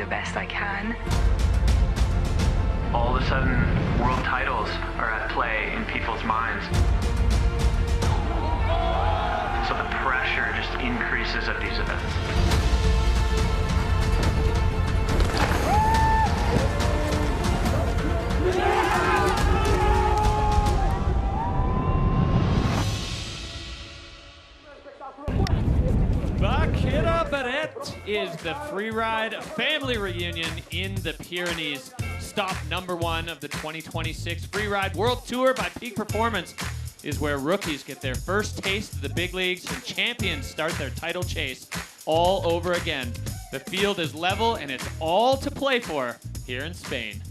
the best I can. All of a sudden, world titles are at play in people's minds. So the pressure just increases at these events. Baqueira Beret is the Freeride family reunion in the Pyrenees. Stop number 1 of the 2026 Freeride World Tour by Peak Performance is where rookies get their first taste of the big leagues and champions start their title chase all over again. The field is level and it's all to play for here in Spain.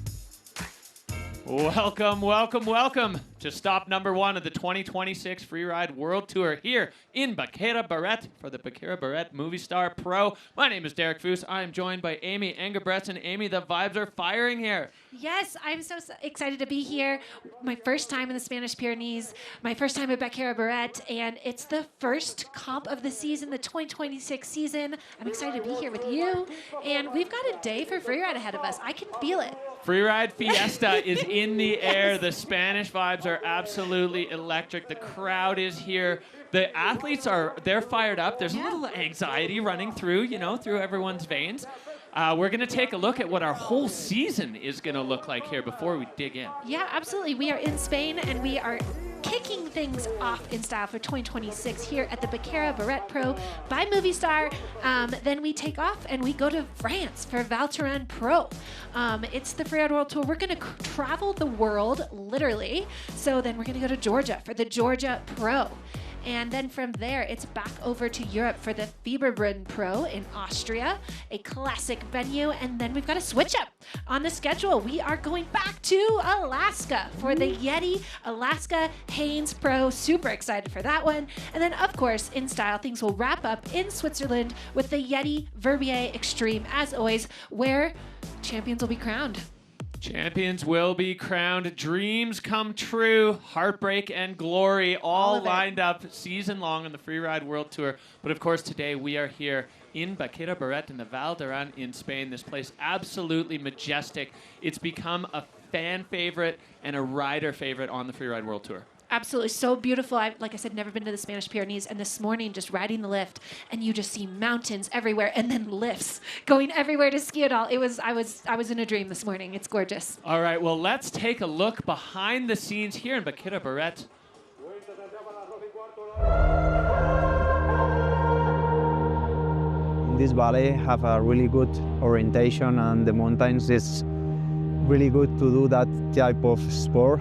Welcome, welcome, welcome to stop number 1 of the 2026 Freeride World Tour here in Baqueira Beret for the Baqueira Beret Movistar Pro. My name is Derek Foos. I am joined by Amy Engebretson. Amy, the vibes are firing here. Yes, I'm so excited to be here. My first time in the Spanish Pyrenees, my first time at Baqueira Beret, and it's the first comp of the season, the 2026 season. I'm excited to be here with you, and we've got a day for Freeride ahead of us. I can feel it. Freeride Fiesta is in the air. The Spanish vibes are absolutely electric. The crowd is here. The athletes they're fired up. There's a little anxiety running through everyone's veins. We're going to take a look at what our whole season is going to look like here before we dig in. Yeah, absolutely. We are in Spain, and we are kicking things off in style for 2026 here at the Baqueira Beret Pro by Movistar. Then we take off and we go to France for Val Thorens Pro. It's the Freeride World Tour. We're going to travel the world, literally. So then we're going to go to Georgia for the Georgia Pro. And then from there, it's back over to Europe for the Fieberbrunn Pro in Austria, a classic venue. And then we've got a switch up on the schedule. We are going back to Alaska for the Yeti Alaska Haynes Pro. Super excited for that one. And then, of course, in style, things will wrap up in Switzerland with the Yeti Verbier Extreme, as always, where champions will be crowned. Champions will be crowned. Dreams come true. Heartbreak and glory all lined up season long on the Freeride World Tour. But of course, today we are here in Baqueira Beret in the Val d'Aran in Spain. This place absolutely majestic. It's become a fan favorite and a rider favorite on the Freeride World Tour. Absolutely, so beautiful. I've, like I said, never been to the Spanish Pyrenees, and this morning just riding the lift, and you just see mountains everywhere, and then lifts going everywhere to ski it all. I was in a dream this morning. It's gorgeous. All right, well, let's take a look behind the scenes here in Baqueira Beret. In this valley, have a really good orientation, and the mountains is really good to do that type of sport.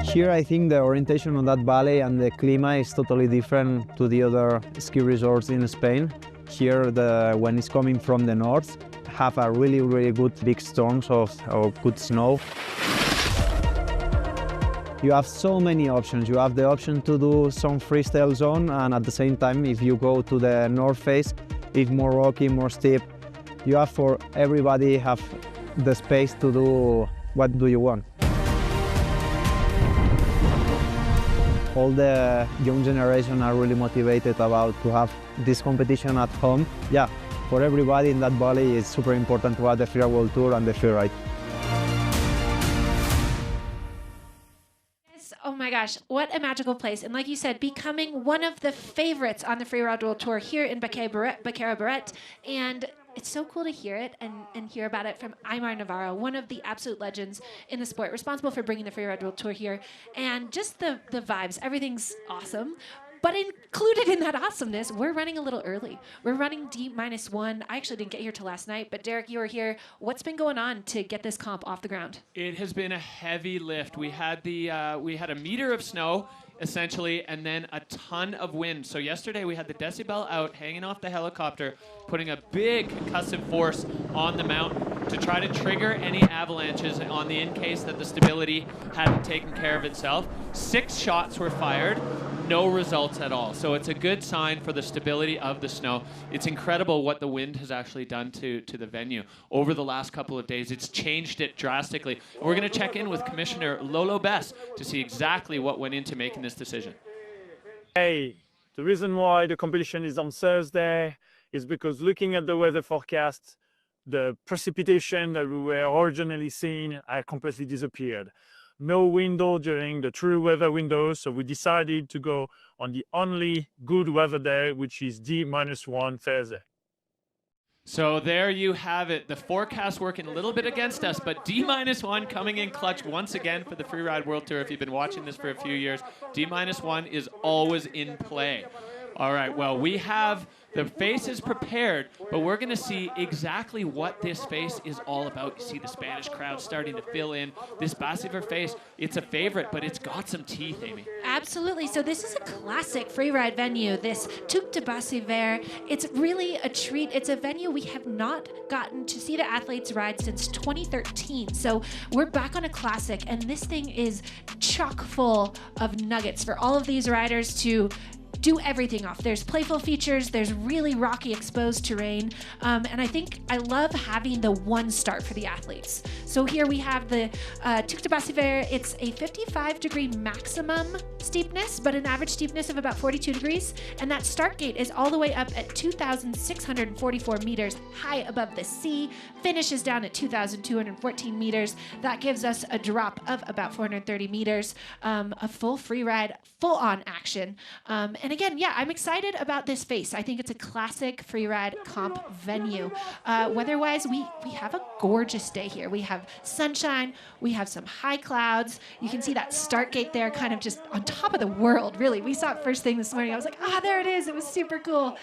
Here I think the orientation on that valley and the climate is totally different to the other ski resorts in Spain. Here, when it's coming from the north, have a really, really good big storms of good snow. You have so many options. You have the option to do some freestyle zone, and at the same time, if you go to the north face, it's more rocky, more steep. You have for everybody have the space to do what do you want. All the young generation are really motivated about to have this competition at home. Yeah, for everybody in that valley, it's super important to have the Freeride World Tour and the Freeride. Oh my gosh, what a magical place. And like you said, becoming one of the favorites on the Freeride World Tour here in Baqueira Beret. And it's so cool to hear it and hear about it from Aymar Navarro, one of the absolute legends in the sport, responsible for bringing the Freeride World Tour here. And just the vibes, everything's awesome. But included in that awesomeness, we're running a little early. We're running D-1. I actually didn't get here till last night, but Derek, you were here. What's been going on to get this comp off the ground? It has been a heavy lift. We had a meter of snow, essentially, and then a ton of wind. So yesterday we had the decibel out hanging off the helicopter, putting a big concussive force on the mountain to try to trigger any avalanches on the in case that the stability hadn't taken care of itself. 6 shots were fired, no results at all. So it's a good sign for the stability of the snow. It's incredible what the wind has actually done to the venue. Over the last couple of days, it's changed it drastically. And we're going to check in with Commissioner Lolo Bess to see exactly what went into making this decision. Hey, the reason why the competition is on Thursday is because looking at the weather forecast, the precipitation that we were originally seeing had completely disappeared. No window during the true weather window, so we decided to go on the only good weather day, which is D-1 Thursday. So there you have it. The forecast working a little bit against us, but D-1 coming in clutch once again for the Freeride World Tour. If you've been watching this for a few years, D-1 is always in play. All right, well, we have the faces prepared, but we're going to see exactly what this face is all about. You see the Spanish crowd starting to fill in. This Baqueira face, it's a favorite, but it's got some teeth, Amy. Absolutely. So this is a classic freeride venue, this Tuc de Baqueira. It's really a treat. It's a venue we have not gotten to see the athletes ride since 2013. So we're back on a classic, and this thing is chock full of nuggets for all of these riders to do everything off. There's playful features, there's really rocky exposed terrain, and I think I love having the one start for the athletes. So here we have the Tuc de Baqueira. It's a 55-degree maximum steepness, but an average steepness of about 42 degrees, and that start gate is all the way up at 2,644 meters high above the sea, finishes down at 2,214 meters. That gives us a drop of about 430 meters, a full freeride, full-on action. And again, yeah, I'm excited about this face. I think it's a classic freeride comp venue. Weather-wise, we have a gorgeous day here. We have sunshine. We have some high clouds. You can see that start gate there kind of just on top of the world, really. We saw it first thing this morning. I was like, there it is. It was super cool.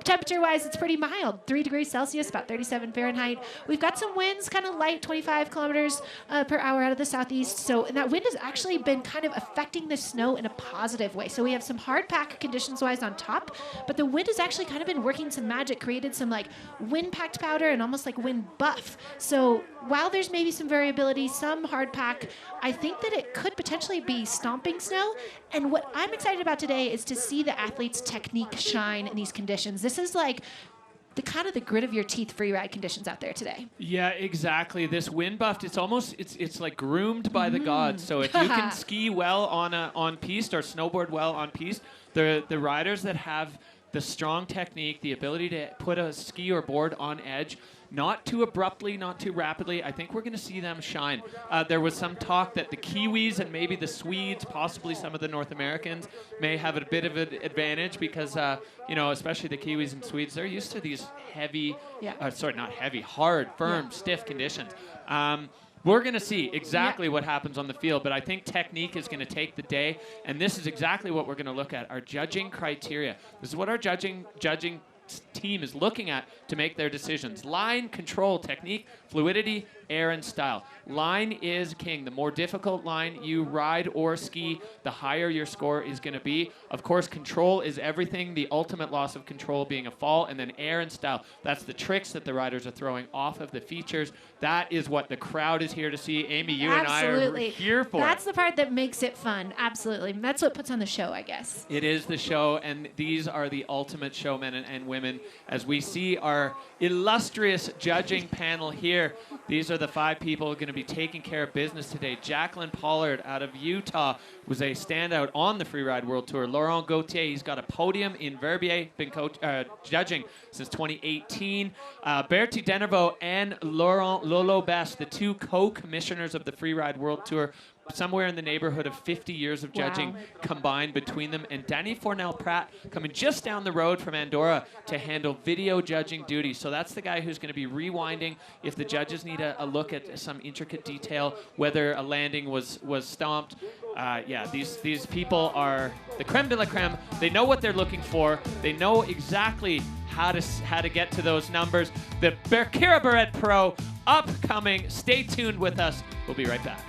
Temperature-wise, it's pretty mild. 3 degrees Celsius, about 37 Fahrenheit. We've got some winds, kind of light, 25 kilometers per hour out of the southeast. So, and that wind has actually been kind of affecting the snow in a positive way. So we have some hard pack conditions-wise on top, but the wind has actually kind of been working some magic, created some like wind-packed powder and almost like wind buff. So while there's maybe some variability, some hard pack, I think that it could potentially be stomping snow. And what I'm excited about today is to see the athletes' technique shine in these conditions. This is like the kind of the grit of your teeth freeride conditions out there today. Yeah, exactly. This wind buffed, it's almost it's like groomed by the gods. So if you can ski well on piste or snowboard well on piste, the riders that have the strong technique, the ability to put a ski or board on edge, not too abruptly, not too rapidly, I think we're going to see them shine. There was some talk that the Kiwis and maybe the Swedes, possibly some of the North Americans, may have a bit of an advantage because, especially the Kiwis and Swedes, they're used to these heavy, not heavy, hard, firm, stiff conditions. We're going to see exactly what happens on the field, but I think technique is going to take the day, and this is exactly what we're going to look at, our judging criteria. This is what our judging team is looking at to make their decisions. Line, control, technique, fluidity, air, and style. Line is king. The more difficult line you ride or ski, the higher your score is going to be. Of course, control is everything, the ultimate loss of control being a fall, and then air and style. That's the tricks that the riders are throwing off of the features. That is what the crowd is here to see. Amy, you and I are here for. That's the part that makes it fun. Absolutely. That's what puts on the show, I guess. It is the show, and these are the ultimate showmen and women. As we see our illustrious judging panel here, these are the 5 people going to be taking care of business today. Jacqueline Pollard out of Utah was a standout on the Freeride World Tour. Laurent Gauthier, he's got a podium in Verbier, been judging since 2018. Bertie Denervaux and Laurent Lolo Best, the 2 co-commissioners of the Freeride World Tour, somewhere in the neighborhood of 50 years of judging combined between them. And Danny Fornell-Pratt coming just down the road from Andorra to handle video judging duties. So that's the guy who's going to be rewinding if the judges need a look at some intricate detail, whether a landing was stomped. These people are the creme de la creme. They know what they're looking for. They know exactly how to get to those numbers. The Baqueira Beret Pro upcoming. Stay tuned with us. We'll be right back.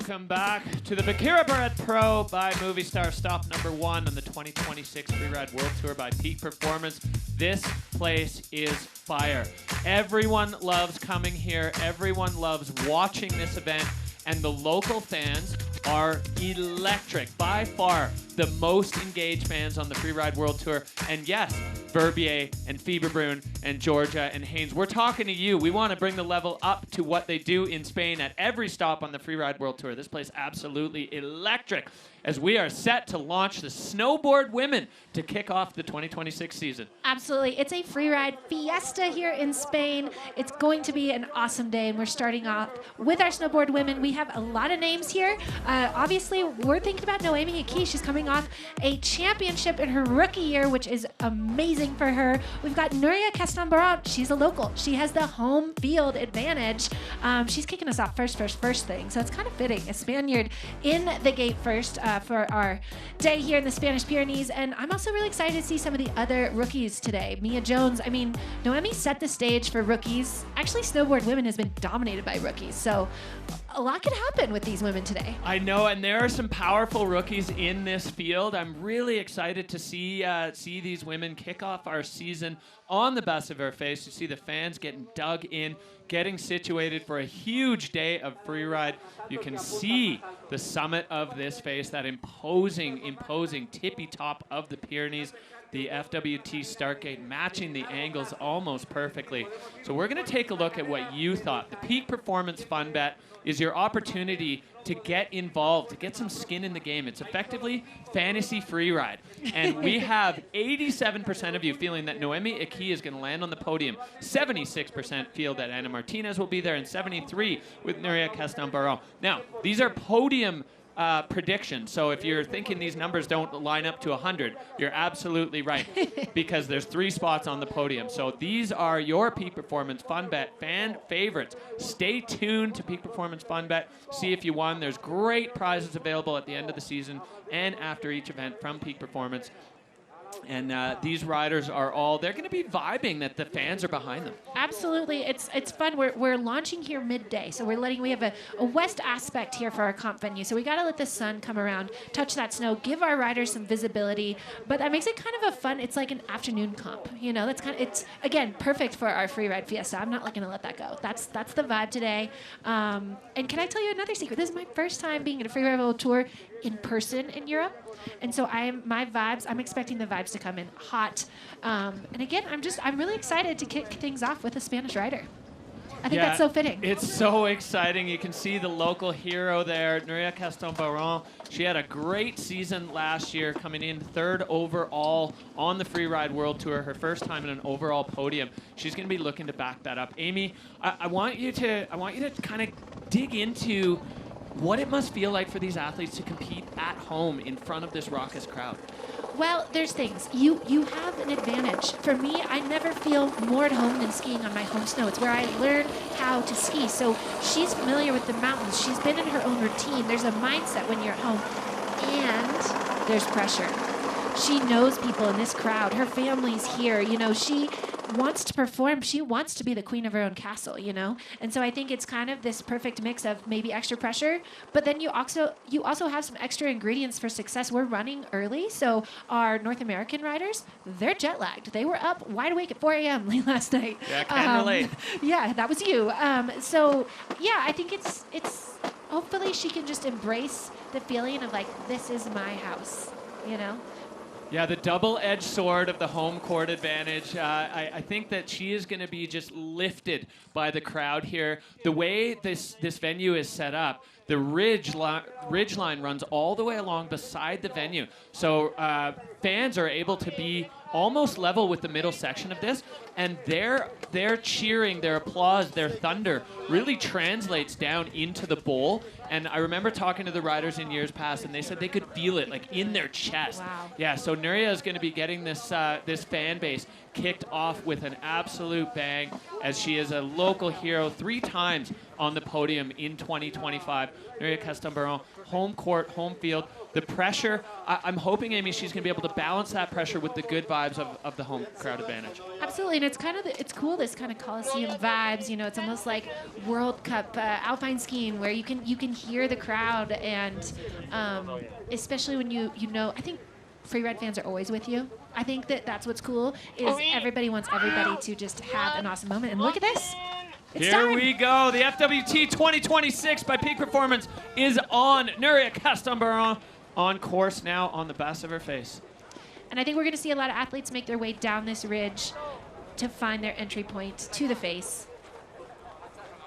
Welcome back to the Baqueira Beret Pro by Movistar, stop number 1 on the 2026 Freeride World Tour by Peak Performance. This place is fire. Everyone loves coming here. Everyone loves watching this event, and the local fans are electric. By far, the most engaged fans on the Freeride World Tour. And yes, Verbier and Fieberbrunn and Georgia and Haynes, we're talking to you. We want to bring the level up to what they do in Spain at every stop on the Freeride World Tour. This place absolutely electric as we are set to launch the Snowboard Women to kick off the 2026 season. Absolutely. It's a freeride fiesta here in Spain. It's going to be an awesome day, and we're starting off with our Snowboard Women. We have a lot of names here. Obviously, we're thinking about Noemi Aki. She's coming off a championship in her rookie year, which is amazing for her. We've got Nuria Castambaron. She's a local. She has the home field advantage. She's kicking us off first thing, so it's kind of fitting. A Spaniard in the gate first for our day here in the Spanish Pyrenees. And I'm also really excited to see some of the other rookies today. Mia Jones, I mean, Noemi set the stage for rookies. Actually, Snowboard Women has been dominated by rookies, so a lot could happen with these women today. I know, and there are some powerful rookies in this field. I'm really excited to see these women kick off our season on the best of our face. You see the fans getting dug in, getting situated for a huge day of freeride. You can see the summit of this face, that imposing tippy top of the Pyrenees. The FWT start gate matching the angles almost perfectly. So we're going to take a look at what you thought. The Peak Performance Fun Bet is your opportunity to get involved, to get some skin in the game. It's effectively fantasy freeride. And we have 87% of you feeling that Noemi Aki is going to land on the podium. 76% feel that Ana Martinez will be there, and 73% with Nuria Castambaron. Now, these are podium prediction. So if you're thinking these numbers don't line up to 100, you're absolutely right, because there's 3 spots on the podium. So these are your Peak Performance Fun Bet fan favorites. Stay tuned to Peak Performance Fun Bet. See if you won. There's great prizes available at the end of the season and after each event from Peak Performance. And these riders are all, they're going to be vibing that the fans are behind them. Absolutely. It's fun. We're launching here midday, so we have a west aspect here for our comp venue. So we got to let the sun come around, touch that snow, give our riders some visibility. But that makes it kind of a fun, it's like an afternoon comp. You know, it's again perfect for our freeride fiesta. I'm not going to let that go. That's the vibe today. And can I tell you another secret? This is my first time being at a freeride world tour in person in Europe. And so I'm expecting the vibes to come in hot. And again, I'm really excited to kick things off with a Spanish rider. I think that's so fitting. It's so exciting. You can see the local hero there, Nuria Castambaron. She had a great season last year, coming in 3rd overall on the Freeride World Tour, her first time in an overall podium. She's going to be looking to back that up. Amy, I want you to kind of dig into what it must feel like for these athletes to compete at home in front of this raucous crowd. Well, there's things. You have an advantage. For me, I never feel more at home than skiing on my home snow. It's where I learn how to ski. So she's familiar with the mountains. She's been in her own routine. There's a mindset when you're at home. And there's pressure. She knows people in this crowd. Her family's here. You know, she wants to perform. She wants to be the queen of her own castle, you know? And so I think it's kind of this perfect mix of maybe extra pressure, but then you also have some extra ingredients for success. We're running early, so our North American riders, they're jet lagged. They were up wide awake at 4 a.m. late last night. Yeah, I can relate. Yeah, that was you. So yeah, I think it's hopefully she can just embrace the feeling of like, this is my house, you know? Yeah, the double-edged sword of the home court advantage. I think that she is going to be just lifted by the crowd here. The way this venue is set up, the ridge line runs all the way along beside the venue. So fans are able to be almost level with the middle section of this, and their cheering, their applause, their thunder really translates down into the bowl. And I remember talking to the riders in years past, and they said they could feel it like in their chest. Wow. Yeah, so Nuria is going to be getting this fan base kicked off with an absolute bang, as she is a local hero 3 times on the podium in 2025. Nuria Castambaron home court, home field. The pressure, I'm hoping, Amy, she's going to be able to balance that pressure with the good vibes of the home crowd advantage. Absolutely, and it's kind of it's cool, this kind of Coliseum vibes. You know, it's almost like World Cup alpine skiing, where you can hear the crowd, and especially when you know, I think Freeride fans are always with you. I think that's what's cool, is everybody wants everybody to just have an awesome moment. And look at this. It's Here time. we go. The FWT 2026 by Peak Performance is on. Nuria Castambaron on course now, on the best of her face. And I think we're going to see a lot of athletes make their way down this ridge to find their entry point to the face.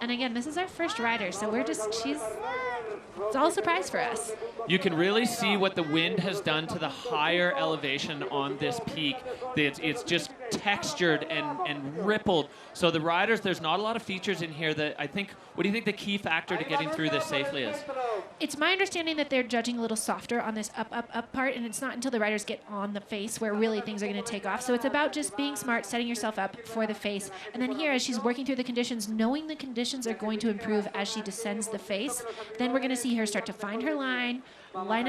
And again, this is our first rider, so it's all a surprise for us. You can really see what the wind has done to the higher elevation on this peak. It's just textured and rippled. So the riders, there's not a lot of features in here that I think, what do you think the key factor to getting through this safely is? It's my understanding that they're judging a little softer on this up part, and it's not until the riders get on the face where really things are going to take off. So it's about just being smart, setting yourself up for the face. And then here, as she's working through the conditions, knowing the conditions are going to improve as she descends the face, then we're going to see her start to find her line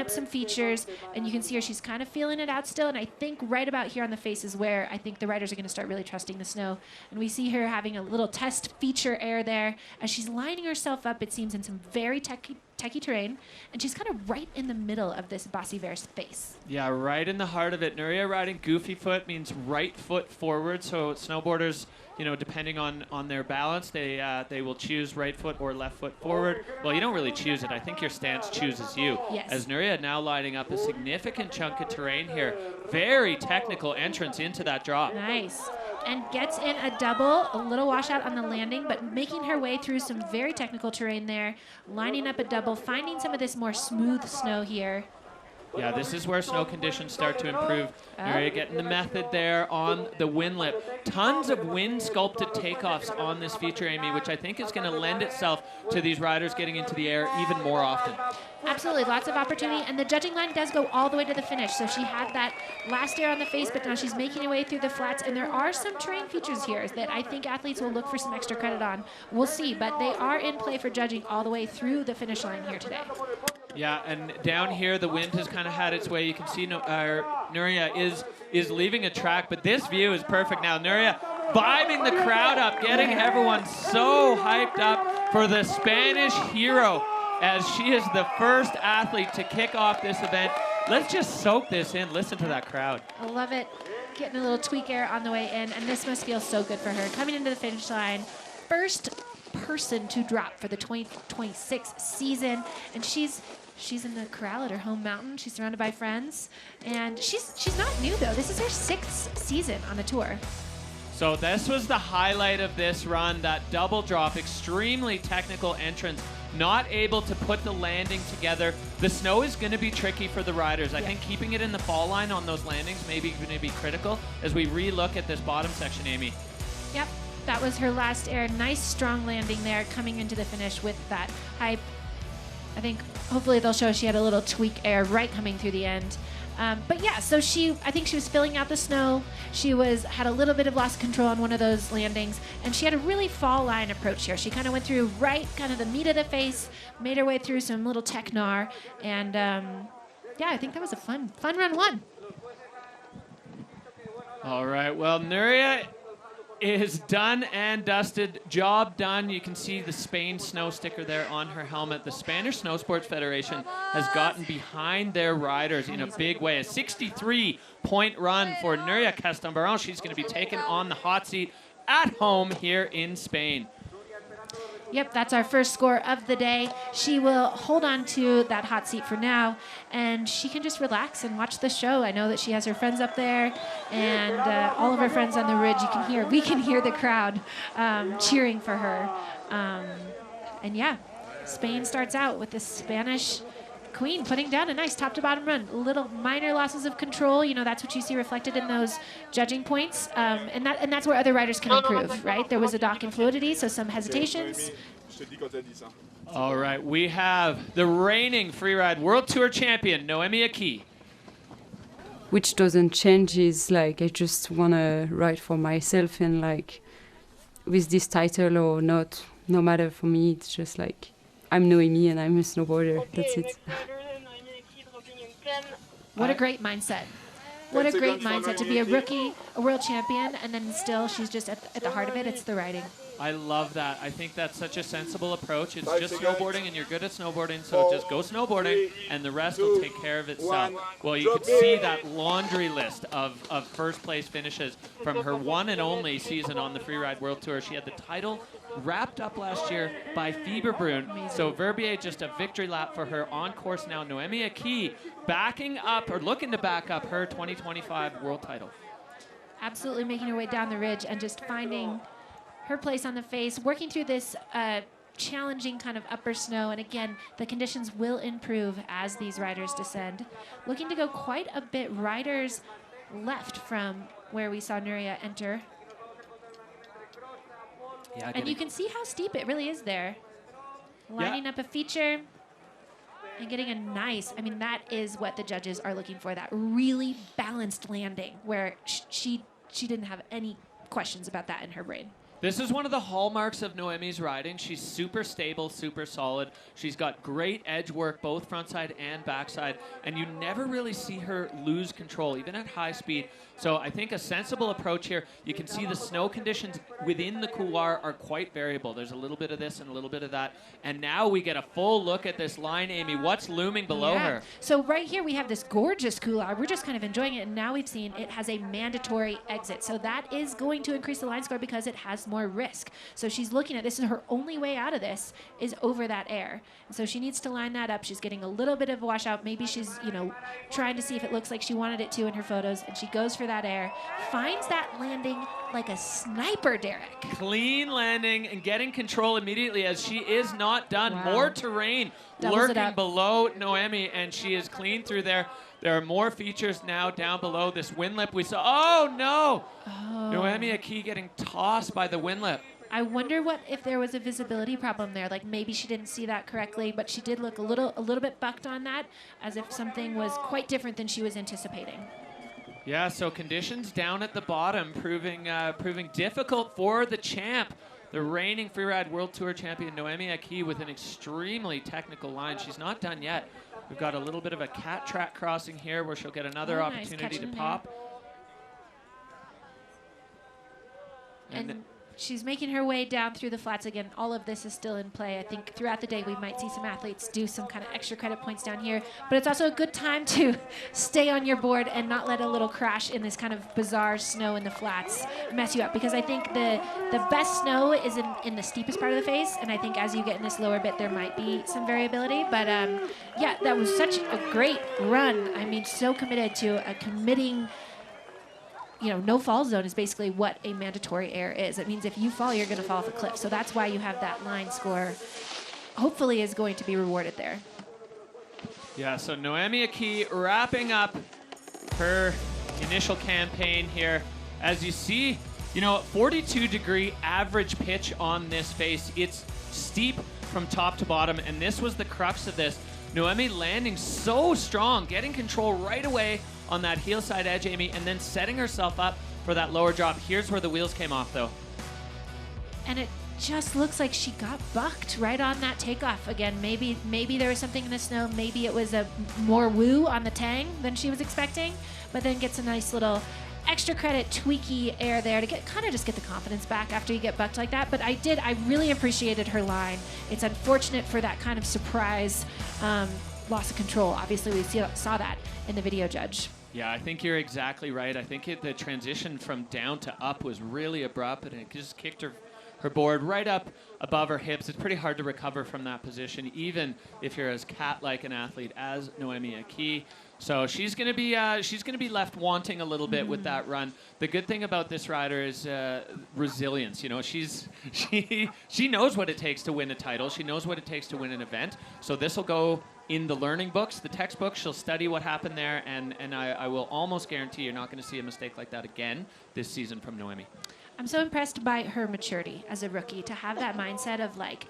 up some features, and you can see her, she's kind of feeling it out still. And I think right about here on the face is where I think the riders are going to start really trusting the snow. And we see her having a little test feature air there as she's lining herself up, it seems, in some very techy terrain, and she's kind of right in the middle of this Bossy Ver's face. Yeah, right in the heart of it. Nuria riding goofy foot means right foot forward, so snowboarders, you know, depending on their balance, they will choose right foot or left foot forward. Well, you don't really choose it. I think your stance chooses you. Yes. As Nuria now lining up a significant chunk of terrain here. Very technical entrance into that drop. Nice. And gets in a double, a little washout on the landing, but making her way through some very technical terrain there, lining up a double, finding some of this more smooth snow here. Yeah, this is where snow conditions start to improve. Nuria getting the method there on the wind lip. Tons of wind sculpted takeoffs on this feature, Amy, which I think is going to lend itself to these riders getting into the air even more often. Absolutely, lots of opportunity, and the judging line does go all the way to the finish. So she had that last air on the face, but now she's making her way through the flats, and there are some terrain features here that I think athletes will look for some extra credit on. We'll see, but they are in play for judging all the way through the finish line here today. Yeah, and down here, the wind has kind of had its way. You can see Nuria is leaving a track, but this view is perfect now. Nuria vibing the crowd up, getting everyone so hyped up for the Spanish hero, as she is the first athlete to kick off this event. Let's just soak this in. Listen to that crowd. I love it. Getting a little tweak air on the way in, and this must feel so good for her. Coming into the finish line, first person to drop for the 2026 season, and she's in the corral at her home mountain. She's surrounded by friends, and she's not new though. This is her 6th season on the tour. So this was the highlight of this run, that double drop, extremely technical entrance, not able to put the landing together. The snow is going to be tricky for the riders. I think keeping it in the fall line on those landings may be going to be critical as we re-look at this bottom section, Amy. Yep, that was her last air. Nice strong landing there, coming into the finish with that high. I think hopefully they'll show she had a little tweak air right coming through the end. But yeah, so I think she was filling out the snow. She had a little bit of loss of control on one of those landings, and she had a really fall line approach here. She kind of went through right, kind of the meat of the face, made her way through some little tech-gnar, and yeah, I think that was a fun run one. All right, well, Nuria is done and dusted. Job done. You can see the Spain snow sticker there on her helmet. The Spanish Snow Sports Federation has gotten behind their riders in a big way. A 63-point run for Nuria Castambaron. She's going to be taken on the hot seat at home here in Spain. Yep, that's our first score of the day. She will hold on to that hot seat for now, and she can just relax and watch the show. I know that she has her friends up there, and all of her friends on the ridge. We can hear the crowd cheering for her. And yeah, Spain starts out with the Spanish queen putting down a nice top to bottom run. Little minor losses of control, you know, that's what you see reflected in those judging points, and that's where other riders can improve, right? There was a dock in fluidity, so some hesitations. All right, we have the reigning freeride world tour champion, Noemi Aki. Which doesn't change is like I just want to ride for myself, and like with this title or not, no matter for me, it's just like I'm Noemi and I'm a snowboarder. That's it. What a great mindset. What a great mindset to be a rookie, a world champion, and then still she's just at the heart of it. It's the riding. I love that. I think that's such a sensible approach. It's just snowboarding, and you're good at snowboarding, so just go snowboarding, and the rest will take care of itself. Well, you can see that laundry list of first place finishes from her one and only season on the Freeride World Tour. She had the title wrapped up last year by Fieberbrunn. So Verbier, just a victory lap for her. On course now, Noemi Aki backing up, or looking to back up, her 2025 world title. Absolutely making her way down the ridge and just finding her place on the face, working through this challenging kind of upper snow. And again, the conditions will improve as these riders descend. Looking to go quite a bit riders left from where we saw Nuria enter. Yeah, and you can see how steep it really is there. Lining up a feature and getting a nice, I mean, that is what the judges are looking for, that really balanced landing where she didn't have any questions about that in her brain. This is one of the hallmarks of Noemi's riding. She's super stable, super solid. She's got great edge work, both frontside and backside, and you never really see her lose control, even at high speed. So I think a sensible approach here. You can see the snow conditions within the couloir are quite variable. There's a little bit of this and a little bit of that. And now we get a full look at this line, Amy. What's looming below her? So right here we have this gorgeous couloir. We're just kind of enjoying it, and now we've seen it has a mandatory exit. So that is going to increase the line score because it has more risk. So she's looking at this, is her only way out of this is over that air. And so she needs to line that up. She's getting a little bit of a washout. Maybe she's, you know, trying to see if it looks like she wanted it to in her photos, and she goes for that air, finds that landing like a sniper, Derek. Clean landing and getting control immediately as she is not done. Wow. More terrain lurking below Noemi, and she is clean through there. There are more features now down below this wind lip we saw. Oh, no! Oh. Noemi Aki getting tossed by the wind lip. I wonder what if there was a visibility problem there. Like maybe she didn't see that correctly, but she did look a little bit bucked on that, as if something was quite different than she was anticipating. Yeah, so conditions down at the bottom proving difficult for the champ. The reigning Freeride World Tour champion, Noemi Aki, with an extremely technical line. She's not done yet. We've got a little bit of a cat track crossing here where she'll get another opportunity to pop. And she's making her way down through the flats again. All of this is still in play. I think throughout the day we might see some athletes do some kind of extra credit points down here. But it's also a good time to stay on your board and not let a little crash in this kind of bizarre snow in the flats mess you up. Because I think the best snow is in the steepest part of the face. And I think as you get in this lower bit, there might be some variability. But yeah, that was such a great run. I mean, so committed to a committing. You know, no fall zone is basically what a mandatory air is. It means if you fall, you're going to fall off a cliff. So that's why you have that line score. Hopefully is going to be rewarded there. Yeah, so Noemi Aki wrapping up her initial campaign here. As you see, you know, 42-degree average pitch on this face. It's steep from top to bottom, and this was the crux of this. Noemi landing so strong, getting control right away on that heel side edge, Amy, and then setting herself up for that lower drop. Here's where the wheels came off, though. And it just looks like she got bucked right on that takeoff. Again, maybe there was something in the snow. Maybe it was a more woo on the tang than she was expecting, but then gets a nice little extra credit tweaky air there to kind of just get the confidence back after you get bucked like that. But I really appreciated her line. It's unfortunate for that kind of surprise loss of control. Obviously, we saw that in the video judge. Yeah, I think you're exactly right. I think the transition from down to up was really abrupt, and it just kicked her board right up above her hips. It's pretty hard to recover from that position, even if you're as cat-like an athlete as Noemi Aki. So she's gonna be left wanting a little bit with that run. The good thing about this rider is resilience. You know, she knows what it takes to win a title. She knows what it takes to win an event. So this will go in the learning books, the textbooks. She'll study what happened there, and I will almost guarantee you're not going to see a mistake like that again this season from Noemi. I'm so impressed by her maturity as a rookie to have that mindset of like,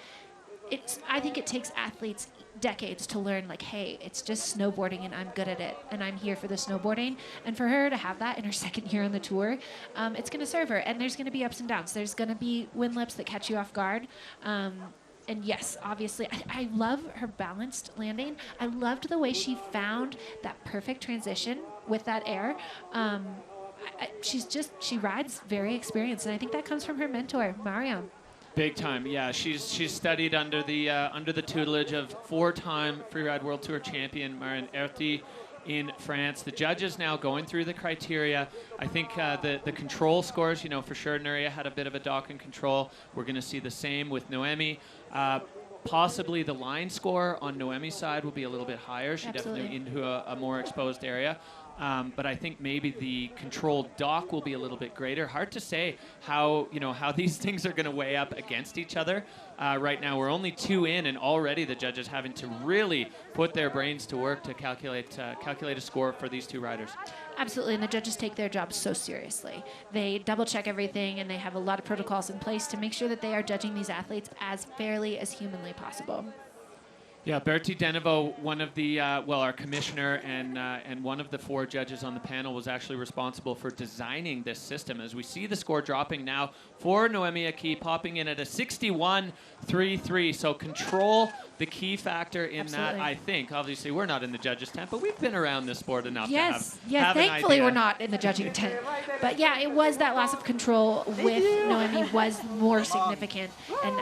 I think it takes athletes decades to learn like, hey, it's just snowboarding and I'm good at it and I'm here for the snowboarding. And for her to have that in her second year on the tour, it's going to serve her. And there's going to be ups and downs. There's going to be wind lips that catch you off guard. And yes, obviously, I love her balanced landing. I loved the way she found that perfect transition with that air. She rides very experienced, and I think that comes from her mentor, Mario. Big time, yeah. She's studied under the tutelage of 4-time Freeride World Tour champion Marion Erti in France. The judges now going through the criteria. I think the control scores, for sure, Nuria had a bit of a dock in control. We're going to see the same with Noemi. Possibly the line score on Noemi's side will be a little bit higher. She definitely into a more exposed area. But I think maybe the controlled dock will be a little bit greater. Hard to say how these things are going to weigh up against each other. Right now, we're only 2 in, and already the judges having to really put their brains to work to calculate a score for these 2 riders. Absolutely, and the judges take their job so seriously. They double check everything, and they have a lot of protocols in place to make sure that they are judging these athletes as fairly as humanly possible. Yeah, Bertie Denevo, one of the, our commissioner and one of the 4 judges on the panel was actually responsible for designing this system. As we see the score dropping now for Noemi Aki, popping in at a 61.33. So control the key factor in that, I think. Obviously, we're not in the judges' tent, but we've been around this sport enough to have thankfully an idea. we're not in the judging tent. But yeah, it was that loss of control with Noemi was more significant. And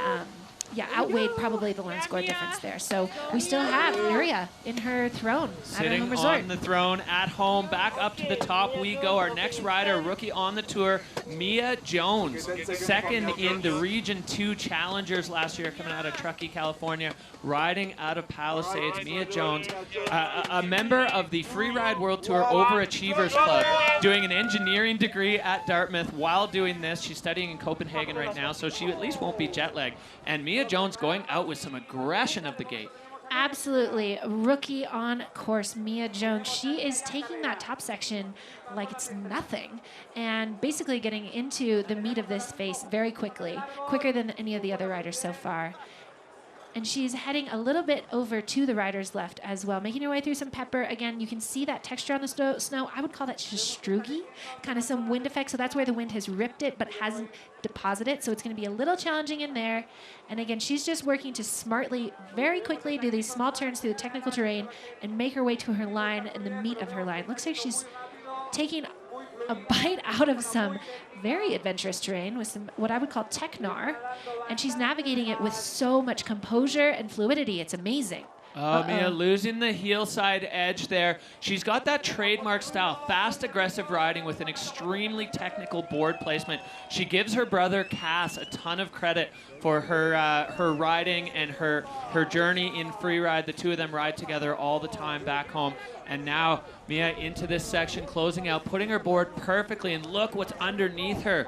outweighed probably the line score difference there. So we still have Nuria in her throne at her home resort. Sitting on the throne at home, back up to the top we go. Our next rider, rookie on the tour, Mia Jones, second in the Region 2 Challengers last year, coming out of Truckee, California, riding out of Palisades. Mia Jones, a member of the Freeride World Tour Overachievers Club, doing an engineering degree at Dartmouth while doing this. She's studying in Copenhagen right now, so she at least won't be jet lagged. And Mia Jones going out with some aggression of the gate. Absolutely. Rookie on course, Mia Jones. She is taking that top section like it's nothing and basically getting into the meat of this space very quickly, quicker than any of the other riders so far. And she's heading a little bit over to the riders left as well, making her way through some pepper. Again, you can see that texture on the snow. I would call that just stroogie, kind of some wind effect. So that's where the wind has ripped it but hasn't deposited it. So it's going to be a little challenging in there. And again, she's just working to smartly, very quickly do these small turns through the technical terrain and make her way to her line and the meat of her line. Looks like she's taking a bite out of some very adventurous terrain with some what I would call technar, and she's navigating it with so much composure and fluidity. It's amazing. Oh, Mia losing the heel side edge there. She's got that trademark style, fast, aggressive riding with an extremely technical board placement. She gives her brother Cass a ton of credit for her riding and her journey in Freeride. The two of them ride together all the time back home. And now Mia into this section, closing out, putting her board perfectly, and look what's underneath her.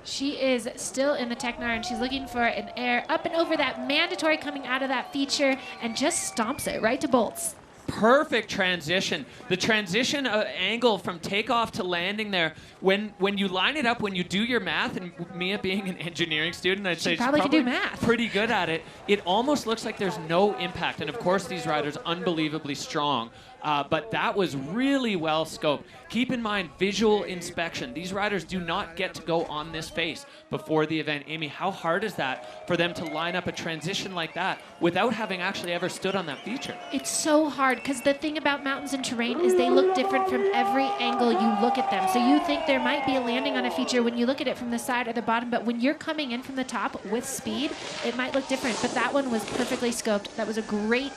She is still in the Technar, and she's looking for an air up and over that mandatory coming out of that feature and just stomps it right to bolts. Perfect transition. The transition angle from takeoff to landing there, when you line it up, when you do your math, and Mia being an engineering student, I'd say she's probably can do math. Pretty good at it. It almost looks like there's no impact. And of course, these riders unbelievably strong. But that was really well scoped. Keep in mind, visual inspection. These riders do not get to go on this face before the event. Amy, how hard is that for them to line up a transition like that without having actually ever stood on that feature? It's so hard because the thing about mountains and terrain is they look different from every angle you look at them. So you think there might be a landing on a feature when you look at it from the side or the bottom, but when you're coming in from the top with speed, it might look different. But that one was perfectly scoped. That was a great,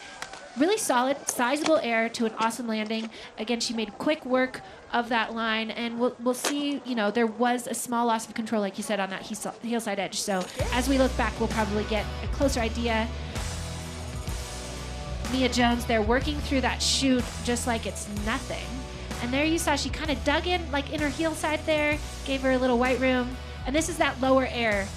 really solid, sizable air to an awesome landing. Again, she made quick work of that line, and we'll see, there was a small loss of control, like you said, on that heel side edge. So as we look back, we'll probably get a closer idea. Mia Jones, they're working through that chute just like it's nothing. And there you saw she kind of dug in, like in her heel side there, gave her a little white room. And this is that lower air.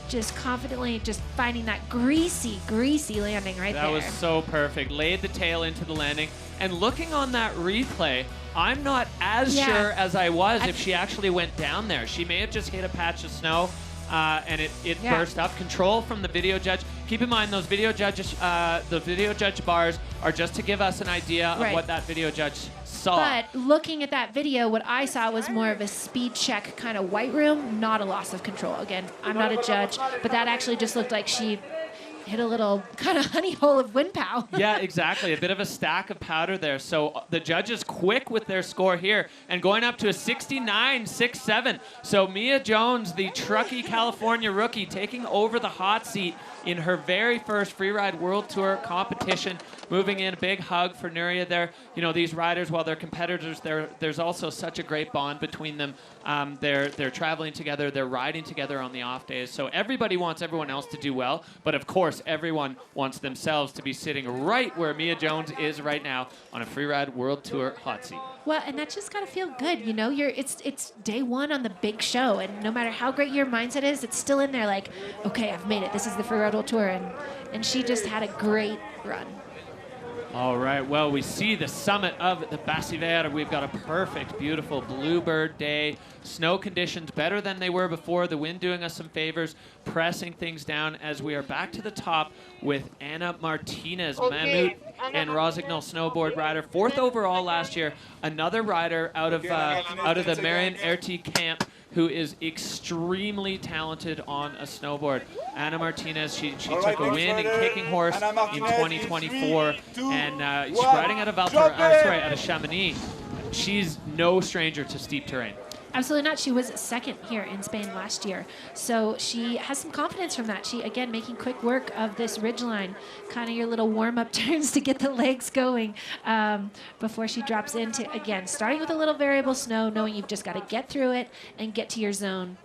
Just confidently just finding that greasy landing right there. That was so perfect. Laid the tail into the landing. And looking on that replay, I'm not as sure as I was if she actually went down there. She may have just hit a patch of snow and it burst up. Control from the video judge. Keep in mind those video judge bars are just to give us an idea of what that video judge saw. But looking at that video, what I saw was more of a speed check kind of white room, not a loss of control. Again, I'm not a judge, but that actually just looked like she hit a little kind of honey hole of wind pow. Yeah, exactly. A bit of a stack of powder there. So the judges quick with their score here and going up to a 69.67. So Mia Jones, the Truckee, California rookie, taking over the hot seat in her very first Freeride World Tour competition. Moving in, a big hug for Nuria there. You know, these riders, while they're competitors, there's also such a great bond between them. They're traveling together, they're riding together on the off days. So everybody wants everyone else to do well, but of course, everyone wants themselves to be sitting right where Mia Jones is right now on a Freeride World Tour hot seat. Well, and that just gotta feel good, you know. It's day one on the big show, and no matter how great your mindset is, it's still in there. Like, okay, I've made it. This is the Freeride World Tour, and she just had a great run. All right, well, we see the summit of the Baqueira. We've got a perfect, beautiful bluebird day. Snow conditions better than they were before. The wind doing us some favors, pressing things down as we are back to the top with Anna Martinez, Mammut and Rosignol snowboard rider. 4th overall last year. Another rider out of the Marion Erti camp who is extremely talented on a snowboard. Anna Martinez, she took a win in Kicking Horse in 2024, and she's riding out of out of Chamonix. She's no stranger to steep terrain. Absolutely not. She was second here in Spain last year. So she has some confidence from that. She, again, making quick work of this ridgeline, kind of your little warm-up turns to get the legs going before she drops into, again, starting with a little variable snow, knowing you've just got to get through it and get to your zone.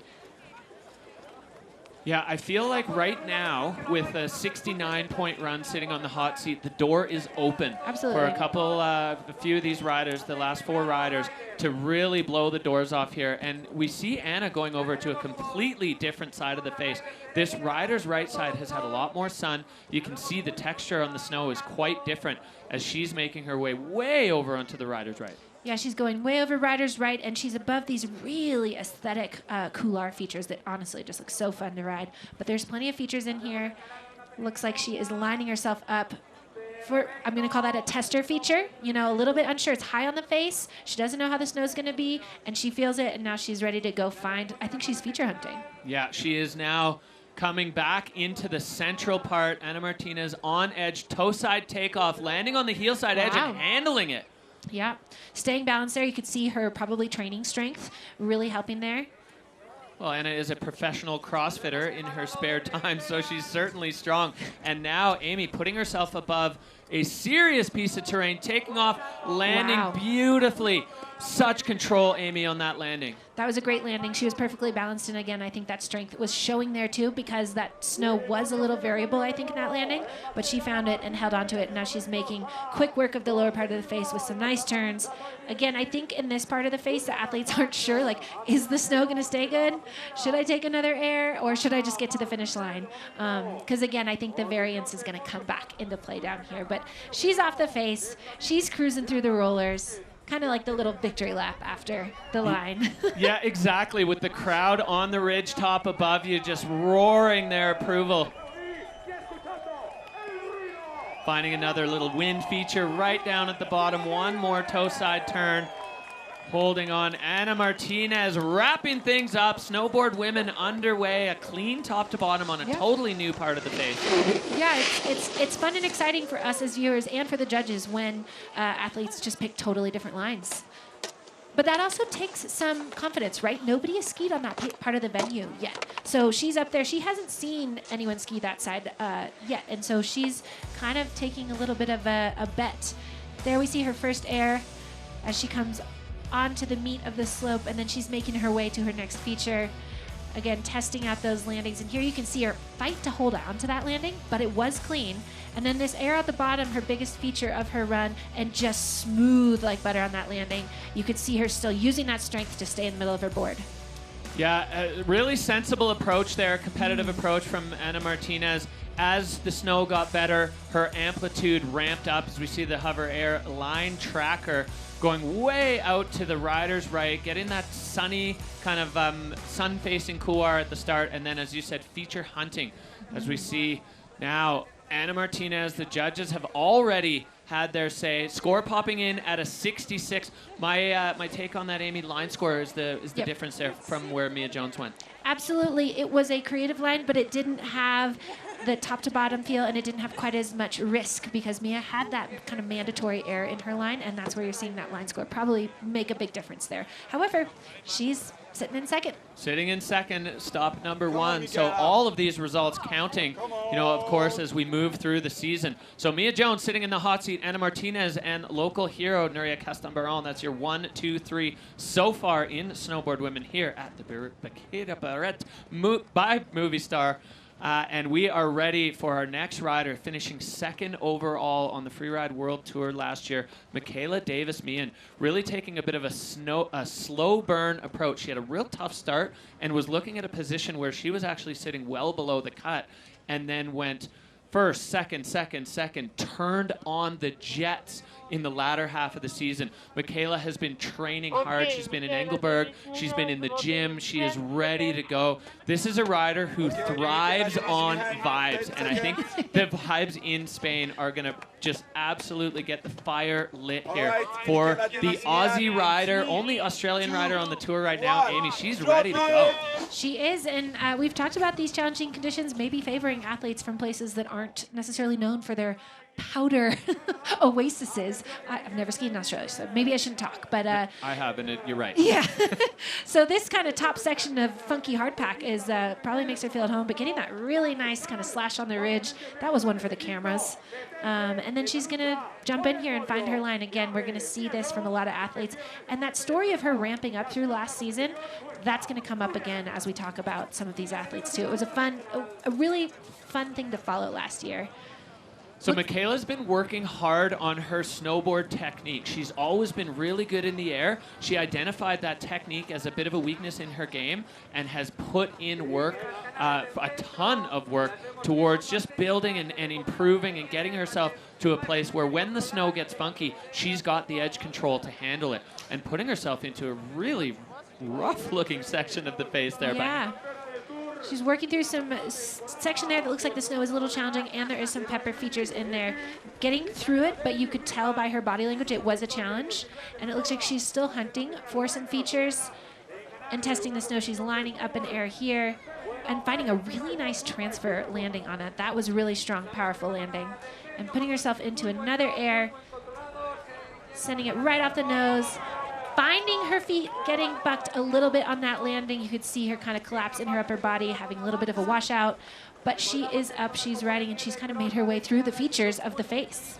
Yeah, I feel like right now, with a 69-point run sitting on the hot seat, the door is open. Absolutely. For a few of these riders, the last 4 riders, to really blow the doors off here. And we see Anna going over to a completely different side of the face. This rider's right side has had a lot more sun. You can see the texture on the snow is quite different as she's making her way over onto the rider's right. Yeah, she's going way over rider's right, and she's above these really aesthetic couloir features that honestly just look so fun to ride. But there's plenty of features in here. Looks like she is lining herself up for, I'm going to call that a tester feature. You know, a little bit unsure. It's high on the face. She doesn't know how the snow's going to be, and she feels it, and now she's ready to go find, I think she's feature hunting. Yeah, she is now coming back into the central part. Anna Martinez on edge, toe side takeoff, landing on the heel side edge and handling it. Yeah, staying balanced there. You could see her probably training strength, really helping there. Well, Anna is a professional CrossFitter in her spare time, so she's certainly strong. And now Amy putting herself above a serious piece of terrain, taking off, landing beautifully. Such control, Amy, on that landing. That was a great landing. She was perfectly balanced, and again, I think that strength was showing there too, because that snow was a little variable, I think, in that landing, but she found it and held on to it, and now she's making quick work of the lower part of the face with some nice turns. Again, I think in this part of the face, the athletes aren't sure, like, is the snow going to stay good? Should I take another air, or should I just get to the finish line? Because again, I think the variance is going to come back into play down here, but she's off the face. She's cruising through the rollers. Kind of like the little victory lap after the line. Yeah, exactly, with the crowd on the ridge top above you just roaring their approval. Finding another little wind feature right down at the bottom. One more toe side turn. Holding on, Anna Martinez wrapping things up. Snowboard women underway, a clean top to bottom on a totally new part of the face. Yeah, it's fun and exciting for us as viewers and for the judges when athletes just pick totally different lines. But that also takes some confidence, right? Nobody has skied on that part of the venue yet. So she's up there. She hasn't seen anyone ski that side yet. And so she's kind of taking a little bit of a bet. There we see her first air as she comes onto the meat of the slope, and then she's making her way to her next feature. Again, testing out those landings, and here you can see her fight to hold on to that landing, but it was clean. And then this air at the bottom, her biggest feature of her run, and just smooth like butter on that landing. You could see her still using that strength to stay in the middle of her board. Yeah, a really sensible approach there, competitive approach from Anna Martinez. As the snow got better, her amplitude ramped up as we see the hover air line tracker going way out to the rider's right, getting that sunny kind of sun-facing couloir at the start, and then, as you said, feature hunting. As we see now, Anna Martinez, the judges have already had their say. Score popping in at a 66. My take on that, Amy, line score is the Yep. difference there from where Mia Jones went. Absolutely. It was a creative line, but it didn't have the top to bottom feel, and it didn't have quite as much risk because Mia had that kind of mandatory air in her line, and that's where you're seeing that line score probably make a big difference there. However, she's sitting in second. Sitting in second, stop number 1. So all of these results counting, you know, of course, as we move through the season. So Mia Jones sitting in the hot seat, Anna Martinez and local hero Nuria Castambaron. That's your 1, 2, 3 so far in snowboard women here at the Baqueira Beret by Movistar. And we are ready for our next rider, finishing second overall on the Freeride World Tour last year, Michaela Davis-Meehan, really taking a bit of a slow burn approach. She had a real tough start and was looking at a position where she was actually sitting well below the cut, and then went first, second, turned on the jets in the latter half of the season. Michaela has been training hard. She's been in Engelberg. She's been in the gym. She is ready to go. This is a rider who thrives on vibes, and I think the vibes in Spain are going to just absolutely get the fire lit here for the Aussie rider, only Australian rider on the tour right now, Amy. She's ready to go. She is, and we've talked about these challenging conditions maybe favoring athletes from places that aren't necessarily known for their powder oases. I've never skied in Australia, so maybe I shouldn't talk. But I have, and you're right. Yeah. So this kind of top section of funky hardpack is probably makes her feel at home. But getting that really nice kind of slash on the ridge, that was one for the cameras. And then she's gonna jump in here and find her line again. We're gonna see this from a lot of athletes, and that story of her ramping up through last season, that's gonna come up again as we talk about some of these athletes too. It was a really fun thing to follow last year. So Michaela's been working hard on her snowboard technique. She's always been really good in the air. She identified that technique as a bit of a weakness in her game and has put in work, a ton of work, towards just building and improving and getting herself to a place where when the snow gets funky, she's got the edge control to handle it, and putting herself into a really rough-looking section of the face there. Yeah. She's working through some section there that looks like the snow is a little challenging, and there is some pepper features in there. Getting through it, but you could tell by her body language it was a challenge, and it looks like she's still hunting for some features and testing the snow. She's lining up an air here and finding a really nice transfer landing on it. That was really strong, powerful landing. And putting herself into another air, sending it right off the nose, finding her feet, getting bucked a little bit on that landing. You could see her kind of collapse in her upper body, having a little bit of a washout. But she is up, she's riding, and she's kind of made her way through the features of the face.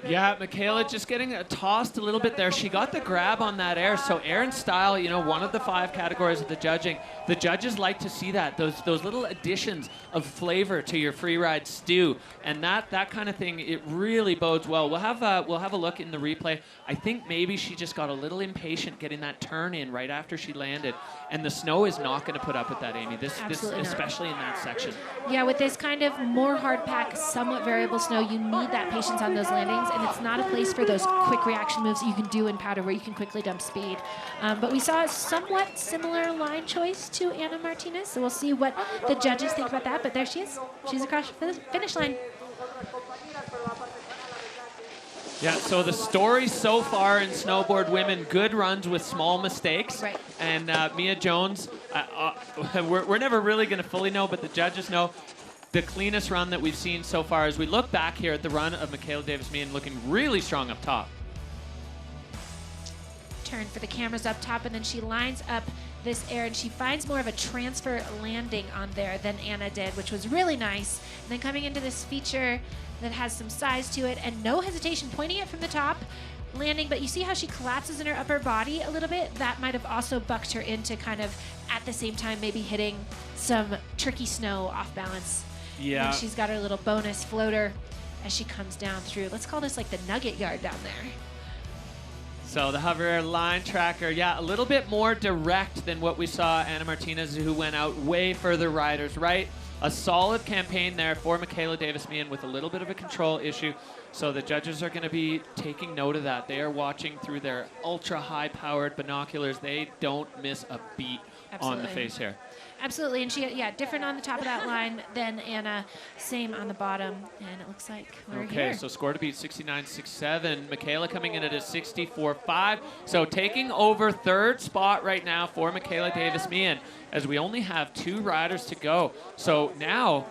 Yeah, Michaela just getting tossed a little bit there. She got the grab on that air. So air and style, you know, one of the 5 categories of the judging. The judges like to see that, those little additions of flavor to your freeride stew, and that kind of thing. It really bodes well. We'll have a look in the replay. I think maybe she just got a little impatient getting that turn in right after she landed, and the snow is not going to put up with that, Amy. This especially in that section. Yeah, with this kind of more hard pack, somewhat variable snow, you need that patience on those landings, and it's not a place for those quick reaction moves that you can do in powder where you can quickly dump speed. But we saw a somewhat similar line choice to Anna Martinez, so we'll see what the judges think about that. But there she is. She's across the finish line. Yeah, so the story so far in snowboard women, good runs with small mistakes. Right. And Mia Jones, we're never really going to fully know, but the judges know the cleanest run that we've seen so far as we look back here at the run of Michaela Davis-Meehan, looking really strong up top. Turn for the cameras up top, and then she lines up this air, and she finds more of a transfer landing on there than Anna did, which was really nice. And then coming into this feature that has some size to it, and no hesitation, pointing it from the top, landing, but you see how she collapses in her upper body a little bit? That might have also bucked her into kind of, at the same time, maybe hitting some tricky snow off balance. Yeah. And she's got her little bonus floater as she comes down through. Let's call this like the nugget yard down there. So the hover line tracker, yeah, a little bit more direct than what we saw Anna Martinez, who went out way further riders, right? A solid campaign there for Michaela Davis-Meehan with a little bit of a control issue. So the judges are going to be taking note of that. They are watching through their ultra high-powered binoculars. They don't miss a beat on the face here. Absolutely, and she, different on the top of that line than Anna, same on the bottom, and it looks like we're here. Okay, so score to beat 69.67. Michaela coming in at a 64.5. So taking over third spot right now for Michaela Davis-Meehan, as we only have 2 riders to go. So now,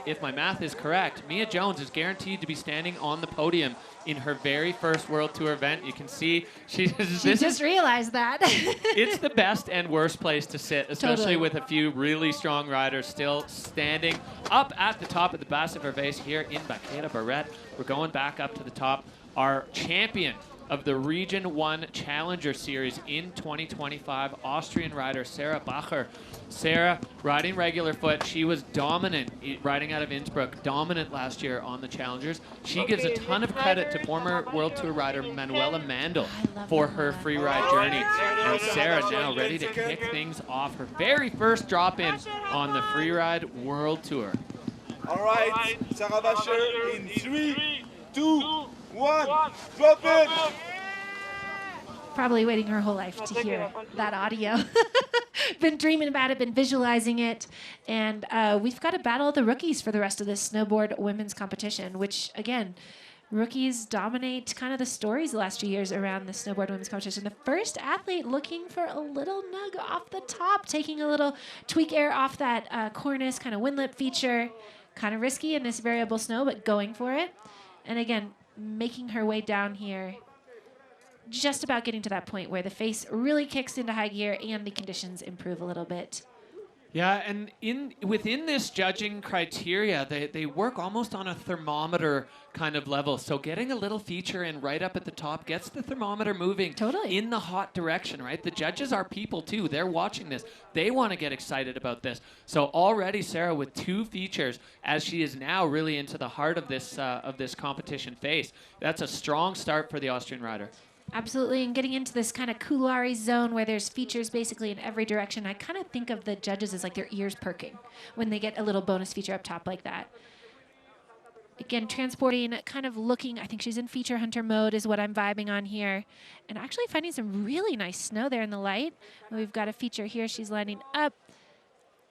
if my math is correct, Mia Jones is guaranteed to be standing on the podium in her very first World Tour event. You can see she just realized that. It's the best and worst place to sit, especially Totally. with a few really strong riders still standing up at the top of the Basse Verviers here in Baqueira Beret. We're going back up to the top. Our champion of the Region 1 Challenger Series in 2025, Austrian rider Sarah Bacher. Sarah, riding regular foot, she was dominant riding out of Innsbruck, dominant last year on the Challengers. She gives a ton of credit to former World Tour rider Manuela Mandel for her free ride journey. And Sarah now ready to kick things off, her very first drop-in on the Freeride World Tour. All right, Sarah Bacher in 3, 2, 1, drop in! Probably waiting her whole life to hear that audio. Been dreaming about it, been visualizing it, and we've got to battle the rookies for the rest of this snowboard women's competition, which, again, rookies dominate kind of the stories the last few years around the snowboard women's competition. The first athlete looking for a little nug off the top, taking a little tweak air off that cornice, kind of windlip feature. Kind of risky in this variable snow, but going for it. And again, making her way down here, just about getting to that point where the face really kicks into high gear and the conditions improve a little bit. Yeah, and within this judging criteria, they work almost on a thermometer kind of level. So getting a little feature in right up at the top gets the thermometer moving in the hot direction, right? The judges are people too. They're watching this. They want to get excited about this. So already Sarah with 2 features, as she is now really into the heart of this competition phase. That's a strong start for the Austrian rider. Absolutely, and getting into this kind of couloir zone where there's features basically in every direction. I kind of think of the judges as like their ears perking when they get a little bonus feature up top like that. Again, transporting, kind of looking, I think she's in feature hunter mode is what I'm vibing on here. And actually finding some really nice snow there in the light. We've got a feature here, she's lining up.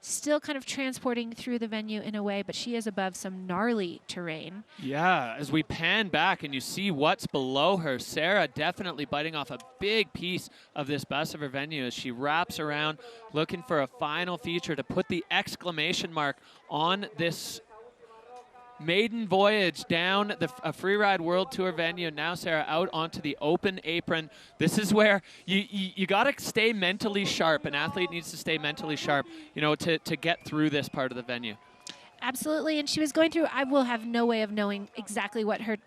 Still kind of transporting through the venue in a way, but she is above some gnarly terrain. Yeah, as we pan back and you see what's below her, Sarah definitely biting off a big piece of this Basse Verviers venue as she wraps around looking for a final feature to put the exclamation mark on this maiden voyage down a Freeride World Tour venue. Now Sarah out onto the open apron. This is where you got to stay mentally sharp. An athlete needs to stay mentally sharp, you know, to get through this part of the venue. Absolutely, and she was going through, I will have no way of knowing exactly what her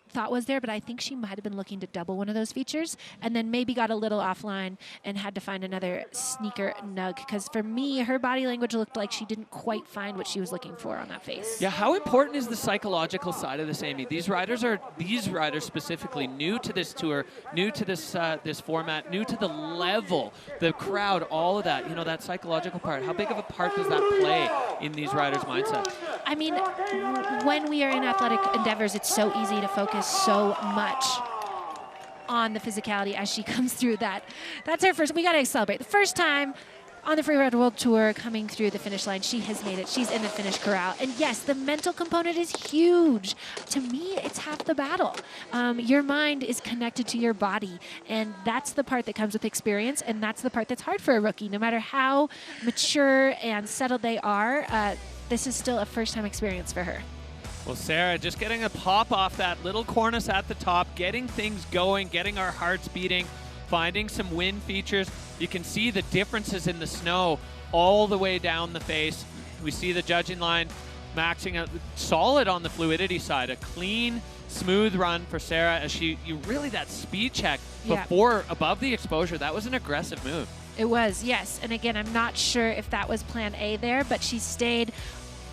thought was there, but I think she might have been looking to double one of those features and then maybe got a little offline and had to find another sneaker nug, because for me, her body language looked like she didn't quite find what she was looking for on that face. Yeah, how important is the psychological side of this, Amy? These riders specifically new to this tour, new to this this format, new to the level, the crowd, all of that, you know, that psychological part. How big of a part does that play in these riders' mindset? I mean, when we are in athletic endeavors, it's so easy to focus so much on the physicality as she comes through that. That's her first. We got to celebrate. The first time on the Freeride World Tour coming through the finish line. She has made it. She's in the finish corral. And yes, the mental component is huge. To me, it's half the battle. Your mind is connected to your body. And that's the part that comes with experience. And that's the part that's hard for a rookie. No matter how mature and settled they are, this is still a first-time experience for her. Well, Sarah, just getting a pop off that little cornice at the top, getting things going, getting our hearts beating, finding some wind features. You can see the differences in the snow all the way down the face. We see the judging line maxing out solid on the fluidity side. A clean, smooth run for Sarah as you really, that speed check before, above the exposure, that was an aggressive move. It was, yes. And again, I'm not sure if that was plan A there, but she stayed,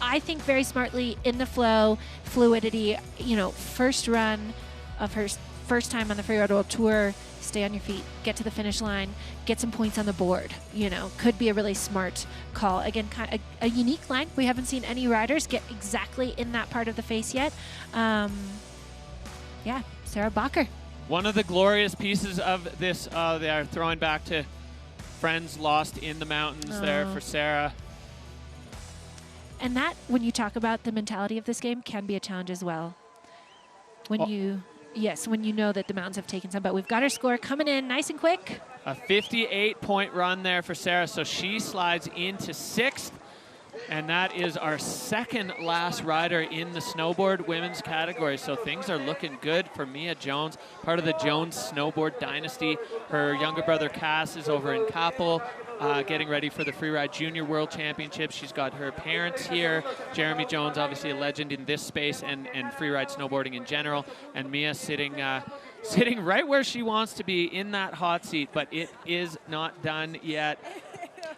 I think, very smartly in the flow, fluidity, you know, first run of her first time on the Freeride World Tour, stay on your feet, get to the finish line, get some points on the board. You know, could be a really smart call. Again, kind of a unique length. We haven't seen any riders get exactly in that part of the face yet. Yeah, Sarah Bacher. One of the glorious pieces of this, they are throwing back to friends lost in the mountains there for Sarah. And that, when you talk about the mentality of this game, can be a challenge as well. When when you know that the mountains have taken some, but we've got her score coming in nice and quick. A 58-point run there for Sarah, so she slides into 6th. And that is our second last rider in the snowboard women's category. So things are looking good for Mia Jones, part of the Jones snowboard dynasty. Her younger brother Cass is over in Kappel, getting ready for the Freeride Junior World Championships. She's got her parents here. Jeremy Jones, obviously a legend in this space and freeride snowboarding in general. And Mia sitting right where she wants to be in that hot seat, but it is not done yet.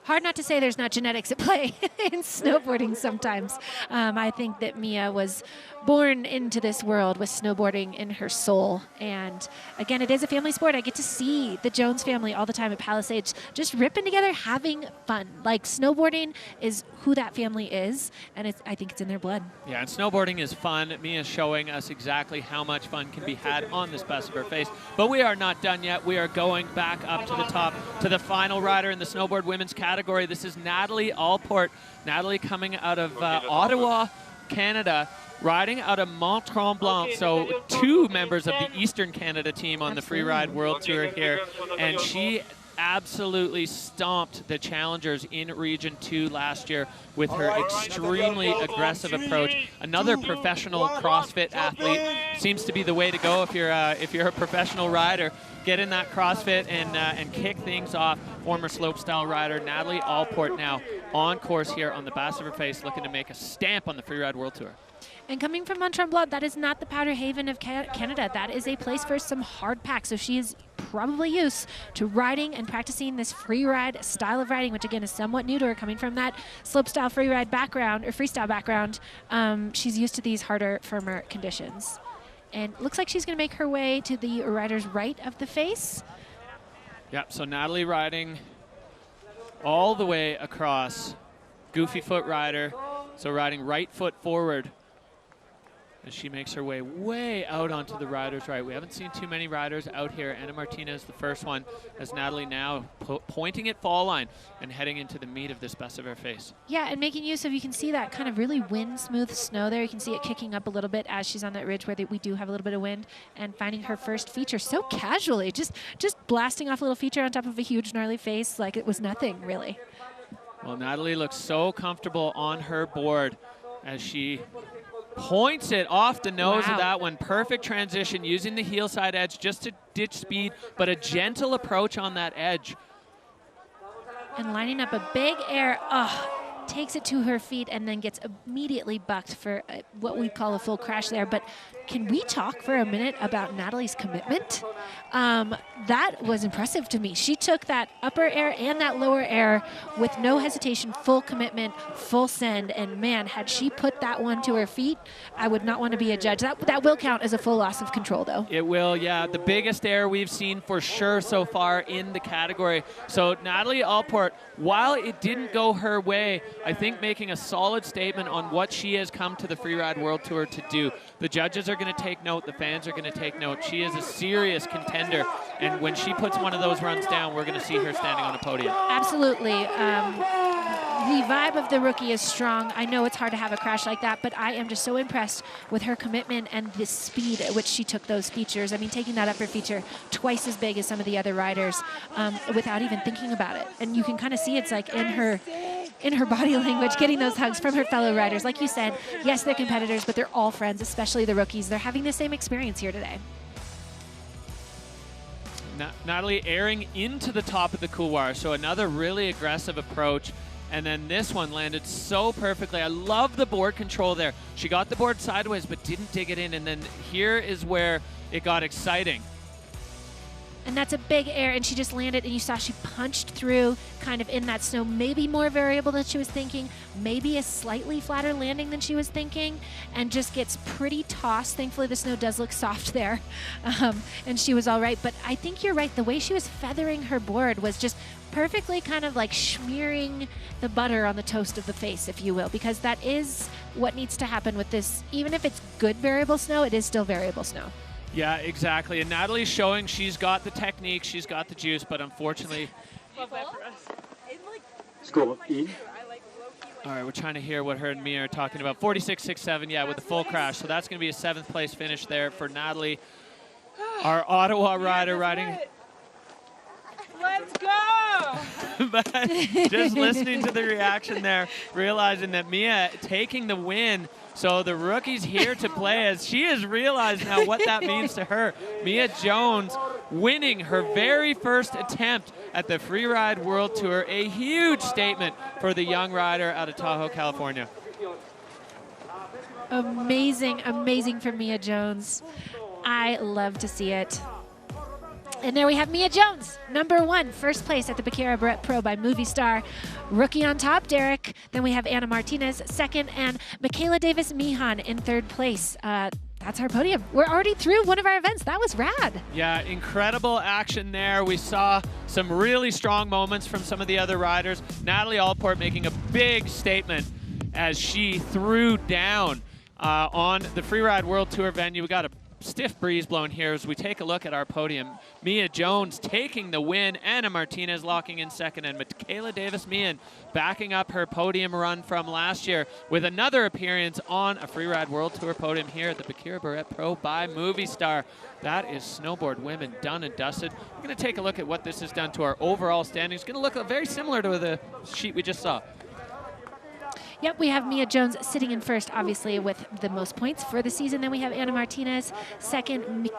Hard not to say there's not genetics at play in snowboarding sometimes. I think that Mia was born into this world with snowboarding in her soul. And again, it is a family sport. I get to see the Jones family all the time at Palisades just ripping together, having fun. Like, snowboarding is who that family is, and I think it's in their blood. Yeah, and snowboarding is fun. Mia's showing us exactly how much fun can be had on this best of her face. But we are not done yet. We are going back up to the top to the final rider in the snowboard women's category. This is Natalie Allport. Natalie coming out of Ottawa, Canada, riding out of Mont Tremblant. So 2 members of the Eastern Canada team on the Freeride World Tour here. And she absolutely stomped the challengers in Region 2 last year with her extremely aggressive approach. Another professional CrossFit athlete seems to be the way to go if you're a professional rider. Get in that CrossFit and kick things off. Former slopestyle rider Natalie Allport now on course here on the back of her face, looking to make a stamp on the Freeride World Tour. And coming from Mont Tremblant, that is not the powder haven of Canada. That is a place for some hard pack. So she is probably used to riding and practicing this freeride style of riding, which again is somewhat new to her, coming from that slopestyle freeride background or freestyle background. She's used to these harder, firmer conditions. And looks like she's going to make her way to the rider's right of the face. Yep, so Natalie riding all the way across. Goofy foot rider, so riding right foot forward as she makes her way out onto the rider's right. We haven't seen too many riders out here. Anna Martinez, the first one, as Natalie now pointing at fall line and heading into the meat of this best of her face. Yeah, and making use of, you can see that kind of really wind-smooth snow there. You can see it kicking up a little bit as she's on that ridge where we do have a little bit of wind, and finding her first feature so casually, just blasting off a little feature on top of a huge gnarly face like it was nothing, really. Well, Natalie looks so comfortable on her board as she points it off the nose of that one. Perfect transition, using the heel side edge just to ditch speed, but a gentle approach on that edge. And lining up a big air, takes it to her feet and then gets immediately bucked for what we call a full crash there. But can we talk for a minute about Natalie's commitment? That was impressive to me. She took that upper air and that lower air with no hesitation, full commitment, full send. And man, had she put that one to her feet, I would not want to be a judge. That will count as a full loss of control, though. It will, yeah. The biggest air we've seen for sure so far in the category. So Natalie Allport, while it didn't go her way, I think making a solid statement on what she has come to the Freeride World Tour to do. The judges are going to take note. The fans are going to take note. She is a serious contender. And when she puts one of those runs down, we're going to see her standing on a podium. Absolutely. The vibe of the rookie is strong. I know it's hard to have a crash like that, but I am just so impressed with her commitment and the speed at which she took those features. I mean, taking that upper feature twice as big as some of the other riders without even thinking about it. And you can kind of see it's like in her body language, getting those hugs from her fellow riders. Like you said, yes, they're competitors, but they're all friends, especially the rookies. They're having the same experience here today. Natalie airing into the top of the couloir, so another really aggressive approach. And then this one landed so perfectly. I love the board control there. She got the board sideways, but didn't dig it in. And then here is where it got exciting. And that's a big air, and she just landed, and you saw she punched through kind of in that snow, maybe more variable than she was thinking, maybe a slightly flatter landing than she was thinking, and just gets pretty tossed. Thankfully, the snow does look soft there, and she was all right. But I think you're right. The way she was feathering her board was just perfectly kind of like smearing the butter on the toast of the face, if you will, because that is what needs to happen with this. Even if it's good variable snow, it is still variable snow. Yeah, exactly. And Natalie's showing she's got the technique, she's got the juice, but unfortunately. Score in. All right, we're trying to hear what her and Mia are talking about. 46.67, yeah, with the full crash. So that's going to be a 7th place finish there for Natalie, our Ottawa rider riding. Let's go! But just listening to the reaction there, realizing that Mia taking the win. So the rookie's here to play, as she has realized now what that means to her. Mia Jones winning her very first attempt at the Freeride World Tour. A huge statement for the young rider out of Tahoe, California. Amazing, amazing for Mia Jones. I love to see it. And there we have Mia Jones, #1, first place at the Baqueira Beret Pro by Movistar. Rookie on top, Derek. Then we have Anna Martinez, 2nd, and Michaela Davis-Mihan in 3rd place. That's our podium. We're already through one of our events. That was rad. Yeah, incredible action there. We saw some really strong moments from some of the other riders. Natalie Allport making a big statement as she threw down on the Freeride World Tour venue. We got a stiff breeze blowing here as we take a look at our podium. Mia Jones taking the win, Anna Martinez locking in 2nd, and Michaela Davis-Mihan backing up her podium run from last year with another appearance on a Freeride World Tour podium here at the Baqueira Beret Pro by Movistar. That is snowboard women done and dusted. We're going to take a look at what this has done to our overall standings. It's going to look very similar to the sheet we just saw. Yep, we have Mia Jones sitting in 1st, obviously, with the most points for the season. Then we have Anna Martinez, 2nd,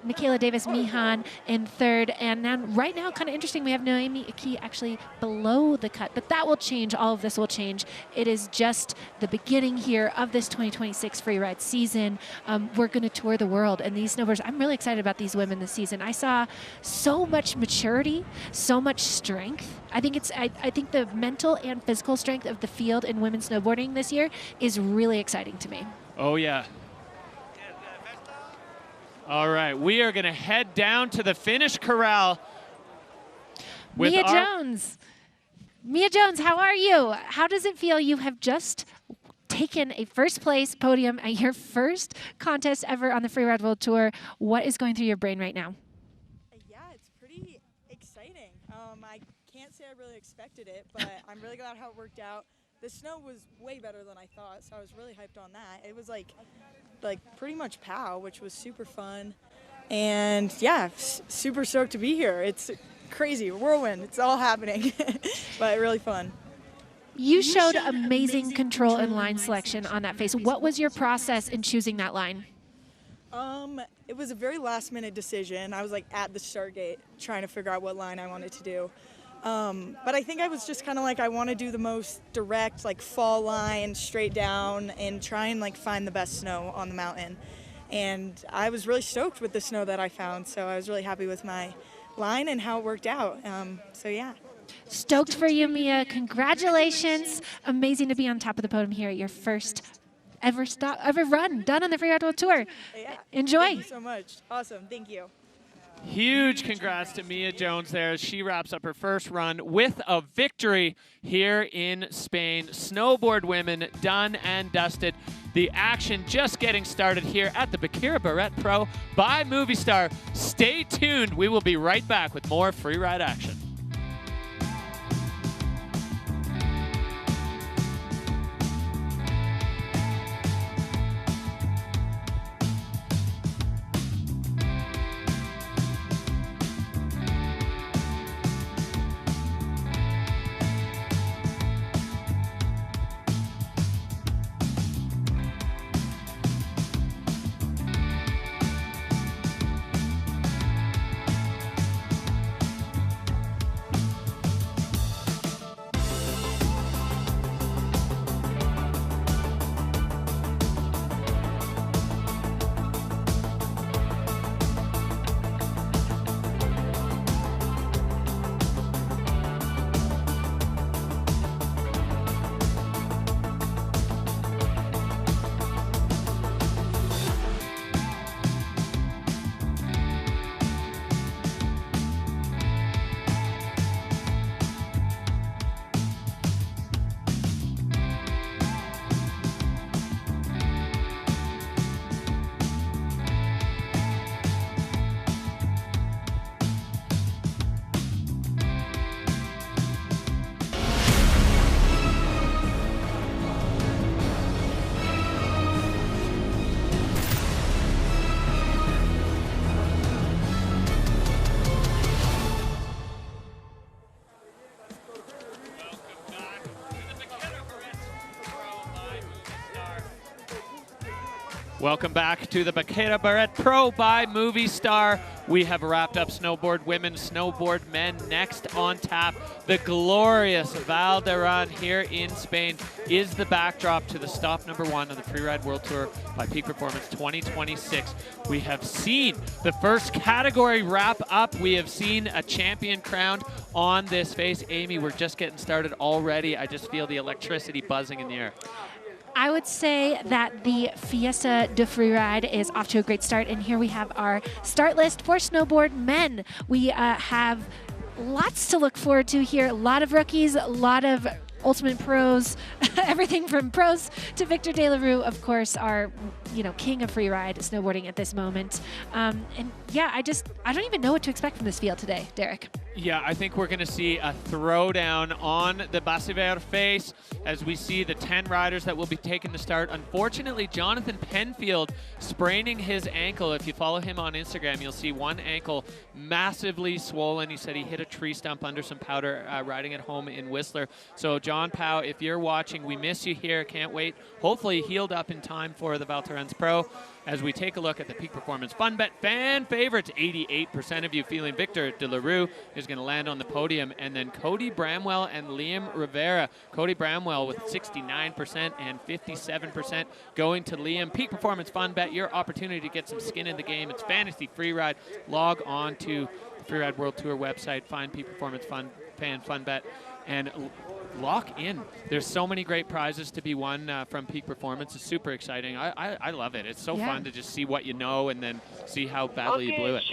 Michaela Davis-Mihan in 3rd. And now, right now, kind of interesting, we have Noemi Aki actually below the cut. But that will change. All of this will change. It is just the beginning here of this 2026 Freeride season. We're going to tour the world. And these snowboarders, I'm really excited about these women this season. I saw so much maturity, so much strength. I think the mental and physical strength of the field in women's snowboarding this year is really exciting to me. Oh, yeah. All right, we are going to head down to the finish corral. With Mia Jones. Mia Jones, how are you? How does it feel? You have just taken a 1st place podium at your first contest ever on the Freeride World Tour. What is going through your brain right now? Yeah, it's pretty exciting. I can't say I really expected it, but I'm really glad how it worked out. The snow was way better than I thought, so I was really hyped on that. It was like pretty much POW, which was super fun. And yeah, super stoked to be here. It's crazy, whirlwind, it's all happening, but really fun. You showed amazing control and line selection on that face. What was your process in choosing that line? It was a very last-minute decision. I was like at the start gate trying to figure out what line I wanted to do. But I think I was just kind of like, I want to do the most direct, like fall line, straight down, and try and like find the best snow on the mountain. And I was really stoked with the snow that I found, so I was really happy with my line and how it worked out. So yeah. Stoked for you, Mia. Congratulations. Amazing to be on top of the podium here at your first ever run done on the Freeride World Tour. Yeah. Enjoy. Thank you so much. Awesome. Thank you. Huge congrats to Mia Jones there as she wraps up her first run with a victory here in Spain. Snowboard women done and dusted. The action just getting started here at the Baqueira Beret Pro by Movistar. Stay tuned. We will be right back with more Freeride action. Welcome back to the Baqueira Beret Pro by Movistar. We have wrapped up snowboard women, snowboard men. Next on tap, the glorious Val d'Aran here in Spain is the backdrop to the stop number 1 of the Freeride World Tour by Peak Performance 2026. We have seen the first category wrap up. We have seen a champion crowned on this face. Amy, we're just getting started already. I just feel the electricity buzzing in the air. I would say that the Fiesta de Freeride is off to a great start, and here we have our start list for snowboard men. We have lots to look forward to here. A lot of rookies, a lot of ultimate pros, everything from pros to Victor De La Rue, of course, our king of freeride snowboarding at this moment. And yeah, I don't even know what to expect from this field today, Derek. Yeah, I think we're going to see a throwdown on the Baqueira face as we see the 10 riders that will be taking the start. Unfortunately, Jonathan Penfield spraining his ankle. If you follow him on Instagram, you'll see one ankle massively swollen. He said he hit a tree stump under some powder riding at home in Whistler. So John Powell, if you're watching, we miss you here. Can't wait. Hopefully healed up in time for the Val Thorens Pro. As we take a look at the Peak Performance Fun Bet fan favorites, 88% of you feeling Victor De La Rue is going to land on the podium, and then Cody Bramwell and Liam Rivera. Cody Bramwell with 69% and 57% going to Liam. Peak Performance Fun Bet, your opportunity to get some skin in the game. It's fantasy freeride. Log on to the Freeride World Tour website, find Peak Performance Fun Bet, and lock in. There's so many great prizes to be won from Peak Performance. It's super exciting. I love it. It's so fun to just see what you know and then see how badly you blew it.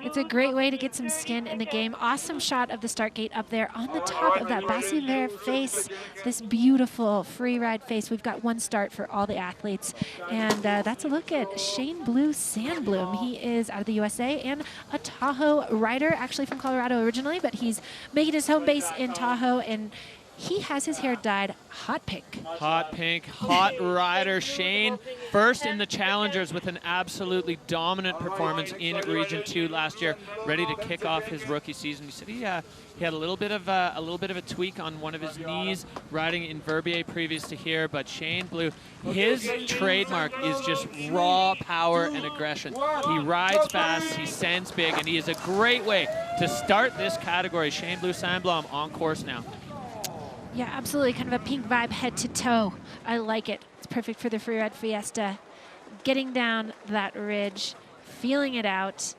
It's a great way to get some skin in the game. Awesome shot of the start gate up there on the top of that Baqueira face. This beautiful freeride face. We've got one start for all the athletes. And that's a look at Shane Blue Sandblom. He is out of the USA and a Tahoe rider, actually from Colorado originally, but he's making his home base in Tahoe, and he has his hair dyed hot pink. Hot pink, hot rider Shane. First in the Challengers with an absolutely dominant performance in Region 2 last year, ready to kick off his rookie season. He said he had a little bit of a tweak on one of his knees riding in Verbier previous to here, but Shane Blue, his trademark is just raw power and aggression. He rides fast, he sends big, and he is a great way to start this category. Shane Blue Sandblom on course now. Yeah, absolutely. Kind of a pink vibe head to toe. I like it. It's perfect for the Freeride Fiesta. Getting down that ridge, feeling it out.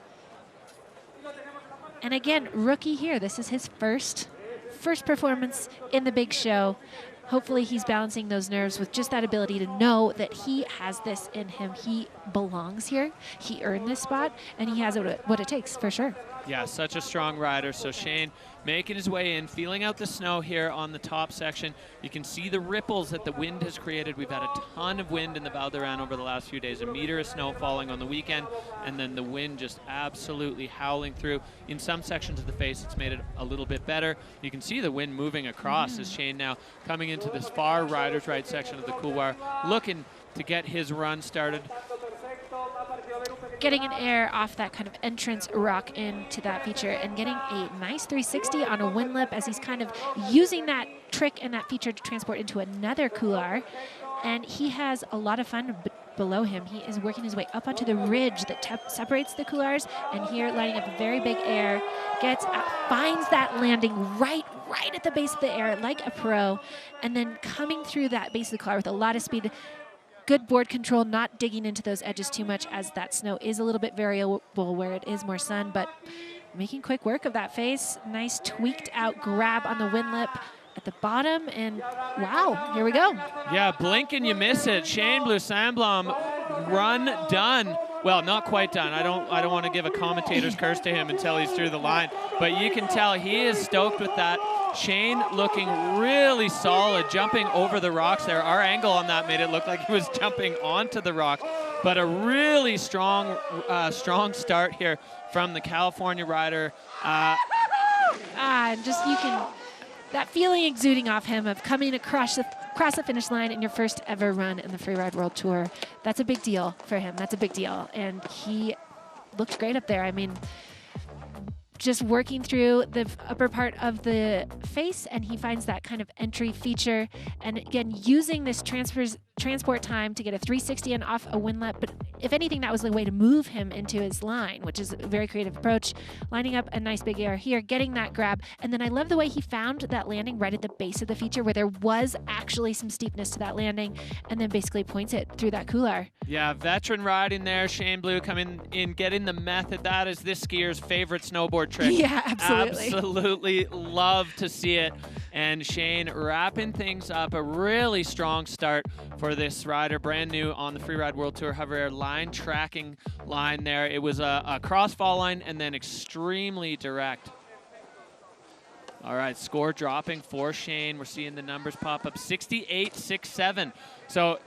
And again, rookie here. This is his first performance in the big show. Hopefully he's balancing those nerves with just that ability to know that he has this in him. He belongs here. He earned this spot, and he has what it takes for sure. Yeah, such a strong rider. So Shane making his way in, feeling out the snow here on the top section. You can see the ripples that the wind has created. We've had a ton of wind in the Val d'Aran over the last few days. A meter of snow falling on the weekend, and then the wind just absolutely howling through. In some sections of the face, it's made it a little bit better. You can see the wind moving across as Shane now coming into this far rider's right section of the couloir, looking to get his run started. Getting an air off that kind of entrance rock into that feature and getting a nice 360 on a wind lip as he's kind of using that trick and that feature to transport into another couloir. And he has a lot of fun below him. He is working his way up onto the ridge that separates the couloirs, and here lighting up a very big air, finds that landing right at the base of the air like a pro, and then coming through that base of the couloir with a lot of speed. Good board control, not digging into those edges too much, as that snow is a little bit variable where it is more sun, but making quick work of that face. Nice tweaked out grab on the wind lip at the bottom, and wow, here we go. Yeah, blink and you miss it. Shane Blue Sandblom, run done. Well, not quite done. I don't want to give a commentator's curse to him until he's through the line, but you can tell he is stoked with that. Shane looking really solid, jumping over the rocks there. Our angle on that made it look like he was jumping onto the rock, but a really strong start here from the California rider. Just you can, that feeling exuding off him of coming across the finish line in your first ever run in the Freeride World Tour. That's a big deal for him. That's a big deal. And he looked great up there. I mean, just working through the upper part of the face, and he finds that kind of entry feature. And again, using this transport time to get a 360 and off a windlet, but if anything, that was the way to move him into his line, which is a very creative approach. Lining up a nice big air here, getting that grab, and then I love the way he found that landing right at the base of the feature where there was actually some steepness to that landing, and then basically points it through that couloir. Yeah, veteran riding there. Shane Blue coming in, getting the method. That is this skier's favorite snowboard trick. Yeah, absolutely. Absolutely love to see it. And Shane wrapping things up. A really strong start for this rider, brand new on the Freeride World Tour Hover Air line tracking line there. It was a crossfall line and then extremely direct. All right, score dropping for Shane. We're seeing the numbers pop up, 68.67. So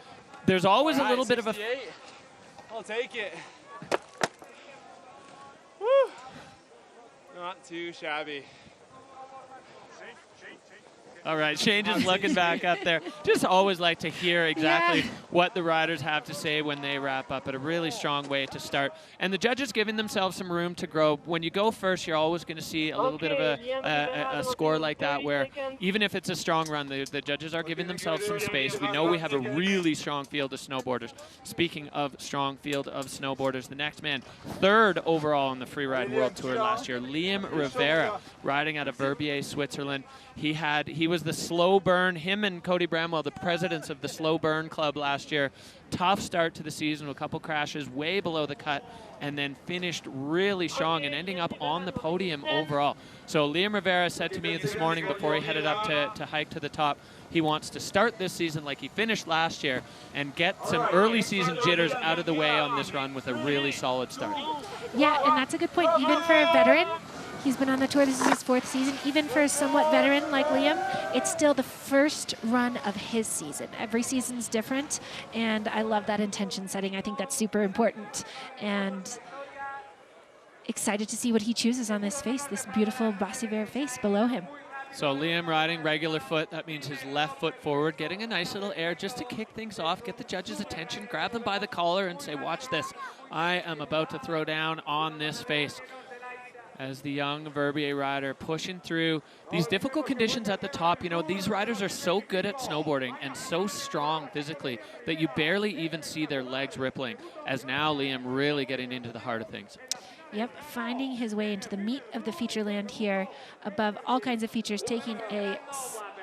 there's always a little bit of a... I'll take it. Woo! Not too shabby. All right, Shane just looking back up there. Just always like to hear exactly what the riders have to say when they wrap up, but a really strong way to start. And the judges giving themselves some room to grow. When you go first, you're always going to see a little bit of a score like that where even if it's a strong run, the judges are giving themselves some space. We know we have a really strong field of snowboarders. Speaking of strong field of snowboarders, the next man, third overall on the Freeride World Tour last year, Liam Rivera, riding out of Verbier, Switzerland. He was the slow burn, him and Cody Bramwell, the presidents of the slow burn club last year. Tough start to the season, a couple crashes way below the cut, and then finished really strong and ending up on the podium overall. So Liam Rivera said to me this morning before he headed up to hike to the top, he wants to start this season like he finished last year and get some early season jitters out of the way on this run with a really solid start. Yeah, and that's a good point. Even for a veteran, he's been on the tour, this is his 4th season. Even for a somewhat veteran like Liam, it's still the first run of his season. Every season's different, and I love that intention setting. I think that's super important. And excited to see what he chooses on this face, this beautiful Baqueira face below him. So Liam riding regular foot, that means his left foot forward, getting a nice little air just to kick things off, get the judges' attention, grab them by the collar and say, watch this, I am about to throw down on this face. As the young Verbier rider pushing through these difficult conditions at the top. You know, these riders are so good at snowboarding and so strong physically that you barely even see their legs rippling, as now Liam really getting into the heart of things. Yep, finding his way into the meat of the feature land here, above all kinds of features, taking a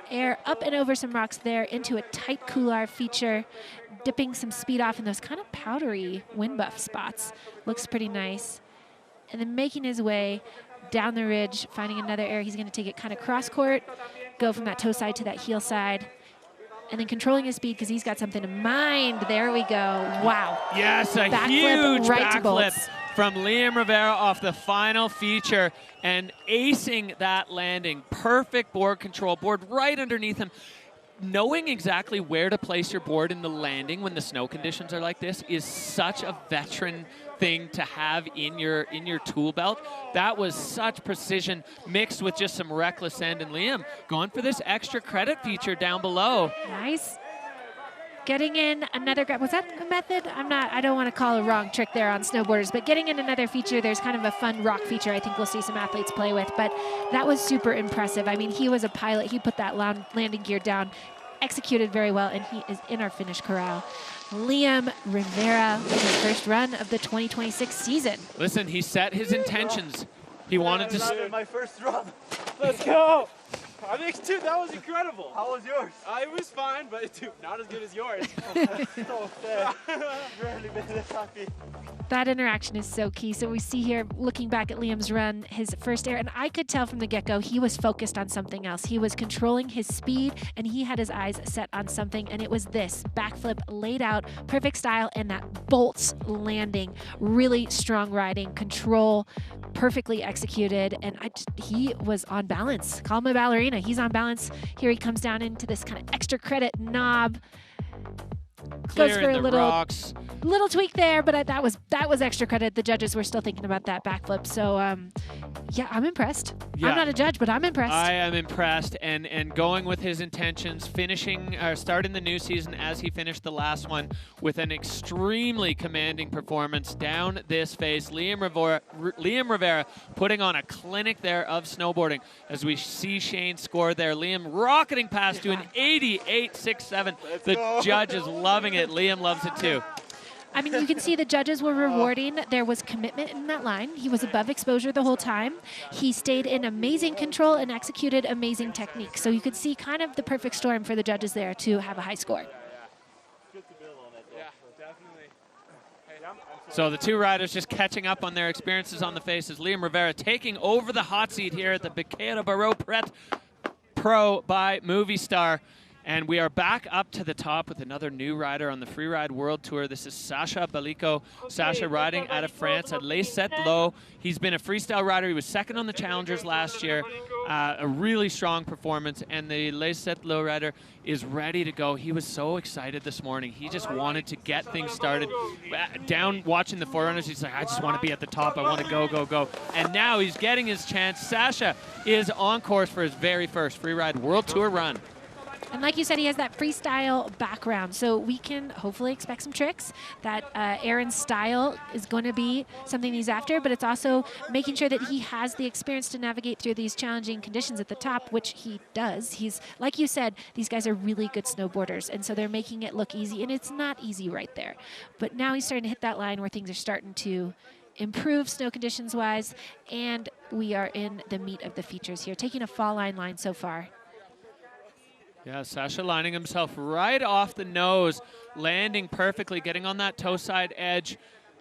air up and over some rocks there into a tight couloir feature, dipping some speed off in those kind of powdery wind buff spots. Looks pretty nice. And then making his way down the ridge, finding another air. He's going to take it kind of cross-court, go from that toe side to that heel side, and then controlling his speed because he's got something in mind. There we go. Wow. Yes, a huge backflip from Liam Rivera off the final feature and acing that landing. Perfect board control, board right underneath him. Knowing exactly where to place your board in the landing when the snow conditions are like this is such a veteran thing to have in your tool belt. That was such precision mixed with just some reckless end. And Liam going for this extra credit feature down below. Nice. Getting in another grab. Was that a method? I don't want to call a wrong trick there on snowboarders, but getting in another feature, there's kind of a fun rock feature I think we'll see some athletes play with, but that was super impressive. I mean, he was a pilot. He put that landing gear down, executed very well, and he is in our finish corral. Liam Rivera with his first run of the 2026 season. Listen, he set his intentions. He wanted to... My first run. Let's go. I think, dude, that was incredible. How was yours? It was fine, but dude, not as good as yours. So sad. Rarely been this happy. That interaction is so key. So we see here, looking back at Liam's run, his first air, and I could tell from the get-go he was focused on something else. He was controlling his speed, and he had his eyes set on something, and it was this backflip laid out, perfect style, and that bolts landing. Really strong riding, control, perfectly executed, and he was on balance. Call him a ballerina. He's on balance. Here he comes down into this kind of extra credit knob. clearing the rocks. Little tweak there, but that was extra credit. The judges were still thinking about that backflip. So, yeah, I'm impressed. Yeah. I'm not a judge, but I'm impressed. I am impressed, and going with his intentions, starting the new season as he finished the last one with an extremely commanding performance down this face. Liam Rivera putting on a clinic there of snowboarding as we see Shane score there. Liam rocketing past to an 88.67. The judge is loving it. Liam loves it too. I mean, you can see the judges were rewarding. There was commitment in that line. He was above exposure the whole time. He stayed in amazing control and executed amazing technique. So you could see kind of the perfect storm for the judges there to have a high score. So the two riders just catching up on their experiences on the faces. Liam Rivera taking over the hot seat here at the Baqueira Beret Pro by Movistar. And we are back up to the top with another new rider on the Freeride World Tour. This is Sacha Balico. Sacha riding out of France at Les Sept Lots. He's been a freestyle rider. He was second on the Challengers last year. A really strong performance. And the Les Sept Lots rider is ready to go. He was so excited this morning. He just wanted to get things started. Down watching the Forerunners, he's like, I just want to be at the top. I want to go, go, go. And now he's getting his chance. Sacha is on course for his very first Freeride World Tour run. And like you said, he has that freestyle background, so we can hopefully expect some tricks. That Aaron's style is going to be something he's after, but it's also making sure that he has the experience to navigate through these challenging conditions at the top, which he does. He's, like you said, these guys are really good snowboarders, and so they're making it look easy, and it's not easy right there. But now he's starting to hit that line where things are starting to improve snow conditions-wise, and we are in the meat of the features here, taking a fall line so far. Yeah, Sacha lining himself right off the nose, landing perfectly, getting on that toe side edge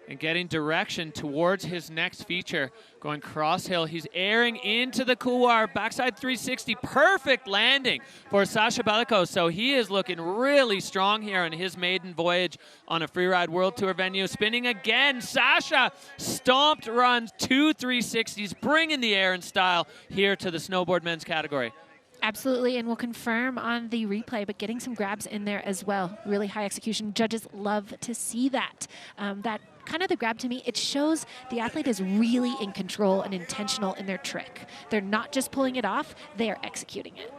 and getting direction towards his next feature. Going cross hill, he's airing into the couloir, backside 360, perfect landing for Sacha Balico. So he is looking really strong here on his maiden voyage on a Freeride World Tour venue. Spinning again, Sacha stomped runs, 2 360s, bringing the air and style here to the snowboard men's category. Absolutely, and we'll confirm on the replay, but getting some grabs in there as well. Really high execution. Judges love to see that. That kind of the grab to me, it shows the athlete is really in control and intentional in their trick. They're not just pulling it off, they are executing it.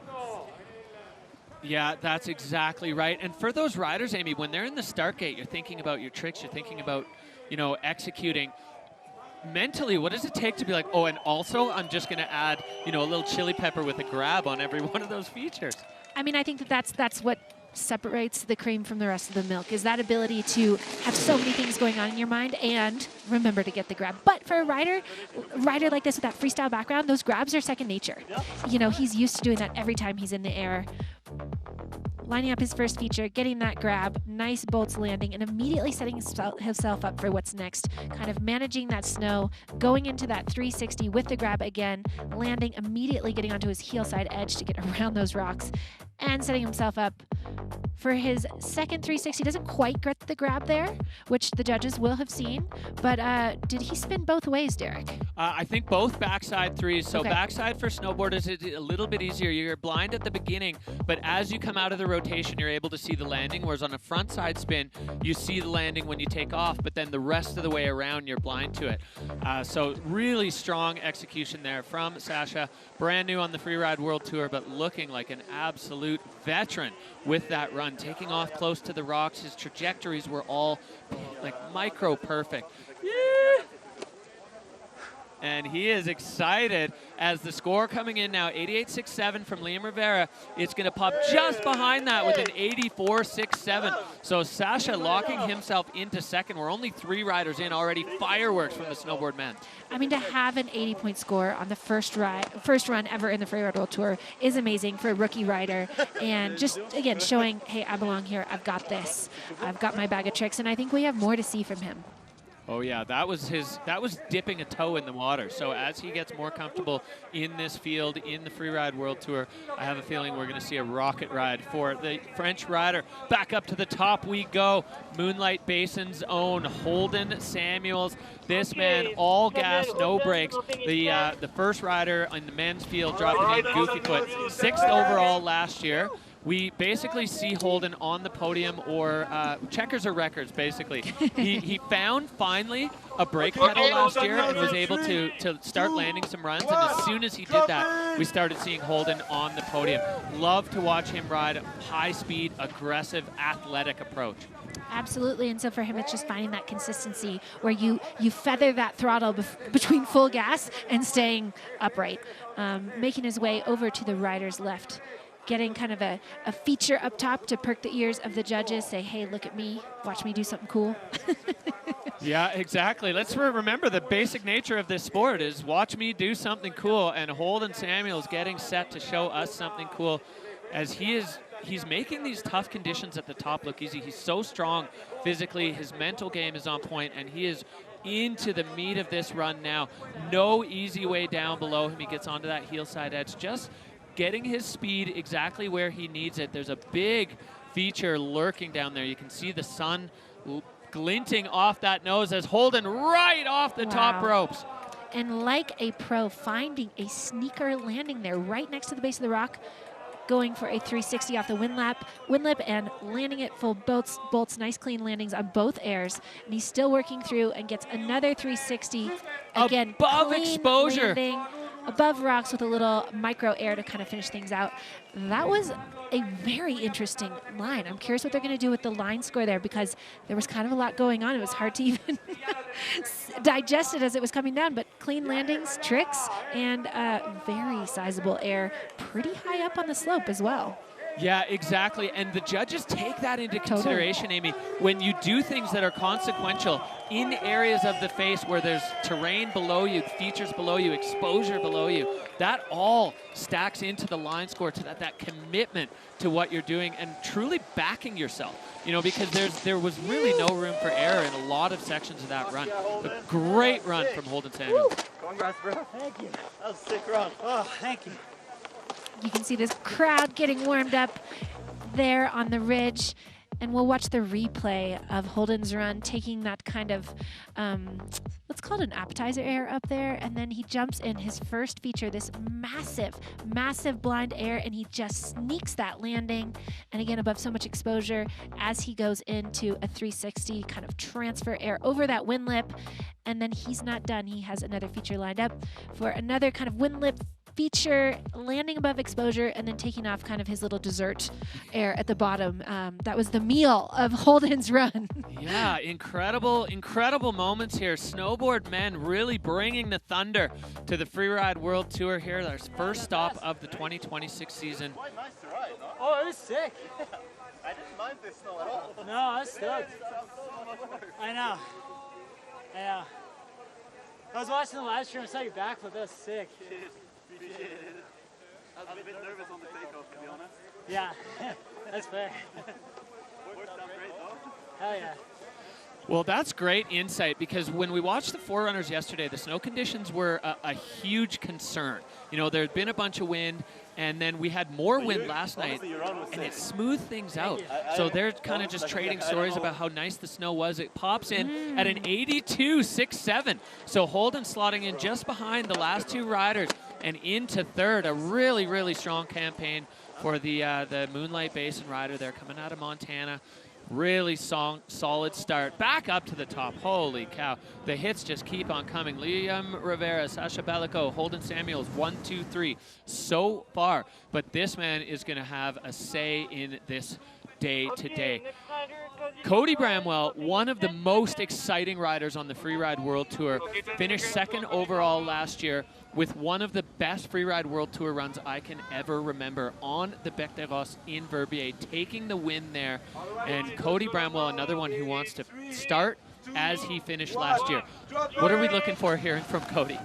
Yeah, that's exactly right. And for those riders, Amy, when they're in the start gate, you're thinking about your tricks, you're thinking about, you know, executing. Mentally, what does it take to be like, oh, and also I'm just going to add, you know, a little chili pepper with a grab on every one of those features? I mean, I think that's what separates the cream from the rest of the milk, is that ability to have so many things going on in your mind and remember to get the grab. But for a rider like this with that freestyle background, those grabs are second nature. You know, he's used to doing that every time he's in the air. Lining up his first feature, getting that grab, nice bolts landing, and immediately setting himself up for what's next. Kind of managing that snow, going into that 360 with the grab again, landing, immediately getting onto his heel side edge to get around those rocks, and setting himself up for his second 360. Doesn't quite get the grab there, which the judges will have seen, but did he spin both ways, Derek? I think both backside threes. So okay. Backside for snowboarders is a little bit easier. You're blind at the beginning, but as you come out of the rotation, you're able to see the landing, whereas on a front side spin, you see the landing when you take off, but then the rest of the way around, you're blind to it. So really strong execution there from Sacha. Brand new on the Freeride World Tour, but looking like an absolute veteran with that run. Taking off close to the rocks. His trajectories were all like micro perfect. Yeah. And he is excited as the score coming in now, 88.67 from Liam Rivera. It's going to pop just behind that with an 84.67. So Sacha locking himself into second. We're only 3 riders in already. Fireworks from the snowboard men. I mean, to have an 80-point score on the first run ever in the Freeride World Tour is amazing for a rookie rider. And just, again, showing, hey, I belong here. I've got this. I've got my bag of tricks. And I think we have more to see from him. Oh yeah, that was dipping a toe in the water. So as he gets more comfortable in this field, in the Freeride World Tour, I have a feeling we're going to see a rocket ride for the French rider. Back up to the top we go. Moonlight Basin's own Holden Samuels. This man, all gas, no brakes. The first rider in the men's field dropping in goofy foot. 6th overall last year. we basically see Holden on the podium, or checkers or records, basically. he found finally a brake pedal last year and was able to start landing some runs, and as soon as he did that, we started seeing Holden on the podium. Love to watch him ride high speed, aggressive, athletic approach. Absolutely, and so for him, it's just finding that consistency where you feather that throttle between full gas and staying upright, making his way over to the rider's left, getting kind of a feature up top to perk the ears of the judges, say, hey, look at me, watch me do something cool. Yeah, exactly. Let's remember the basic nature of this sport is watch me do something cool, and Holden Samuels getting set to show us something cool as he's making these tough conditions at the top look easy. He's so strong physically, his mental game is on point, and he is into the meat of this run now. No easy way down below him. He gets onto that heel side edge, just getting his speed exactly where he needs it. There's a big feature lurking down there. You can see the sun glinting off that nose as Holden right off the top ropes. And like a pro, finding a sneaker landing there right next to the base of the rock, going for a 360 off the wind lip and landing it full bolts, nice clean landings on both airs. And he's still working through and gets another 360. Again, above exposure. Landing, above rocks with a little micro air to kind of finish things out. That was a very interesting line. I'm curious what they're going to do with the line score there, because there was kind of a lot going on. It was hard to even digest it as it was coming down, but clean landings, tricks, and very sizable air pretty high up on the slope as well. Yeah, exactly. And the judges take that into consideration, Amy, when you do things that are consequential in areas of the face where there's terrain below you, features below you, exposure below you. That all stacks into the line score, to that commitment to what you're doing and truly backing yourself. You know, because there was really no room for error in a lot of sections of that run. A great run from Holden Samuels. Congrats, bro. Thank you. That was a sick run. Oh, thank you. You can see this crowd getting warmed up there on the ridge, and we'll watch the replay of Holden's run, taking that kind of, let's call it an appetizer air up there, and then he jumps in his first feature, this massive blind air, and he just sneaks that landing, and again, above so much exposure as he goes into a 360 kind of transfer air over that wind lip, and then he's not done. He has another feature lined up for another kind of wind lip feature, landing above exposure, and then taking off kind of his little dessert air at the bottom. That was the meal of Holden's run. Yeah, incredible moments here. Snowboard men really bringing the thunder to the Freeride World Tour here. Our first stop of the 2026 season. Quite nice to ride, huh? Oh, it was sick. I didn't mind this snow at all. No, I was stoked. I know. I was watching the live stream. I saw your backflip. That was sick. I was a bit nervous on the takeoff, to be honest. Yeah, that's fair. Worked out great, though. Hell yeah. Well, that's great insight, because when we watched the Forerunners yesterday, the snow conditions were a huge concern. You know, there had been a bunch of wind, and then we had more wind last night, and it smoothed things out. So they're kind of just trading stories about how nice the snow was. It pops in at an 82.67. So Holden slotting in just behind the last two riders and into third. A really strong campaign for the Moonlight Basin rider there coming out of Montana. Really solid start. Back up to the top. Holy cow. The hits just keep on coming. Liam Rivera, Sasha Belico, Holden Samuels, 1, 2, 3 so far. But this man is going to have a say in this day today. Cody Bramwell, one of the most exciting riders on the Freeride World Tour, finished second overall last year with one of the best Freeride World Tour runs I can ever remember on the Bec des Roses in Verbier, taking the win there. And Cody Bramwell, another one who wants to start as he finished last year. What are we looking for here from Cody?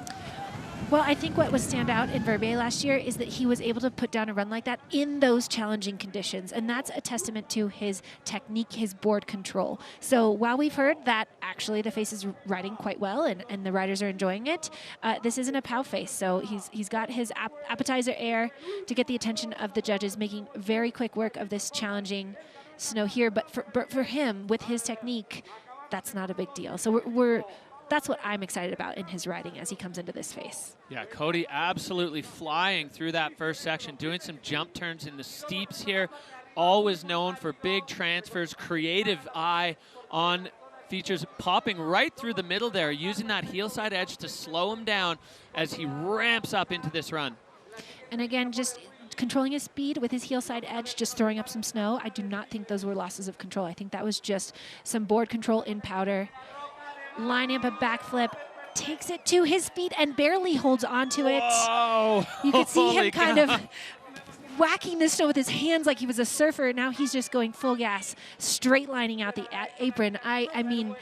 Well, I think what was stand out in Verbier last year is that he was able to put down a run like that in those challenging conditions. And that's a testament to his technique, his board control. So while we've heard that actually the face is riding quite well and the riders are enjoying it, this isn't a POW face. So he's got his appetizer air to get the attention of the judges, making very quick work of this challenging snow here. But for him, with his technique, that's not a big deal. So we're that's what I'm excited about in his riding as he comes into this face. Yeah, Cody absolutely flying through that first section, doing some jump turns in the steeps here. Always known for big transfers, creative eye on features, popping right through the middle there, using that heel side edge to slow him down as he ramps up into this run. And again, just controlling his speed with his heel side edge, just throwing up some snow. I do not think those were losses of control. I think that was just some board control in powder. Lining up a backflip, takes it to his feet and barely holds on to it. Oh, you could see him kind of whacking the snow with his hands like he was a surfer. Now he's just going full gas, straight lining out the apron. I mean,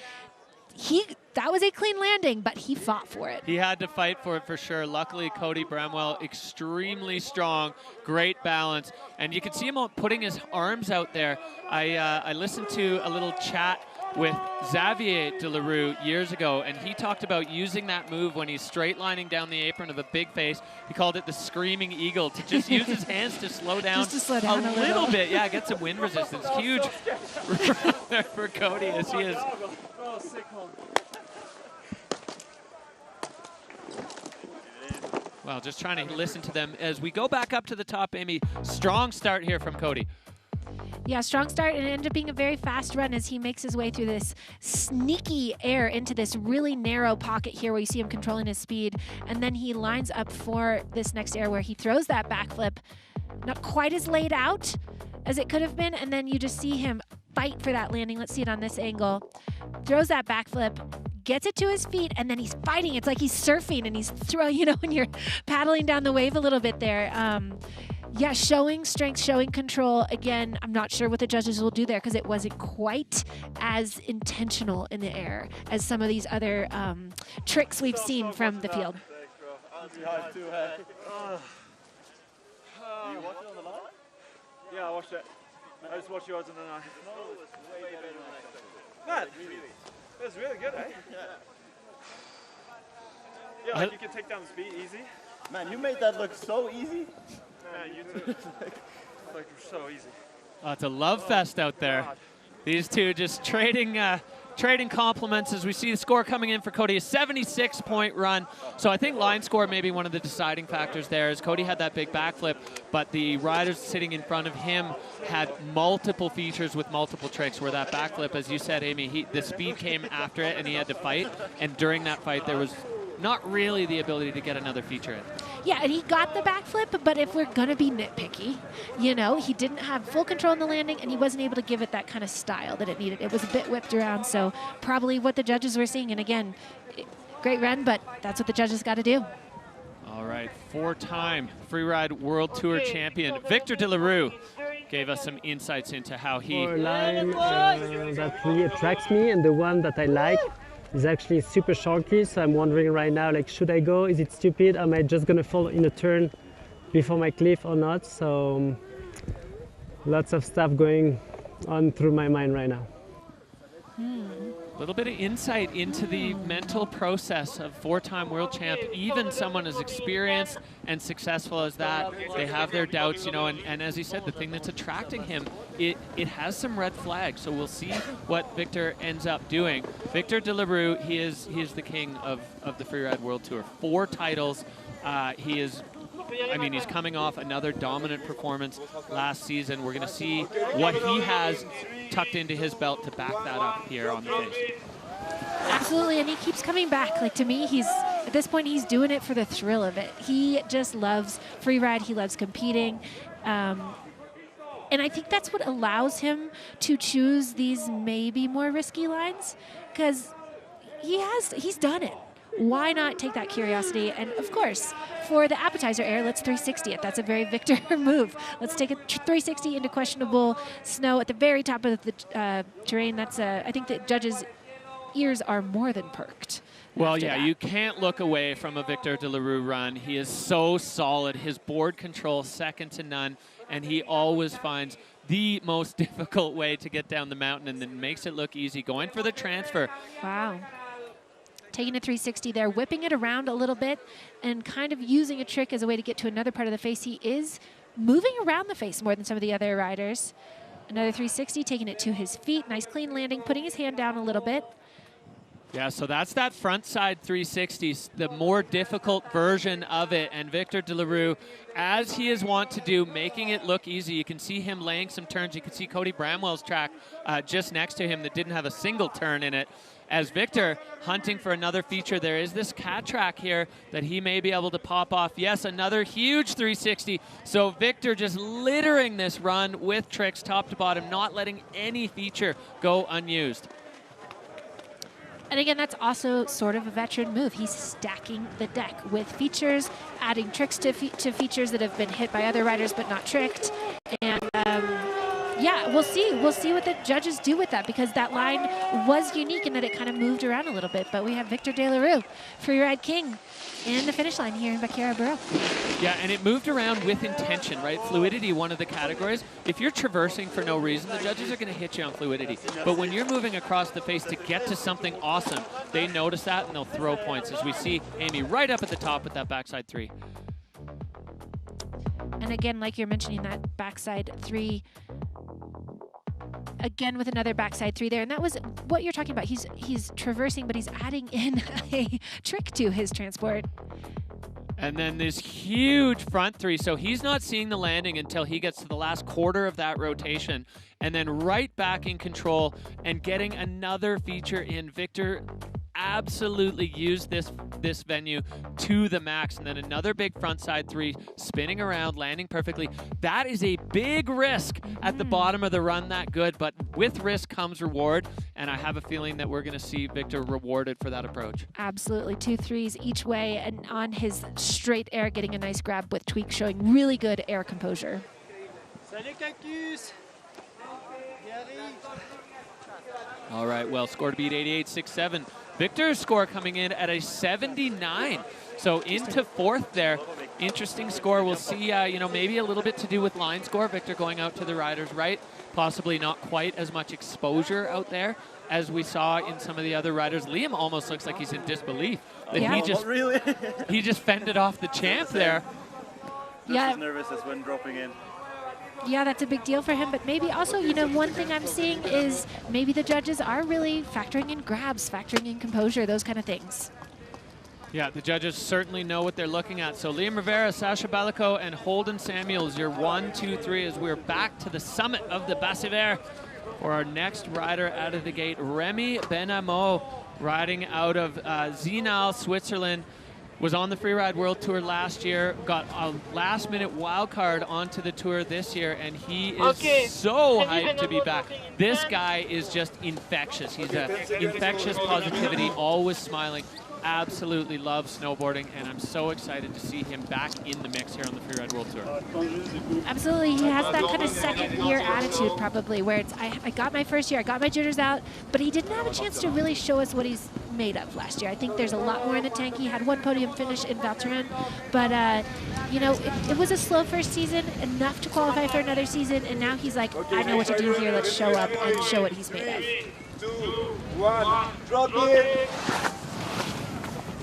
that was a clean landing, but he fought for it. He had to fight for it for sure. Luckily, Cody Bramwell, extremely strong, great balance. And you can see him putting his arms out there. I listened to a little chat with Xavier Delarue years ago, and he talked about using that move when he's straight lining down the apron of a big face. He called it the screaming eagle, to just use his hands to slow down, a little bit. Yeah, get some wind resistance. Huge for Cody as he is. Well, just trying to listen to them as we go back up to the top, Amy. Strong start here from Cody. Yeah, strong start, and it ended up being a very fast run as he makes his way through this sneaky air into this really narrow pocket here where you see him controlling his speed. And then he lines up for this next air where he throws that backflip, not quite as laid out as it could have been. And then you just see him fight for that landing. Let's see it on this angle. Throws that backflip, gets it to his feet, and then he's fighting. It's like he's surfing and he's throwing, you know, when you're paddling down the wave a little bit there. Yeah, showing strength, showing control. Again, I'm not sure what the judges will do there because it wasn't quite as intentional in the air as some of these other tricks we've seen from the field. You watched it on the line? Yeah, I watched it. I just watched yours and then Man, it was really good, eh? Yeah, like you can take down the speed easy. Man, you made that look so easy. Yeah, you too. Like so easy. Oh, it's a love fest out there. God. These two just trading compliments as we see the score coming in for Cody, a 76-point run. So I think line score may be one of the deciding factors there, as Cody had that big backflip, but the riders sitting in front of him had multiple features with multiple tricks, where that backflip, as you said, Amy, the speed came after it and he had to fight. And during that fight, there was not really the ability to get another feature in. Yeah, and he got the backflip, but if we're going to be nitpicky, you know, he didn't have full control in the landing, and he wasn't able to give it that kind of style that it needed. It was a bit whipped around, so probably what the judges were seeing. And again, great run, but that's what the judges got to do. All right, four-time Freeride World Tour champion Victor Delarue gave us some insights into how he... line that really attracts me, and the one that I like is actually super shorty, so I'm wondering right now, like, should I go? Is it stupid? Am I just gonna fall in a turn before my cliff or not? So lots of stuff going on through my mind right now. A little bit of insight into the mental process of four-time world champ. Even someone as experienced and successful as that, they have their doubts, you know, and as he said, the thing that's attracting him, it has some red flags. So we'll see what Victor ends up doing. Victor Delarue, he is the king of the Freeride World Tour. 4 titles. He is, I mean, he's coming off another dominant performance last season. We're going to see what he has tucked into his belt to back that up here on the face. Absolutely, and he keeps coming back. Like, to me, at this point, he's doing it for the thrill of it. He just loves freeride. He loves competing. And I think that's what allows him to choose these maybe more risky lines, because he's done it. Why not take that curiosity? And of course, for the appetizer air, let's 360 it. That's a very Victor move. Let's take a 360 into questionable snow at the very top of the terrain. That's I think the judges' ears are more than perked. Well, yeah, you can't look away from a Victor Delarue run. He is so solid. His board control, second to none, and he always finds the most difficult way to get down the mountain and then makes it look easy. Going for the transfer. Wow. Taking a 360 there, whipping it around a little bit and kind of using a trick as a way to get to another part of the face. He is moving around the face more than some of the other riders. Another 360, taking it to his feet. Nice clean landing, putting his hand down a little bit. Yeah, so that's that front side 360, the more difficult version of it. And Victor de la Rue, as he is wont to do, making it look easy. You can see him laying some turns. You can see Cody Bramwell's track just next to him that didn't have a single turn in it. As Victor hunting for another feature, there is this cat track here that he may be able to pop off. Yes, another huge 360. So Victor just littering this run with tricks top to bottom, not letting any feature go unused. And again, that's also sort of a veteran move. He's stacking the deck with features, adding tricks to features that have been hit by other riders but not tricked. And yeah, we'll see. We'll see what the judges do with that, because that line was unique in that it kind of moved around a little bit. But we have Victor de la Rue, Freeride King, in the finish line here in Baqueira Beret. Yeah, and it moved around with intention, right? Fluidity, one of the categories. If you're traversing for no reason, the judges are going to hit you on fluidity. But when you're moving across the face to get to something awesome, they notice that and they'll throw points, as we see Amy right up at the top with that backside 3. And again, like you're mentioning, that backside 3, again with another backside 3 there, and that was what you're talking about. He's traversing, but he's adding in a trick to his transport. And then this huge front 3, so he's not seeing the landing until he gets to the last quarter of that rotation, and then right back in control and getting another feature in. Victor absolutely used this venue to the max, and then another big front side 3, spinning around, landing perfectly. That is a big risk at the bottom of the run, that good, but with risk comes reward, and I have a feeling that we're going to see Victor rewarded for that approach. Absolutely, 2 3s each way, and on his straight air, getting a nice grab with tweak, showing really good air composure. Salut, Cactus! All right, well, score to beat 88.67. Victor's score coming in at a 79. So into 4th there. Interesting score. We'll see, you know, maybe a little bit to do with line score. Victor going out to the riders right. Possibly not quite as much exposure out there as we saw in some of the other riders. Liam almost looks like he's in disbelief that he just fended off the champ there. Just as nervous as when dropping in. Yeah, that's a big deal for him, but maybe also, you know, one thing I'm seeing is maybe the judges are really factoring in grabs, factoring in composure, those kind of things. Yeah, the judges certainly know what they're looking at. So Liam Rivera, Sasha Balico, and Holden Samuels, your 1, 2, 3, as we're back to the summit of the Baqueira for our next rider out of the gate, Remy Benamo, riding out of Zinal, Switzerland. Was on the Freeride World Tour last year, got a last-minute wild card onto the tour this year, and he is so hyped to be back. This guy is just infectious. He's an infectious positivity, always smiling. Absolutely loves snowboarding, and I'm so excited to see him back in the mix here on the Freeride World Tour. Absolutely, he has that kind of second-year attitude probably, where it's, I got my first year, I got my jitters out, but he didn't have a chance to really show us what he's made of last year. I think there's a lot more in the tank. He had 1 podium finish in Val Thorens, but you know, it was a slow first season, enough to qualify for another season, and now he's like, I know what to do here, let's show up and show what he's made of. 3, 2, 1, drop it!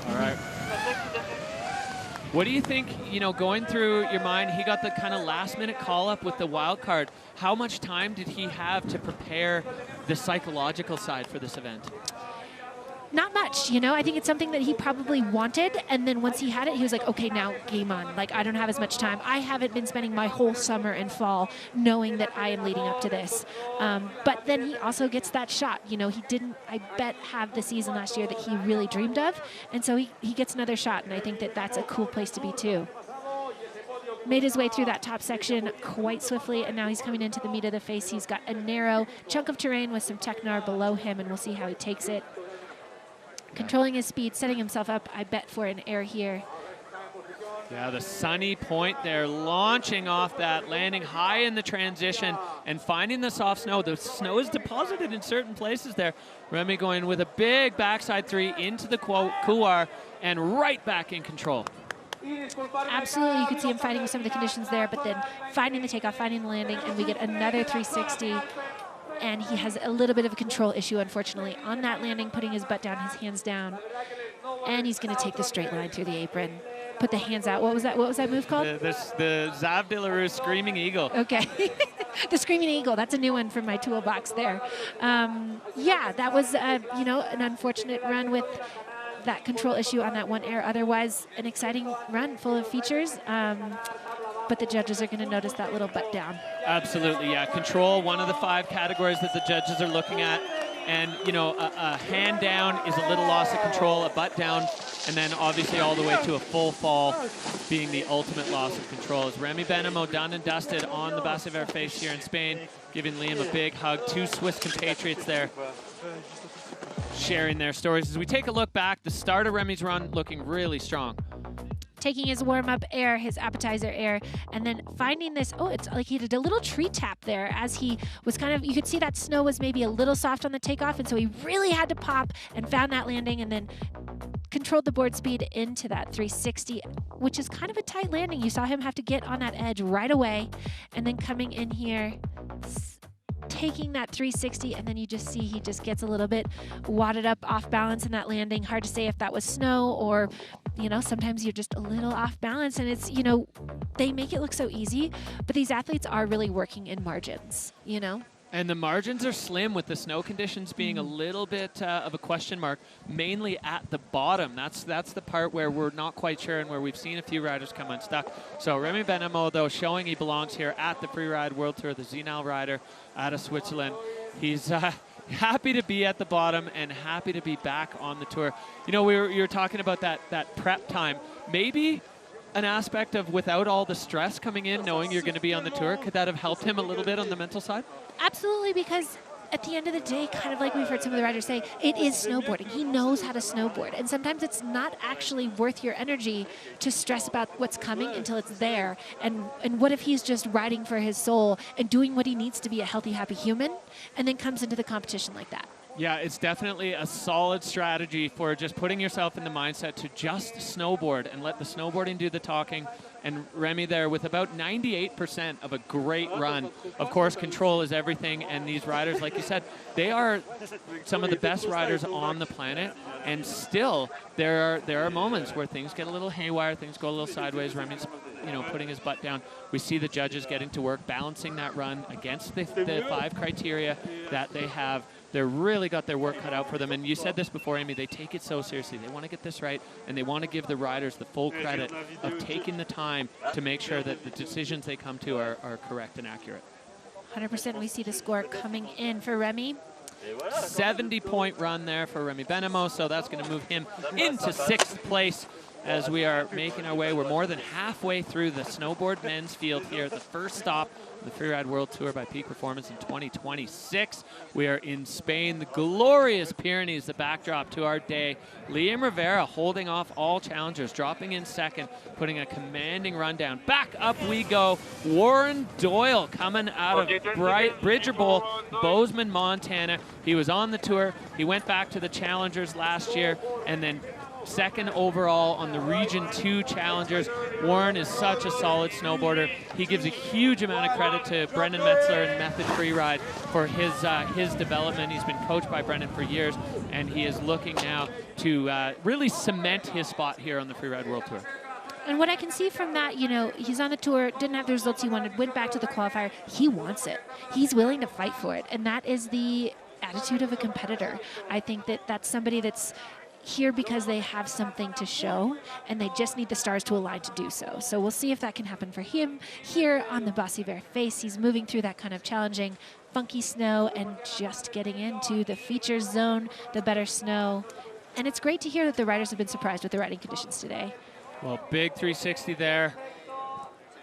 All right. What do you think, you know, going through your mind, he got the kind of last-minute call-up with the wild card. How much time did he have to prepare the psychological side for this event? Not much, you know. I think it's something that he probably wanted, and then once he had it, he was like, okay, now game on. Like, I don't have as much time. I haven't been spending my whole summer and fall knowing that I am leading up to this. But then he also gets that shot. You know, he didn't, I bet, have the season last year that he really dreamed of, and so he gets another shot, and I think that that's a cool place to be, too. Made his way through that top section quite swiftly, and now he's coming into the meat of the face. He's got a narrow chunk of terrain with some Technar below him, and we'll see how he takes it. Controlling his speed, setting himself up, I bet, for an air here. Yeah, the sunny point there, launching off that, landing high in the transition and finding the soft snow. The snow is deposited in certain places there. Remy going with a big backside 3 into the couloir and right back in control. Absolutely, you could see him fighting with some of the conditions there, but then finding the takeoff, finding the landing, and we get another 360. And he has a little bit of a control issue, unfortunately, on that landing, putting his butt down, his hands down. And he's going to take the straight line through the apron. Put the hands out. What was that move called? The Zav de la Rue Screaming Eagle. Okay. The Screaming Eagle, that's a new one from my toolbox there. Yeah, that was, you know, an unfortunate run with that control issue on that one air. Otherwise, an exciting run full of features. But the judges are going to notice that little butt down. Absolutely, yeah. Control, one of the 5 categories that the judges are looking at. And, you know, a hand down is a little loss of control, a butt down, and then obviously all the way to a full fall being the ultimate loss of control. As Remy Benamo done and dusted on the Baqueira face here in Spain, giving Liam a big hug. 2 Swiss compatriots there sharing their stories. As we take a look back, the start of Remy's run looking really strong. Taking his warm-up air, his appetizer air, and then finding this, oh, it's like he did a little tree tap there as he was kind of, you could see that snow was maybe a little soft on the takeoff, and so he really had to pop and found that landing and then controlled the board speed into that 360, which is kind of a tight landing. You saw him have to get on that edge right away, and then coming in here, taking that 360, and then you just see he just gets a little bit wadded up off balance in that landing. Hard to say if that was snow or, you know, sometimes you're just a little off balance, and it's, you know, they make it look so easy, but these athletes are really working in margins, you know? And the margins are slim with the snow conditions being a little bit of a question mark, mainly at the bottom. That's the part where we're not quite sure and where we've seen a few riders come unstuck. So Remy Benamo, though, showing he belongs here at the Freeride World Tour, the Zinal rider out of Switzerland. He's happy to be at the bottom and happy to be back on the tour. You know, you were talking about that prep time. Maybe an aspect of without all the stress coming in, knowing you're going to be on the tour, could that have helped him a little bit on the mental side? Absolutely, because at the end of the day, kind of like we've heard some of the riders say, it is snowboarding. He knows how to snowboard. And sometimes it's not actually worth your energy to stress about what's coming until it's there. And what if he's just riding for his soul and doing what he needs to be a healthy, happy human, and then comes into the competition like that? Yeah, it's definitely a solid strategy for just putting yourself in the mindset to just snowboard and let the snowboarding do the talking. And Remy there with about 98% of a great run. Of course, control is everything, and these riders, like you said, they are some of the best riders on the planet, and still there are moments where things get a little haywire, things go a little sideways. Remy's, you know, putting his butt down. We see the judges getting to work, balancing that run against the 5 criteria that they have. They're really got their work cut out for them. And you said this before, Amy, they take it so seriously. They want to get this right, and they want to give the riders the full credit of taking the time to make sure that the decisions they come to are correct and accurate. 100% we see the score coming in for Remy. 70-point run there for Remy Benamo, so that's going to move him into 6th place as we are making our way. We're more than halfway through the snowboard men's field here at the first stop of the Freeride World Tour by Peak Performance in 2026. We are in Spain, the glorious Pyrenees, the backdrop to our day. Liam Rivera holding off all challengers, dropping in 2nd, putting a commanding run down. Back up we go. Warren Doyle coming out of Bridger Bowl, Bozeman, Montana. He was on the tour. He went back to the challengers last year, and then 2nd overall on the Region 2 Challengers. Warren is such a solid snowboarder. He gives a huge amount of credit to Brendan Metzler and Method Freeride for his development. He's been coached by Brendan for years, and he is looking now to really cement his spot here on the Freeride World Tour. And what I can see from that, you know, he's on the tour, didn't have the results he wanted, went back to the qualifier. He wants it. He's willing to fight for it, and that is the attitude of a competitor. I think that that's somebody that's here because they have something to show, and they just need the stars to align to do so. So we'll see if that can happen for him here on the Baqueira face. He's moving through that kind of challenging, funky snow and just getting into the feature zone, the better snow. And it's great to hear that the riders have been surprised with the riding conditions today. Well, big 360 there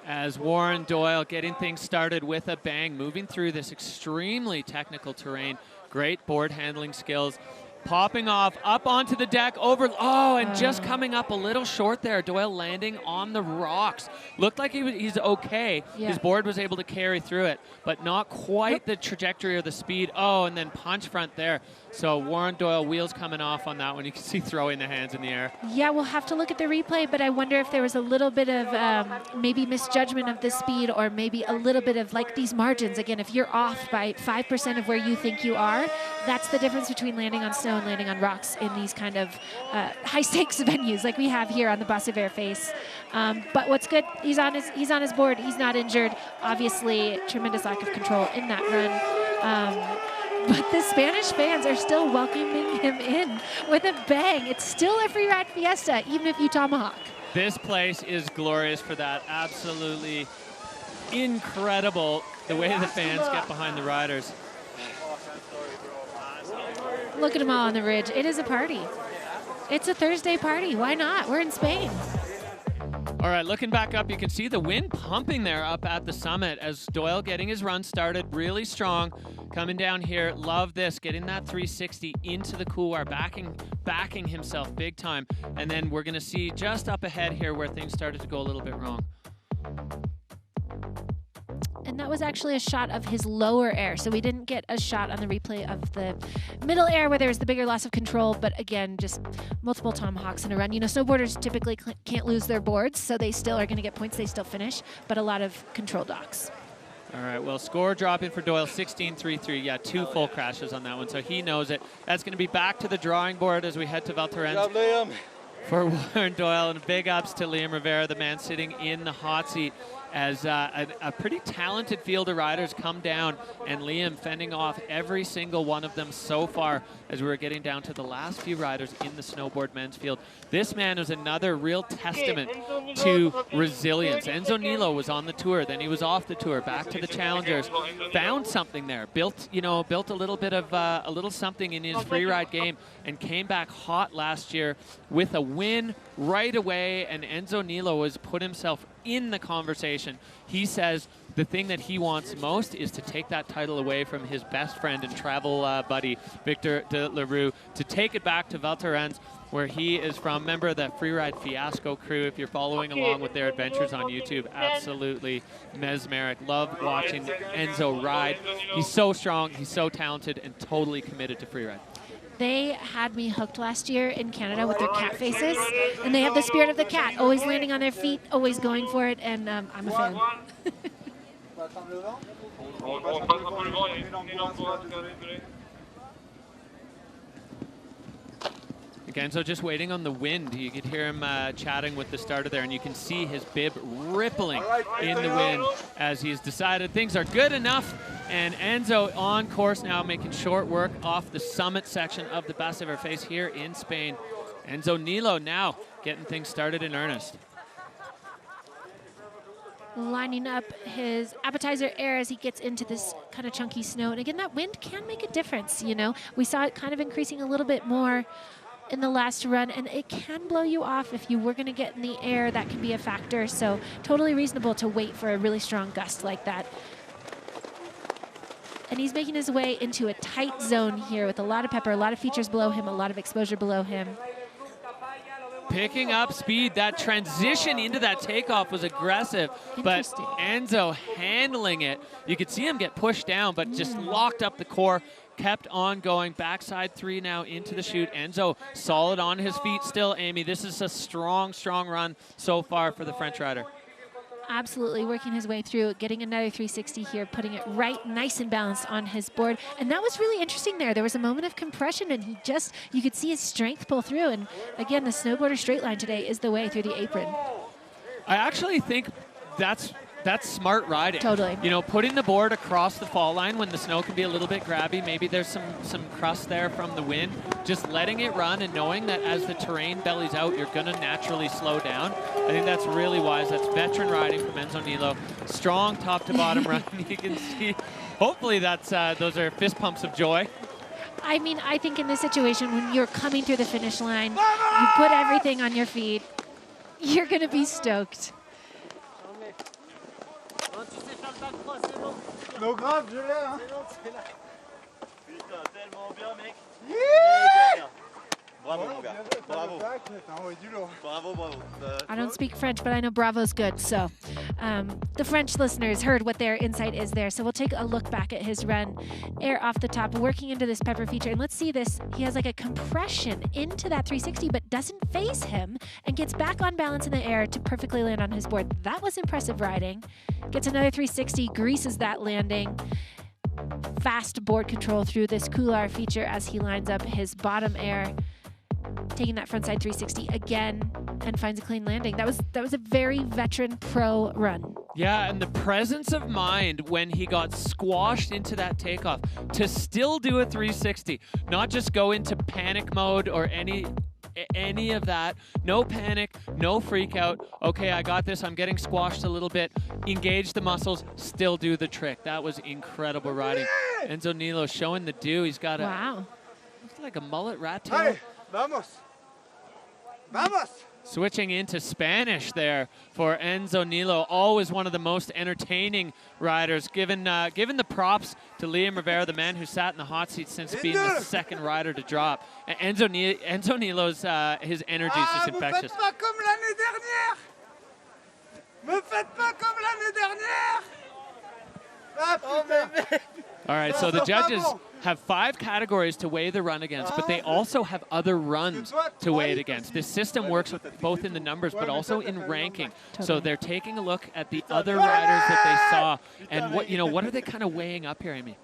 as Warren Doyle getting things started with a bang, moving through this extremely technical terrain. Great board handling skills. Popping off up onto the deck and just coming up a little short there. Doyle landing on the rocks. Looked like he's okay. Yeah. His board was able to carry through it, but not quite the trajectory or the speed. Oh, and then punch front there. So Warren Doyle, wheels coming off on that one. You can see throwing the hands in the air. Yeah, we'll have to look at the replay, but I wonder if there was a little bit of maybe misjudgment of the speed, or maybe a little bit of like these margins. Again, if you're off by 5% of where you think you are, that's the difference between landing on snow snow and landing on rocks in these kind of high-stakes venues like we have here on the Baqueira face. But what's good, he's on his board. He's not injured. Obviously, tremendous lack of control in that run. But the Spanish fans are still welcoming him in with a bang. It's still a Freeride fiesta, even if you tomahawk. This place is glorious for that. Absolutely incredible the way the fans get behind the riders. Look at them all on the ridge. It is a party. It's a Thursday party. Why not? We're in Spain. All right, looking back up, you can see the wind pumping there up at the summit as Doyle getting his run started really strong. Coming down here, love this, getting that 360 into the couloir, backing himself big time. And then we're gonna see just up ahead here where things started to go a little bit wrong. And that was actually a shot of his lower air. So we didn't get a shot on the replay of the middle air where there was the bigger loss of control. But again, just multiple tomahawks in a run. You know, snowboarders typically can't lose their boards, so they still are going to get points. They still finish, but a lot of control docks. All right, well, score dropping for Doyle, 16.33. Yeah, 2 full crashes on that one, so he knows it. That's going to be back to the drawing board as we head to Thorens for Warren Doyle. And big ups to Liam Rivera, the man sitting in the hot seat, as a pretty talented field of riders come down, and Liam fending off every single one of them so far as we were getting down to the last few riders in the snowboard men's field. This man is another real testament to resilience. Enzo Nilo was on the tour, then he was off the tour, back to the challengers, found something there, built a little bit of a little something in his freeride game, and came back hot last year with a win right away. And Enzo Nilo has put himself in the conversation. He says the thing that he wants most is to take that title away from his best friend and travel buddy, Victor de la Rue, to take it back to Thorens, where he is from, member of the Freeride Fiasco crew. If you're following along with their adventures on YouTube, absolutely mesmeric. Love watching Enzo ride. He's so strong, he's so talented, and totally committed to freeride. They had me hooked last year in Canada with their cat faces, and they have the spirit of the cat, always landing on their feet, always going for it, and I'm a fan. Again, so just waiting on the wind. You could hear him chatting with the starter there, and you can see his bib rippling in the wind as he's decided things are good enough. And Enzo on course now, making short work off the summit section of the Baqueira face here in Spain. Enzo Nilo now getting things started in earnest. Lining up his appetizer air as he gets into this kind of chunky snow. And again, that wind can make a difference, you know. We saw it kind of increasing a little bit more in the last run, and it can blow you off if you were going to get in the air. That can be a factor, so totally reasonable to wait for a really strong gust like that. And he's making his way into a tight zone here with a lot of pepper, a lot of features below him, a lot of exposure below him. Picking up speed. That transition into that takeoff was aggressive, but Enzo handling it. You could see him get pushed down, but just locked up the core, kept on going. Backside 3 now into the chute. Enzo solid on his feet still, Amy. This is a strong, strong run so far for the French rider. Absolutely working his way through, getting another 360 here, putting it right nice and balanced on his board. And that was really interesting there. There was a moment of compression, and you could see his strength pull through. And again, the snowboarder straight line today is the way through the apron. I actually think that's smart riding. Totally. You know, putting the board across the fall line when the snow can be a little bit grabby, maybe there's some crust there from the wind, just letting it run and knowing that as the terrain bellies out, you're gonna naturally slow down. I think that's really wise. That's veteran riding from Enzo Nilo. Strong top to bottom run. You can see, hopefully that's those are fist pumps of joy. I mean, I think in this situation, when you're coming through the finish line, you put everything on your feet, you're gonna be stoked. No grave, je l'ai, hein. Putain, tellement bien, mec. Bravo, mon gars. Bravo. Bravo, bravo. I don't speak French, but I know bravo's good. So the French listeners heard what their insight is there. So we'll take a look back at his run. Air off the top, working into this pepper feature. And let's see this. He has like a compression into that 360, but doesn't phase him and gets back on balance in the air to perfectly land on his board. That was impressive riding. Gets another 360, greases that landing. fast board control through this couloir feature as he lines up his bottom air, taking that frontside 360 again, and finds a clean landing. That was a very veteran pro run. Yeah, and the presence of mind when he got squashed into that takeoff to still do a 360, not just go into panic mode or any of that. No panic, no freak out. Okay, I got this. I'm getting squashed a little bit. Engage the muscles, still do the trick. That was incredible riding. Enzo Nilo showing the do. He's got looks like a mullet rat tail. Hey, vamos. Vamos. Switching into Spanish there for Enzo Nilo, always one of the most entertaining riders, given the props to Liam Rivera, the man who sat in the hot seat since being the second rider to drop. And Enzo Nilo's, his energy is just infectious. Me faites pas comme l'année dernière. Me faites pas comme l'année dernière. Ah, putain. All right, so the judges have 5 categories to weigh the run against, but they also have other runs to weigh it against. This system works with both in the numbers, but also in ranking. So they're taking a look at the other riders that they saw, and what are they kind of weighing up here, Amy?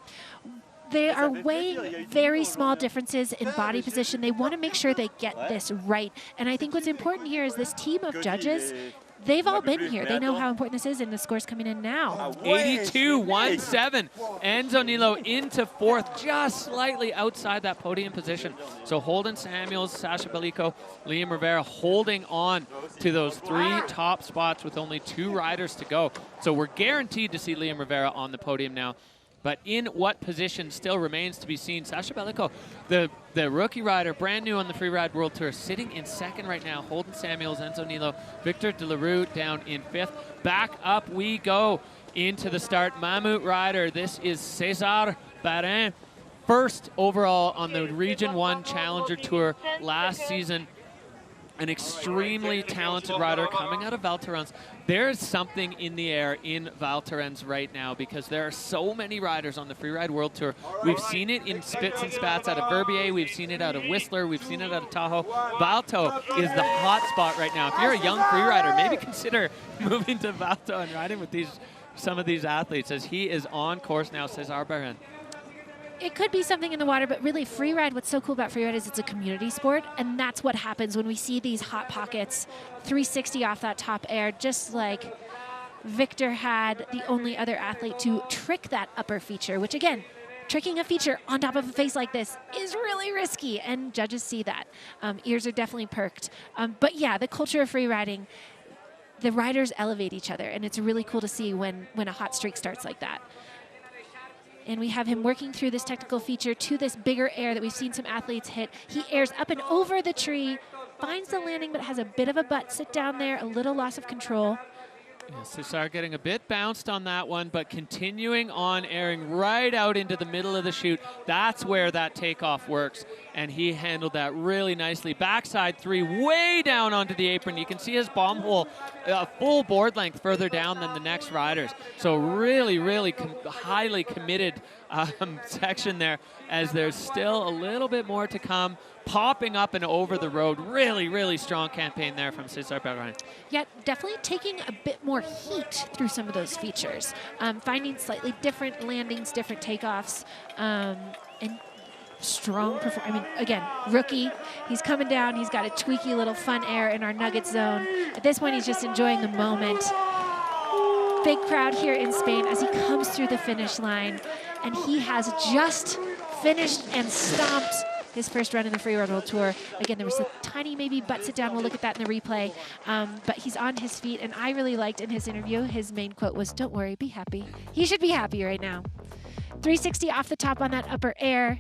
They are weighing very small differences in body position. They want to make sure they get this right. And I think what's important here is this team of judges, they've all been here. They know how important this is, and the score's coming in now. 82-17. Enzo Nilo into 4th, just slightly outside that podium position. So Holden Samuels, Sasha Belico, Liam Rivera holding on to those 3 top spots with only 2 riders to go. So we're guaranteed to see Liam Rivera on the podium now. But in what position still remains to be seen. Sasha Belico, the rookie rider, brand new on the Freeride World Tour, sitting in 2nd right now. Holden Samuels, Enzo Nilo, Victor De La Rue down in 5th. Back up we go into the start. Mammut rider, this is César Barin. 1st overall on the Region 1 Challenger Tour last season. An extremely talented rider coming out of Val Thorens. There's something in the air in Val Thorens right now because there are so many riders on the Freeride World Tour. We've seen it in spits and spats out of Verbier. We've seen it out of Whistler. We've seen it out of Tahoe. Valto is the hot spot right now. If you're a young freerider, maybe consider moving to Valto and riding with some of these athletes as he is on course now, César Barin. It could be something in the water, but really freeride, what's so cool about freeride is it's a community sport, and that's what happens when we see these hot pockets, 360 off that top air, just like Victor had the only other athlete to trick that upper feature, which again, tricking a feature on top of a face like this is really risky, and judges see that. Ears are definitely perked. But yeah, the culture of freeriding, the riders elevate each other, and it's really cool to see when a hot streak starts like that. And we have him working through this technical feature to this bigger air that we've seen some athletes hit. He airs up and over the tree, finds the landing, but has a bit of a butt sit down there, a little loss of control. Yeah, César getting a bit bounced on that one, but continuing on, airing right out into the middle of the chute. That's where that takeoff works, and he handled that really nicely. Backside 3, way down onto the apron. You can see his bomb hole a full board length further down than the next riders. So really, really highly committed section there, as there's still a little bit more to come. Popping up and over the road. Really, really strong campaign there from César Barin. Yeah, definitely taking a bit more heat through some of those features. Finding slightly different landings, different takeoffs, and strong performance. I mean, again, rookie. He's coming down. He's got a tweaky little fun air in our nugget zone. At this point, he's just enjoying the moment. Big crowd here in Spain as he comes through the finish line. And he has just finished and stomped his first run in the Freeride World Tour. Again, there was a tiny maybe butt sit down. We'll look at that in the replay. But he's on his feet, and I really liked in his interview, his main quote was, "Don't worry, be happy." He should be happy right now. 360 off the top on that upper air.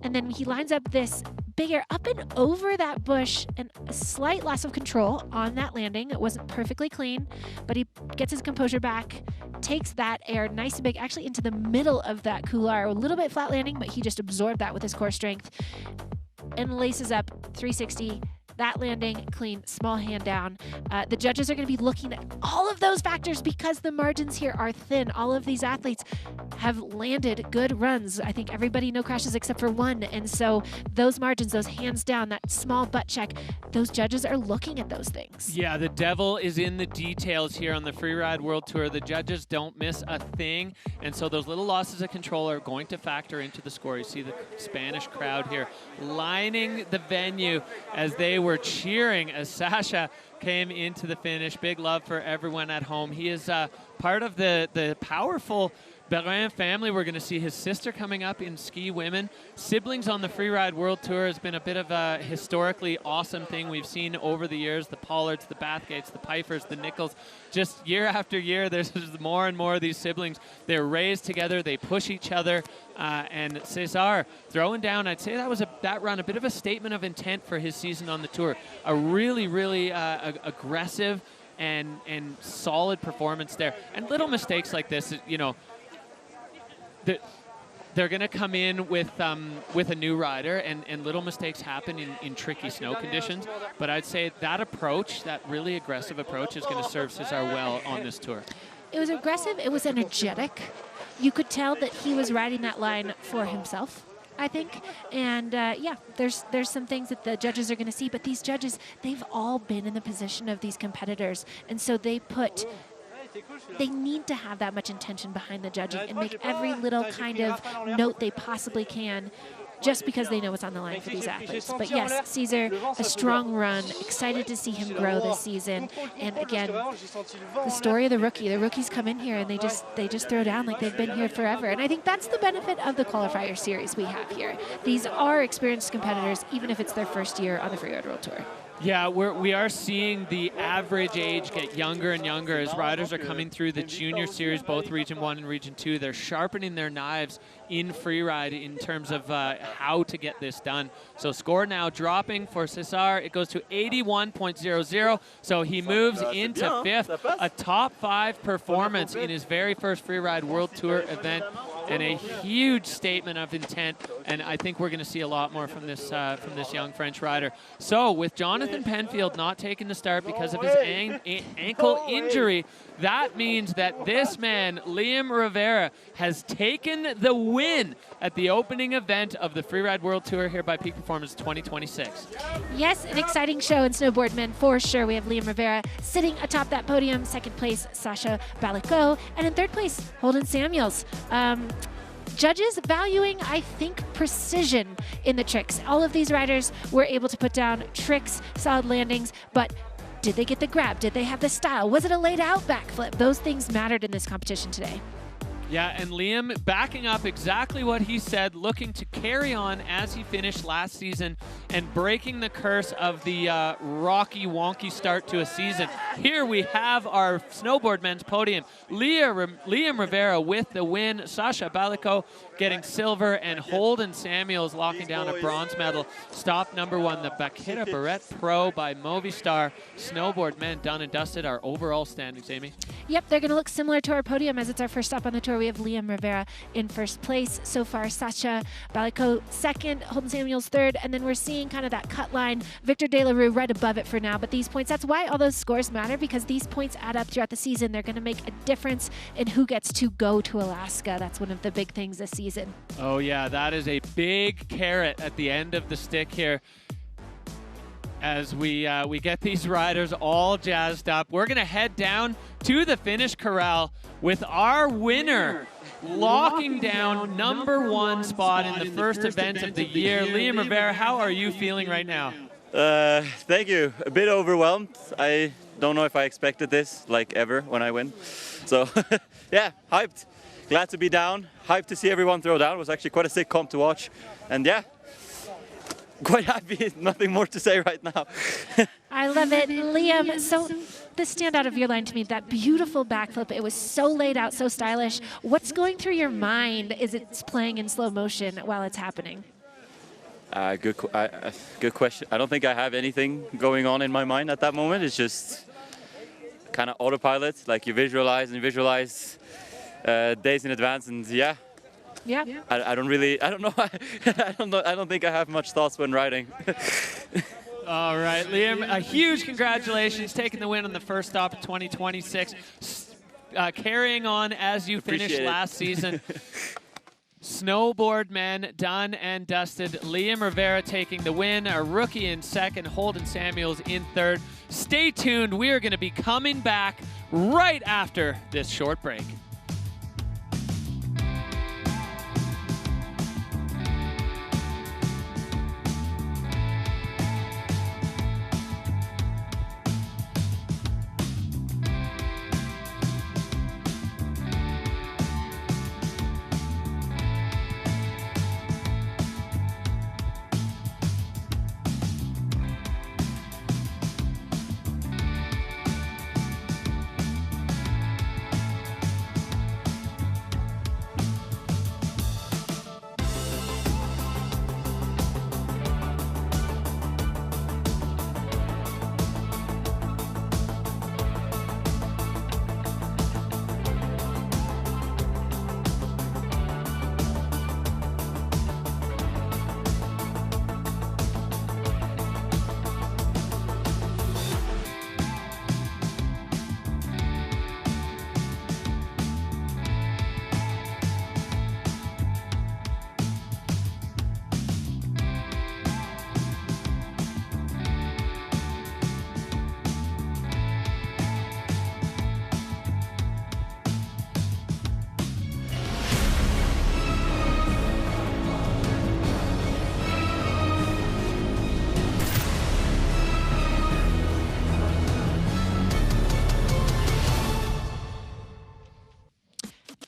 And then he lines up this big air up and over that bush, and a slight loss of control on that landing. It wasn't perfectly clean, but he gets his composure back, takes that air nice and big, actually into the middle of that couloir. A little bit flat landing, but he just absorbed that with his core strength and laces up 360 That landing, clean, small hand down. The judges are going to be looking at all of those factors because the margins here are thin. All of these athletes have landed good runs. I think everybody no crashes except for one. And so those margins, those hands down, that small butt check, those judges are looking at those things. Yeah, the devil is in the details here on the Freeride World Tour. The judges don't miss a thing, and so those little losses of control are going to factor into the score. You see the Spanish crowd here lining the venue as they were cheering as Sasha came into the finish. Big love for everyone at home. He is part of the powerful Beret family. We're going to see his sister coming up in ski women. Siblings on the Freeride World Tour has been a bit of a historically awesome thing we've seen over the years. The Pollards, the Bathgates, the Pifers, the Nichols. Just year after year, there's more and more of these siblings. They're raised together. They push each other. And Cesar throwing down, I'd say that run, a bit of a statement of intent for his season on the tour. A really, really aggressive and solid performance there. And little mistakes like this, you know, they're going to come in with a new rider, and little mistakes happen in tricky snow conditions. But I'd say that approach, that really aggressive approach, is going to serve Cesar well on this tour. It was aggressive. It was energetic. You could tell that he was riding that line for himself, I think. And yeah, there's some things that the judges are going to see. But these judges, they've all been in the position of these competitors. And so they need to have that much intention behind the judging and make every little kind of note they possibly can, just because they know what's on the line for these athletes. But yes, Cesar, a strong run. Excited to see him grow this season. And again, the story of the rookie. The rookies come in here and they just throw down like they've been here forever. And I think that's the benefit of the qualifier series we have here. These are experienced competitors, even if it's their first year on the Freeride World Tour. Yeah, we are seeing the average age get younger and younger as riders are coming through the junior series, both Region 1 and Region 2. They're sharpening their knives in Freeride in terms of how to get this done. So score now dropping for Cesar. It goes to 81.00, so he moves into fifth. A top 5 performance in his very first Freeride World Tour event, and a huge statement of intent. And I think we're going to see a lot more from this young French rider. So with Jonathan Penfield not taking the start because of his ankle injury, that means that this man, Liam Rivera, has taken the win at the opening event of the Freeride World Tour here by Peak Performance 2026. Yes, an exciting show in snowboard men for sure. We have Liam Rivera sitting atop that podium. Second place, Sasha Balicot. And in third place, Holden Samuels. Judges valuing, I think, precision in the tricks. All of these riders were able to put down tricks, solid landings, but did they get the grab? Did they have the style? Was it a laid out backflip? Those things mattered in this competition today. Yeah, and Liam backing up exactly what he said, looking to carry on as he finished last season and breaking the curse of the rocky, wonky start to a season. Here we have our snowboard men's podium. Liam Rivera with the win, Sasha Balicot getting silver, and Holden Samuels locking down a bronze medal. Stop number 1, the Baqueira Beret Pro by Movistar. Snowboard men done and dusted. Our overall standings, Amy. Yep, they're going to look similar to our podium as it's our first stop on the tour. We have Liam Rivera in first place. So far, Sasha Balicot second, Holden Samuels third, and then we're seeing kind of that cut line. Victor De La Rue right above it for now, but these points, that's why all those scores matter, because these points add up throughout the season. They're going to make a difference in who gets to go to Alaska. That's one of the big things this season. Oh yeah, that is a big carrot at the end of the stick here. As we get these riders all jazzed up. We're going to head down to the finish corral with our winner locking down number 1 spot in the first event of the year. Liam Rivera, how are you feeling right now? Thank you. A bit overwhelmed. I don't know if I expected this, like, ever when I win. So, yeah, hyped. Glad to be down. Hyped to see everyone throw down. It was actually quite a sick comp to watch. And yeah, quite happy. Nothing more to say right now. I love it. Liam, so the standout of your line to me, that beautiful backflip, it was so laid out, so stylish. What's going through your mind as it's playing in slow motion while it's happening? Good question. I don't think I have anything going on in my mind at that moment. It's just kind of autopilot, like you visualize and visualize days in advance, and yeah. Yeah. I don't know. I don't think I have much thoughts when riding. All right, Liam, a huge congratulations, taking the win on the first stop of 2026. Carrying on as you finished last season. Snowboard men done and dusted. Liam Rivera taking the win, a rookie in second, Holden Samuels in third. Stay tuned, we are going to be coming back right after this short break.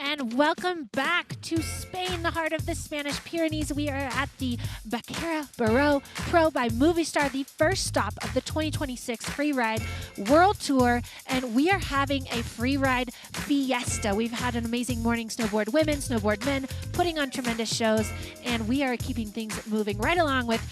And welcome back to Spain, the heart of the Spanish Pyrenees. We are at the Baqueira Beret Pro by Movistar, the first stop of the 2026 Freeride World Tour, and we are having a Freeride fiesta. We've had an amazing morning, snowboard women, snowboard men, putting on tremendous shows, and we are keeping things moving right along with,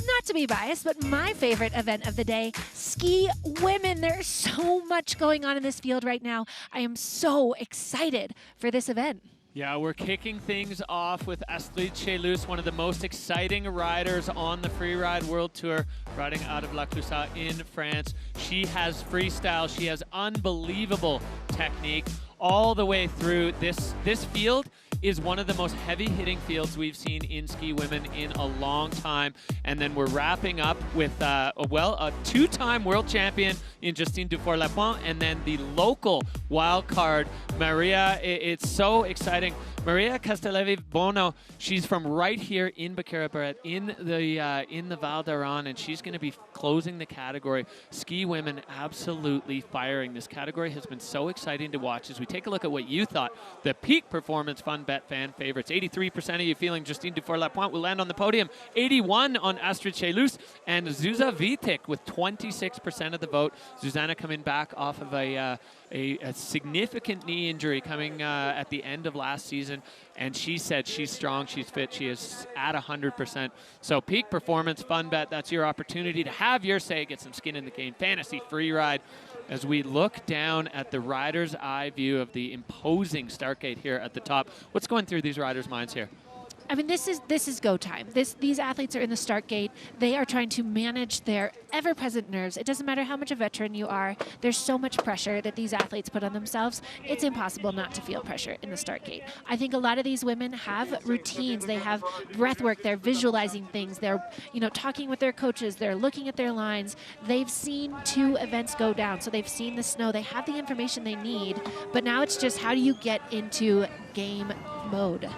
not to be biased, but my favorite event of the day, ski women. There's so much going on in this field right now. I am so excited for this event. Yeah, we're kicking things off with Astrid Chelus, one of the most exciting riders on the Freeride World Tour, riding out of La Clusaz in France. She has freestyle. She has unbelievable technique all the way through. This field is one of the most heavy-hitting fields we've seen in ski women in a long time. And then we're wrapping up with, a two-time world champion in Justine Dufour-Lapointe, and then the local wild card, Maria. It's so exciting. Maria Castellevi-Bono, she's from right here in Baqueira Beret, in the Val d'Aran, and she's going to be closing the category. Ski women absolutely firing. This category has been so exciting to watch. As we take a look at what you thought, the peak performance fun bet fan favorites. 83% of you feeling Justine Dufour-Lapointe will land on the podium. 81 on Astrid Chelus, and Zuza Vitek with 26% of the vote. Zuzana coming back off of a significant knee injury coming at the end of last season, and she said she's strong, she's fit, she is at 100%. So peak performance fun bet, that's your opportunity to have your say, get some skin in the game. Fantasy free ride as we look down at the rider's eye view of the imposing start gate here at the top. What's going through these riders' minds here? I mean, this is go time. These athletes are in the start gate. They are trying to manage their ever-present nerves. It doesn't matter how much a veteran you are. There's so much pressure that these athletes put on themselves. It's impossible not to feel pressure in the start gate. I think a lot of these women have routines. They have breath work. They're visualizing things. They're, talking with their coaches. They're looking at their lines. They've seen 2 events go down, so they've seen the snow. They have the information they need, but now it's just how do you get into game mode?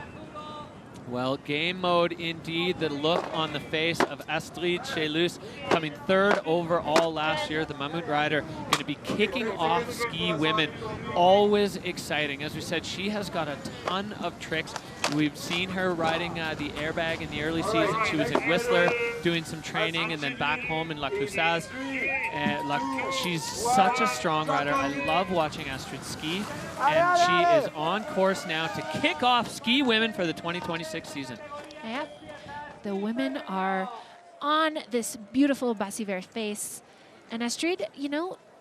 Well, game mode indeed. The look on the face of Astrid Chelus, coming 3rd overall last year, the Mammut rider, going to be kicking off ski women. Always exciting. As we said, she has got a ton of tricks. We've seen her riding the airbag in the early season. She was in Whistler doing some training and then back home in La Clusaz. She's such a strong rider. I love watching Astrid ski, and she is on course now to kick off ski women for the 2026 season. Yep. The women are on this beautiful Baqueira face. And Astrid,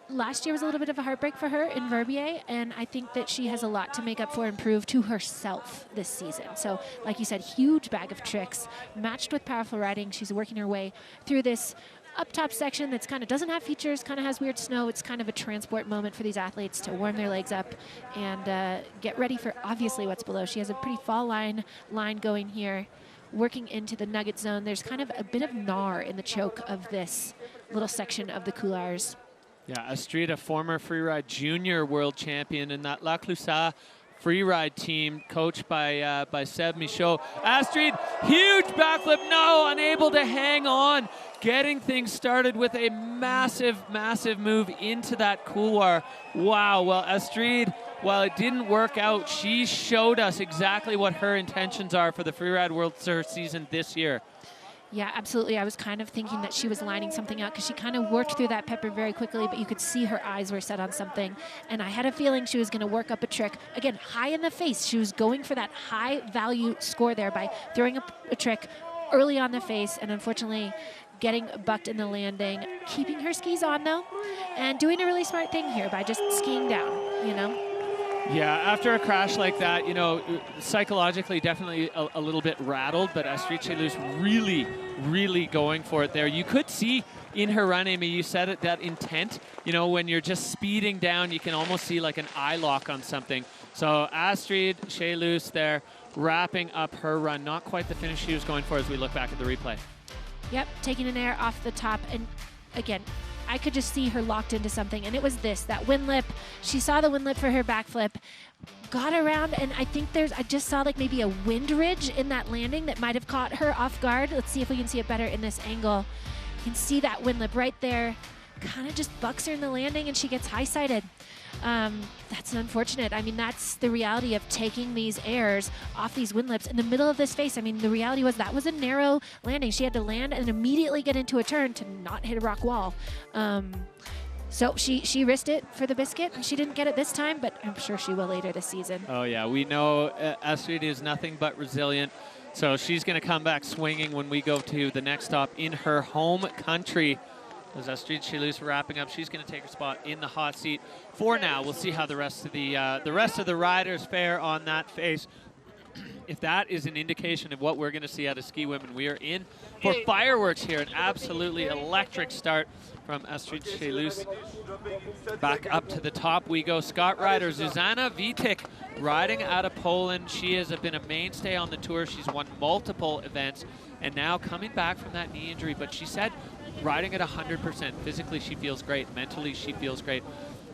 last year was a little bit of a heartbreak for her in Verbier, and I think that she has a lot to make up for and prove to herself this season. So, like you said, huge bag of tricks, matched with powerful riding. She's working her way through this up top section that's kind of doesn't have features, kind of has weird snow. It's kind of a transport moment for these athletes to warm their legs up and get ready for obviously what's below. She has a pretty fall line going here, working into the nugget zone. There's kind of a bit of gnar in the choke of this little section of the couloirs. Yeah, Astrid, a former freeride junior world champion in that La Clusaz freeride team, coached by Seb Michaud. Astrid, huge backflip, no, unable to hang on. Getting things started with a massive, massive move into that couloir. Wow, well, Astrid, while it didn't work out, she showed us exactly what her intentions are for the Freeride World Tour season this year. Yeah, absolutely. I was kind of thinking that she was lining something out because she kind of worked through that pepper very quickly, but you could see her eyes were set on something. And I had a feeling she was going to work up a trick. Again, high in the face. She was going for that high value score there by throwing up a trick early on the face, and unfortunately getting bucked in the landing. Keeping her skis on, though, and doing a really smart thing here by just skiing down, you know? Yeah, after a crash like that, you know, psychologically definitely a little bit rattled, but Astrid Chelus really, really going for it there. You could see in her run, Amy, you said it, that intent, you know, when you're just speeding down, you can almost see like an eye lock on something. So Astrid Chelus there wrapping up her run. Not quite the finish she was going for as we look back at the replay. Yep, taking an air off the top, and again, I could just see her locked into something, and it was this, that wind lip. She saw the wind lip for her backflip, got around, and I think I just saw like maybe a wind ridge in that landing that might have caught her off guard. Let's see if we can see it better in this angle. You can see that wind lip right there. Kind of just bucks her in the landing, and she gets high-sided. That's unfortunate. I mean, that's the reality of taking these airs off these wind lips in the middle of this face. I mean, the reality was that was a narrow landing. She had to land and immediately get into a turn to not hit a rock wall. So she risked it for the biscuit, and she didn't get it this time, but I'm sure she will later this season. Oh, yeah. We know Astrid is nothing but resilient. So she's going to come back swinging when we go to the next stop in her home country. As Astrid Chelus wrapping up, she's going to take her spot in the hot seat for now. We'll see how the rest of the riders fare on that face. If that is an indication of what we're going to see out of ski women, we are in for fireworks here. An absolutely electric start from Astrid Chelus. Back up to the top we go. Scott rider Zuzana Witek riding out of Poland. She has been a mainstay on the tour. She's won multiple events, and now coming back from that knee injury. But she said riding at 100%. Physically, she feels great. Mentally, she feels great.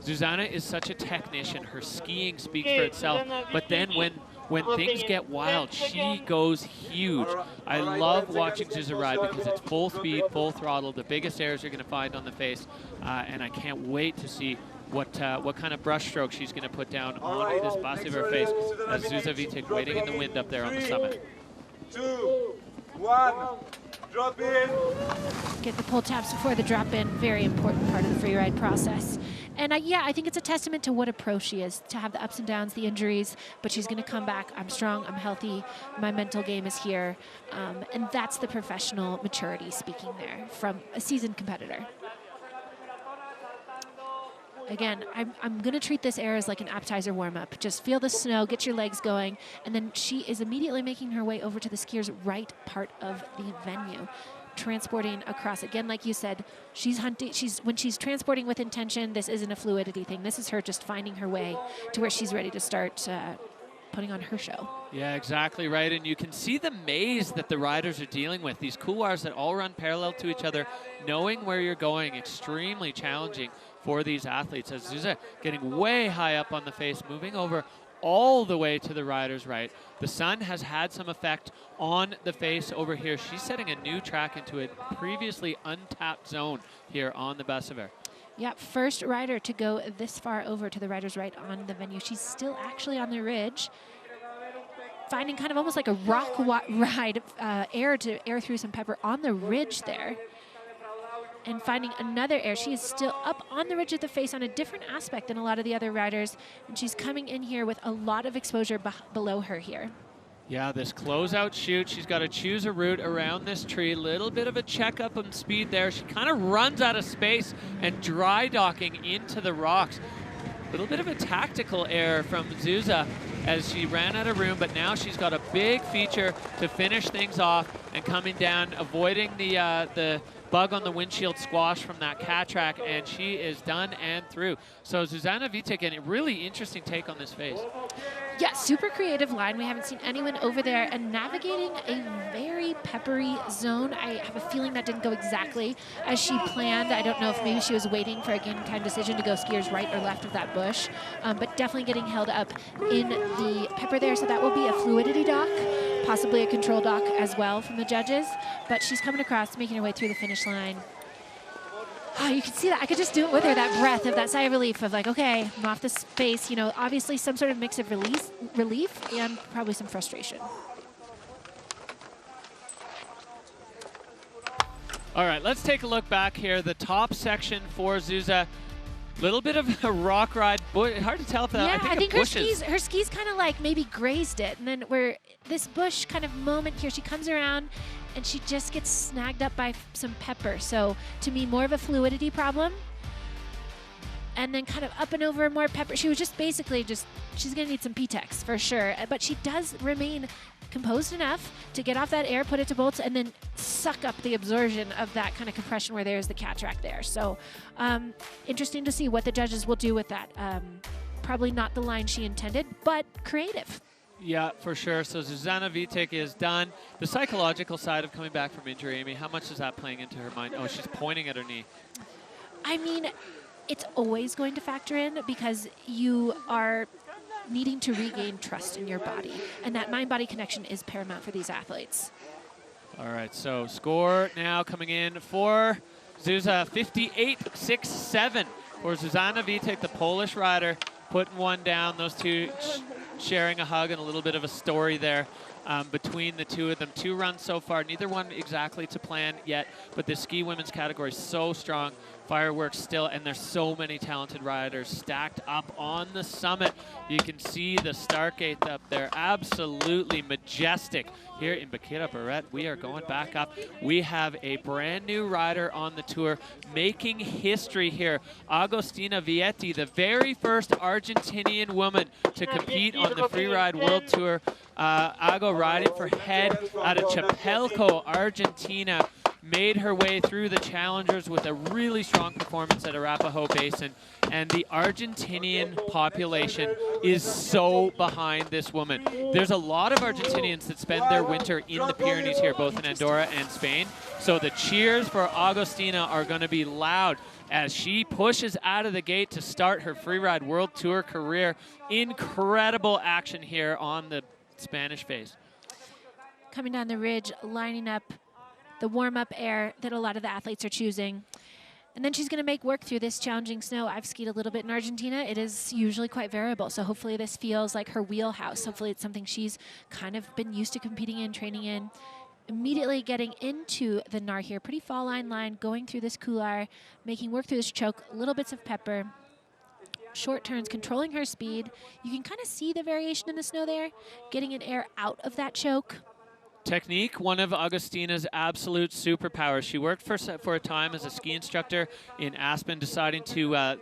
Zuzana is such a technician. Her skiing speaks for itself. But then when things get wild, she goes huge. I love watching Zuza ride because it's full speed, full throttle, the biggest airs you're going to find on the face. And I can't wait to see what kind of brush stroke she's going to put down on this bust of her face as Zuza Witek waiting in the wind up there on the summit. 2, 1. Drop in. Get the pull taps before the drop in. Very important part of the free ride process. And I think it's a testament to what a pro she is, to have the ups and downs, the injuries, but she's going to come back. I'm strong, I'm healthy, my mental game is here. And that's the professional maturity speaking there from a seasoned competitor. Again, I'm going to treat this air as like an appetizer warm-up. Just feel the snow, get your legs going, and then she is immediately making her way over to the skier's right part of the venue, transporting across. Again, like you said, she's hunting. When she's transporting with intention, this isn't a fluidity thing. This is her just finding her way to where she's ready to start putting on her show. Yeah, exactly right. And you can see the maze that the riders are dealing with. These couloirs that all run parallel to each other, knowing where you're going, extremely challenging for these athletes. As Zuza getting way high up on the face, moving over all the way to the rider's right. The sun has had some effect on the face over here. She's setting a new track into a previously untapped zone here on the Baqueira. Yeah, first rider to go this far over to the rider's right on the venue. She's still actually on the ridge, finding kind of almost like a rock ride, air to air through some pepper on the ridge there. And finding another air. She is still up on the ridge of the face on a different aspect than a lot of the other riders. And she's coming in here with a lot of exposure below her here. Yeah, this closeout shoot, she's got to choose a route around this tree. Little bit of a checkup on speed there. She kind of runs out of space and dry docking into the rocks. Little bit of a tactical error from Zuza as she ran out of room, but now she's got a big feature to finish things off and coming down, avoiding the bug on the windshield squash from that cat track, and she is done and through. So Zuzana Vitek, and a really interesting take on this phase. Yeah, super creative line. We haven't seen anyone over there, and navigating a very peppery zone. I have a feeling that didn't go exactly as she planned. I don't know if maybe she was waiting for a game-time decision to go skiers right or left of that bush, but definitely getting held up in the pepper there. So that will be a fluidity dock, possibly a control dock as well from the judges. But she's coming across, making her way through the finish line. Oh, you can see that. I could just do it with her, that breath of that sigh of relief of like, okay, I'm off this space. You know, obviously some sort of mix of relief and probably some frustration. All right, let's take a look back here. The top section for Zuza. Little bit of a rock ride. Boy, hard to tell if that. Yeah, I think her skis kind of like maybe grazed it, and then where this bush kind of moment here, she comes around and she just gets snagged up by some pepper. So to me, more of a fluidity problem. And then kind of up and over more pepper. She was just basically she's gonna need some P-Tex for sure. But she does remain composed enough to get off that air, put it to bolts, and then suck up the absorption of that kind of compression where there's the cat track there. So interesting to see what the judges will do with that. Probably not the line she intended, but creative. Yeah, for sure. So Zuzana Vitek is done. The psychological side of coming back from injury, Amy, how much is that playing into her mind? Oh, she's pointing at her knee. I mean, it's always going to factor in because you are needing to regain trust in your body. And that mind-body connection is paramount for these athletes. All right, so score now coming in for Zuza, 58-6-7 for Zuzana Vitek, the Polish rider, putting one down. Those two sharing a hug and a little bit of a story there between the two of them. 2 runs so far, neither one exactly to plan yet, but the ski women's category is so strong. Fireworks still, and there's so many talented riders stacked up on the summit. You can see the start gate up there, absolutely majestic. Here in Baqueira Beret, we are going back up. We have a brand new rider on the tour making history here. Agostina Yeti, the very first Argentinian woman to compete on the Freeride World Tour. Ago riding for head out of Chapelco, Argentina. Made her way through the challengers with a really strong performance at Arapahoe Basin. And the Argentinian population is so behind this woman. There's a lot of Argentinians that spend their winter in the Pyrenees here, both in Andorra and Spain. So the cheers for Agostina are going to be loud as she pushes out of the gate to start her Freeride World Tour career. Incredible action here on the Spanish phase. Coming down the ridge, lining up the warm-up air that a lot of the athletes are choosing. And then she's going to make work through this challenging snow. I've skied a little bit in Argentina. It is usually quite variable, so hopefully this feels like her wheelhouse. Hopefully it's something she's kind of been used to competing in, training in. Immediately getting into the Gnar here. Pretty fall line, going through this couloir, making work through this choke, little bits of pepper. Short turns, controlling her speed. You can kind of see the variation in the snow there, getting an air out of that choke. Technique, one of Agostina's absolute superpowers. She worked for a time as a ski instructor in Aspen, deciding to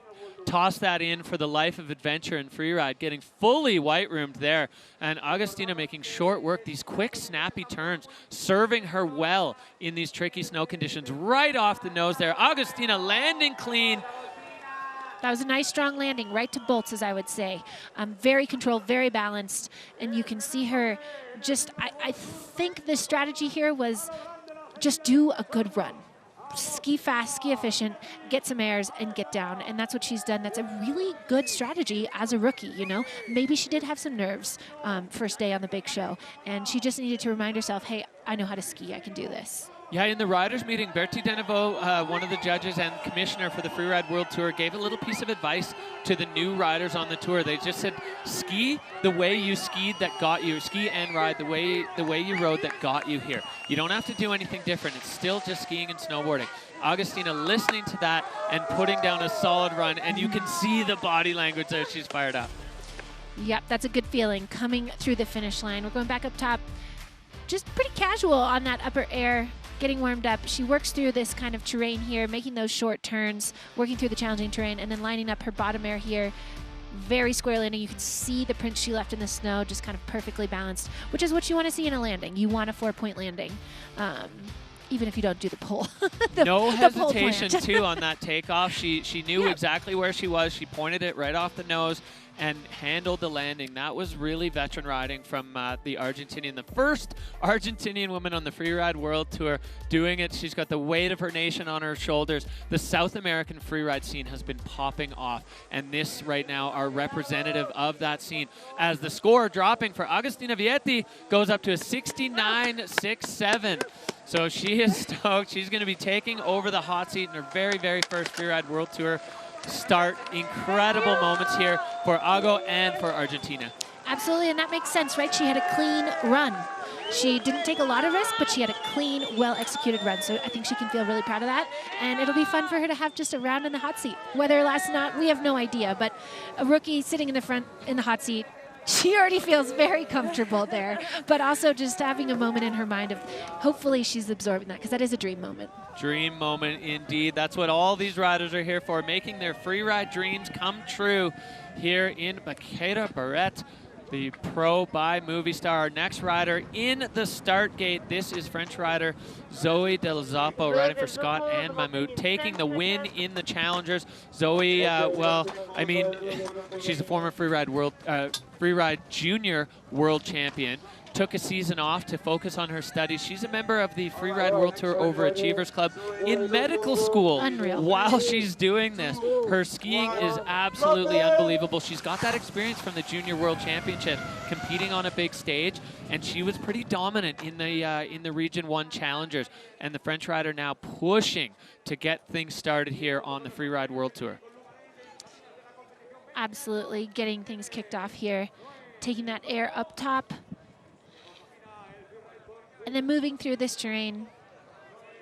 toss that in for the life of adventure and freeride, getting fully white-roomed there. And Agostina making short work, these quick, snappy turns, serving her well in these tricky snow conditions. Right off the nose there. Agostina landing clean. That was a nice, strong landing, right to bolts, as I would say. Very controlled, very balanced, and you can see her just, I think the strategy here was just do a good run. Ski fast, ski efficient, get some airs, and get down, and that's what she's done. That's a really good strategy as a rookie, you know? Maybe she did have some nerves first day on the big show, and she just needed to remind herself, hey, I know how to ski, I can do this. Yeah, in the riders' meeting, Bertie Deneveau, one of the judges and commissioner for the Freeride World Tour, gave a little piece of advice to the new riders on the tour. They just said, ski the way you skied that got you, ski and ride the way you rode that got you here. You don't have to do anything different. It's still just skiing and snowboarding. Agostina listening to that and putting down a solid run, and you can see the body language there. She's fired up. Yep, that's a good feeling coming through the finish line. We're going back up top. Just pretty casual on that upper air, getting warmed up. She works through this kind of terrain here, making those short turns, working through the challenging terrain, and then lining up her bottom air here. Very square landing. You can see the prints she left in the snow, just kind of perfectly balanced, which is what you want to see in a landing. You want a 4-point landing. even if you don't do the pole. No the pole hesitation, plant. too, on that takeoff. She knew exactly where she was. She pointed it right off the nose and handled the landing. That was really veteran riding from the Argentinian, the first Argentinian woman on the Freeride World Tour doing it. She's got the weight of her nation on her shoulders. The South American freeride scene has been popping off, and this right now are representative of that scene, as the score dropping for Agustina Vietti goes up to a 69.67. So she is stoked. She's going to be taking over the hot seat in her very, very first Freeride World Tour start. Incredible moments here for Ago and for Argentina. Absolutely, and that makes sense, right? She had a clean run. She didn't take a lot of risk, but she had a clean, well-executed run. So I think she can feel really proud of that. And it'll be fun for her to have just a round in the hot seat. Whether it lasts or not, we have no idea. But a rookie sitting in the front in the hot seat, she already feels very comfortable there. But also just having a moment in her mind of hopefully she's absorbing that, because that is a dream moment. Dream moment indeed. That's what all these riders are here for, making their freeride dreams come true here in Baqueira Beret, the pro by Movistar. Our next rider in the start gate, this is French rider Zoe Del Zoppo, riding for Scott and Mammut, taking the win in the Challengers. Zoe, well, I mean, she's a former Freeride Junior World Champion. Took a season off to focus on her studies. She's a member of the Freeride World Tour Overachievers Club in medical school. Unreal. While she's doing this. Her skiing is absolutely unbelievable. She's got that experience from the Junior World Championship, competing on a big stage, and she was pretty dominant in the Region 1 Challengers. And the French rider now pushing to get things started here on the Freeride World Tour. Absolutely, getting things kicked off here. Taking that air up top. And then moving through this terrain.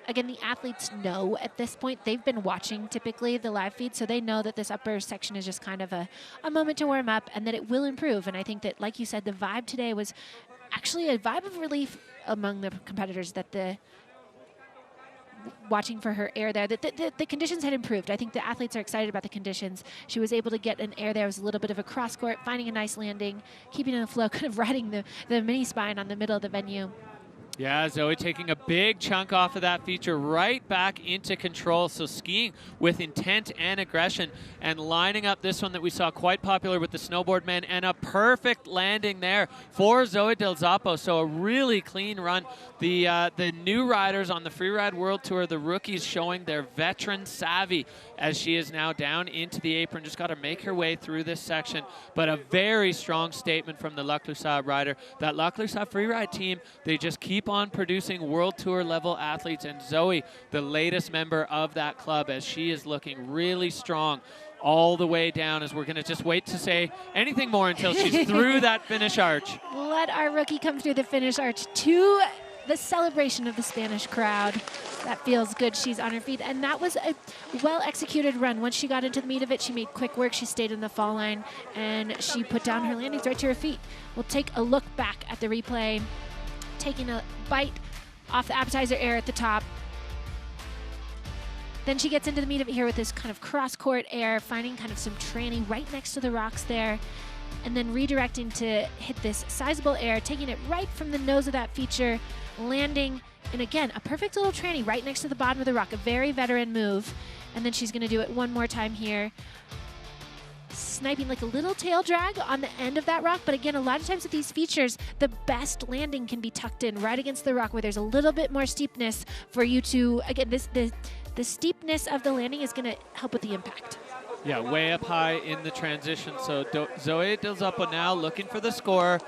Again, the athletes know at this point, they've been watching typically the live feed, so they know that this upper section is just kind of a moment to warm up and that it will improve. And I think that, like you said, the vibe today was actually a vibe of relief among the competitors, that watching for her air there, that the conditions had improved. I think the athletes are excited about the conditions. She was able to get an air there. It was a little bit of a cross court, finding a nice landing, keeping in the flow, kind of riding the mini spine on the middle of the venue. Yeah, Zoe taking a big chunk off of that feature, right back into control. So skiing with intent and aggression, and lining up this one that we saw quite popular with the snowboard men, and a perfect landing there for Zoe Del Zoppo. So a really clean run. The new riders on the Freeride World Tour, the rookies, showing their veteran savvy as she is now down into the apron. Just got to make her way through this section. But a very strong statement from the Lac Lusat rider. That Lac Lusat Freeride team, they just keep on producing World Tour level athletes, and Zoe, the latest member of that club, as she is looking really strong all the way down, as we're going to just wait to say anything more until she's through that finish arch. Let our rookie come through the finish arch to the celebration of the Spanish crowd. That feels good. She's on her feet, and that was a well-executed run. Once she got into the meat of it, she made quick work. She stayed in the fall line, and she put down her landings right to her feet. We'll take a look back at the replay, taking a bite off the appetizer air at the top. Then she gets into the meat of it here with this kind of cross-court air, finding kind of some tranny right next to the rocks there, and then redirecting to hit this sizable air, taking it right from the nose of that feature, landing, and again, a perfect little tranny right next to the bottom of the rock, a very veteran move. And then she's going to do it one more time here, sniping like a little tail drag on the end of that rock. But again, a lot of times with these features, the best landing can be tucked in right against the rock where there's a little bit more steepness for you to, again, the steepness of the landing is going to help with the impact. Yeah, way up high in the transition. So Zoe Del Zoppo now looking for the score,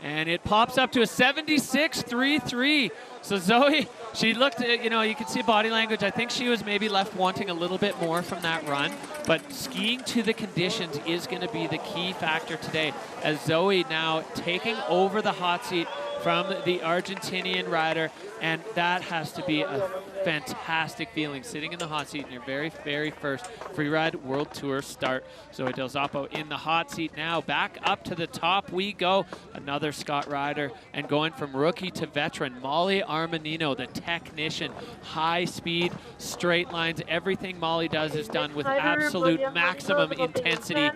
and it pops up to a 76.33. So Zoe, she looked, you know, you can see body language. I think she was maybe left wanting a little bit more from that run, but skiing to the conditions is going to be the key factor today, as Zoe now taking over the hot seat from the Argentinian rider, and that has to be a fantastic feeling sitting in the hot seat in your very, very first Freeride World Tour start. Zoe Del Zoppo in the hot seat now. Back up to the top we go. Another Scott rider, and going from rookie to veteran, Molly Armanino, the technician. High speed, straight lines, everything Molly does is done with absolute maximum intensity.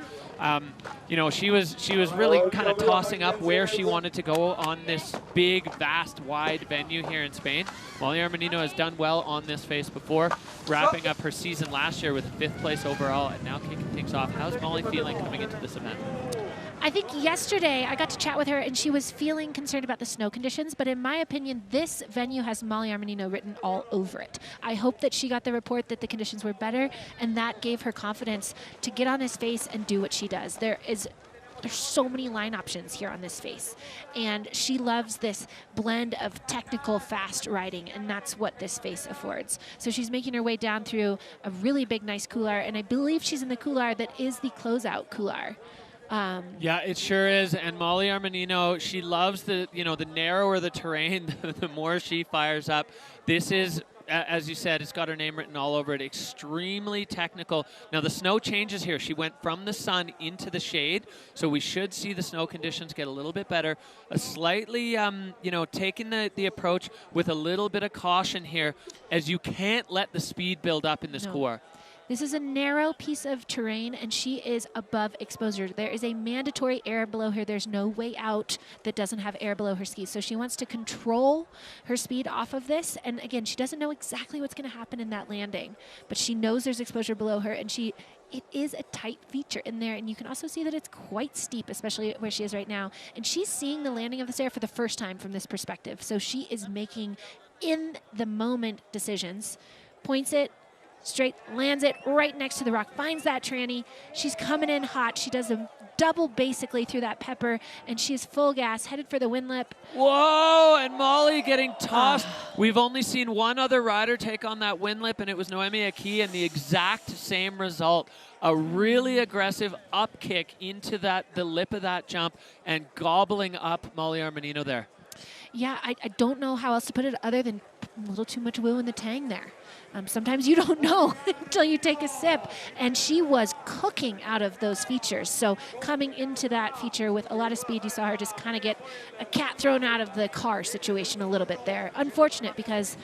You know, she was really kind of tossing up where she wanted to go on this big, vast, wide venue here in Spain. Molly Armanino has done well on this face before, wrapping up her season last year with a 5th place overall, and now kicking things off. How's Molly feeling coming into this event? I think yesterday I got to chat with her and she was feeling concerned about the snow conditions, but in my opinion, this venue has Molly Armanino written all over it. I hope that she got the report that the conditions were better, and that gave her confidence to get on this face and do what she does. There's so many line options here on this face, and she loves this blend of technical fast riding, and that's what this face affords. So she's making her way down through a really big, nice couloir, and I believe she's in the couloir that is the closeout couloir. Yeah, it sure is. And Molly Armanino, she loves the narrower the terrain, the more she fires up. This is, as you said, it's got her name written all over it. Extremely technical. Now the snow changes here. She went from the sun into the shade, so we should see the snow conditions get a little bit better. A slightly, taking the approach with a little bit of caution here, as you can't let the speed build up in this couloir. This is a narrow piece of terrain, and she is above exposure. There is a mandatory air below her. There's no way out that doesn't have air below her skis. So she wants to control her speed off of this. And again, she doesn't know exactly what's going to happen in that landing, but she knows there's exposure below her, and it is a tight feature in there. And you can also see that it's quite steep, especially where she is right now. And she's seeing the landing of this air for the first time from this perspective. So she is making in the moment decisions, points it, straight, lands it right next to the rock, finds that tranny. She's coming in hot. She does a double basically through that pepper, and she's full gas, headed for the wind lip. Whoa, and Molly getting tossed. We've only seen one other rider take on that wind lip, and it was Noemi Aki, and the exact same result. A really aggressive up kick into the lip of that jump and gobbling up Molly Armanino there. Yeah, I don't know how else to put it other than a little too much woo in the tang there. Sometimes you don't know until you take a sip. And she was cooking out of those features. So coming into that feature with a lot of speed, you saw her just kind of get a cat thrown out of the car situation a little bit there. Unfortunate, because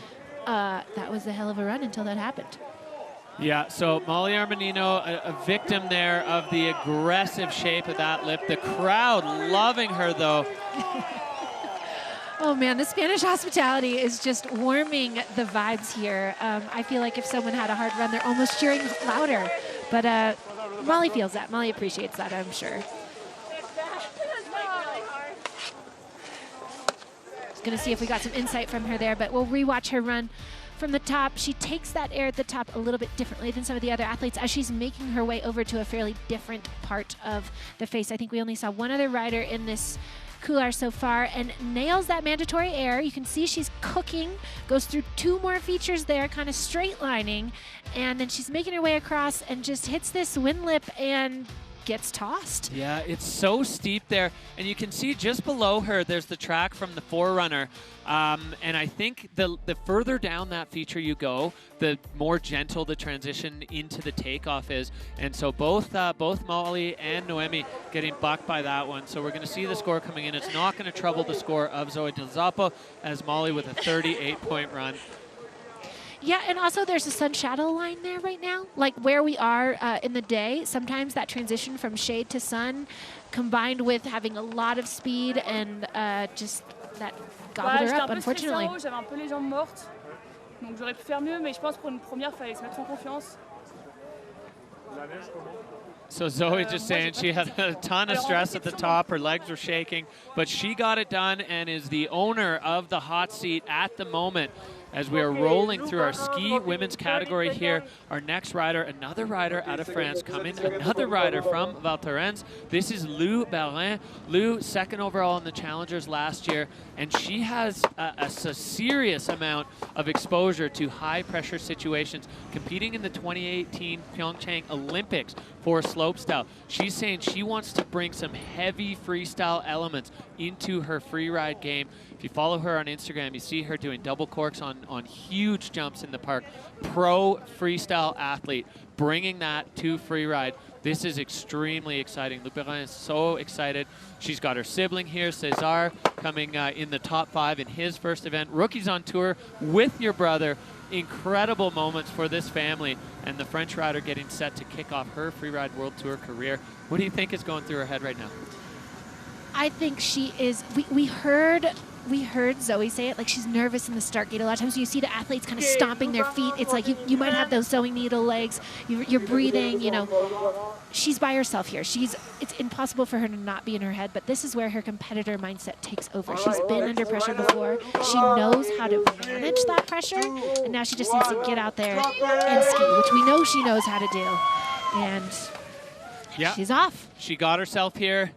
that was a hell of a run until that happened. Yeah, so Molly Armanino, a victim there of the aggressive shape of that lip. The crowd loving her, though. Oh man, the Spanish hospitality is just warming the vibes here. I feel like if someone had a hard run, they're almost cheering louder. But Molly feels that. Molly appreciates that, I'm sure. Just gonna see if we got some insight from her there, but we'll rewatch her run from the top. She takes that air at the top a little bit differently than some of the other athletes as she's making her way over to a fairly different part of the face. I think we only saw one other rider in this couloir so far, and nails that mandatory air. You can see she's cooking, goes through 2 more features there, kind of straight lining, and then she's making her way across and just hits this wind lip and gets tossed. Yeah, it's so steep there, and you can see just below her there's the track from the Forerunner, and I think the further down that feature you go, the more gentle the transition into the takeoff is, and so both Molly and Noemi getting bucked by that one. So we're going to see the score coming in. It's not going to trouble the score of Zoe Del Zoppo, as Molly with a 38-point run. Yeah, and also there's a sun shadow line there right now. Like where we are in the day, sometimes that transition from shade to sun combined with having a lot of speed and just that gobbled her up, unfortunately. J'avais un peu les jambes mortes, donc j'aurais pu faire mieux, mais je pense pour une première, il fallait se mettre en confiance. So Zoe just saying she had a ton of stress at the top, her legs were shaking, but she got it done and is the owner of the hot seat at the moment. As we are rolling through our ski women's category here, our next rider, another rider out of France coming, another rider from Thorens. This is Lou Belin. Lou, 2nd overall in the Challengers last year, and she has a serious amount of exposure to high-pressure situations, competing in the 2018 Pyeongchang Olympics for slopestyle. She's saying she wants to bring some heavy freestyle elements into her freeride game. If you follow her on Instagram, you see her doing double corks on on huge jumps in the park. Pro freestyle athlete, bringing that to Freeride. This is extremely exciting. Luperin is so excited. She's got her sibling here, Cesar, coming in the top 5 in his first event. Rookies on tour with your brother. Incredible moments for this family, and the French rider getting set to kick off her Freeride World Tour career. What do you think is going through her head right now? I think she is, we heard Zoe say it, like she's nervous in the start gate. A lot of times you see the athletes kind of stomping their feet. It's like you might have those sewing needle legs. You're breathing, you know. She's by herself here. It's impossible for her to not be in her head, but this is where her competitor mindset takes over. She's been under pressure before. She knows how to manage that pressure, and now she just needs to get out there and ski, which we know she knows how to do. And she's off. She got herself here.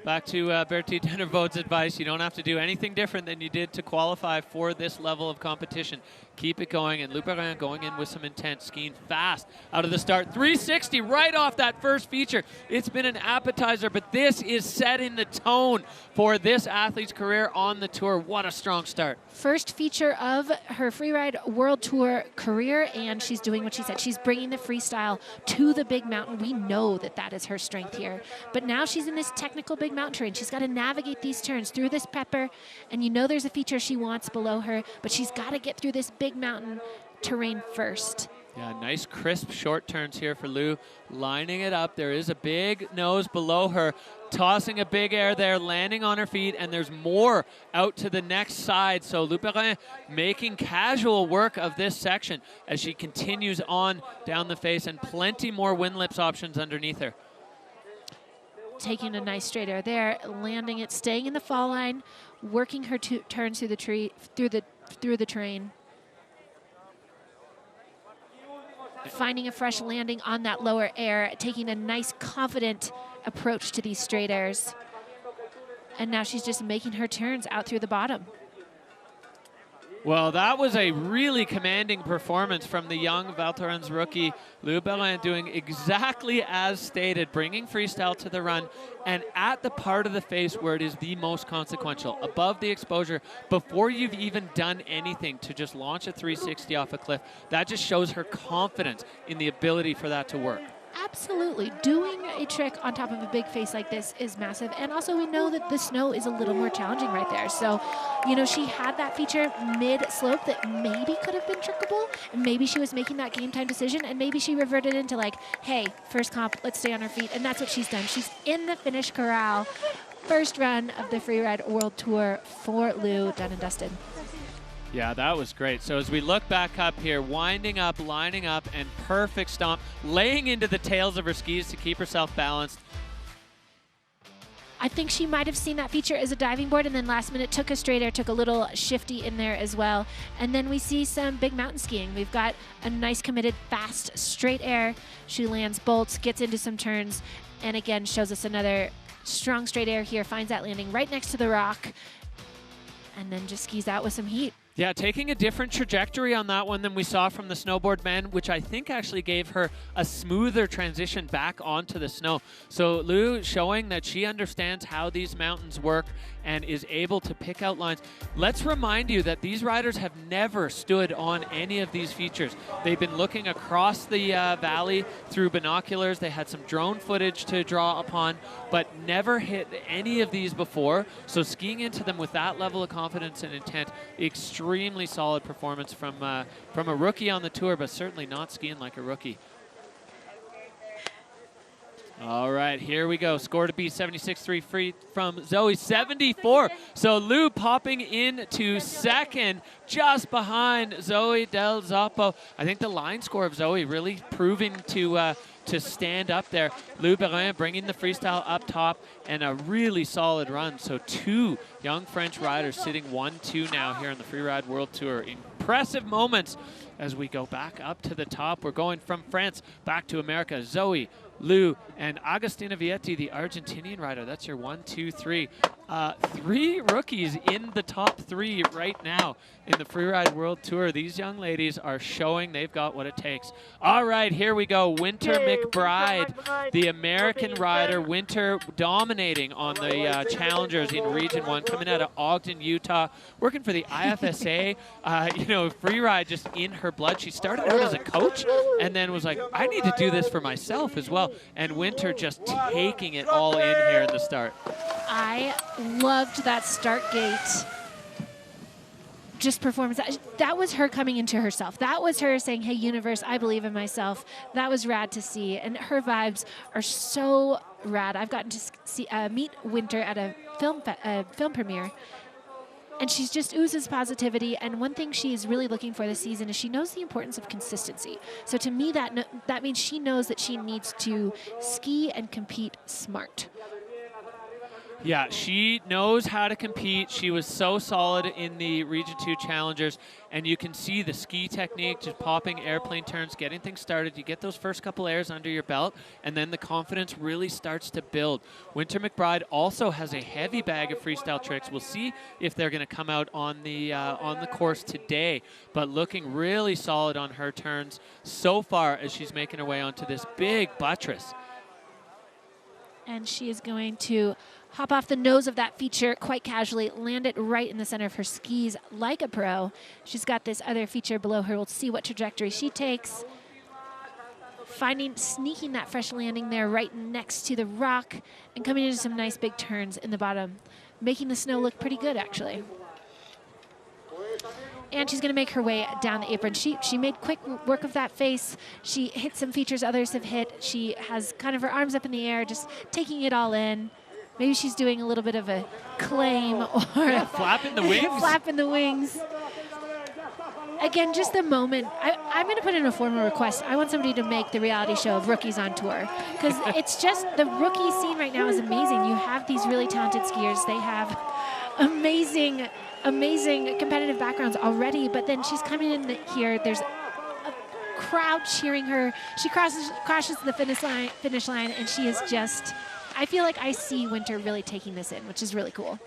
Back to Bertie Denervaud's advice, you don't have to do anything different than you did to qualify for this level of competition. Keep it going, and Luperin going in with some intent, skiing fast out of the start. 360 right off that first feature. It's been an appetizer, but this is setting the tone for this athlete's career on the tour. What a strong start. First feature of her Freeride World Tour career, and she's doing what she said. She's bringing the freestyle to the big mountain. We know that that is her strength here. But now she's in this technical big mountain terrain. She's got to navigate these turns through this pepper, and you know there's a feature she wants below her, but she's got to get through this big mountain terrain first. Yeah, nice crisp short turns here for Lou, lining it up. There is a big nose below her, tossing a big air there, landing on her feet, and there's more out to the next side. So Luperin making casual work of this section as she continues on down the face, and plenty more wind lips options underneath her. Taking a nice straight air there, landing it, staying in the fall line, working her turns through the terrain. Finding a fresh landing on that lower air, taking a nice confident approach to these straight airs. And now she's just making her turns out through the bottom. Well, that was a really commanding performance from the young Val Thorens rookie, Lou Belin, doing exactly as stated, bringing freestyle to the run and at the part of the face where it is the most consequential, above the exposure, before you've even done anything, to just launch a 360 off a cliff. That just shows her confidence in the ability for that to work. Absolutely. Doing a trick on top of a big face like this is massive. And also we know that the snow is a little more challenging right there. So, you know, she had that feature mid-slope that maybe could have been trickable. And maybe she was making that game time decision. And maybe she reverted into like, hey, first comp, let's stay on our feet. And that's what she's done. She's in the finish corral. First run of the Freeride World Tour for Lou, done and dusted. Yeah, that was great. So as we look back up here, winding up, lining up, and perfect stomp, laying into the tails of her skis to keep herself balanced. I think she might have seen that feature as a diving board, and then last minute took a straight air, took a little shifty in there as well. And then we see some big mountain skiing. We've got a nice committed fast straight air. She lands bolts, gets into some turns, and again shows us another strong straight air here, finds that landing right next to the rock, and then just skis out with some heat. Yeah, taking a different trajectory on that one than we saw from the snowboard men, which I think actually gave her a smoother transition back onto the snow. So Lou showing that she understands how these mountains work and is able to pick out lines. Let's remind you that these riders have never stood on any of these features. They've been looking across the valley through binoculars. They had some drone footage to draw upon, but never hit any of these before. So skiing into them with that level of confidence and intent, extremely solid performance from a rookie on the tour, but certainly not skiing like a rookie. All right, here we go. Score to beat 76.3 free from Zoe, 74. So Lou popping into second, just behind Zoe Del Zoppo. I think the line score of Zoe really proving to stand up there. Lou Belin bringing the freestyle up top, and a really solid run. So two young French riders sitting 1-2 now here on the Freeride World Tour. Impressive moments as we go back up to the top. We're going from France back to America. Zoe, Lou, and Agostina Vietti, the Argentinian rider. That's your 1, 2, 3. 3 rookies in the top 3 right now in the Freeride World Tour. These young ladies are showing they've got what it takes. All right, here we go. Winter McBride, the American rider. Winter dominating on the Challengers in Region 1, coming out of Ogden, Utah, working for the IFSA. You know, Freeride just in her blood. She started out as a coach and then was like, I need to do this for myself as well. And Winter just taking it all in here in the start. I loved that start gate just performance. That was her coming into herself. That was her saying, hey, universe, I believe in myself. That was rad to see. And her vibes are so rad. I've gotten to see, meet Winter at a film premiere. And she just oozes positivity. And one thing she's really looking for this season is she knows the importance of consistency. So to me, that means she knows that she needs to ski and compete smart. Yeah, she knows how to compete. She was so solid in the Region 2 Challengers, and you can see the ski technique, just popping airplane turns, getting things started. You get those first couple airs under your belt, and then the confidence really starts to build. Winter McBride also has a heavy bag of freestyle tricks. We'll see if they're going to come out on the course today, but looking really solid on her turns so far as she's making her way onto this big buttress. And she is going to hop off the nose of that feature quite casually, land it right in the center of her skis like a pro. She's got this other feature below her. We'll see what trajectory she takes. Sneaking that fresh landing there right next to the rock and coming into some nice big turns in the bottom, making the snow look pretty good, actually. And she's going to make her way down the apron. She made quick work of that face. She hit some features others have hit. She has kind of her arms up in the air, just taking it all in. Maybe she's doing a little bit of a claim or flapping the wings. Flapping the wings. Again, just the moment. I'm going to put in a formal request. I want somebody to make the reality show of rookies on tour, because it's just the rookie scene right now is amazing. You have these really talented skiers. They have amazing competitive backgrounds already, but then she's coming in here. There's a crowd cheering her. She crashes the finish line, and she is just, I feel like I see Winter really taking this in, which is really cool.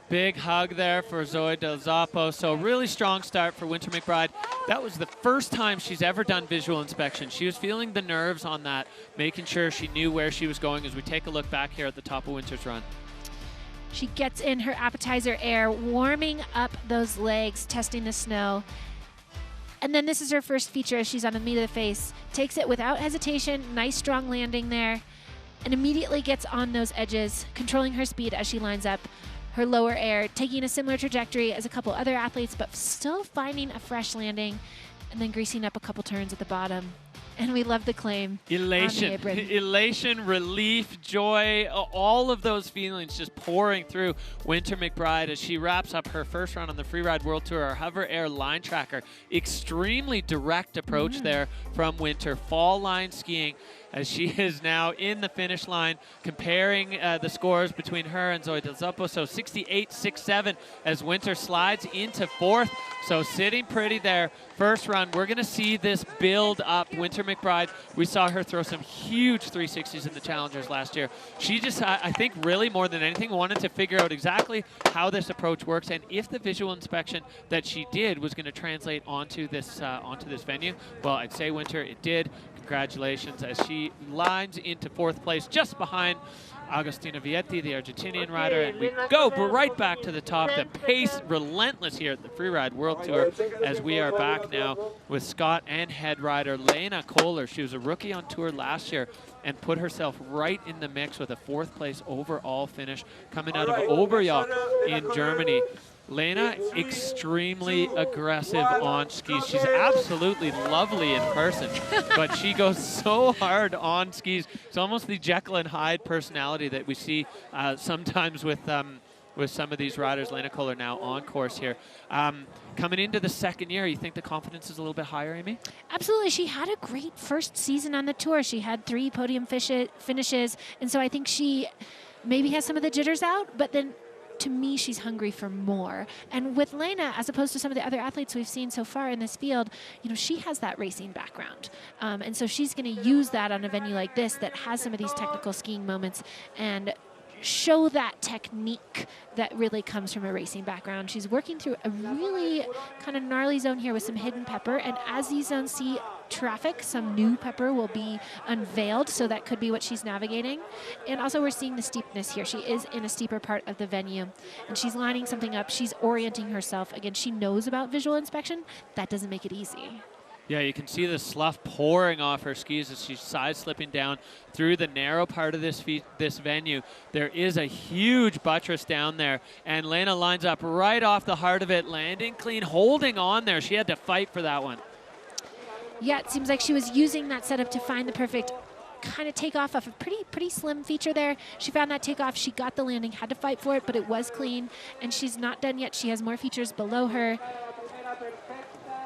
Big hug there for Zoe Del Zoppo. So really strong start for Winter McBride. That was the first time she's ever done visual inspection. She was feeling the nerves on that, making sure she knew where she was going as we take a look back here at the top of Winter's run. She gets in her appetizer air, warming up those legs, testing the snow. And then this is her first feature as she's on the meat of the face. Takes it without hesitation, nice strong landing there, and immediately gets on those edges, controlling her speed as she lines up her lower air, taking a similar trajectory as a couple other athletes, but still finding a fresh landing, and then greasing up a couple turns at the bottom. And we love the claim. Elation, on the apron. elation, relief, joy, all of those feelings just pouring through Winter McBride as she wraps up her first run on the Freeride World Tour, our Hover Air line tracker. Extremely direct approach there from Winter, fall line skiing, as she is now in the finish line, comparing the scores between her and Zoe Del Zoppo. So 68-6-7 as Winter slides into fourth. So sitting pretty there. First run, we're going to see this build up. Winter McBride, we saw her throw some huge 360s in the Challengers last year. She just, I think really more than anything, wanted to figure out exactly how this approach works and if the visual inspection that she did was going to translate onto this venue. Well, I'd say, Winter, it did. Congratulations as she lines into fourth place just behind Agostina Vietti, the Argentinian rider, and we go right back to the top. The pace relentless here at the Freeride World Tour as we are back now with Scott and head rider Lena Kohler. She was a rookie on tour last year and put herself right in the mix with a fourth place overall finish coming out of Oberjoch in Germany. Lena, extremely aggressive on skis. She's absolutely lovely in person, but she goes so hard on skis. It's almost the Jekyll and Hyde personality that we see sometimes with some of these riders. Lena Kohler now on course here. Coming into the second year, you think the confidence is a little bit higher, Amy? Absolutely. She had a great first season on the tour. She had 3 podium finishes, and so I think she maybe has some of the jitters out, but then to me, she's hungry for more. And with Lena, as opposed to some of the other athletes we've seen so far in this field, you know, she has that racing background. And so she's going to use that on a venue like this that has some of these technical skiing moments and show that technique that really comes from a racing background. She's working through a really kind of gnarly zone here with some hidden pepper, and as these zones see traffic, some new pepper will be unveiled, so that could be what she's navigating. And also we're seeing the steepness here. She is in a steeper part of the venue, and she's lining something up. She's orienting herself. Again, she knows about visual inspection. That doesn't make it easy. Yeah, you can see the slough pouring off her skis as she's side slipping down through the narrow part of this venue. There is a huge buttress down there, and Lena lines up right off the heart of it, landing clean, holding on there. She had to fight for that one. Yeah, it seems like she was using that setup to find the perfect kind of takeoff of a pretty slim feature there. She found that takeoff. She got the landing, had to fight for it, but it was clean, and she's not done yet. She has more features below her.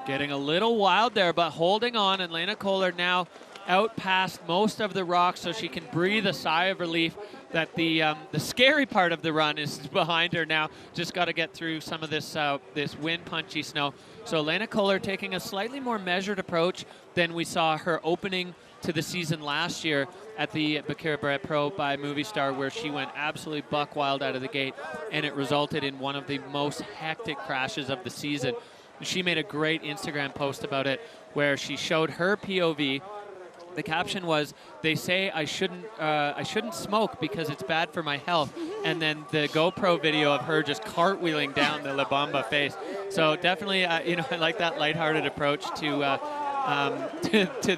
Getting a little wild there, but holding on, and Lena Kohler now out past most of the rocks, so she can breathe a sigh of relief that the scary part of the run is behind her now. Just got to get through some of this wind punchy snow. So Lena Kohler taking a slightly more measured approach than we saw her opening to the season last year at the Baqueira Beret Pro by Movistar, where she went absolutely buck wild out of the gate, and it resulted in one of the most hectic crashes of the season. She made a great Instagram post about it where she showed her POV. The caption was, "They say I shouldn't smoke because it's bad for my health," and then the GoPro video of her just cartwheeling down the La Bamba face. So definitely, you know, I like that lighthearted approach to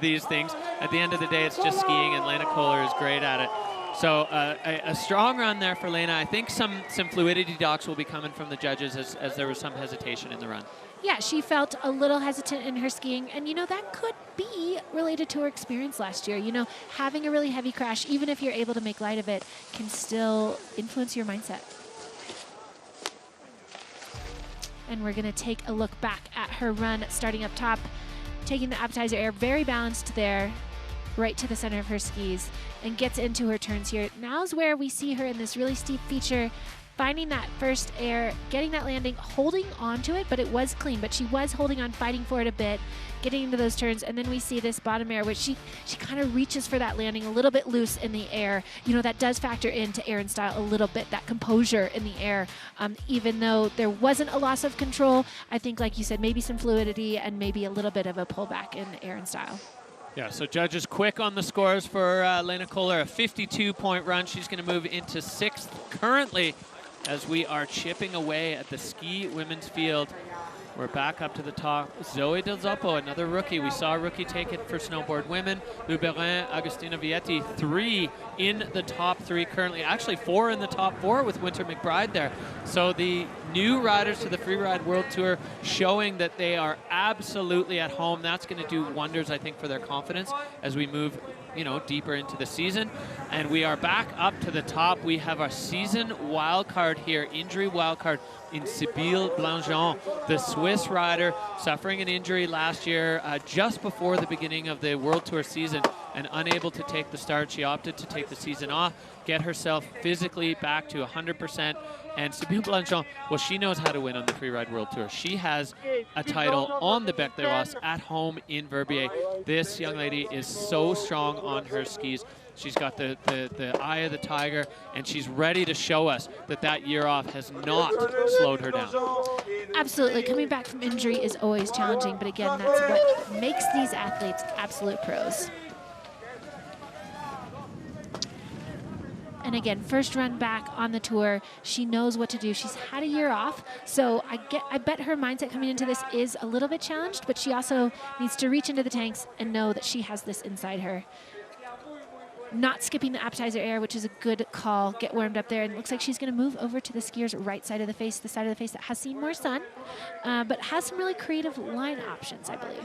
these things. At the end of the day, it's just skiing, and Lena Kohler is great at it. So a strong run there for Lena. I think some fluidity docs will be coming from the judges as there was some hesitation in the run. Yeah, she felt a little hesitant in her skiing, and you know, that could be related to her experience last year. You know, having a really heavy crash, even if you're able to make light of it, can still influence your mindset. And we're gonna take a look back at her run, starting up top, taking the appetizer air, very balanced there, right to the center of her skis, and gets into her turns here. Now's where we see her in this really steep feature, finding that first air, getting that landing, holding on to it, but it was clean, but she was holding on, fighting for it a bit, getting into those turns, and then we see this bottom air, which she kind of reaches for that landing a little bit loose in the air. You know, that does factor into air and style a little bit, that composure in the air. Even though there wasn't a loss of control, I think, like you said, maybe some fluidity and maybe a little bit of a pullback in air and style. Yeah, so judges quick on the scores for Lena Kohler, a 52-point run. She's going to move into 6th currently as we are chipping away at the ski women's field. We're back up to the top. Zoe Del Zoppo, another rookie. We saw a rookie take it for snowboard women. Luberin, Agustina Vietti, 3 in the top 3 currently. Actually 4 in the top 4 with Winter McBride there. So the new riders to the Freeride World Tour showing that they are absolutely at home. That's going to do wonders, I think, for their confidence as we move, you know, deeper into the season. And we are back up to the top. We have our season wild card here, injury wild card in Sibylle Blangeon, the Swiss rider, suffering an injury last year just before the beginning of the World Tour season and unable to take the start. She opted to take the season off, get herself physically back to 100%. And Sibylle Blangeon, well, she knows how to win on the Freeride World Tour. She has a title on the Bec des Roses at home in Verbier. This young lady is so strong on her skis. She's got the eye of the tiger, and she's ready to show us that that year off has not slowed her down. Absolutely. Coming back from injury is always challenging, but again, that's what makes these athletes absolute pros. And again, first run back on the tour. She knows what to do. She's had a year off, so I bet her mindset coming into this is a little bit challenged, but she also needs to reach into the tanks and know that she has this inside her. Not skipping the appetizer air, which is a good call. Get warmed up there, and it looks like she's going to move over to the skier's right side of the face, the side of the face that has seen more sun, but has some really creative line options, I believe.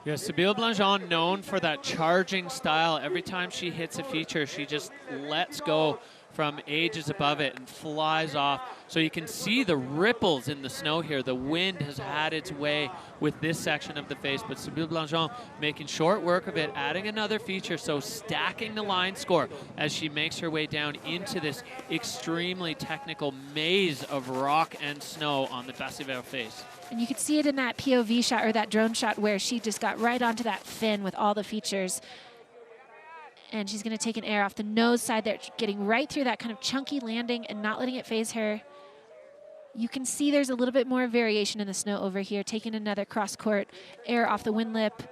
Yeah, Sibylle Blangeon known for that charging style. Every time she hits a feature, she just lets go from ages above it and flies off. So you can see the ripples in the snow here. The wind has had its way with this section of the face, but Sybille Blanchon making short work of it, adding another feature, so stacking the line score as she makes her way down into this extremely technical maze of rock and snow on the Baqueira face. And you could see it in that POV shot or that drone shot where she just got right onto that fin with all the features. And she's going to take an air off the nose side there, getting right through that kind of chunky landing and not letting it phase her. You can see there's a little bit more variation in the snow over here, taking another cross-court air off the wind lip.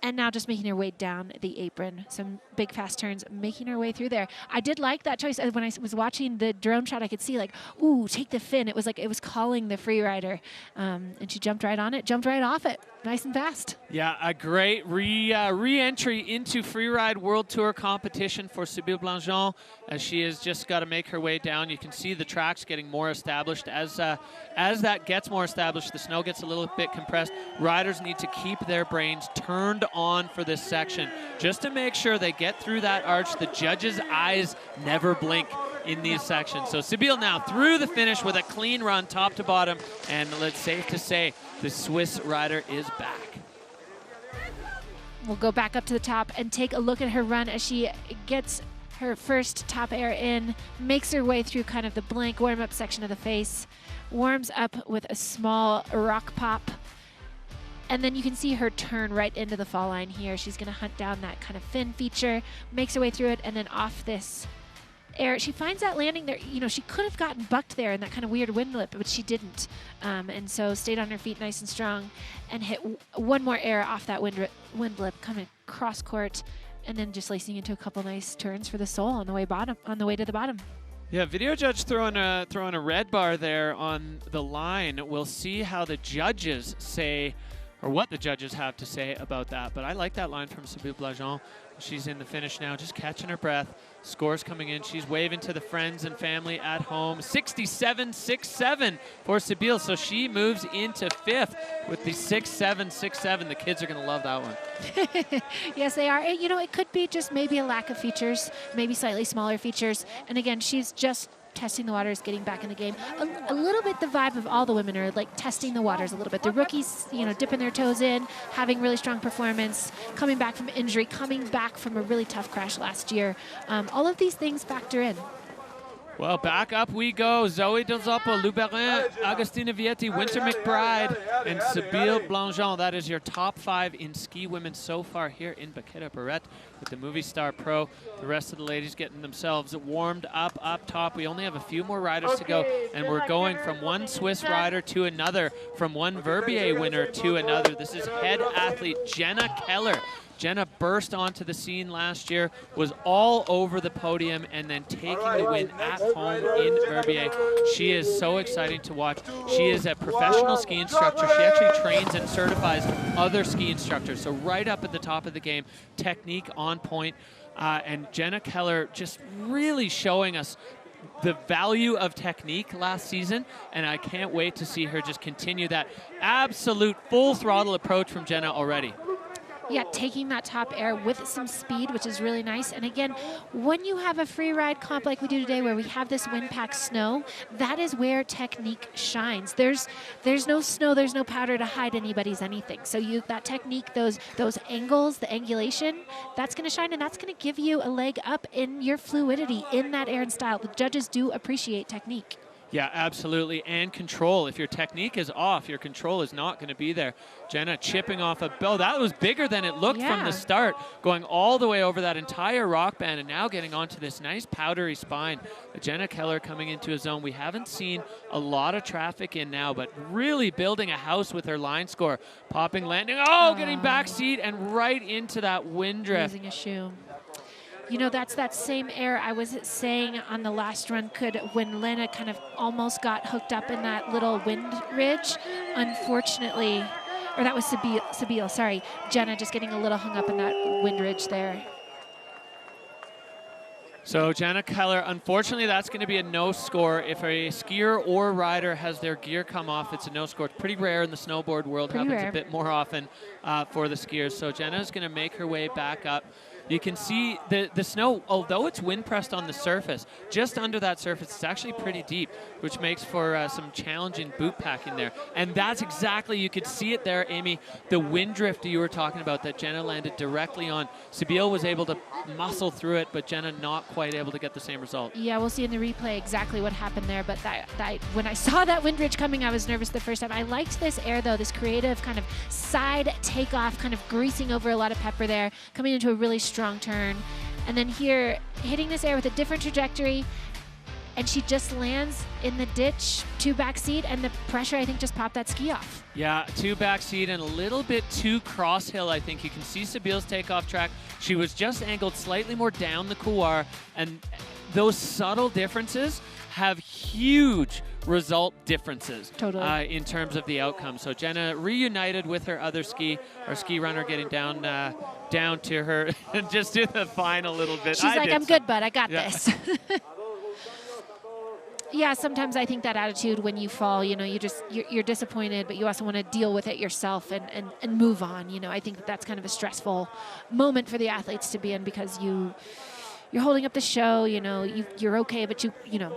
And now just making her way down the apron. Some big fast turns, making her way through there. I did like that choice. When I was watching the drone shot, I could see like, ooh, take the fin. It was like it was calling the freerider. And she jumped right on it, jumped right off it. Nice and fast. Yeah, a great re-entry into Freeride World Tour competition for Sybille Blanchon, as she has just got to make her way down. You can see the tracks getting more established. As that gets more established, the snow gets a little bit compressed. Riders need to keep their brains turned on for this section just to make sure they get through that arch. The judges' eyes never blink in these sections. So Sybille now through the finish with a clean run top to bottom, and it's safe to say the Swiss rider is back. We'll go back up to the top and take a look at her run as she gets her first top air in, makes her way through kind of the blank warm-up section of the face, warms up with a small rock pop, and then you can see her turn right into the fall line here. She's going to hunt down that kind of fin feature, makes her way through it, and then off this air. She finds that landing there. You know, she could have gotten bucked there in that kind of weird wind lip, but she didn't. And so stayed on her feet nice and strong and hit one more air off that wind lip, coming cross court, and then just lacing into a couple nice turns for the sole on the way to the bottom. Yeah, video judge throwing a red bar there on the line. We'll see how the judges say, or what the judges have to say about that. But I like that line from Sybille Blanchon. She's in the finish now, just catching her breath. Scores coming in. She's waving to the friends and family at home. 67-6-7 for Sybille. So she moves into fifth with the 6-7-6-7. The kids are going to love that one. Yes, they are. You know, it could be just maybe a lack of features, maybe slightly smaller features. And again, she's just testing the waters, getting back in the game. A little bit the vibe of all the women are like testing the waters a little bit. The rookies, you know, dipping their toes in, having really strong performance, coming back from injury, coming back from a really tough crash last year. All of these things factor in. Well, back up we go. Zoe Delzoppo, Luberin, Agustina Vietti, Winter McBride, and Sybille Blanchon. That is your top 5 in ski women so far here in Baqueira Beret with the Movistar Pro. The rest of the ladies getting themselves warmed up top. We only have a few more riders to go, and we're going from one Swiss rider to another, from one Verbier winner to another. This is head athlete Jenna Keller. Jenna burst onto the scene last year, was all over the podium, and then taking the win at home in Verbier. She is so exciting to watch. She is a professional ski instructor. She actually trains and certifies other ski instructors. So right up at the top of the game, technique on point. And Jenna Keller just really showing us the value of technique last season, and I can't wait to see her just continue that absolute full throttle approach from Jenna already. Yeah, taking that top air with some speed, which is really nice. And again, when you have a free ride comp like we do today, where we have this wind-packed snow, that is where technique shines. There's no snow, there's no powder to hide anybody's anything. So that technique, those angles, the angulation, that's going to shine, and that's going to give you a leg up in your fluidity in that air and style. The judges do appreciate technique. Yeah, absolutely, and control. If your technique is off, your control is not going to be there. Jenna chipping off a bill. That was bigger than it looked from the start, going all the way over that entire rock band and now getting onto this nice powdery spine. Jenna Keller coming into a zone we haven't seen a lot of traffic in now, but really building a house with her line score. Popping, landing, getting back seat and right into that wind drift. Losing a shoe. You know, that's that same air I was saying on the last run when Lena kind of almost got hooked up in that little wind ridge. Unfortunately, or that was Sybille, sorry. Jenna just getting a little hung up in that wind ridge there. So Jenna Keller, unfortunately, that's going to be a no score. If a skier or rider has their gear come off, it's a no score. It's pretty rare in the snowboard world. Happens a bit more often for the skiers. So Jenna's going to make her way back up You can see the snow, although it's wind pressed on the surface, just under that surface, it's actually pretty deep, which makes for some challenging boot packing there. And that's exactly, you could see it there, Amy, the wind drift you were talking about that Jenna landed directly on. Sabile was able to muscle through it, but Jenna not quite able to get the same result. Yeah, we'll see in the replay exactly what happened there, but when I saw that wind ridge coming, I was nervous the first time. I liked this air, though, this creative kind of side takeoff, kind of greasing over a lot of pepper there, coming into a really strong turn. And then here, hitting this air with a different trajectory, and she just lands in the ditch, 2 back seat, and the pressure, I think, just popped that ski off. Yeah, 2 back seat and a little bit too cross hill, I think. You can see Sabile's takeoff track. She was just angled slightly more down the couloir, and those subtle differences have huge result differences in terms of the outcome. So Jenna reunited with her other ski, our ski runner getting down to her and just do the fine a little bit. She's like, I'm good, bud. I got this. Yeah, sometimes I think that attitude when you fall, you know, you're disappointed, but you also want to deal with it yourself and move on. You know, I think that's kind of a stressful moment for the athletes to be in because you're holding up the show, you know, you're okay, but you know.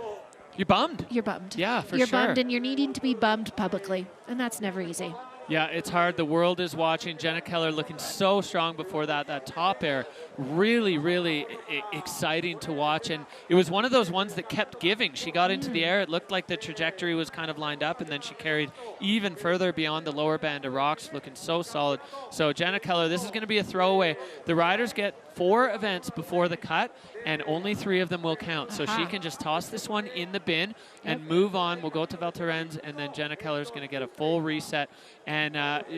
You're bummed. You're bummed. Yeah, for sure. You're bummed, and you're needing to be bummed publicly, and that's never easy. Yeah, it's hard. The world is watching. Jenna Keller looking so strong before that. That top air, really, really exciting to watch. And it was one of those ones that kept giving. She got into the air. It looked like the trajectory was kind of lined up, and then she carried even further beyond the lower band of rocks, looking so solid. So Jenna Keller, this is going to be a throwaway. The riders get 4 events before the cut, and only 3 of them will count. So she can just toss this one in the bin and move on. We'll go to Val Thorens, and then Jenna Keller's going to get a full reset. And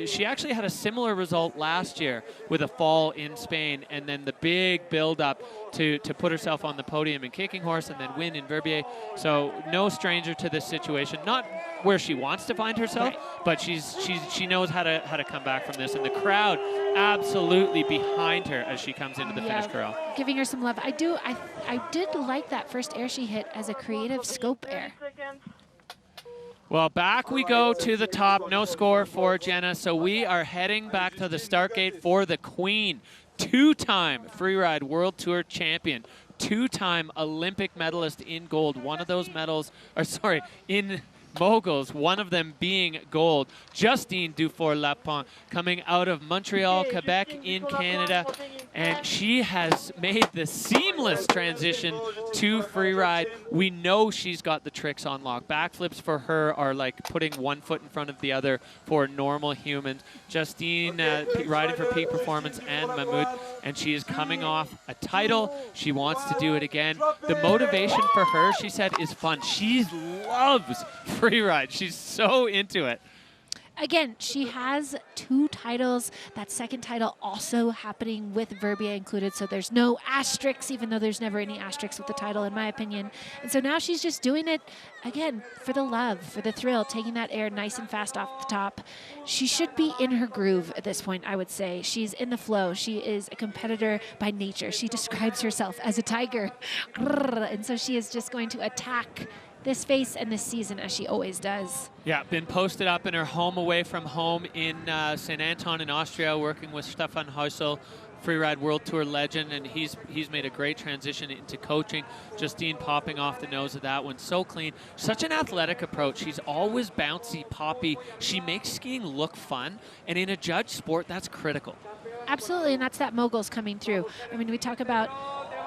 she actually had a similar result last year with a fall in Spain, and then the big build-up to put herself on the podium in Kicking Horse and then win in Verbier. So no stranger to this situation. Not where she wants to find herself, but she knows how to come back from this. And the crowd absolutely behind her as she comes into the finish corral. Giving her some love. I did like that first air she hit as a creative scope air. Well, back we go to the top. No score for Jenna. So we are heading back to the start gate for the Queen. 2-time Freeride World Tour champion. 2-time Olympic medalist in gold. One of those medals, in moguls, one of them being gold. Justine Dufour-Lapont coming out of Montreal, Quebec in Canada. And she has made the seamless transition to freeride. We know she's got the tricks on lock. Backflips for her are like putting one foot in front of the other for normal humans. Justine riding for peak performance and Mammut, and she is coming off a title. She wants to do it again. The motivation for her, she said, is fun. She loves freeride. She's so into it. Again, she has 2 titles. That second title also happening with Verbier included, so there's no asterisks, even though there's never any asterisks with the title, in my opinion. And so now she's just doing it, again, for the love, for the thrill, taking that air nice and fast off the top. She should be in her groove at this point, I would say. She's in the flow. She is a competitor by nature. She describes herself as a tiger. And so she is just going to attack this face and this season as she always does. Yeah, been posted up in her home away from home in St. Anton in Austria, working with Stefan Heusel, Freeride World Tour legend, and he's made a great transition into coaching. Justine popping off the nose of that one, so clean. Such an athletic approach. She's always bouncy, poppy. She makes skiing look fun, and in a judge sport, that's critical. Absolutely, and that's that moguls coming through. I mean, we talk about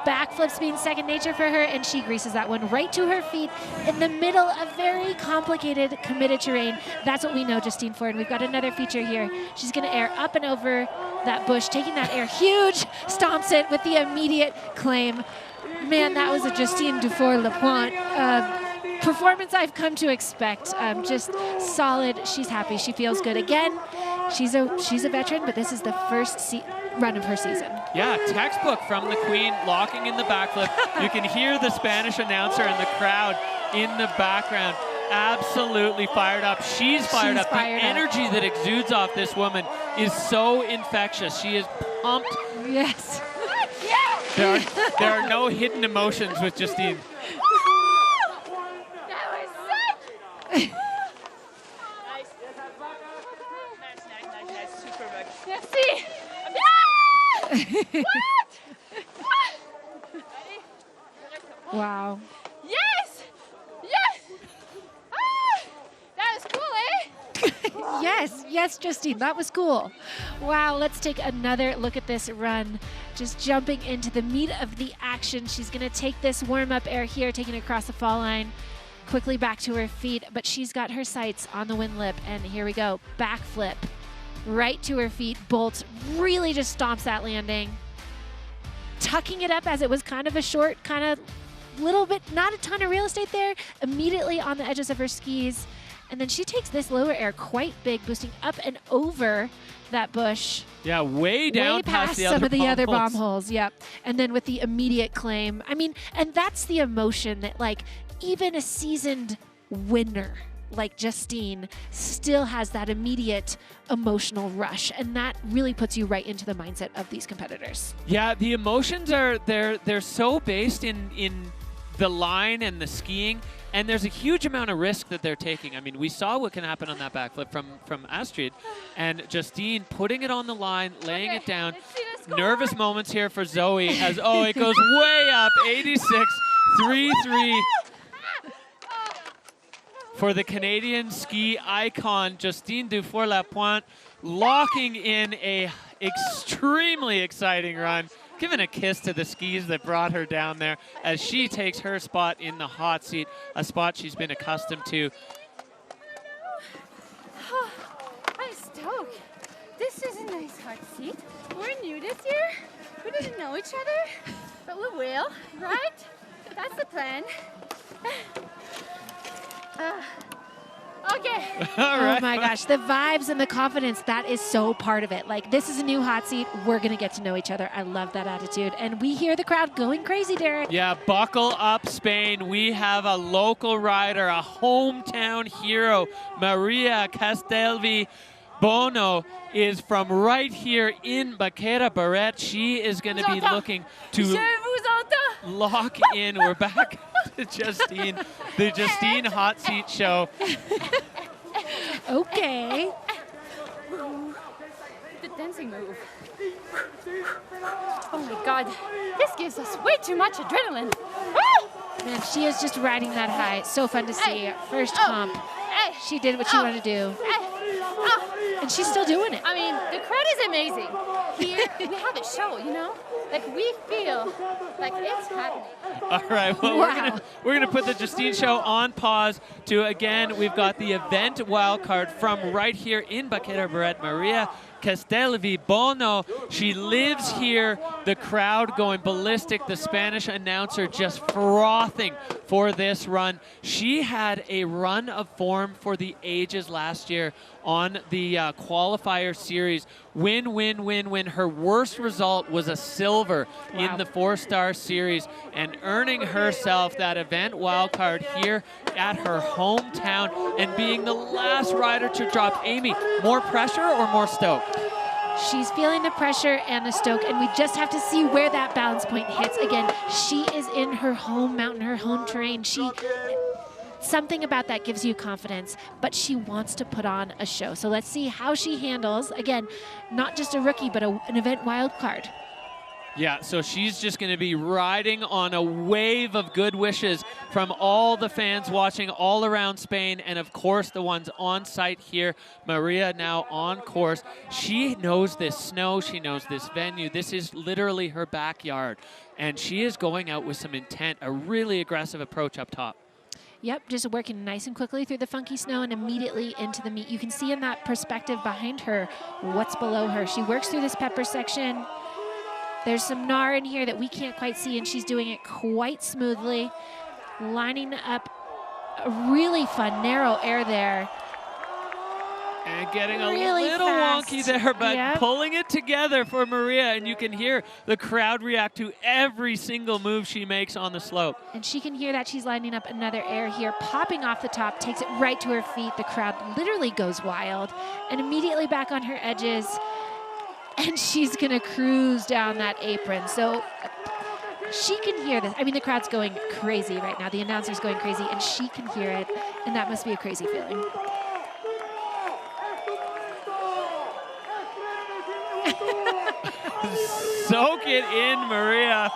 backflips being second nature for her, and she greases that one right to her feet in the middle of very complicated, committed terrain. That's what we know Justine for, and we've got another feature here. She's going to air up and over that bush, taking that air huge, stomps it with the immediate claim. Man, that was a Justine Dufour-Lapont performance I've come to expect. Just solid. She's happy. She feels good. Again, she's a veteran, but this is the first run of her season. Yeah, textbook from the Queen, locking in the backflip. You can hear the Spanish announcer and the crowd in the background. Absolutely fired up. She's fired up. The energy that exudes off this woman is so infectious. She is pumped. Yes. There are no hidden emotions with Justine. Merci. What? Yes, Justine, that was cool. Wow, let's take another look at this run. Just jumping into the meat of the action. She's gonna take this warm-up air here, taking it across the fall line, quickly back to her feet, but she's got her sights on the wind lip, and here we go, backflip, right to her feet, bolts, really just stomps that landing. Tucking it up as it was kind of a short, kind of little bit, not a ton of real estate there, immediately on the edges of her skis. And then she takes this lower air quite big, boosting up and over that bush. Yeah, way down way past the some other of the bomb other holes. bomb holes. Yep. And then with the immediate claim. I mean, and that's the emotion that, like, even a seasoned winner like Justine still has that immediate emotional rush, and that really puts you right into the mindset of these competitors. Yeah, the emotions are they're so based in the line and the skiing, and there's a huge amount of risk that they're taking. I mean, we saw what can happen on that backflip from Astrid, and Justine putting it on the line, laying it down. Nervous moments here for Zoe as, oh, it goes way up, 86.33 for the Canadian ski icon, Justine Dufour-Lapointe, locking in a extremely exciting run. Giving a kiss to the skis that brought her down there as she takes her spot in the hot seat, a spot she's been accustomed to. I'm stoked. This is a nice hot seat. We're new this year. We didn't know each other, but we will, right? That's the plan. Okay. Oh my gosh, the vibes and the confidence, that is so part of it. Like, this is a new hot seat. We're going to get to know each other. I love that attitude. And we hear the crowd going crazy, Derek. Yeah, buckle up, Spain. We have a local rider, a hometown hero, Maria Castelvi Bono is from right here in Baqueira Beret. She is going to be looking to lock in. We're back to Justine, the Justine Hot Seat Show. Okay. The dancing move. Oh my God, this gives us way too much adrenaline. Man, she is just riding that high. So fun to see. First comp. She did what she wanted to do. And she's still doing it. I mean, the crowd is amazing. Here, we have a show, you know? Like, we feel like it's happening. All right, well, we're gonna put the Justine Show on pause to, again, we've got the event wildcard from right here in Baqueira Beret, Maria Castelvi Bono. She lives here. The crowd going ballistic. The Spanish announcer just frothing for this run. She had a run of form for the ages last year on the qualifier series. Win, win, win, win. Her worst result was a silver in the 4-star series, and earning herself that event wildcard here at her hometown and being the last rider to drop. Amy, more pressure or more stoke? She's feeling the pressure and the stoke, and we just have to see where that balance point hits. Again, she is in her home mountain, her home terrain. Something about that gives you confidence, but she wants to put on a show. So let's see how she handles, again, not just a rookie, but an event wild card. Yeah, so she's just going to be riding on a wave of good wishes from all the fans watching all around Spain, and of course the ones on site here. Maria now on course. She knows this snow, she knows this venue. This is literally her backyard, and she is going out with some intent, a really aggressive approach up top. Yep, just working nice and quickly through the funky snow and immediately into the meat. You can see in that perspective behind her what's below her. She works through this pepper section. There's some gnar in here that we can't quite see, and she's doing it quite smoothly, lining up a really fun narrow air there. And getting a Really little fast. wonky there, but Yep. pulling it together for Maria, and you can hear the crowd react to every single move she makes on the slope. And she can hear that she's lining up another air here, popping off the top, takes it right to her feet. The crowd literally goes wild, and immediately back on her edges. And she's gonna cruise down that apron. So she can hear this. I mean, the crowd's going crazy right now. The announcer's going crazy, and she can hear it, and that must be a crazy feeling. Soak it in, Maria.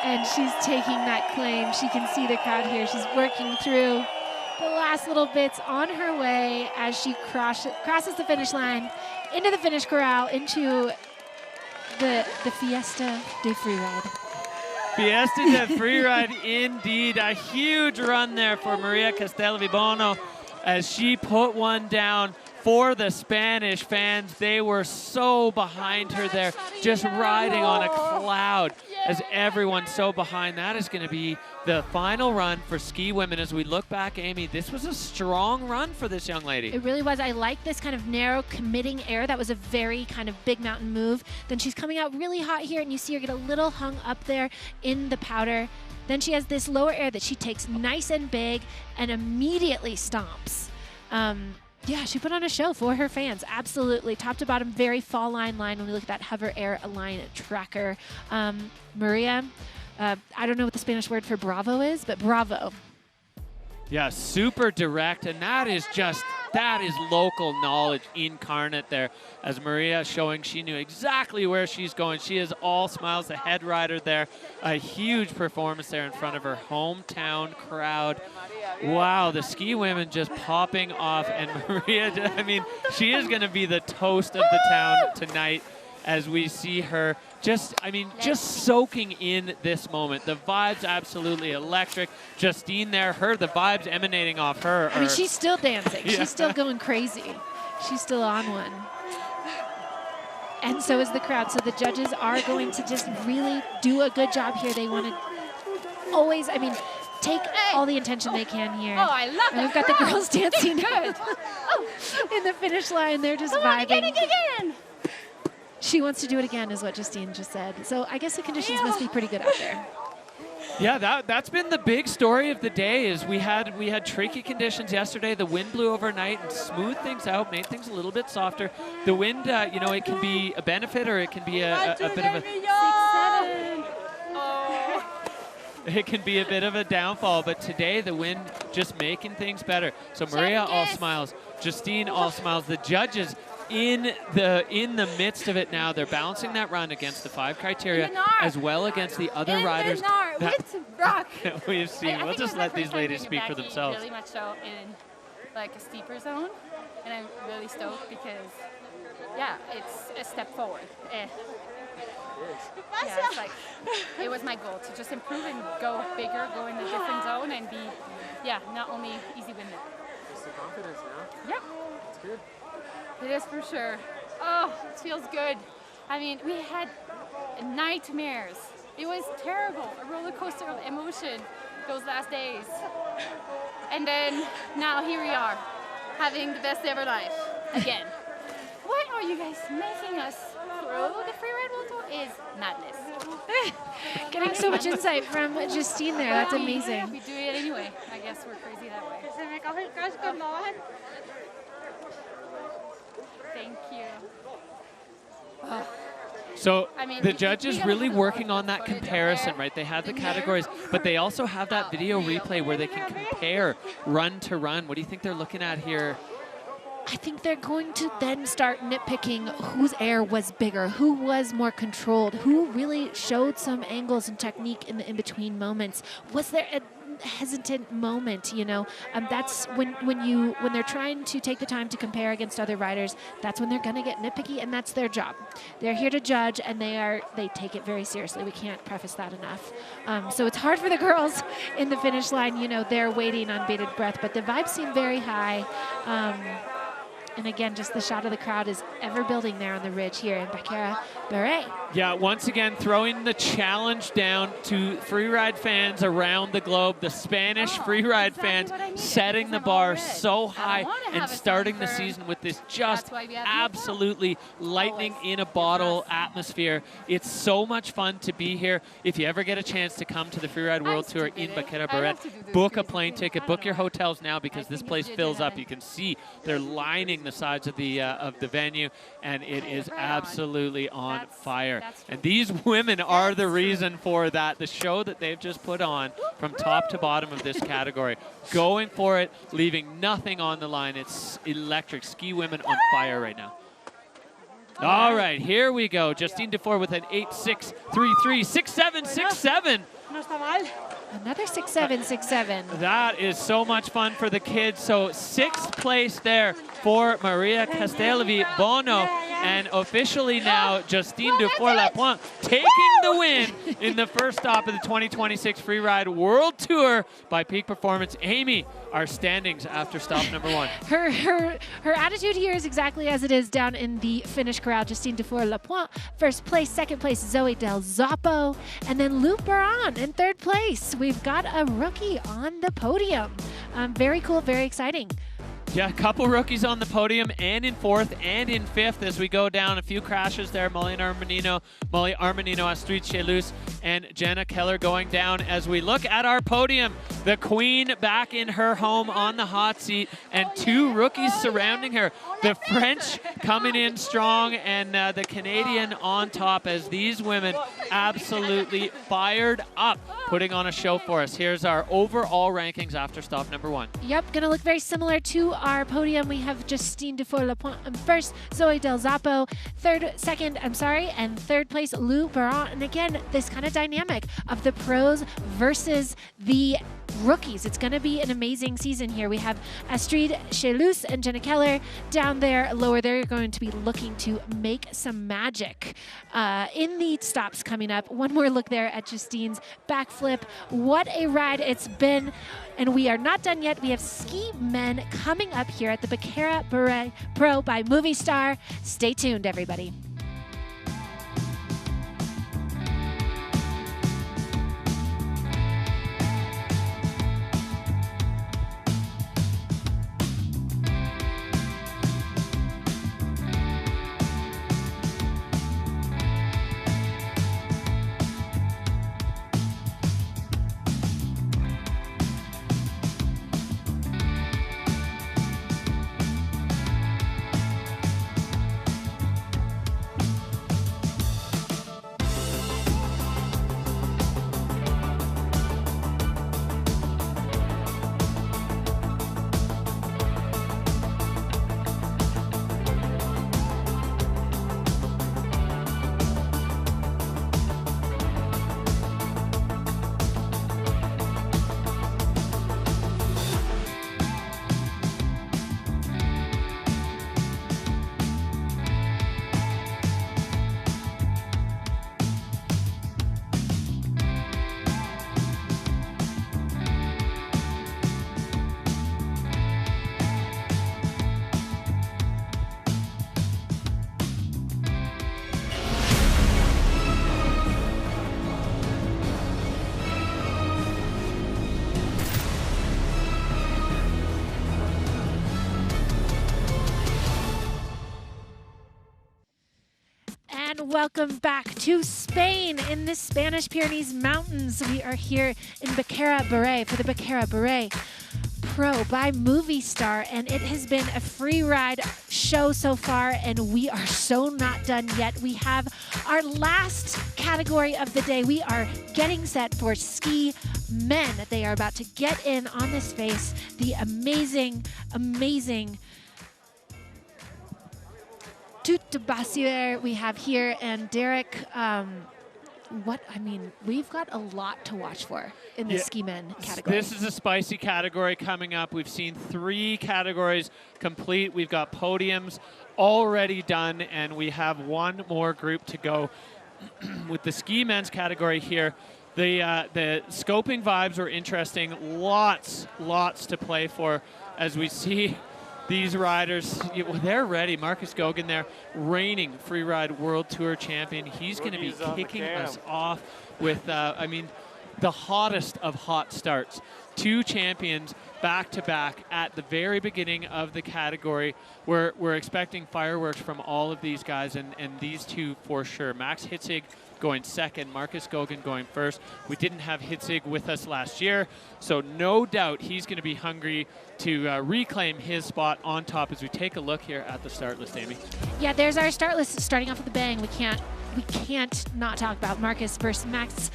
And she's taking that claim. She can see the crowd here. She's working through. the last little bits on her way as she crosses the finish line, into the finish corral, into the Fiesta de Freeride. Fiesta de Freeride, indeed. A huge run there for Maria Castelvibono as she put one down for the Spanish fans. They were so behind her there, just riding on a cloud as everyone's so behind. That is going to be the final run for ski women. As we look back, Amy, this was a strong run for this young lady. It really was. I like this kind of narrow committing air. That was a very kind of big mountain move. Then she's coming out really hot here, and you see her get a little hung up there in the powder. Then she has this lower air that she takes nice and big and immediately stomps. Yeah, she put on a show for her fans. Absolutely. Top to bottom, very fall line when we look at that hover air line tracker. Maria, I don't know what the Spanish word for bravo is, but bravo. Yeah, super direct, and that is local knowledge incarnate there, as Maria showing she knew exactly where she's going. She is all smiles, the head rider there. A huge performance there in front of her hometown crowd. Wow, the ski women just popping off, and Maria, I mean, she is going to be the toast of the town tonight as we see her just soaking in this moment. The vibes absolutely electric. Justine there, the vibes emanating off her. I mean, she's still dancing. Yeah. She's still going crazy. She's still on one. And so is the crowd. So the judges are going to just really do a good job here. They want to always, take all the attention they can here. Oh, I love and that we've got the crowd. girls dancing Good. in the finish line. They're just Come on, vibing. again. She wants to do it again, is what Justine just said. So I guess the conditions must be pretty good out there. Yeah, that's been the big story of the day. Is we had tricky conditions yesterday. The wind blew overnight and smoothed things out, made things a little bit softer. The wind, it can be a benefit or it can be a bit of a 6, 7. Oh. it can be a bit of a downfall. But today the wind just making things better. So Maria all smiles, Justine all smiles. The judges in the midst of it now. They're balancing that run against the 5 criteria as well against the other riders with rock. we've seen. We'll just let these ladies speak for themselves. Really much so in like a steeper zone, and I'm really stoked because it's a step forward. Yeah, it's like it was my goal to just improve and go bigger, go in a different zone, and be not only easy win. Just the confidence now. Yep. It's good. It is for sure. Oh, it feels good. I mean, we had nightmares. It was terrible, a roller coaster of emotion those last days. And then now here we are, having the best ever life again. What are you guys making us through the Freeride World Tour is madness. Getting so much insight from Justine there. That's amazing. We do it anyway. I guess we're crazy that way. Thank you. Oh. So I mean, the judges really working on that comparison, right? They have the categories, but they also have that video replay where they can compare run to run. What do you think they're looking at here? I think they're going to then start nitpicking whose air was bigger, who was more controlled, who really showed some angles and technique in the in-between moments. Was there a hesitant moment, that's when they're trying to take the time to compare against other riders, that's when they're going to get nitpicky, and that's their job. They're here to judge, and they take it very seriously. We can't preface that enough. So it's hard for the girls in the finish line. They're waiting on bated breath, but the vibes seem very high. And again, just the shot of the crowd is ever building there on the ridge here in Baqueira Beret. Yeah, once again, throwing the challenge down to freeride fans around the globe. The Spanish freeride fans setting the bar so high and starting the season with this just absolutely lightning in a bottle atmosphere. It's so much fun to be here. If you ever get a chance to come to the Freeride World Tour in Baqueira Beret, book a plane ticket, book your hotels now, because this place fills up. You can see they're lining the sides of the venue, and it is absolutely on fire. And these women are the reason for that. The show that they've just put on from top to bottom of this category, going for it, leaving nothing on the line. It's electric. Ski women on fire right now. All right, here we go. Justine Dufour with an 8.633, 6.767. No está mal. Another 6'7", 6'7". That is so much fun for the kids. So 6th place there for Maria Castellovi Bono. And officially now, Justine Dufour-Lapointe taking the win in the first stop of the 2026 Freeride World Tour by Peak Performance. Amy, our standings after stop number 1. Her attitude here is exactly as it is down in the finish corral. Justine Dufour-Lapointe, first place. Second place, Zoe Del Zoppo. And then Luke Baran in third place. We've got a rookie on the podium. Very cool, very exciting. Yeah, a couple rookies on the podium, and in 4th and in 5th as we go down. A few crashes there. Molly Armanino, Astrid Chelus, and Jenna Keller going down as we look at our podium. The queen back in her home on the hot seat, and 2 rookies surrounding her. The French coming in strong, and the Canadian on top as these women absolutely fired up, putting on a show for us. Here's our overall rankings after stop number 1. Yep, gonna look very similar to our podium. We have Justine Dufour-Lapointe in first, Zoe Del Zoppo and third place Lou Baran. And again, this kind of dynamic of the pros versus the rookies. It's going to be an amazing season here. We have Astrid Chelus and Jenna Keller down there. Lower there, you're going to be looking to make some magic in the stops coming up. One more look there at Justine's backflip. What a ride it's been. And we are not done yet. We have ski men coming up here at the Baqueira Beret Pro by Movistar. Stay tuned, everybody. Welcome back to Spain in the Spanish Pyrenees Mountains. We are here in Baqueira Beret for the Baqueira Beret Pro by Movistar, and it has been a free ride show so far, and we are so not done yet. We have our last category of the day. We are getting set for ski men. They are about to get in on this face. The amazing Tout we have here, and Derek, we've got a lot to watch for in the ski men category. This is a spicy category coming up. We've seen 3 categories complete. We've got podiums already done, and we have one more group to go. With the ski men's category here, the scoping vibes were interesting. Lots to play for as we see these riders. They're ready. Marcus Goguen there, reigning Freeride World Tour champion. He's going to be kicking us off with, the hottest of hot starts. 2 champions back-to-back at the very beginning of the category. We're expecting fireworks from all of these guys, and these 2 for sure. Max Hitzig going second, Marcus Goguen going first. We didn't have Hitzig with us last year, so no doubt he's going to be hungry to reclaim his spot on top as we take a look here at the start list, Amy. Yeah, there's our start list starting off with a bang. We can't we can't not talk about Marcus versus Max.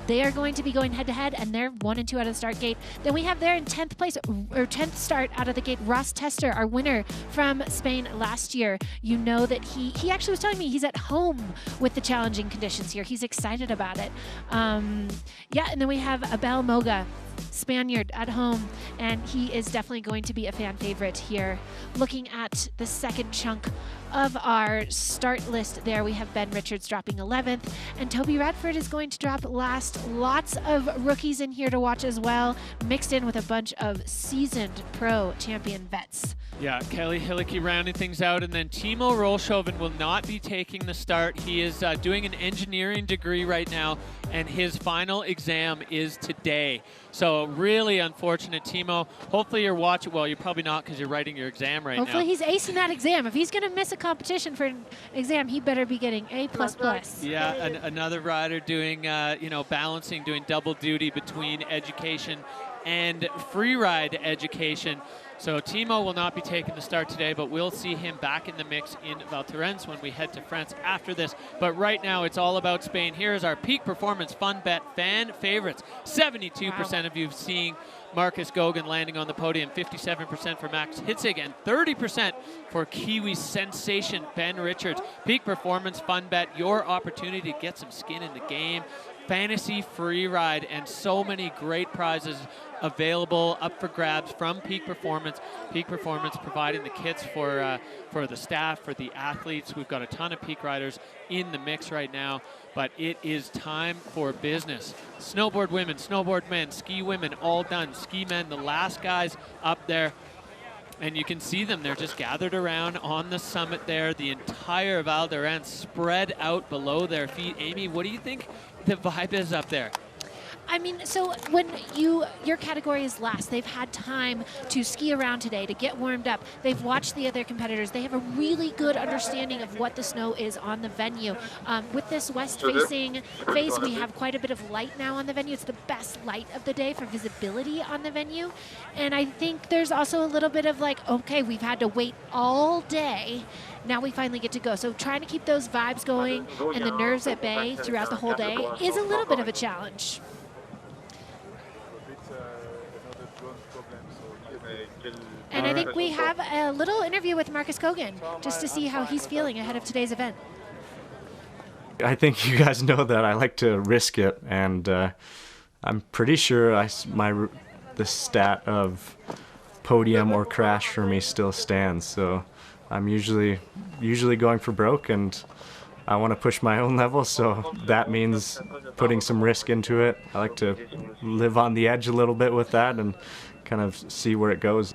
They are going to be going head-to-head, and they're 1 and 2 out of the start gate. Then we have there in 10th place, or 10th start out of the gate, Ross Tester, our winner from Spain last year. You know that he actually was telling me he's at home with the challenging conditions here. He's excited about it. Yeah, and then we have Abel Moga, Spaniard at home, and he is definitely going to be a fan favorite here. Looking at the second chunk of our start list there, we have Ben Richards dropping 11th, and Toby Radford is going to drop last. Lots of rookies in here to watch as well, mixed in with a bunch of seasoned pro champion vets. Yeah, Kelly Hillicky rounding things out, and then Timo Rolshoven will not be taking the start. He is doing an engineering degree right now, and his final exam is today. So really unfortunate, Timo. Hopefully you're watching. Well, you're probably not because you're writing your exam right now. Hopefully he's acing that exam. If he's going to miss a competition for an exam, he better be getting A++. Yeah, another rider doing, you know, balancing, doing double duty between education and freeride education. So Timo will not be taking the start today, but we'll see him back in the mix in Val Thorens when we head to France after this. But right now, it's all about Spain. Here's our Peak Performance Fun Bet fan favorites. 72% of you seeing Marcus Goguen landing on the podium, 57% for Max Hitzig, and 30% for Kiwi sensation Ben Richards. Peak Performance Fun Bet, your opportunity to get some skin in the game. Fantasy Freeride, and so many great prizes available up for grabs from Peak Performance. Peak Performance providing the kits for the staff, for the athletes. We've got a ton of Peak riders in the mix right now, but it is time for business. Snowboard women, snowboard men, ski women, all done. Ski men, the last guys up there. And you can see them, they're just gathered around on the summit there. The entire Val d'Orens spread out below their feet. Amy, what do you think the vibe is up there? I mean, so when your category is last, they've had time to ski around today, to get warmed up. They've watched the other competitors. They have a really good understanding of what the snow is on the venue. With this west-facing face, we have quite a bit of light now on the venue. It's the best light of the day for visibility on the venue. And I think there's also a little bit of like, okay, we've had to wait all day. Now we finally get to go. So trying to keep those vibes going and the nerves at bay throughout the whole day is a little bit of a challenge. And I think we have a little interview with Marcus Goguen just to see how he's feeling ahead of today's event. I think you guys know that I like to risk it, and I'm pretty sure the stat of podium or crash for me still stands. So I'm usually going for broke, and I want to push my own level, so that means putting some risk into it. I like to live on the edge a little bit with that and kind of see where it goes.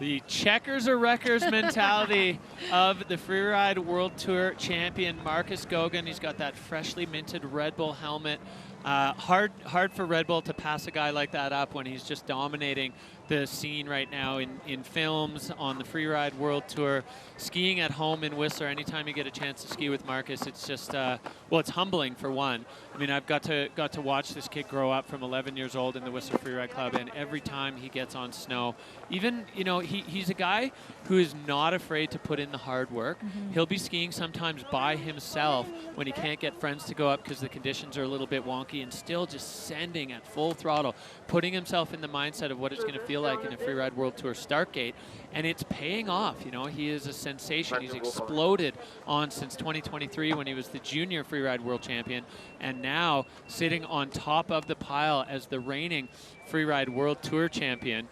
The checkers or wreckers mentality of the Freeride World Tour champion Marcus Goguen. He's got that freshly minted Red Bull helmet. Hard for Red Bull to pass a guy like that up when he's just dominating the scene right now in films, on the Freeride World Tour, skiing at home in Whistler. Anytime you get a chance to ski with Marcus, it's just, well, it's humbling for one. I mean, I've got to watch this kid grow up from 11 years old in the Whistler Freeride Club, and every time he gets on snow, even, you know, he's a guy who is not afraid to put in the hard work. He'll be skiing sometimes by himself when he can't get friends to go up because the conditions are a little bit wonky, and still just sending at full throttle, putting himself in the mindset of what it's going to feel like in a Freeride World Tour start gate, and it's paying off. You know, he is a sensation. He's exploded on since 2023 when he was the junior Freeride World Champion, and now sitting on top of the pile as the reigning Freeride World Tour Champion.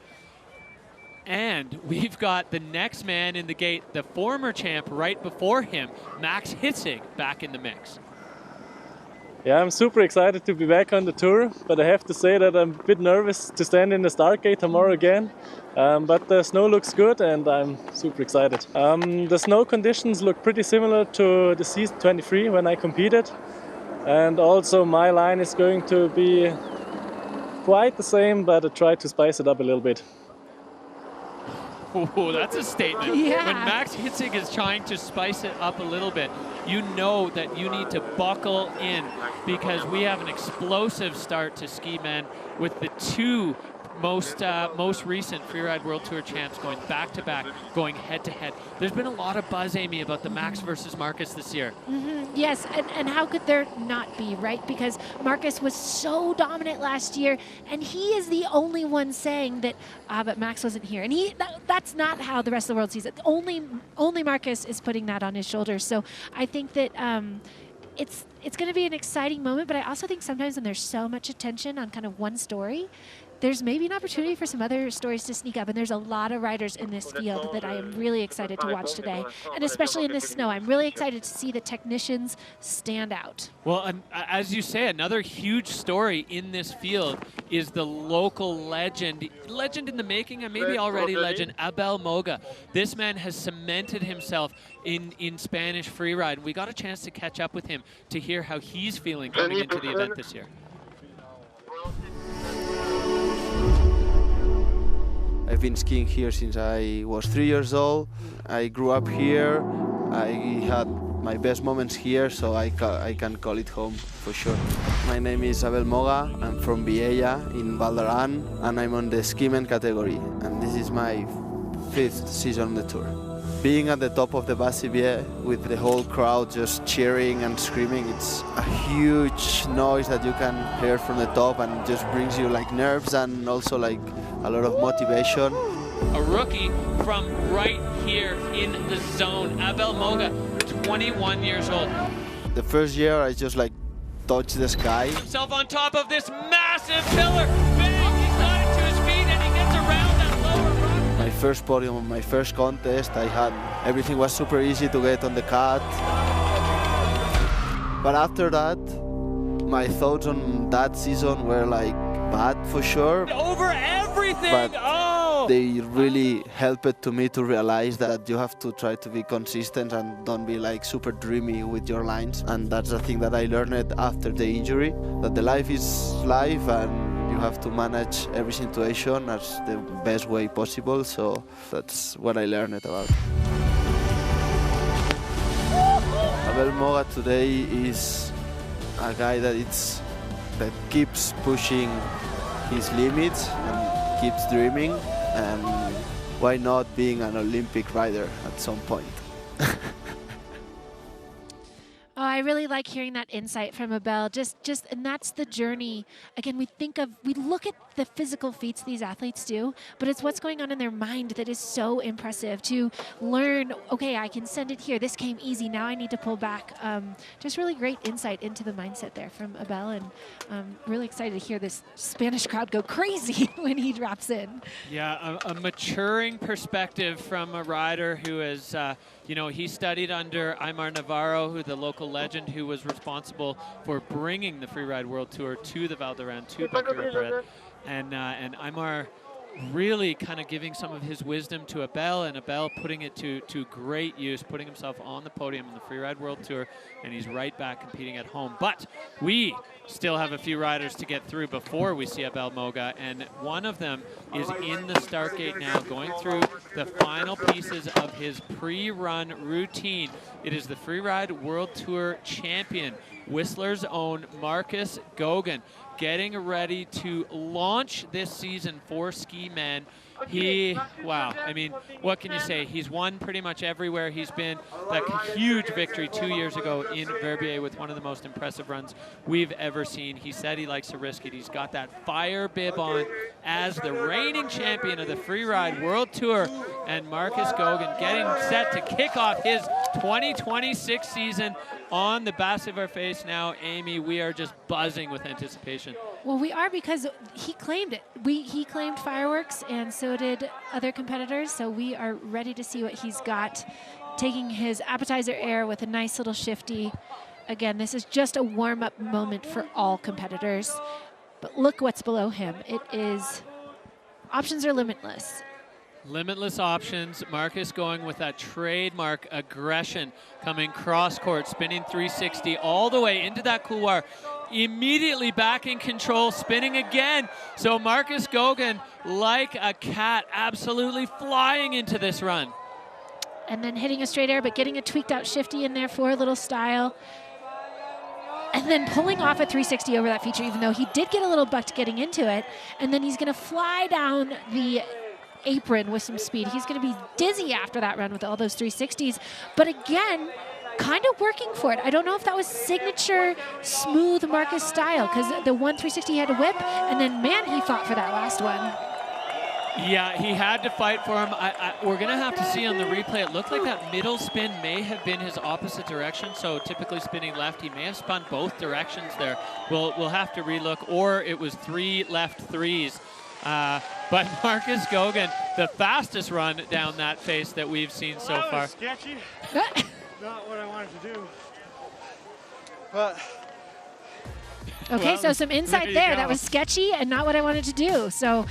And we've got the next man in the gate, the former champ right before him, Max Hitzig, back in the mix. Yeah, I'm super excited to be back on the tour, but I have to say that I'm a bit nervous to stand in the start gate tomorrow again. But the snow looks good and I'm super excited. The snow conditions look pretty similar to the season 23 when I competed. And also my line is going to be quite the same, but I try to spice it up a little bit. Oh, that's a statement. Yeah. When Max Hitzig is trying to spice it up a little bit, you know that you need to buckle in, because we have an explosive start to ski men with the two most recent Freeride World Tour champs going back-to-back, going head-to-head. There's been a lot of buzz, Amy, about the Max versus Marcus this year. Yes, and how could there not be, right? Because Marcus was so dominant last year, and he is the only one saying that, but Max wasn't here. And that's not how the rest of the world sees it. Only Marcus is putting that on his shoulders. So I think that it's going to be an exciting moment, but I also think sometimes when there's so much attention on kind of one story, there's maybe an opportunity for some other stories to sneak up, and there's a lot of riders in this field that I am really excited to watch today, and especially in this snow. I'm really excited to see the technicians stand out. Well, as you say, another huge story in this field is the local legend in the making, and maybe already legend, Abel Moga. This man has cemented himself in Spanish freeride. We got a chance to catch up with him to hear how he's feeling coming into the event this year. I've been skiing here since I was 3 years old. I grew up here. I had my best moments here, so I can call it home for sure. My name is Abel Moga. I'm from Viella in Val d'Aran, and I'm on the skimen category. And this is my 5th season on the tour. Being at the top of the Verbier with the whole crowd just cheering and screaming, it's a huge noise that you can hear from the top, and just brings you like nerves and also like a lot of motivation. A rookie from right here in the zone, Abel Moga, 21 years old. The first year I just like touched the sky. Himself on top of this massive pillar. Bang, he's got it to his feet and he gets around that lower rock. My first podium, my first contest, everything was super easy to get on the cut. But after that, my thoughts on that season were like bad for sure. Over everything! But they really helped to me to realize that you have to try to be consistent and don't be like super dreamy with your lines. And that's the thing that I learned after the injury, that the life is life and you have to manage every situation as the best way possible. So that's what I learned about. Abel Moga today is a guy that keeps pushing his limits and keeps dreaming, and why not being an Olympic rider at some point? Oh, I really like hearing that insight from Abel. And that's the journey. Again, we look at the physical feats these athletes do, but it's what's going on in their mind that is so impressive. To learn, okay, I can send it here. This came easy. Now I need to pull back. Just really great insight into the mindset there from Abel, and really excited to hear this Spanish crowd go crazy when he drops in. Yeah, a maturing perspective from a rider who is, he studied under Aymar Navarro, who the local legend who was responsible for bringing the Freeride World Tour to the Val d'Aran, to Baqueira Beret. And Aymar really kind of giving some of his wisdom to Abel, and Abel putting it to great use, putting himself on the podium in the Freeride World Tour, and he's right back competing at home. But we still have a few riders to get through before we see Abel Moga, and one of them is in the start gate now, going through the final pieces of his pre-run routine. It is the Freeride World Tour champion, Whistler's own Marcus Goguen, getting ready to launch this season for Ski Men. Wow, I mean, what can you say? He's won pretty much everywhere he's been. That huge victory 2 years ago in Verbier with one of the most impressive runs we've ever seen. He said he likes to risk it. He's got that fire bib on as the reigning champion of the Freeride World Tour. And Marcus Goguen getting set to kick off his 2026 season on the Basse of our face now. Amy, we are just buzzing with anticipation. Well, we are, because he claimed it. He claimed fireworks, and so did other competitors. So we are ready to see what he's got, taking his appetizer air with a nice little shifty. Again, this is just a warm-up moment for all competitors. But look what's below him. Options are limitless. Limitless options. Marcus going with that trademark aggression, coming cross-court, spinning 360 all the way into that couloir. Immediately back in control, spinning again. So Marcus Goguen, like a cat, absolutely flying into this run. And then hitting a straight air, but getting a tweaked out shifty in there for a little style. and then pulling off a 360 over that feature, even though he did get a little bucked getting into it. And then he's going to fly down the apron with some speed. He's going to be dizzy after that run with all those 360s. But again, kind of working for it. I don't know if that was signature smooth Marcus style, because the one 360 he had to whip, and then, man, he fought for that last one. Yeah, he had to fight for him. We're going to have to see on the replay. It looked like that middle spin may have been his opposite direction. So typically spinning left, he may have spun both directions there. We'll have to relook. Or it was 3 left threes. But Marcus Goguen, the fastest run down that face that we've seen so that far. Was sketchy. Not what I wanted to do. But okay, well, so some insight there. That was sketchy and not what I wanted to do. So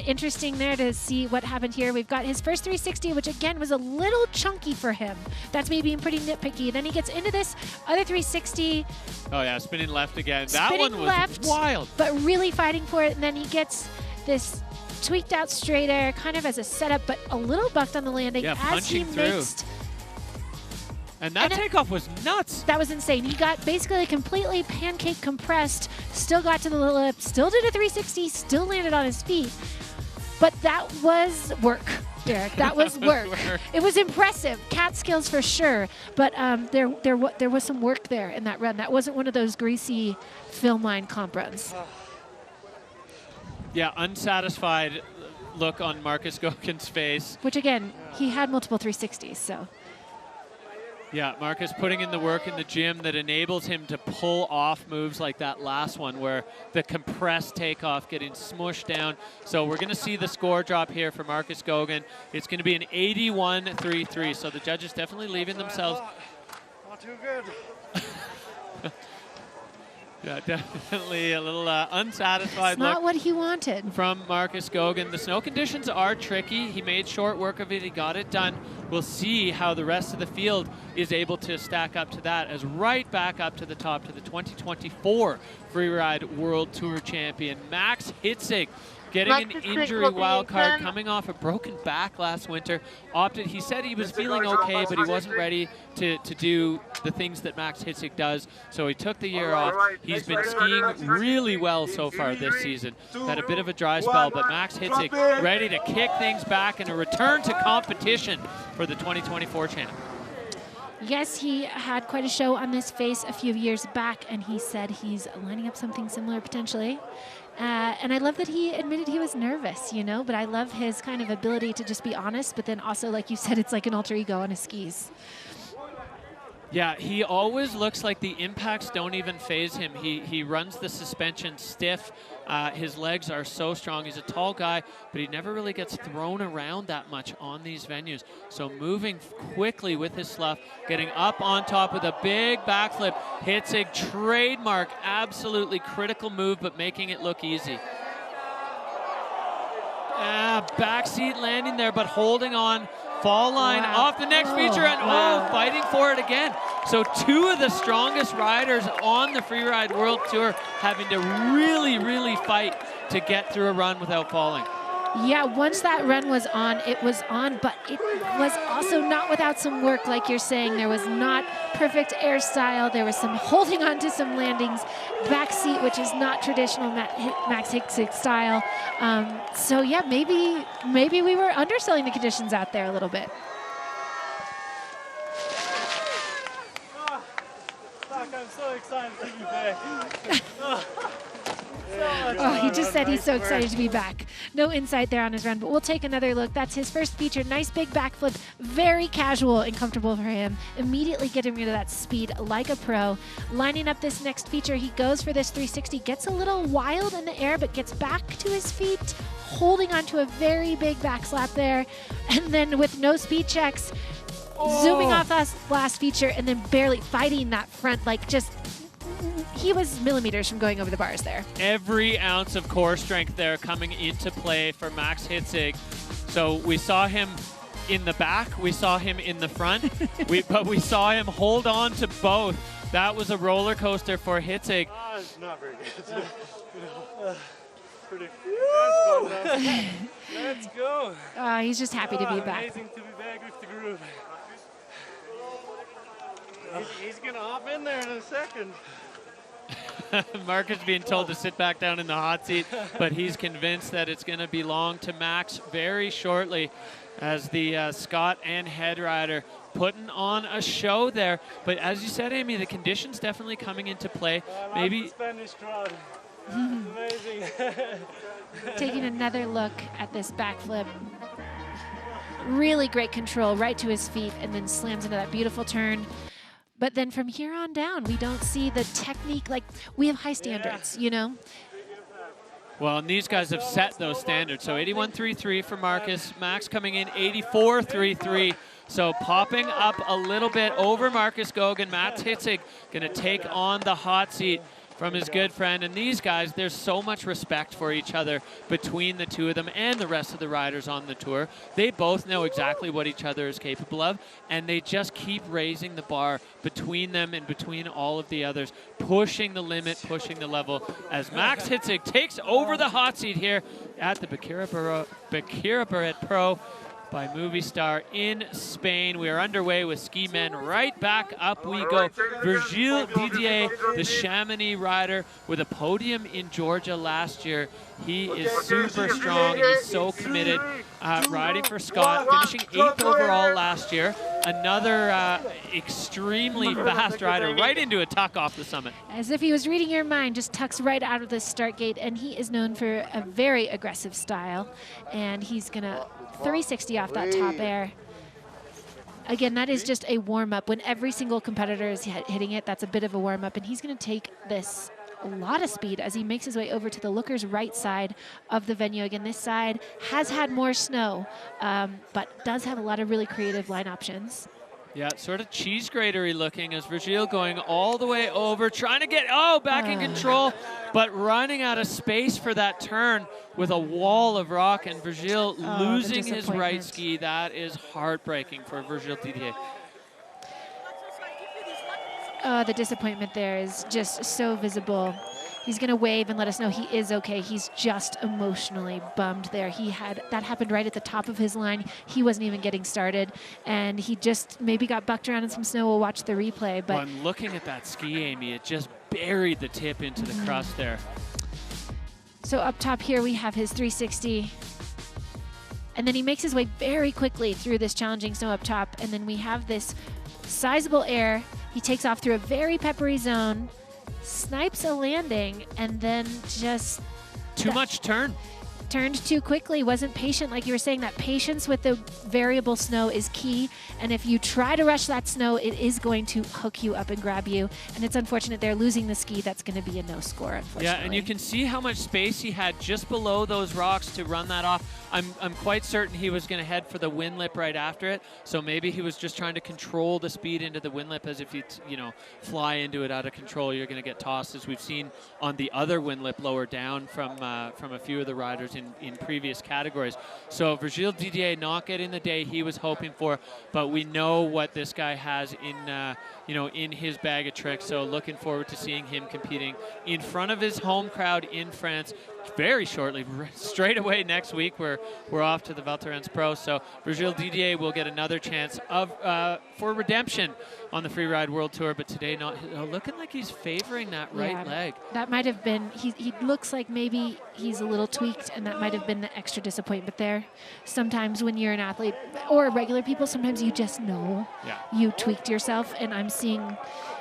interesting there to see what happened here. We've got his first 360, which again was a little chunky for him. That's me being pretty nitpicky. Then he gets into this other 360. Oh yeah, spinning left again. That Spinning one was left, wild. But really fighting for it. And then he gets this tweaked out straight air, kind of as a setup, but a little bucked on the landing Yeah, as he punching through. mixed. And that takeoff was nuts. That was insane. He got basically completely pancake compressed, still got to the lip, still did a 360, still landed on his feet. But that was work, Derek. That was work. It was impressive. Cat skills for sure. But there was some work there in that run. That wasn't one of those greasy film line comp runs. Yeah, unsatisfied look on Marcus Goggen's face. Which again, he had multiple 360s, so. Yeah, Marcus putting in the work in the gym that enables him to pull off moves like that last one where the compressed takeoff getting smushed down. So we're going to see the score drop here for Marcus Goguen. It's going to be an 81-3-3. So the judges definitely leaving themselves. Not too good. Yeah, definitely a little unsatisfied It's look. not what he wanted. From Marcus Goguen. The snow conditions are tricky. He made short work of it. He got it done. We'll see how the rest of the field is able to stack up to that, as right back up to the top to the 2024 Freeride World Tour Champion, Max Hitzig. Getting an injury wild card, coming off a broken back last winter. He said he was feeling okay, but he wasn't ready to do the things that Max Hitzig does, so he took the year off. He's been skiing really well so far this season. Had a bit of a dry spell, but Max Hitzig ready to kick things back and a return to competition for the 2024 champ. Yes, he had quite a show on this face a few years back, and he said he's lining up something similar potentially. And I love that he admitted he was nervous, you know, but I love his kind of ability to just be honest, but then also, like you said, it's like an alter ego on his skis. Yeah, he always looks like the impacts don't even phase him. He runs the suspension stiff. His legs are so strong. He's a tall guy, but he never really gets thrown around that much on these venues. So moving quickly with his slough, getting up on top with a big backflip. Hitzig trademark, absolutely critical move, but making it look easy. Backseat landing there, but holding on. Fall line off the next feature, and fighting for it again. So two of the strongest riders on the Freeride World Tour having to really, really fight to get through a run without falling. Yeah, once that run was on, it was on, but it was also not without some work, like you're saying. There was not perfect air style. There was some holding on to some landings, backseat, which is not traditional Max Hitzig style. So yeah, maybe we were underselling the conditions out there a little bit. Fuck, I'm so excited to be back. Oh, he just said he's so excited to be back. No insight there on his run, but we'll take another look. That's his first feature. Nice big backflip. Very casual and comfortable for him. Immediately getting rid of that speed like a pro. Lining up this next feature, he goes for this 360. Gets a little wild in the air, but gets back to his feet. Holding onto a very big back slap there. And then with no speed checks, zooming off that last feature and then barely fighting that front, like just... He was millimeters from going over the bars there. Every ounce of core strength there coming into play for Max Hitzig. So we saw him in the back, we saw him in the front, but we saw him hold on to both. That was a roller coaster for Hitzig. It's not very good. Pretty. Let's go. He's just happy to be back. Amazing to be back with the groove. He's gonna hop in there in a second. Marcus being told to sit back down in the hot seat, but he's convinced that it's going to belong to Max very shortly as the Scott and head rider putting on a show there. But as you said, Amy, the conditions definitely coming into play. Maybe Spanish crowd. Amazing. Taking another look at this backflip. Really great control, right to his feet, and then slams into that beautiful turn. But then from here on down, we don't see the technique. Like, we have high standards, you know? Well, and these guys have set those standards. So 81.33 for Marcus. Max coming in 84.33. So popping up a little bit over Marcus Gogan. Matt Hitzig going to take on the hot seat from his good friend. And these guys, there's so much respect for each other between the two of them and the rest of the riders on the tour. They both know exactly what each other is capable of, and they just keep raising the bar between them and between all of the others, pushing the limit, pushing the level, as Max Hitzig takes over the hot seat here at the Baqueira Beret Pro by Movistar in Spain. We are underway with ski men. Right back up we go. Virgile Didier, the Chamonix rider with a podium in Georgia last year. He is super strong. He's so committed. Riding for Scott, finishing 8th overall last year. Another extremely fast rider right into a tuck off the summit. As if he was reading your mind, just tucks right out of the start gate, and he is known for a very aggressive style, and he's gonna 360 off that top air. Again, that is just a warm-up. When every single competitor is hitting it, that's a bit of a warm-up, and he's gonna take this a lot of speed as he makes his way over to the lookers' right side of the venue. Again, this side has had more snow, but does have a lot of really creative line options. Yeah, sort of cheese gratery looking as Virgile going all the way over, trying to get, back in control, but running out of space for that turn with a wall of rock, and Virgile losing his right ski. That is heartbreaking for Virgile Didier. The disappointment there is just so visible. He's gonna wave and let us know he is okay. He's just emotionally bummed there. That happened right at the top of his line. He wasn't even getting started, and he just maybe got bucked around in some snow. We'll watch the replay. But when looking at that ski, Amy, it just buried the tip into the crust there. So up top here we have his 360. And then he makes his way very quickly through this challenging snow up top. And then we have this sizable air. He takes off through a very peppery zone, snipes a landing, and then just too much turn. Turned too quickly, wasn't patient. Like you were saying, that patience with the variable snow is key. And if you try to rush that snow, it is going to hook you up and grab you. And it's unfortunate they're losing the ski. That's going to be a no score, unfortunately. Yeah, and you can see how much space he had just below those rocks to run that off. I'm quite certain he was going to head for the wind lip right after it. So maybe he was just trying to control the speed into the wind lip, as if you fly into it out of control, you're going to get tossed, as we've seen on the other wind lip lower down from a few of the riders in previous categories. So Virgile Didier not getting the day he was hoping for, but we know what this guy has in his bag of tricks. So looking forward to seeing him competing in front of his home crowd in France very shortly. Straight away next week we're off to the Val Thorens Pro. So Virgile Didier will get another chance for redemption on the Freeride World Tour, but today not looking like he's favoring that right leg. That might have been, he looks like maybe he's a little tweaked, and that might have been the extra disappointment there. Sometimes when you're an athlete or regular people, sometimes you just know you tweaked yourself, and I'm seeing,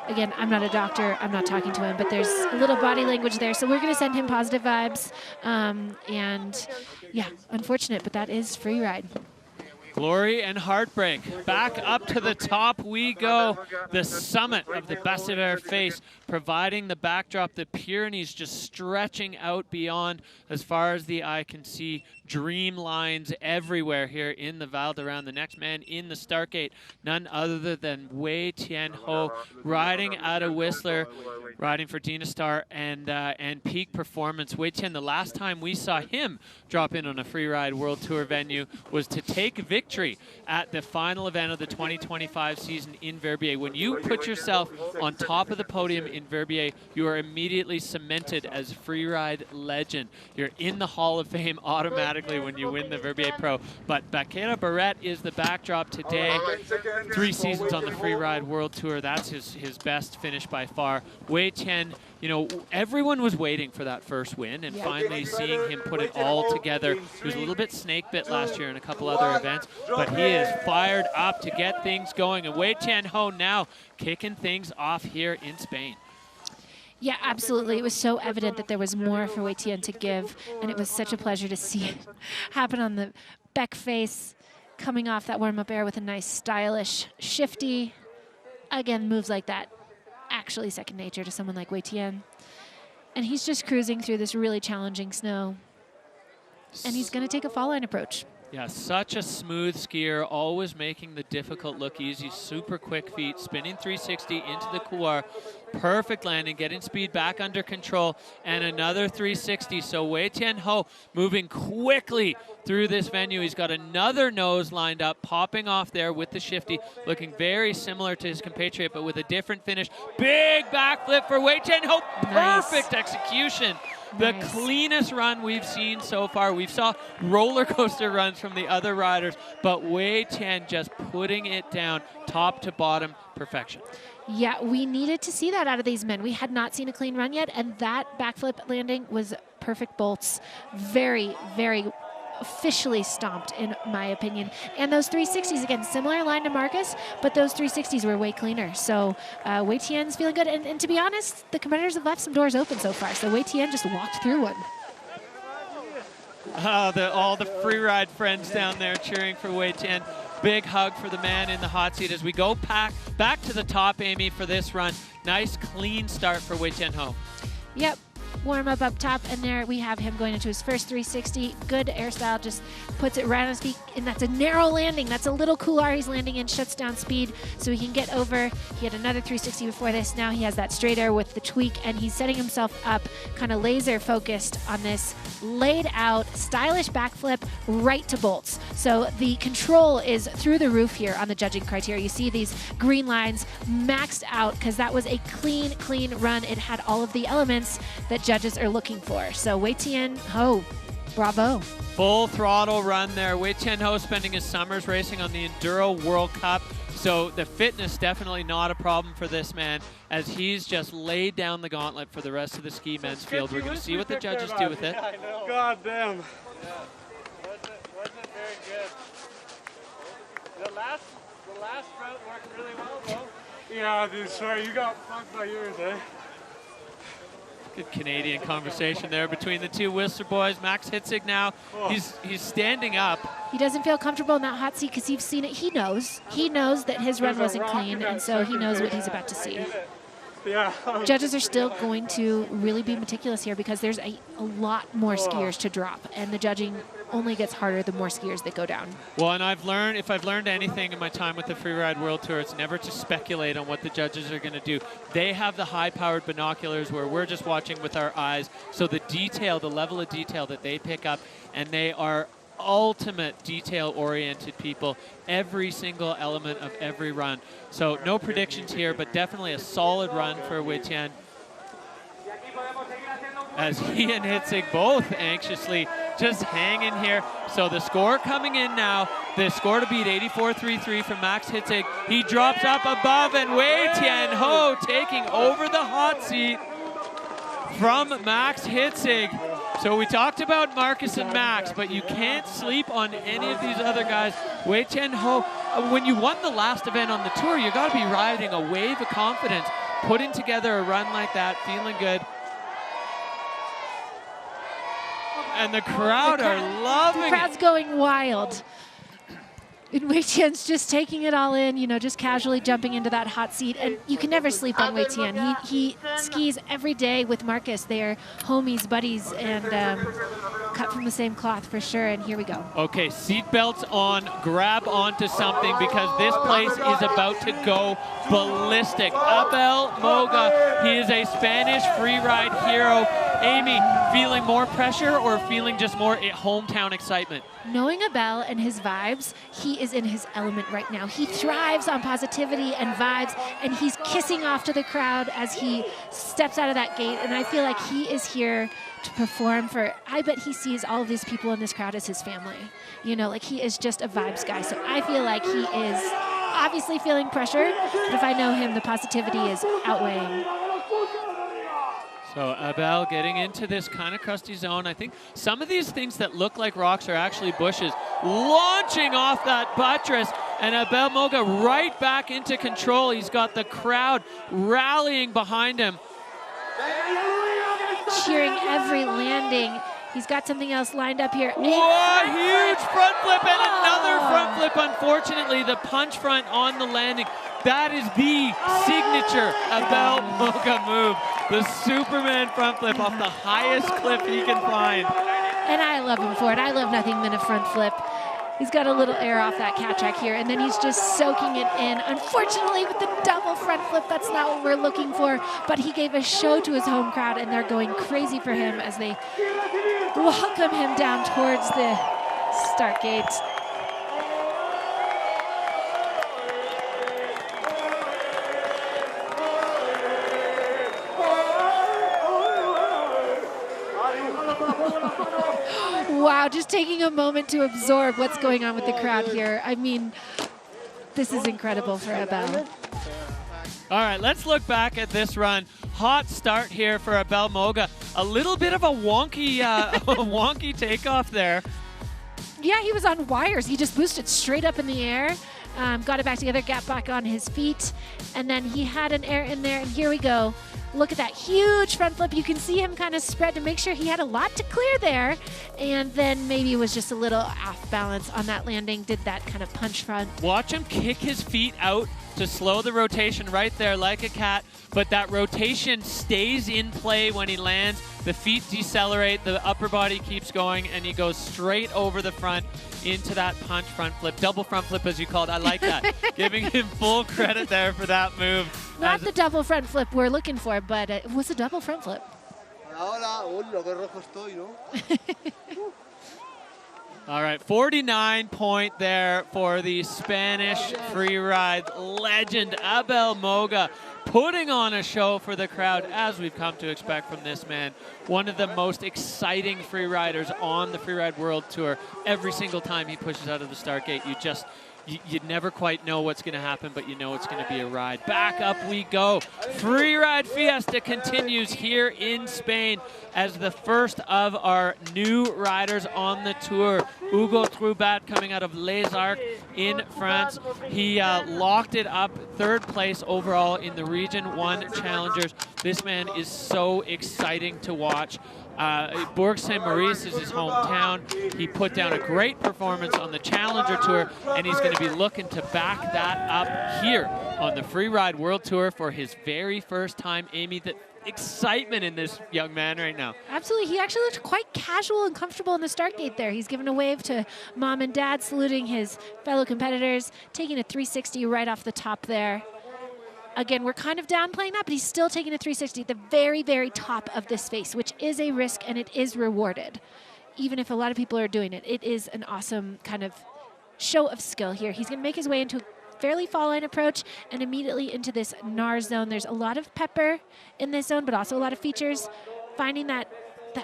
again, I'm not a doctor, I'm not talking to him, but there's a little body language there, so we're going to send him positive vibes, and yeah, unfortunate, but that is Freeride. Glory and heartbreak. Back up to the top we go. The summit of the Baqueira face, providing the backdrop. The Pyrenees just stretching out beyond as far as the eye can see. Dream lines everywhere here in the Val d'Aran. The next man in the start gate, none other than Wei Tianho, riding out of Whistler, riding for Dynastar and Peak Performance. Wei Tian, the last time we saw him drop in on a Freeride World Tour venue was to take victory at the final event of the 2025 season in Verbier. When you put yourself on top of the podium in Verbier, you are immediately cemented as Freeride legend. You're in the Hall of Fame automatically when you win the Verbier Pro. But Baqueira Beret is the backdrop today. 3 seasons on the Freeride World Tour. That's his best finish by far. Wei Tian you know, everyone was waiting for that first win, and finally seeing him put it all together. He was a little bit snake bit last year in a couple other events, but he is fired up to get things going. And Wei Tianho now kicking things off here in Spain. Yeah, absolutely. It was so evident that there was more for Wei Tian to give, and it was such a pleasure to see it happen on the Beck face, coming off that warm-up air with a nice, stylish, shifty. Again, moves like that, actually second nature to someone like Wei Tian. And he's just cruising through this really challenging snow, and he's going to take a fall line approach. Yeah, such a smooth skier, always making the difficult look easy. Super quick feet, spinning 360 into the couloir. Perfect landing, getting speed back under control, and another 360. So Wei Tianho moving quickly through this venue. He's got another nose lined up, popping off there with the shifty, looking very similar to his compatriot, but with a different finish. Big backflip for Wei Tianho. Perfect execution. The cleanest run we've seen so far. We've saw roller coaster runs from the other riders, but Wei Tian just putting it down top to bottom, perfection. Yeah, we needed to see that out of these men. We had not seen a clean run yet, and that backflip landing was perfect bolts. Very, very officially stomped, in my opinion. And those 360s, again, similar line to Marcus, but those 360s were way cleaner. So Wei Tian's feeling good. And to be honest, the competitors have left some doors open so far. So Wei Tian just walked through one. All the Freeride friends down there cheering for Wei Tian. Big hug for the man in the hot seat as we go back to the top, Amy, for this run. Nice, clean start for Wei Tianho. Yep. Warm up top, and there we have him going into his first 360. Good air style, just puts it right on his feet, and that's a narrow landing. That's a little couloir he's landing in, shuts down speed so he can get over. He had another 360 before this. Now he has that straight air with the tweak, and he's setting himself up kind of laser focused on this laid out, stylish backflip right to bolts. So the control is through the roof here on the judging criteria. You see these green lines maxed out because that was a clean run. It had all of the elements that judges are looking for. So Wei Tianho, bravo. Full throttle run there. Wei Tianho spending his summers racing on the Enduro World Cup. So the fitness definitely not a problem for this man as he's just laid down the gauntlet for the rest of the ski men's field. We're going to see what the judges do with it. God damn. Yeah. Wasn't very good. The last route worked really well, though. Yeah, dude, sorry, you got fucked by yours, eh? Good Canadian conversation there between the two Whistler boys. Max Hitzig now, he's standing up. He doesn't feel comfortable in that hot seat because he's seen it. He knows that his run wasn't clean, and so he knows what he's about to see. Yeah. Judges are still going to really be meticulous here because there's a lot more skiers to drop, and the judging only gets harder the more skiers that go down. Well, and if I've learned anything in my time with the Freeride World Tour, it's never to speculate on what the judges are going to do. They have the high-powered binoculars where we're just watching with our eyes. So the level of detail that they pick up, and they are ultimate detail-oriented people, every single element of every run. So no predictions here, but definitely a solid run for Wei Tian, as he and Hitzig both anxiously just hang in here. So the score coming in now, the score to beat 84.33 from Max Hitzig. He drops up above, and Wei Tianho taking over the hot seat from Max Hitzig. So we talked about Marcus and Max, but you can't sleep on any of these other guys. Wei Tianho, when you won the last event on the tour, you got to be riding a wave of confidence, putting together a run like that, feeling good. And the crowd are loving it. The crowd's going wild. And Wei Tian's just taking it all in, just casually jumping into that hot seat. And you can never sleep on Wei Tian. He skis every day with Marcus. They are homies, buddies, and cut from the same cloth for sure. And here we go. Okay, seatbelts on, grab onto something because this place is about to go ballistic. Abel Moga, he is a Spanish freeride hero. Amy, feeling more pressure or feeling just more hometown excitement? Knowing Abel and his vibes, he is in his element right now. He thrives on positivity and vibes, and he's kissing off to the crowd as he steps out of that gate. And I feel like he is here to perform for, I bet he sees all of these people in this crowd as his family. Like he is just a vibes guy. So I feel like he is obviously feeling pressure, but if I know him, the positivity is outweighing. So Abel getting into this kind of crusty zone. I think some of these things that look like rocks are actually bushes. Launching off that buttress, and Abel Moga right back into control. He's got the crowd rallying behind him. Cheering every landing. He's got something else lined up here. Whoa, huge front flip and another front flip. Unfortunately, the punch front on the landing. That is the signature Abel Moga move. The Superman front flip off the highest cliff he can find. And I love him for it. I love nothing but a front flip. He's got a little air off that cat track here, and then he's just soaking it in. Unfortunately, with the double front flip, that's not what we're looking for, but he gave a show to his home crowd, and they're going crazy for him as they welcome him down towards the start gate. Wow, just taking a moment to absorb what's going on with the crowd here. I mean, this is incredible for Abel. All right, let's look back at this run. Hot start here for Abel Moga. A little bit of a wonky, wonky takeoff there. Yeah, he was on wires. He just boosted straight up in the air, got it back together, got back on his feet, and then he had an air in there, and here we go. Look at that huge front flip. You can see him kind of spread to make sure he had a lot to clear there. And then maybe it was just a little off balance on that landing, did that kind of punch front. Watch him kick his feet out to slow the rotation right there like a cat, but that rotation stays in play when he lands. The feet decelerate, the upper body keeps going, and he goes straight over the front into that punch front flip. Double front flip, as you called. I like that. Giving him full credit there for that move. Not the double front flip we're looking for, but it was a double front flip. All right, 49 point there for the Spanish freeride legend, Abel Moga, putting on a show for the crowd, as we've come to expect from this man. One of the most exciting freeriders on the Freeride World Tour. Every single time he pushes out of the start gate, you never quite know what's going to happen, but you know it's going to be a ride. Back up we go. Freeride Fiesta continues here in Spain as the first of our new riders on the tour. Hugo Troubat coming out of Les Arcs in France. He locked it up, third place overall in the Region 1 Challengers. This man is so exciting to watch. Bourg Saint-Maurice is his hometown. He put down a great performance on the Challenger Tour, and he's going to be looking to back that up here on the Freeride World Tour for his very first time. Amy, the excitement in this young man right now. Absolutely. He actually looked quite casual and comfortable in the start gate there. He's giving a wave to mom and dad, saluting his fellow competitors, taking a 360 right off the top there. Again, we're kind of downplaying that, but he's still taking a 360 at the very, very top of this face, which is a risk and it is rewarded. Even if a lot of people are doing it, it is an awesome kind of show of skill here. He's going to make his way into a fairly fall line approach and immediately into this NAR zone. There's a lot of pepper in this zone, but also a lot of features. Finding that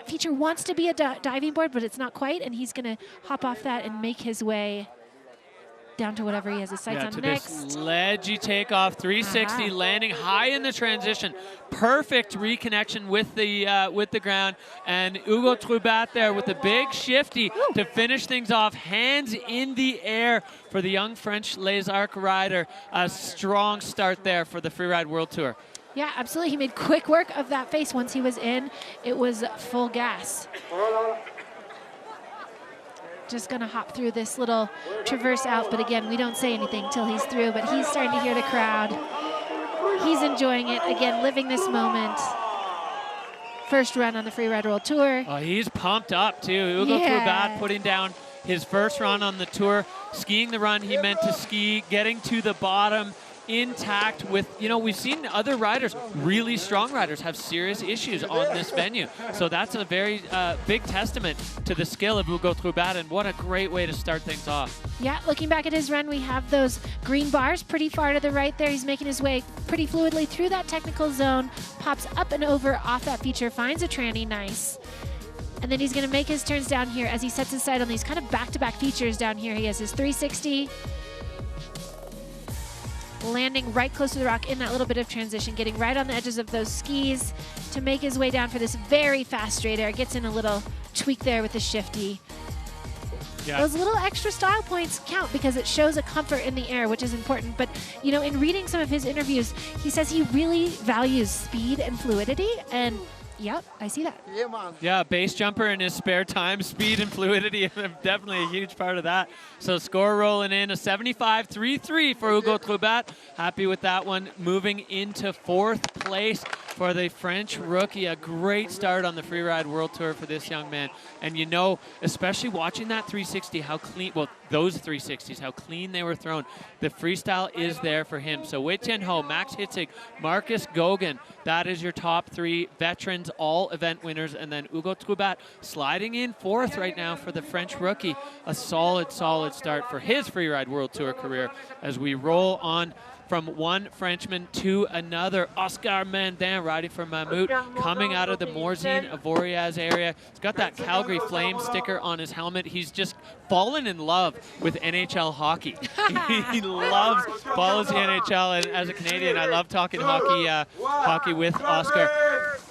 feature wants to be a diving board, but it's not quite, and he's going to hop off that and make his way down to whatever he has his sights on next. This ledgy takeoff, 360, landing high in the transition. Perfect reconnection with the ground. And Hugo Troubat there with the big shifty to finish things off. Hands in the air for the young French Les Arcs rider. A strong start there for the Freeride World Tour. Yeah, absolutely. He made quick work of that face once he was in. It was full gas. Just going to hop through this little traverse out, but again, we don't say anything till he's through, but he's starting to hear the crowd. He's enjoying it, again, living this moment. First run on the Freeride World Tour. Oh, he's pumped up, too. Hugo Troubat putting down his first run on the tour, skiing the run he meant to ski, getting to the bottom intact with, we've seen other riders, really strong riders, have serious issues on this venue. So that's a very big testament to the skill of Hugo Troubat, and what a great way to start things off. Yeah, looking back at his run, we have those green bars pretty far to the right there. He's making his way pretty fluidly through that technical zone, pops up and over off that feature, finds a tranny, nice. And then he's going to make his turns down here as he sets his sight on these kind of back-to-back features down here. He has his 360, landing right close to the rock in that little bit of transition, getting right on the edges of those skis, to make his way down for this very fast straight air. Gets in a little tweak there with the shifty. Yeah. Those little extra style points count because it shows a comfort in the air, which is important. But, you know, in reading some of his interviews, he says he really values speed and fluidity. And, yep, I see that. Yeah, man. Yeah, base jumper in his spare time, speed and fluidity, definitely a huge part of that. So score rolling in, a 75-3-3 for Hugo Troubat. Happy with that one. Moving into 4th place for the French rookie. A great start on the Freeride World Tour for this young man. And you know, especially watching that 360, how clean, well, those 360s, how clean they were thrown. The freestyle is there for him. So Wei Tianho, Max Hitzig, Marcus Gauguin, that is your top 3 veterans, all event winners. And then Hugo Troubat sliding in 4th right now for the French rookie. A solid, solid start for his Freeride World Tour career as we roll on from one Frenchman to another. Oscar Mandin riding for Mammut, coming out of the Morzine-Avoriaz area. He's got that Calgary Flame sticker on his helmet. He's just fallen in love with NHL hockey. He follows the NHL, and as a Canadian, I love talking hockey with Oscar.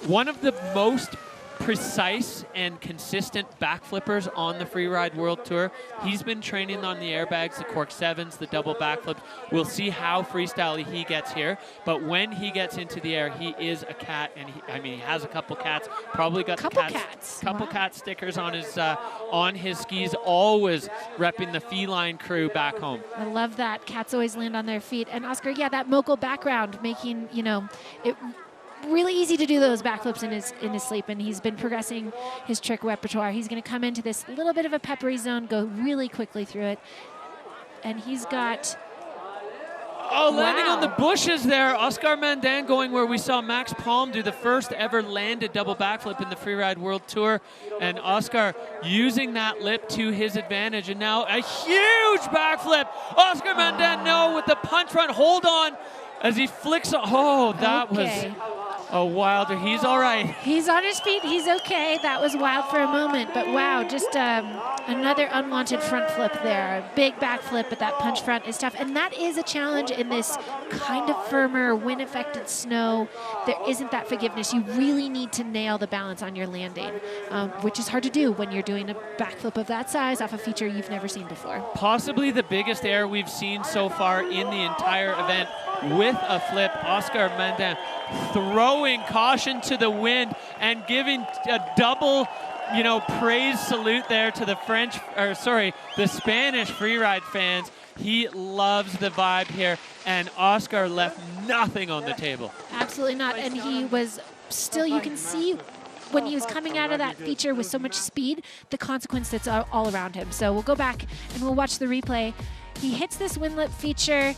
One of the most precise and consistent backflippers on the Freeride World Tour. He's been training on the airbags, the cork 7s, the double backflips. We'll see how freestyle he gets here, but when he gets into the air, he is a cat, and he has a couple cats. Probably got couple cat stickers on his skis. Always repping the feline crew back home. I love that. Cats always land on their feet. And Oscar, yeah, that mogul background making, you know, it really easy to do those backflips in his sleep, and he's been progressing his trick repertoire. He's going to come into this little bit of a peppery zone, go really quickly through it, and he's got... Oh, landing on the bushes there. Oscar Mandin going where we saw Max Palm do the first ever landed double backflip in the Freeride World Tour. And Oscar using that lip to his advantage. And now a huge backflip. Oscar Mandin, no, with the punch front. Hold on as he flicks. Oh, that was a wilder. He's all right. He's on his feet. He's okay. That was wild for a moment. But wow, just another unwanted front flip there. A big back flip, but that punch front is tough. And that is a challenge in this kind of firmer, wind-affected snow. There isn't that forgiveness. You really need to nail the balance on your landing, which is hard to do when you're doing a backflip of that size off a feature you've never seen before. Possibly the biggest air we've seen so far in the entire event with a flip. Oscar Mandin throwing caution to the wind and giving a double, you know, praise salute there to the the Spanish freeride fans. He loves the vibe here, and Oscar left nothing on the table. Absolutely not, and he was still, you can see when he was coming out of that feature with so much speed, the consequence that's all around him. So we'll go back and we'll watch the replay. He hits this windlip feature,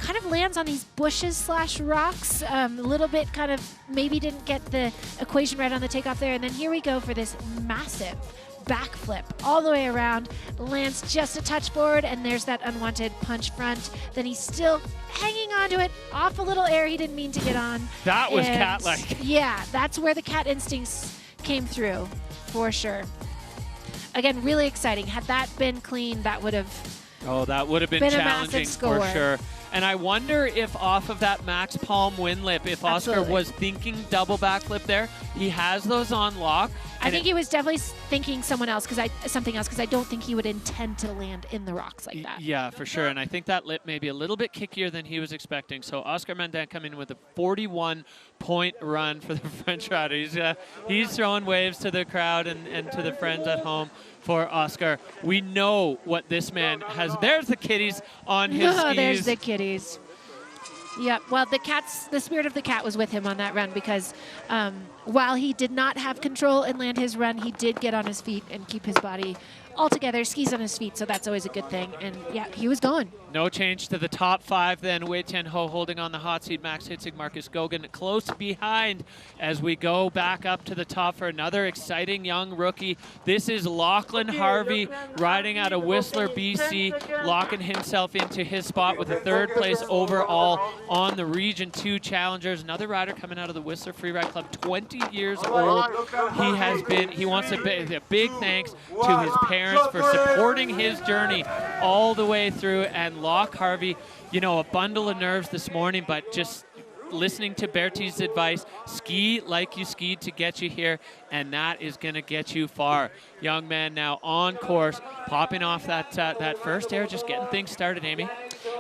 kind of lands on these bushes / rocks, a little bit kind of maybe didn't get the equation right on the takeoff there, and then here we go for this massive backflip all the way around, lands just a touch forward, and there's that unwanted punch front. Then he's still hanging on to it, off a little air he didn't mean to get on. That was cat-like. Yeah, that's where the cat instincts came through, for sure. Again, really exciting. Had that been clean, that would have... Oh, that would have been challenging for sure. And I wonder if off of that Max Palm wind lip, if Oscar was thinking double backflip there. He has those on lock. I think he was definitely thinking something else because I don't think he would intend to land in the rocks like that. Yeah, for sure. And I think that lip may be a little bit kickier than he was expecting. So Oscar Mandin coming with a 41-point run for the French rider. He's throwing waves to the crowd and to the friends at home for Oscar. We know what this man has. There's the kitties on his skis. There's the kitties. Yep. Well, the spirit of the cat was with him on that run because while he did not have control and land his run, he did get on his feet and keep his body all together, skis on his feet, so that's always a good thing. And yeah, he was going. No change to the top 5 then. Wei Tianho holding on the hot seat. Max Hitzig, Marcus Gauguin close behind as we go back up to the top for another exciting young rookie. This is Lachlan Harvey riding out of Whistler, BC, locking himself into his spot with a 3rd place overall on the Region 2 Challengers. Another rider coming out of the Whistler Freeride Club, 20 years old. He wants a big thanks to his parents for supporting his journey all the way through. And Locke Harvey, you know, a bundle of nerves this morning, but just listening to Bertie's advice. Ski like you skied to get you here, and that is going to get you far. Young man now on course, popping off that first air, just getting things started, Amy.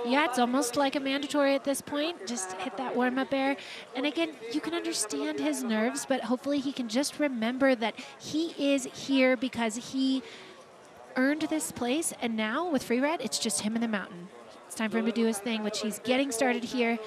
Yeah, it's almost like a mandatory at this point. Just hit that warm-up air. And again, you can understand his nerves, but hopefully he can just remember that he is here because he earned this place. And now with Freeride, it's just him and the mountain. It's time for him to do his thing, which he's getting started here.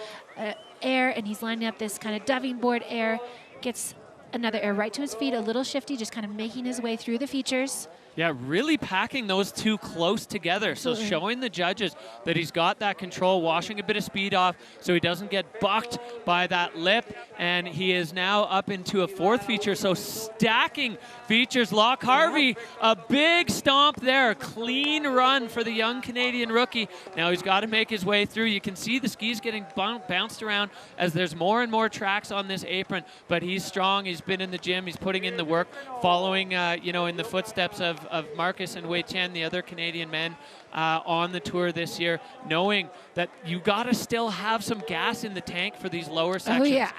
Air, and he's lining up this kind of diving board air. Gets another air right to his feet, a little shifty, just kind of making his way through the features. Yeah, really packing those two close together. So showing the judges that he's got that control, washing a bit of speed off so he doesn't get bucked by that lip. And he is now up into a fourth feature. So stacking features. Locke Harvey, a big stomp there. Clean run for the young Canadian rookie. Now he's got to make his way through. You can see the skis getting bounced around as there's more and more tracks on this apron. But he's strong. He's been in the gym. He's putting in the work, following, you know, in the footsteps of Marcus and Wei Tian, the other Canadian men on the tour this year, knowing that you got to still have some gas in the tank for these lower sections. Oh, yeah.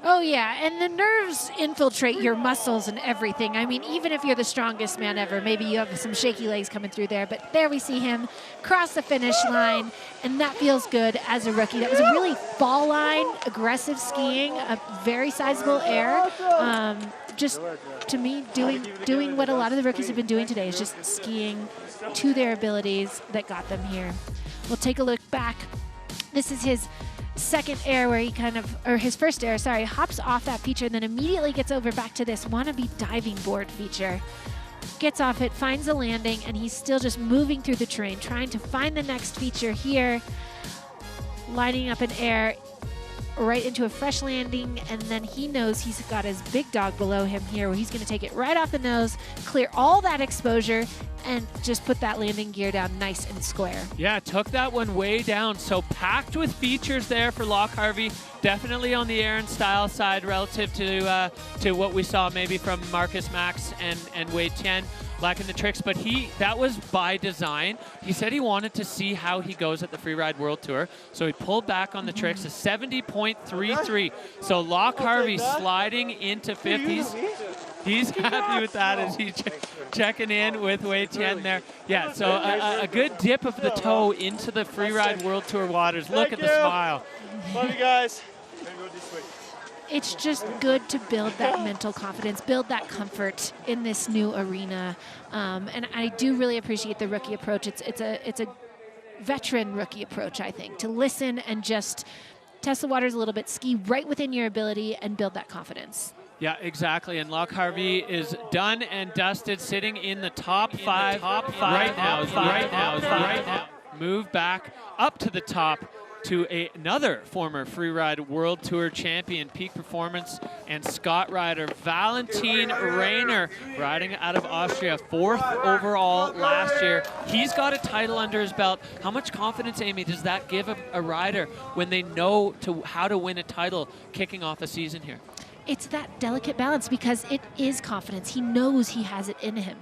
Oh, yeah. And the nerves infiltrate your muscles and everything. I mean, even if you're the strongest man ever, maybe you have some shaky legs coming through there. But there we see him cross the finish line, and that feels good as a rookie. That was a really fall line, aggressive skiing, a very sizable air. Just to me, doing what a lot of the rookies have been doing today is just skiing to their abilities that got them here. We'll take a look back. This is his second air where he or his first air, sorry, hops off that feature and then immediately gets over back to this wannabe diving board feature. Gets off it, finds a landing, and he's still just moving through the terrain, trying to find the next feature here, lining up an air right into a fresh landing, and then he knows he's got his big dog below him here where he's going to take it right off the nose, clear all that exposure, and just put that landing gear down nice and square. Yeah, took that one way down. So packed with features there for Locke Harvey. Definitely on the air and style side relative to what we saw maybe from Marcus Max and Wei Tian. Lacking the tricks, but that was by design. He said he wanted to see how he goes at the Freeride World Tour, so he pulled back on the tricks to 70.33. So Locke Harvey sliding into fifth. He's happy with that as he's checking in with Wei Tian there. Yeah, so a good dip of the toe into the Freeride World Tour waters. Look at the smile. Love you guys. It's just good to build that mental confidence, build that comfort in this new arena. And I do really appreciate the rookie approach. It's a veteran rookie approach, I think, to listen and just test the waters a little bit, ski right within your ability, and build that confidence. Yeah, exactly. And Locke Harvey is done and dusted, sitting in the top five right now. Move back up to the top to another former Freeride World Tour champion, peak performance and Scott rider, Valentin Rainer, riding out of Austria, 4th overall last year. He's got a title under his belt. How much confidence, Amy, does that give a rider when they know how to win a title kicking off a season here? It's that delicate balance because it is confidence. He knows he has it in him.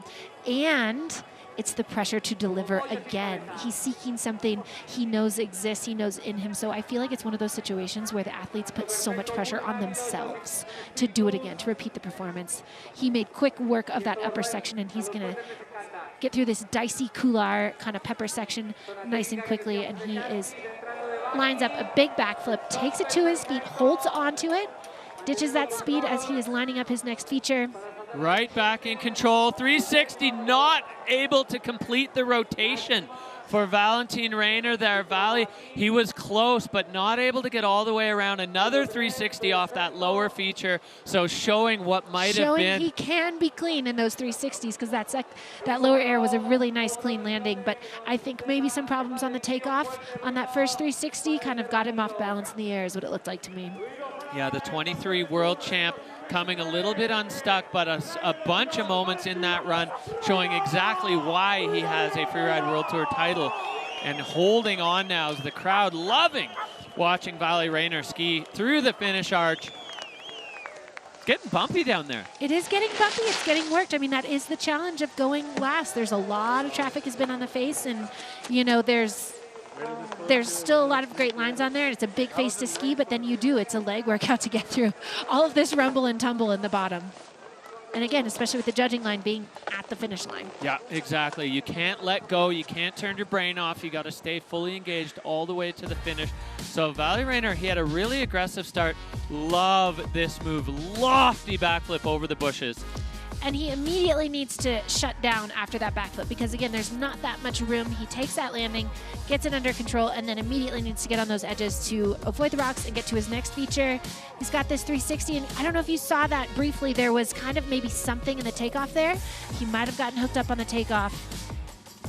And it's the pressure to deliver again. He's seeking something he knows exists, he knows in him. So I feel like it's one of those situations where the athletes put so much pressure on themselves to do it again, to repeat the performance. He made quick work of that upper section, and he's gonna get through this dicey couloir kind of pepper section nice and quickly, and he lines up a big backflip, takes it to his feet, holds onto it, ditches that speed as he is lining up his next feature. Right back in control, 360, not able to complete the rotation for Valentin Rainer there. Valley, he was close, but not able to get all the way around. Another 360 off that lower feature, so showing what might have been. Showing he can be clean in those 360s, because that lower air was a really nice clean landing, but I think maybe some problems on the takeoff on that first 360 kind of got him off balance in the air is what it looked like to me. Yeah, the 23 world champ coming a little bit unstuck, but a bunch of moments in that run showing exactly why he has a Freeride World Tour title, and holding on now as the crowd loving watching Valentin Rainer ski through the finish arch. It's getting bumpy down there. It is getting bumpy. It's getting worked. I mean, that is the challenge of going last. There's a lot of traffic has been on the face, and, you know, there's there's still a lot of great lines on there, and it's a big face to ski, but then it's a leg workout to get through all of this rumble and tumble in the bottom. And again, especially with the judging line being at the finish line. Yeah, exactly. You can't let go. You can't turn your brain off. You got to stay fully engaged all the way to the finish. So Valley Rainer, he had a really aggressive start. Love this move. Lofty backflip over the bushes. And he immediately needs to shut down after that backflip because, again, there's not that much room. He takes that landing, gets it under control, and then immediately needs to get on those edges to avoid the rocks and get to his next feature. He's got this 360, and I don't know if you saw that briefly. There was kind of maybe something in the takeoff there. He might have gotten hooked up on the takeoff,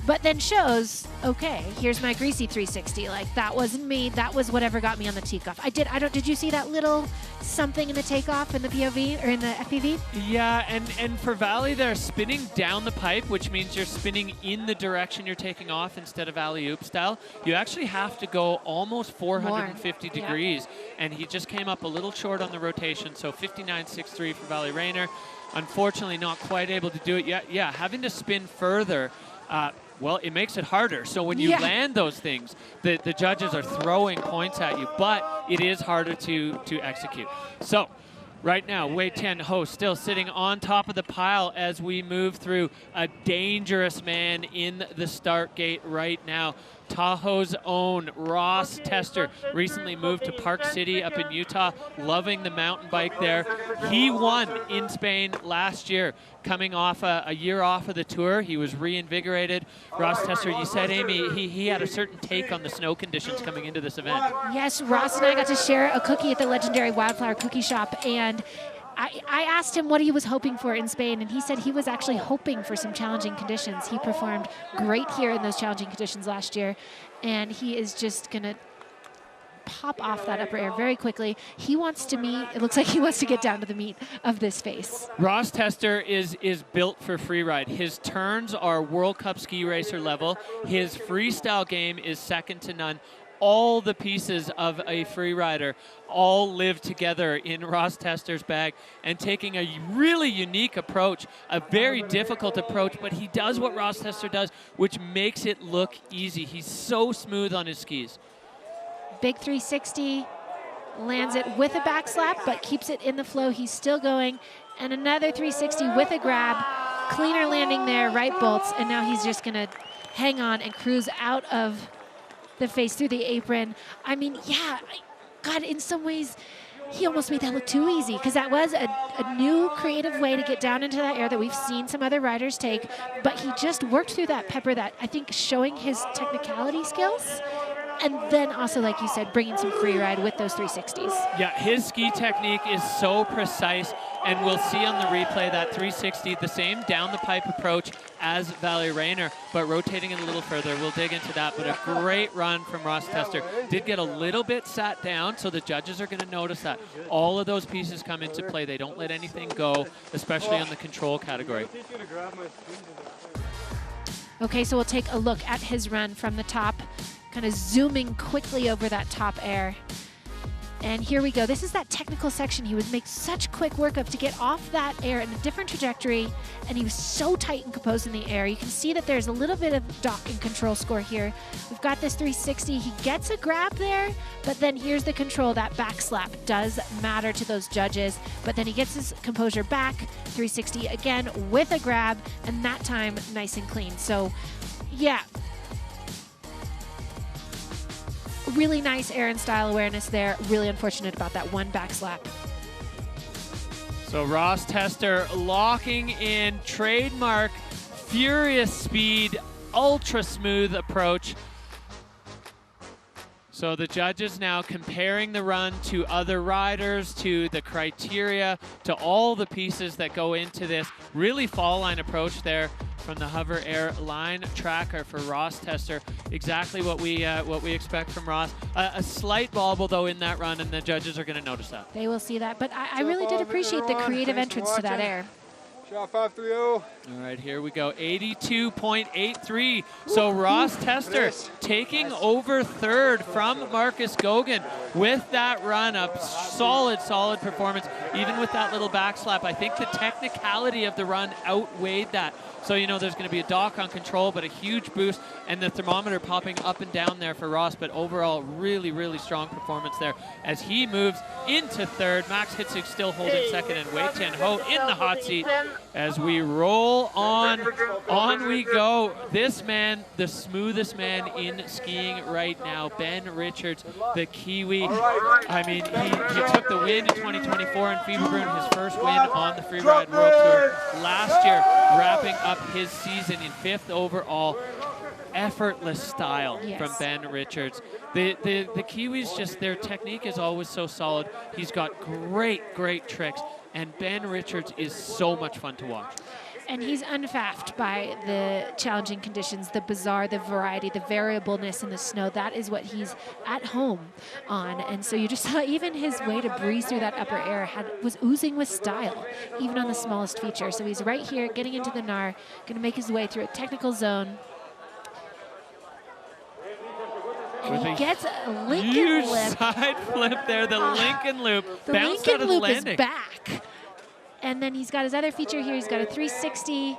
but then shows, okay, here's my greasy 360. Like, that wasn't me. That was whatever got me on the takeoff. Did you see that little something in the takeoff in the POV or in the FPV? Yeah, and for Valley, they're spinning down the pipe, which means you're spinning in the direction you're taking off instead of alley-oop style. You actually have to go almost 450 degrees, and he just came up a little short on the rotation, so 59.63 for Valley Rainer. Unfortunately, not quite able to do it yet. Yeah, having to spin further, well, it makes it harder. So when you land those things, the judges are throwing points at you, but it is harder to execute. So right now, Wei Tian Ho still sitting on top of the pile as we move through a dangerous man in the start gate right now. Tahoe's own Ross Tester recently moved to Park City up in Utah, loving the mountain bike there. He won in Spain last year, coming off a year off of the tour. He was reinvigorated. Ross Tester, you said, Amy, he had a certain take on the snow conditions coming into this event. Yes, Ross and I got to share a cookie at the legendary Wildflower Cookie Shop, and I asked him what he was hoping for in Spain, and he said he was actually hoping for some challenging conditions. He performed great here in those challenging conditions last year, and he is just going to pop off that upper air very quickly. He wants to meet, it looks like he wants to get down to the meat of this face. Ross Tester is built for freeride. His turns are World Cup ski racer level. His freestyle game is second to none. All the pieces of a freerider all live together in Ross Tester's bag, and taking a really unique approach, a very difficult approach, but he does what Ross Tester does, which makes it look easy. He's so smooth on his skis. Big 360, lands it with a back slap, but keeps it in the flow. He's still going, and another 360 with a grab. Cleaner landing there, right bolts, and now he's just gonna hang on and cruise out of the face through the apron. I mean, yeah, God, in some ways, he almost made that look too easy, because that was a new creative way to get down into that air that we've seen some other riders take, but he just worked through that pepper, that I think showing his technicality skills, and then also, like you said, bringing some free ride with those 360s. Yeah, his ski technique is so precise, and we'll see on the replay that 360, the same down the pipe approach as Valley Rainer, but rotating it a little further. We'll dig into that, but a great run from Ross Tester. Did get a little bit sat down, so the judges are gonna notice that. All of those pieces come into play. They don't let anything go, especially on the control category. Okay, so we'll take a look at his run from the top, kind of zooming quickly over that top air. And here we go. This is that technical section. He would make such quick work of to get off that air in a different trajectory, and he was so tight and composed in the air. You can see that there's a little bit of dock and control score here. We've got this 360. He gets a grab there, but then here's the control. That back slap does matter to those judges, but then he gets his composure back. 360 again with a grab, and that time nice and clean. So, yeah. Really nice air and style awareness there. Really unfortunate about that one back slap. So Ross Tester locking in trademark furious speed, ultra smooth approach. So the judges now comparing the run to other riders, to the criteria, to all the pieces that go into this really fall line approach there from the Hover Air line tracker for Ross Tester. Exactly what we expect from Ross. A slight bobble though in that run, and the judges are going to notice that. They will see that, but I really did appreciate the creative entrance to that air. Shot 530. All right, here we go. 82.83. So Ross Tester taking over third from Marcus Gogan with that run up. Solid performance, even with that little back slap. I think the technicality of the run outweighed that. So, you know, there's going to be a dock on control, but a huge boost, and the thermometer popping up and down there for Ross, but overall, really, really strong performance there as he moves into third. Max Hitzig still holding second, and Wei Tian Ho in the hot seat as we roll on. On we go. This man, the smoothest man in skiing right now, Ben Richards, the Kiwi. I mean, he took the win in 2024 in Fieberbrunn, his first win on the Freeride World Tour last year, wrapping up his season in 5th overall. Effortless style from Ben Richards. The Kiwis, just their technique is always so solid. He's got great tricks, and Ben Richards is so much fun to watch. And he's unfaffed by the challenging conditions, the bizarre, the variety, the variableness in the snow. That is what he's at home on. And so you just saw even his way to breeze through that upper air was oozing with style, even on the smallest feature. So he's right here, getting into the Nar, going to make his way through a technical zone. And he gets a Lincoln huge Loop. Side flip there, the Lincoln Loop. The Bounced Lincoln out of the Loop landing. is back. And then he's got his other feature here. He's got a 360,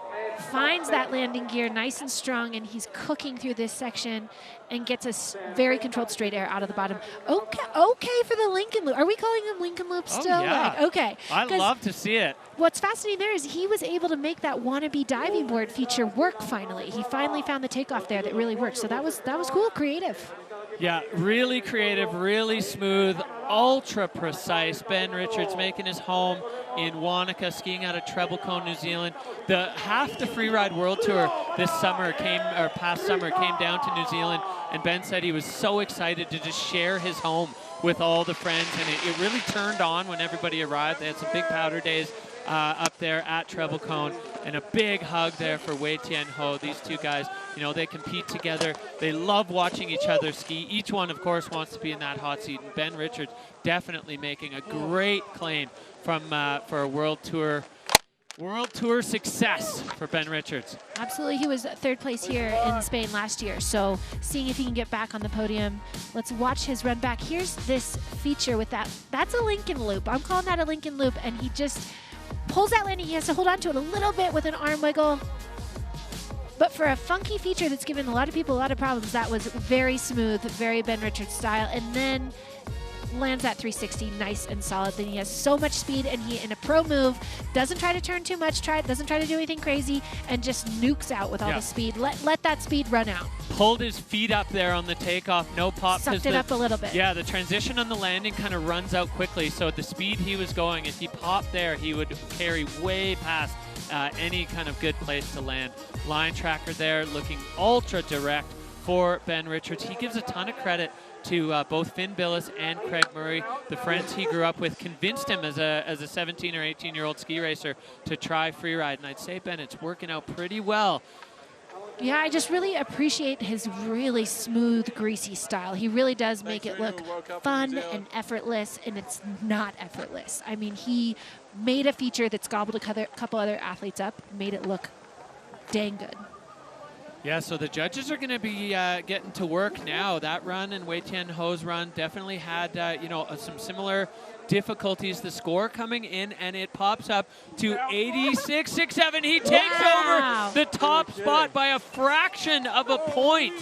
finds that landing gear nice and strong, and he's cooking through this section and gets a very controlled straight air out of the bottom. Okay for the Lincoln Loop. Are we calling him Lincoln Loop still? Oh, yeah. Like, okay. I love to see it. What's fascinating there is he was able to make that wannabe diving board feature work finally. He finally found the takeoff there that really worked. So that was cool, creative. Yeah, really creative, really smooth, ultra precise. Ben Richards making his home in Wanaka, skiing out of Treble Cone, New Zealand. The half the Freeride World Tour this summer past summer came down to New Zealand, and Ben said he was so excited to just share his home with all the friends, and it really turned on when everybody arrived. They had some big powder days up there at Treble Cone, and a big hug there for Wei Tian Ho. These two guys, you know, they compete together. They love watching each other ski. Each one, of course, wants to be in that hot seat, and Ben Richards definitely making a great claim for a World Tour success for Ben Richards. Absolutely. He was third place here in Spain last year. So seeing if he can get back on the podium. Let's watch his run back. Here's this feature with that. That's a Lincoln Loop. I'm calling that a Lincoln Loop, and he just pulls that landing. He has to hold on to it a little bit with an arm wiggle. But for a funky feature that's given a lot of people a lot of problems, that was very smooth, very Ben Richards style. And then lands that 360 nice and solid. Then he has so much speed, and he, in a pro move, doesn't try to turn too much, doesn't try to do anything crazy, and just nukes out with all the speed. Let that speed run out. Pulled his feet up there on the takeoff, no pop. Sucked it up a little bit. Yeah, the transition on the landing kind of runs out quickly, so at the speed he was going, if he popped there, he would carry way past any kind of good place to land. Line tracker there, looking ultra direct for Ben Richards. He gives a ton of credit to both Finn Billis and Craig Murray. The friends he grew up with convinced him as a 17 or 18-year-old ski racer to try freeride, and I'd say, Ben, it's working out pretty well. Yeah, I just really appreciate his really smooth, greasy style. He really does make it look fun and effortless, and it's not effortless. I mean, he made a feature that's gobbled a couple other athletes up, made it look dang good. Yeah, so the judges are going to be getting to work now. That run and Wei Tian Ho's run definitely had some similar difficulties. The score coming in, and it pops up to 86.67. He takes over the top spot by a fraction of a point.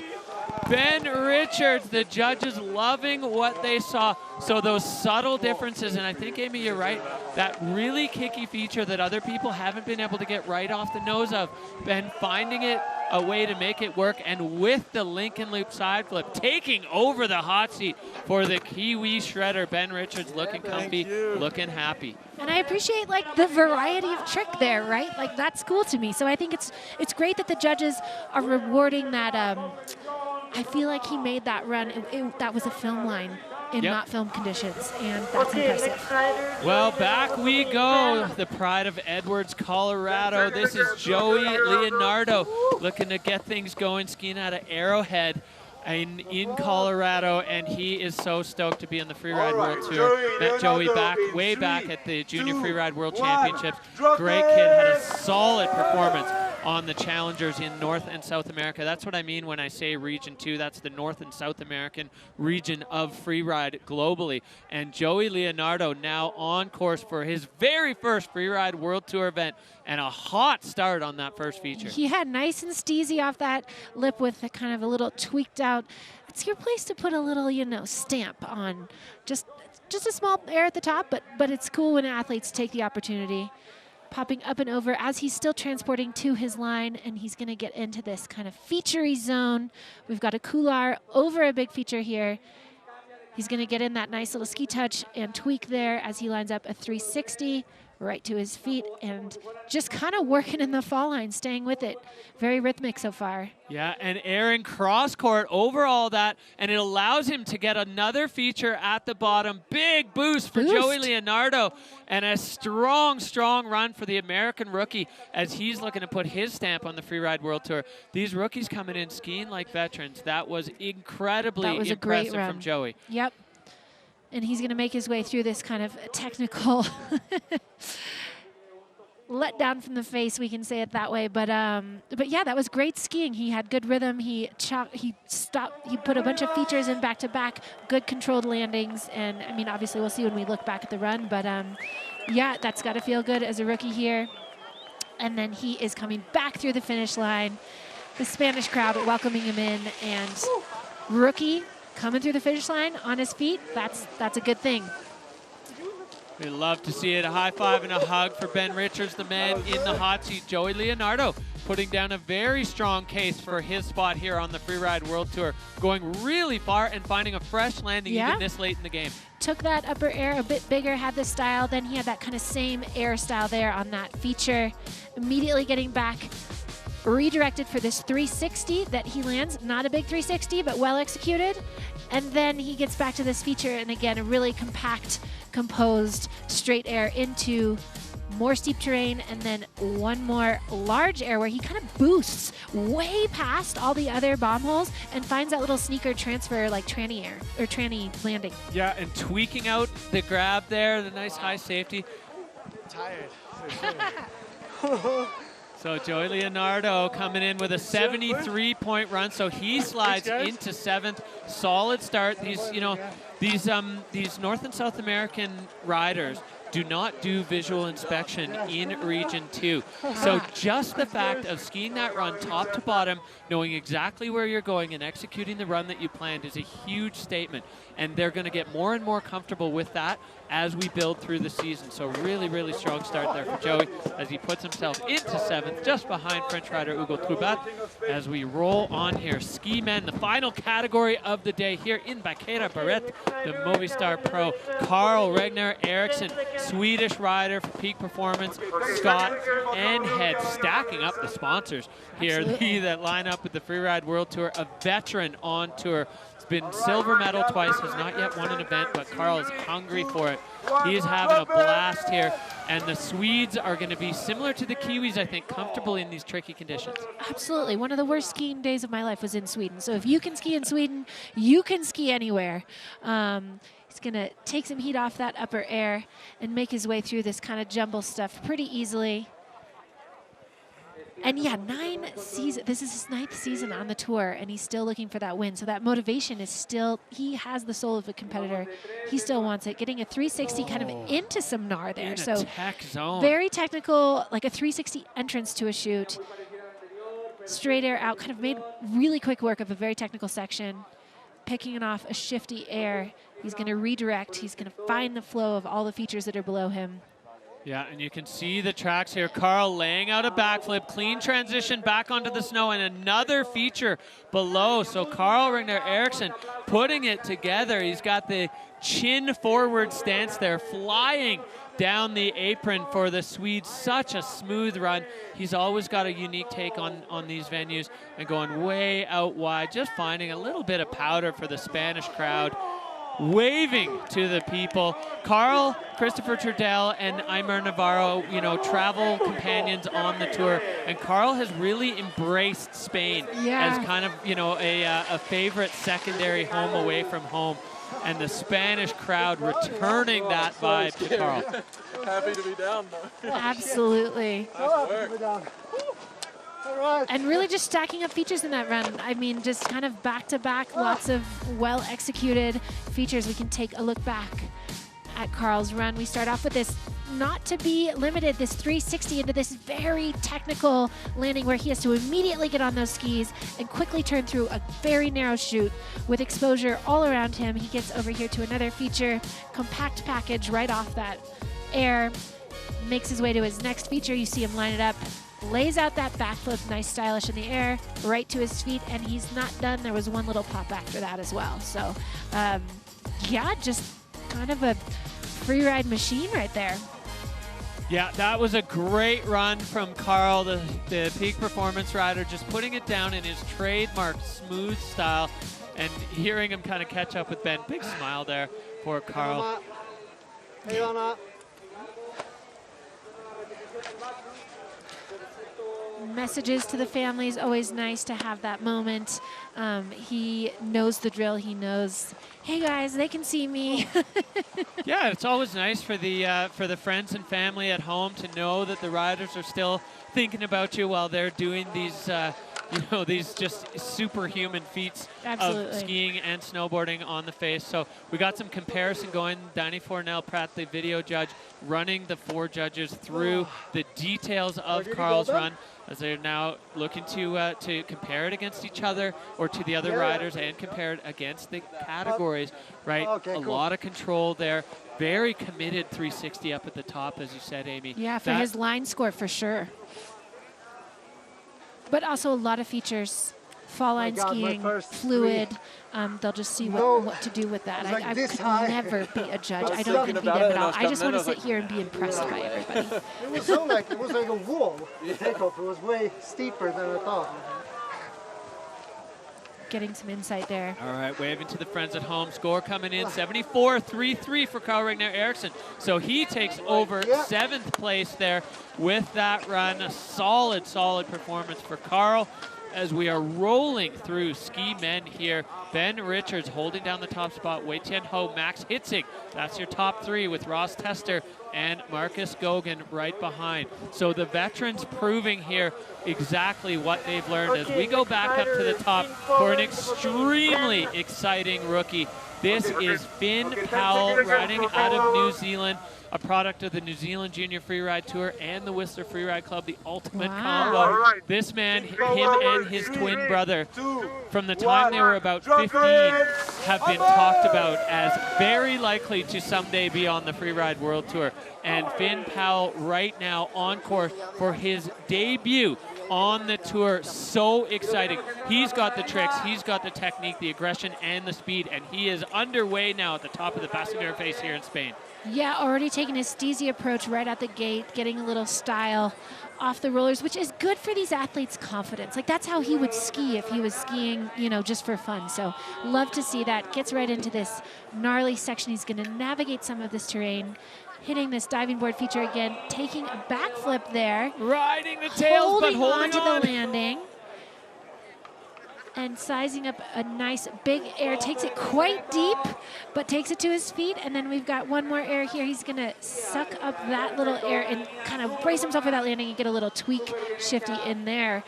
Ben Richards, the judges loving what they saw. So those subtle differences, and I think, Amy, you're right, that really kicky feature that other people haven't been able to get right off the nose of, Ben finding it a way to make it work, and with the Lincoln Loop side flip, taking over the hot seat for the Kiwi shredder. Ben Richards looking comfy, looking happy. And I appreciate the variety of trick there, right? Like, that's cool to me. So I think it's great that the judges are rewarding that. I feel like he made that run. That was a film line in not film conditions, and that's impressive. Well, back we go. The pride of Edwards, Colorado. This is Joey Leonardo looking to get things going, skiing out of Arrowhead in Colorado, and he is so stoked to be on the Freeride World Tour. Met Joey way back at the Junior Freeride World Championships. Great kid, had a solid performance on the challengers in North and South America. That's what I mean when I say Region 2. That's the North and South American region of freeride globally. And Joey Leonardo now on course for his very first Freeride World Tour event, and a hot start on that first feature. He had nice and steezy off that lip with a kind of a little tweaked out. It's your place to put a little, you know, stamp on. Just a small air at the top, but it's cool when athletes take the opportunity. Popping up and over as he's still transporting to his line, and he's going to get into this kind of featurey zone. We've got a couloir over a big feature here. He's going to get in that nice little ski touch and tweak there as he lines up a 360 right to his feet, and just kind of working in the fall line, staying with it. Very rhythmic so far. Yeah, and Aaron cross court over all that, and it allows him to get another feature at the bottom. Big boost for Joey Leonardo, and a strong, strong run for the American rookie as he's looking to put his stamp on the Freeride World Tour. These rookies coming in skiing like veterans. That was incredibly impressive from Joey. Yep. And he's going to make his way through this kind of technical let down from the face, we can say it that way. But yeah, that was great skiing. He had good rhythm. He stopped. He put a bunch of features in back to back. Good controlled landings. And I mean, obviously, we'll see when we look back at the run. But yeah, that's got to feel good as a rookie here. And then he is coming back through the finish line. The Spanish crowd welcoming him in, and rookie coming through the finish line on his feet. That's a good thing. We love to see it. A high five and a hug for Ben Richards, the man in the hot seat. Joey Leonardo putting down a very strong case for his spot here on the Freeride World Tour, going really far and finding a fresh landing even this late in the game. Took that upper air a bit bigger, had the style, then he had that kind of same air style there on that feature. Immediately getting back, redirected for this 360 that he lands. Not a big 360, but well executed. And then he gets back to this feature, and again, a really compact, composed, straight air into more steep terrain, and then one more large air where he kind of boosts way past all the other bomb holes and finds that little sneaker transfer like tranny air, or tranny landing. Yeah, and tweaking out the grab there, the nice high safety. Tired. So Joey Leonardo coming in with a 73-point run, so he slides into 7th. Solid start. These, you know, these North and South American riders do not do visual inspection in Region 2. So just the fact of skiing that run top to bottom, knowing exactly where you're going and executing the run that you planned is a huge statement. And they're going to get more and more comfortable with that as we build through the season. So really, really strong start there for Joey as he puts himself into 7th, just behind French rider Hugo Troubat. As we roll on here, ski men, the final category of the day here in Baqueira Beret, the Movistar Pro, Carl Regner Eriksson, Swedish rider for Peak Performance, Scott and Head, stacking up the sponsors here that line up with the Freeride World Tour, a veteran on tour. Been silver medal twice, has not yet won an event, but Carl is hungry for it. He is having a blast here, and the Swedes are going to be similar to the Kiwis, I think, comfortable in these tricky conditions. Absolutely. One of the worst skiing days of my life was in Sweden. So if you can ski in Sweden, you can ski anywhere. He's going to take some heat off that upper air and make his way through this kind of jumble stuff pretty easily. And yeah, this is his 9th season on the tour, and he's still looking for that win. So that motivation is still, he has the soul of a competitor. He still wants it. Getting a 360 kind of into some gnar there. So tech zone. Very technical, like a 360 entrance to a chute. Straight air out, kind of made really quick work of a very technical section. Picking off a shifty air. He's going to redirect. He's going to find the flow of all the features that are below him. Yeah, and you can see the tracks here. Carl laying out a backflip, clean transition back onto the snow, and another feature below. So Carl Regner Eriksson putting it together. He's got the chin forward stance there, flying down the apron for the Swedes. Such a smooth run. He's always got a unique take on these venues and going way out wide, just finding a little bit of powder for the Spanish crowd. Waving to the people. Carl, Christopher Trudell, and Eimer Navarro, you know, travel companions on the tour. And Carl has really embraced Spain as kind of, you know, a favorite secondary home away from home. And the Spanish crowd returning that vibe to Carl. Happy to be down, though. Absolutely. Nice work. And really just stacking up features in that run. I mean, just kind of back-to-back, lots of well-executed features. We can take a look back at Carl's run. We start off with this not to be limited, this 360 into this very technical landing where he has to immediately get on those skis and quickly turn through a very narrow chute with exposure all around him. He gets over here to another feature, compact package right off that air, makes his way to his next feature. You see him line it up, lays out that backflip, nice stylish in the air, right to his feet, and he's not done. There was one little pop after that as well. So yeah, just kind of a free ride machine right there. Yeah, that was a great run from Carl, the peak performance rider, just putting it down in his trademark smooth style and hearing him kind of catch up with Ben. Big smile there for Carl. Hey, Anna. Messages to the family is always nice to have that moment. He knows the drill. He knows, hey guys, they can see me. Yeah, it's always nice for the friends and family at home to know that the riders are still thinking about you while they're doing these, these just superhuman feats of skiing and snowboarding on the face. So we got some comparison going. Danny Fornell-Pratt, the video judge, running the 4 judges through the details of Carl's run, as they're now looking to compare it against each other or to the other riders and compare it against the categories, right? A lot of control there. Very committed 360 up at the top, as you said, Amy. Yeah, for his line score for sure. But also a lot of features. Fall line skiing, fluid. They'll just see what to do with that. I could never be a judge. I don't envy them at all. I just want to sit here and be impressed by everybody. It was like a wall. The takeoff, it was way steeper than I thought. Getting some insight there. All right, waving to the friends at home. Score coming in 74-3-3 for Carl Regner Eriksson. So he takes over 7th place there with that run. A solid, solid performance for Carl. As we are rolling through ski men here, Ben Richards holding down the top spot, Wei Tian Ho, Max Hitzig. That's your top 3 with Ross Tester and Marcus Gogan right behind. So the veterans proving here exactly what they've learned as we go back up to the top for an extremely exciting rookie. This is Finn Powell riding out of New Zealand, a product of the New Zealand Junior Freeride Tour and the Whistler Freeride Club, the ultimate combo. This man, him and his twin brother, from the time they were about 15, have been talked about as very likely to someday be on the Freeride World Tour. And Finn Powell right now on course for his debut on the tour. So exciting. He's got the tricks, he's got the technique, the aggression, and the speed, and he is underway now at the top of the Baqueira face here in Spain. Yeah, already taking a steezy approach right out the gate, getting a little style off the rollers, which is good for these athletes' confidence. Like, that's how he would ski if he was skiing, just for fun. So love to see that. Gets right into this gnarly section. He's going to navigate some of this terrain, hitting this diving board feature again, taking a backflip there. Riding the tails, but holding on on to the landing. And sizing up a nice big air, takes it quite deep, but takes it to his feet. And then we've got one more air here. He's gonna suck up that little air and kind of brace himself for that landing and get a little tweak shifty in there.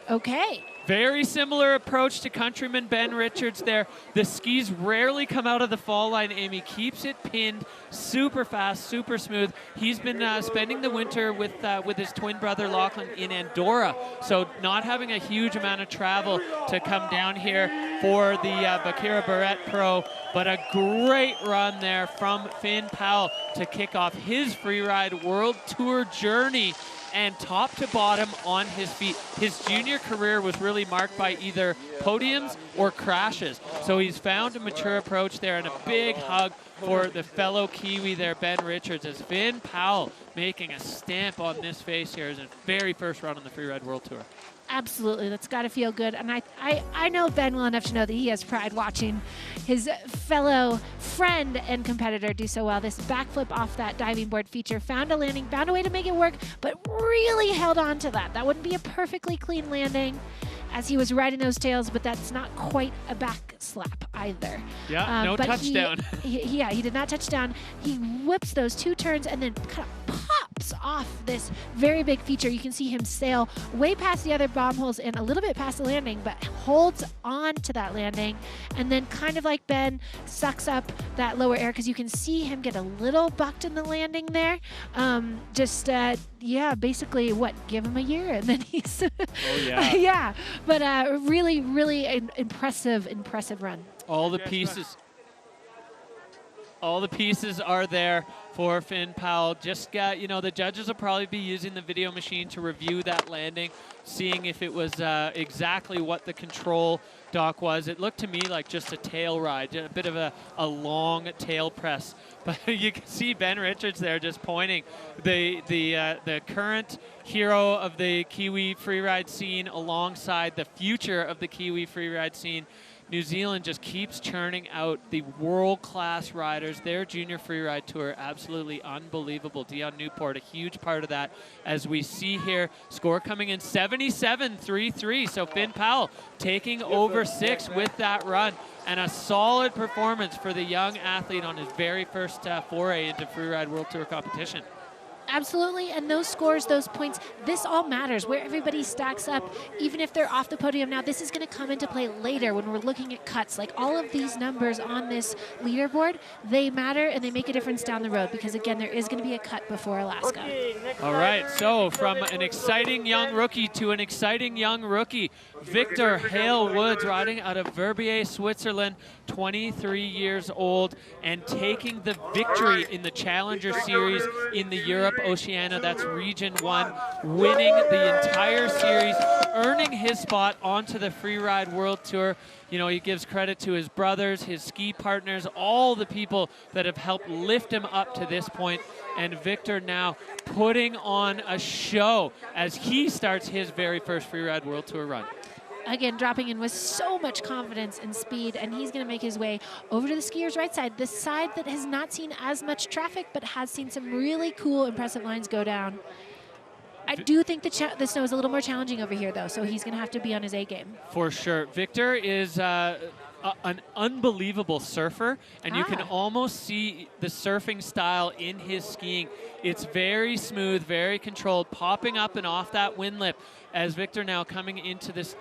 Okay. Very similar approach to countryman Ben Richards there. The skis rarely come out of the fall line. Amy keeps it pinned, super fast, super smooth. He's been spending the winter with his twin brother Lachlan in Andorra, so not having a huge amount of travel to come down here for the Baqueira Beret Pro, but a great run there from Finn Powell to kick off his Freeride World Tour journey, and top to bottom on his feet. His junior career was really marked by either podiums or crashes. So he's found a mature approach there, and a big hug for the fellow Kiwi there, Ben Richards, as Finn Powell making a stamp on this face here as his very first run on the Freeride World Tour. Absolutely, that's got to feel good. And I know Ben well enough to know that he has pride watching his fellow friend and competitor do so well. This backflip off that diving board feature, found a landing, found a way to make it work, but really held on to that. That wouldn't be a perfectly clean landing as he was riding those tails, but that's not quite a back slap either. Yeah, no touchdown. He did not touch down. He whips those 2 turns and then kind of pops jumps off this very big feature. You can see him sail way past the other bomb holes and a little bit past the landing, but holds on to that landing, and then kind of like Ben, sucks up that lower air because you can see him get a little bucked in the landing there. Yeah, basically, give him a year and then he's... Oh, yeah. Yeah, but really, really impressive run. All the pieces are there for Finn Powell. Just got, the judges will probably be using the video machine to review that landing, seeing if it was exactly what the control dock was. It looked to me like just a tail ride, a bit of a long tail press. But you can see Ben Richards there just pointing. The current hero of the Kiwi freeride scene alongside the future of the Kiwi freeride scene. New Zealand just keeps churning out the world-class riders. Their junior freeride tour, absolutely unbelievable. Dion Newport, a huge part of that, as we see here, score coming in 77.33. So Finn Powell taking over 6 with that run, and a solid performance for the young athlete on his very first foray into freeride world tour competition. Absolutely, and those scores, those points, this all matters. Where everybody stacks up, even if they're off the podium now, this is going to come into play later when we're looking at cuts. Like all of these numbers on this leaderboard, they matter and they make a difference down the road because, again, there is going to be a cut before Alaska. All right, so from an exciting young rookie to an exciting young rookie, Victor Hale Woods riding out of Verbier, Switzerland, 23 years old, and taking the victory in the Challenger Series in the Europe Oceania, that's Region 1, winning the entire series, earning his spot onto the Freeride World Tour. He gives credit to his brothers, his ski partners, all the people that have helped lift him up to this point. And Victor now putting on a show as he starts his very first Freeride World Tour run. Again, dropping in with so much confidence and speed, and he's going to make his way over to the skier's right side, the side that has not seen as much traffic but has seen some really cool, impressive lines go down. I do think the snow is a little more challenging over here, though, so he's going to have to be on his A game. For sure. Victor is an unbelievable surfer, and you can almost see the surfing style in his skiing. It's very smooth, very controlled, popping up and off that wind lip as Victor now coming into this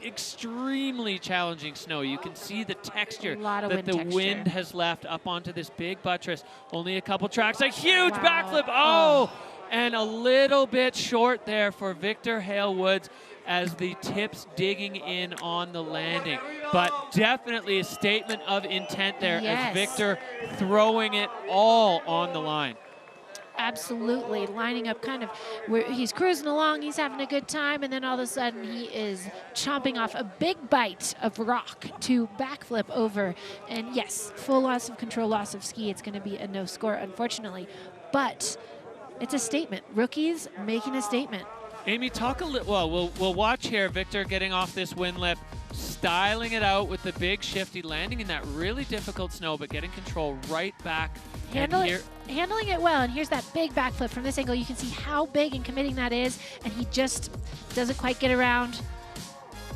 extremely challenging snow. You can see the texture that the wind has left up onto this big buttress. Only a couple tracks, a huge backflip. Oh, and a little bit short there for Victor Hale Woods as the tips digging in on the landing. But definitely a statement of intent there as Victor throwing it all on the line. Absolutely, lining up kind of where he's cruising along, he's having a good time, and then all of a sudden he is chomping off a big bite of rock to backflip over. And yes, full loss of control, loss of ski. It's going to be a no score, unfortunately. But it's a statement. Rookies making a statement. Amy, talk a little. Well, we'll watch here. Victor getting off this wind lip, styling it out with the big shifty, landing in that really difficult snow, but getting control right back. Handling it well, and here's that big backflip. From this angle, you can see how big and committing that is, and he just doesn't quite get around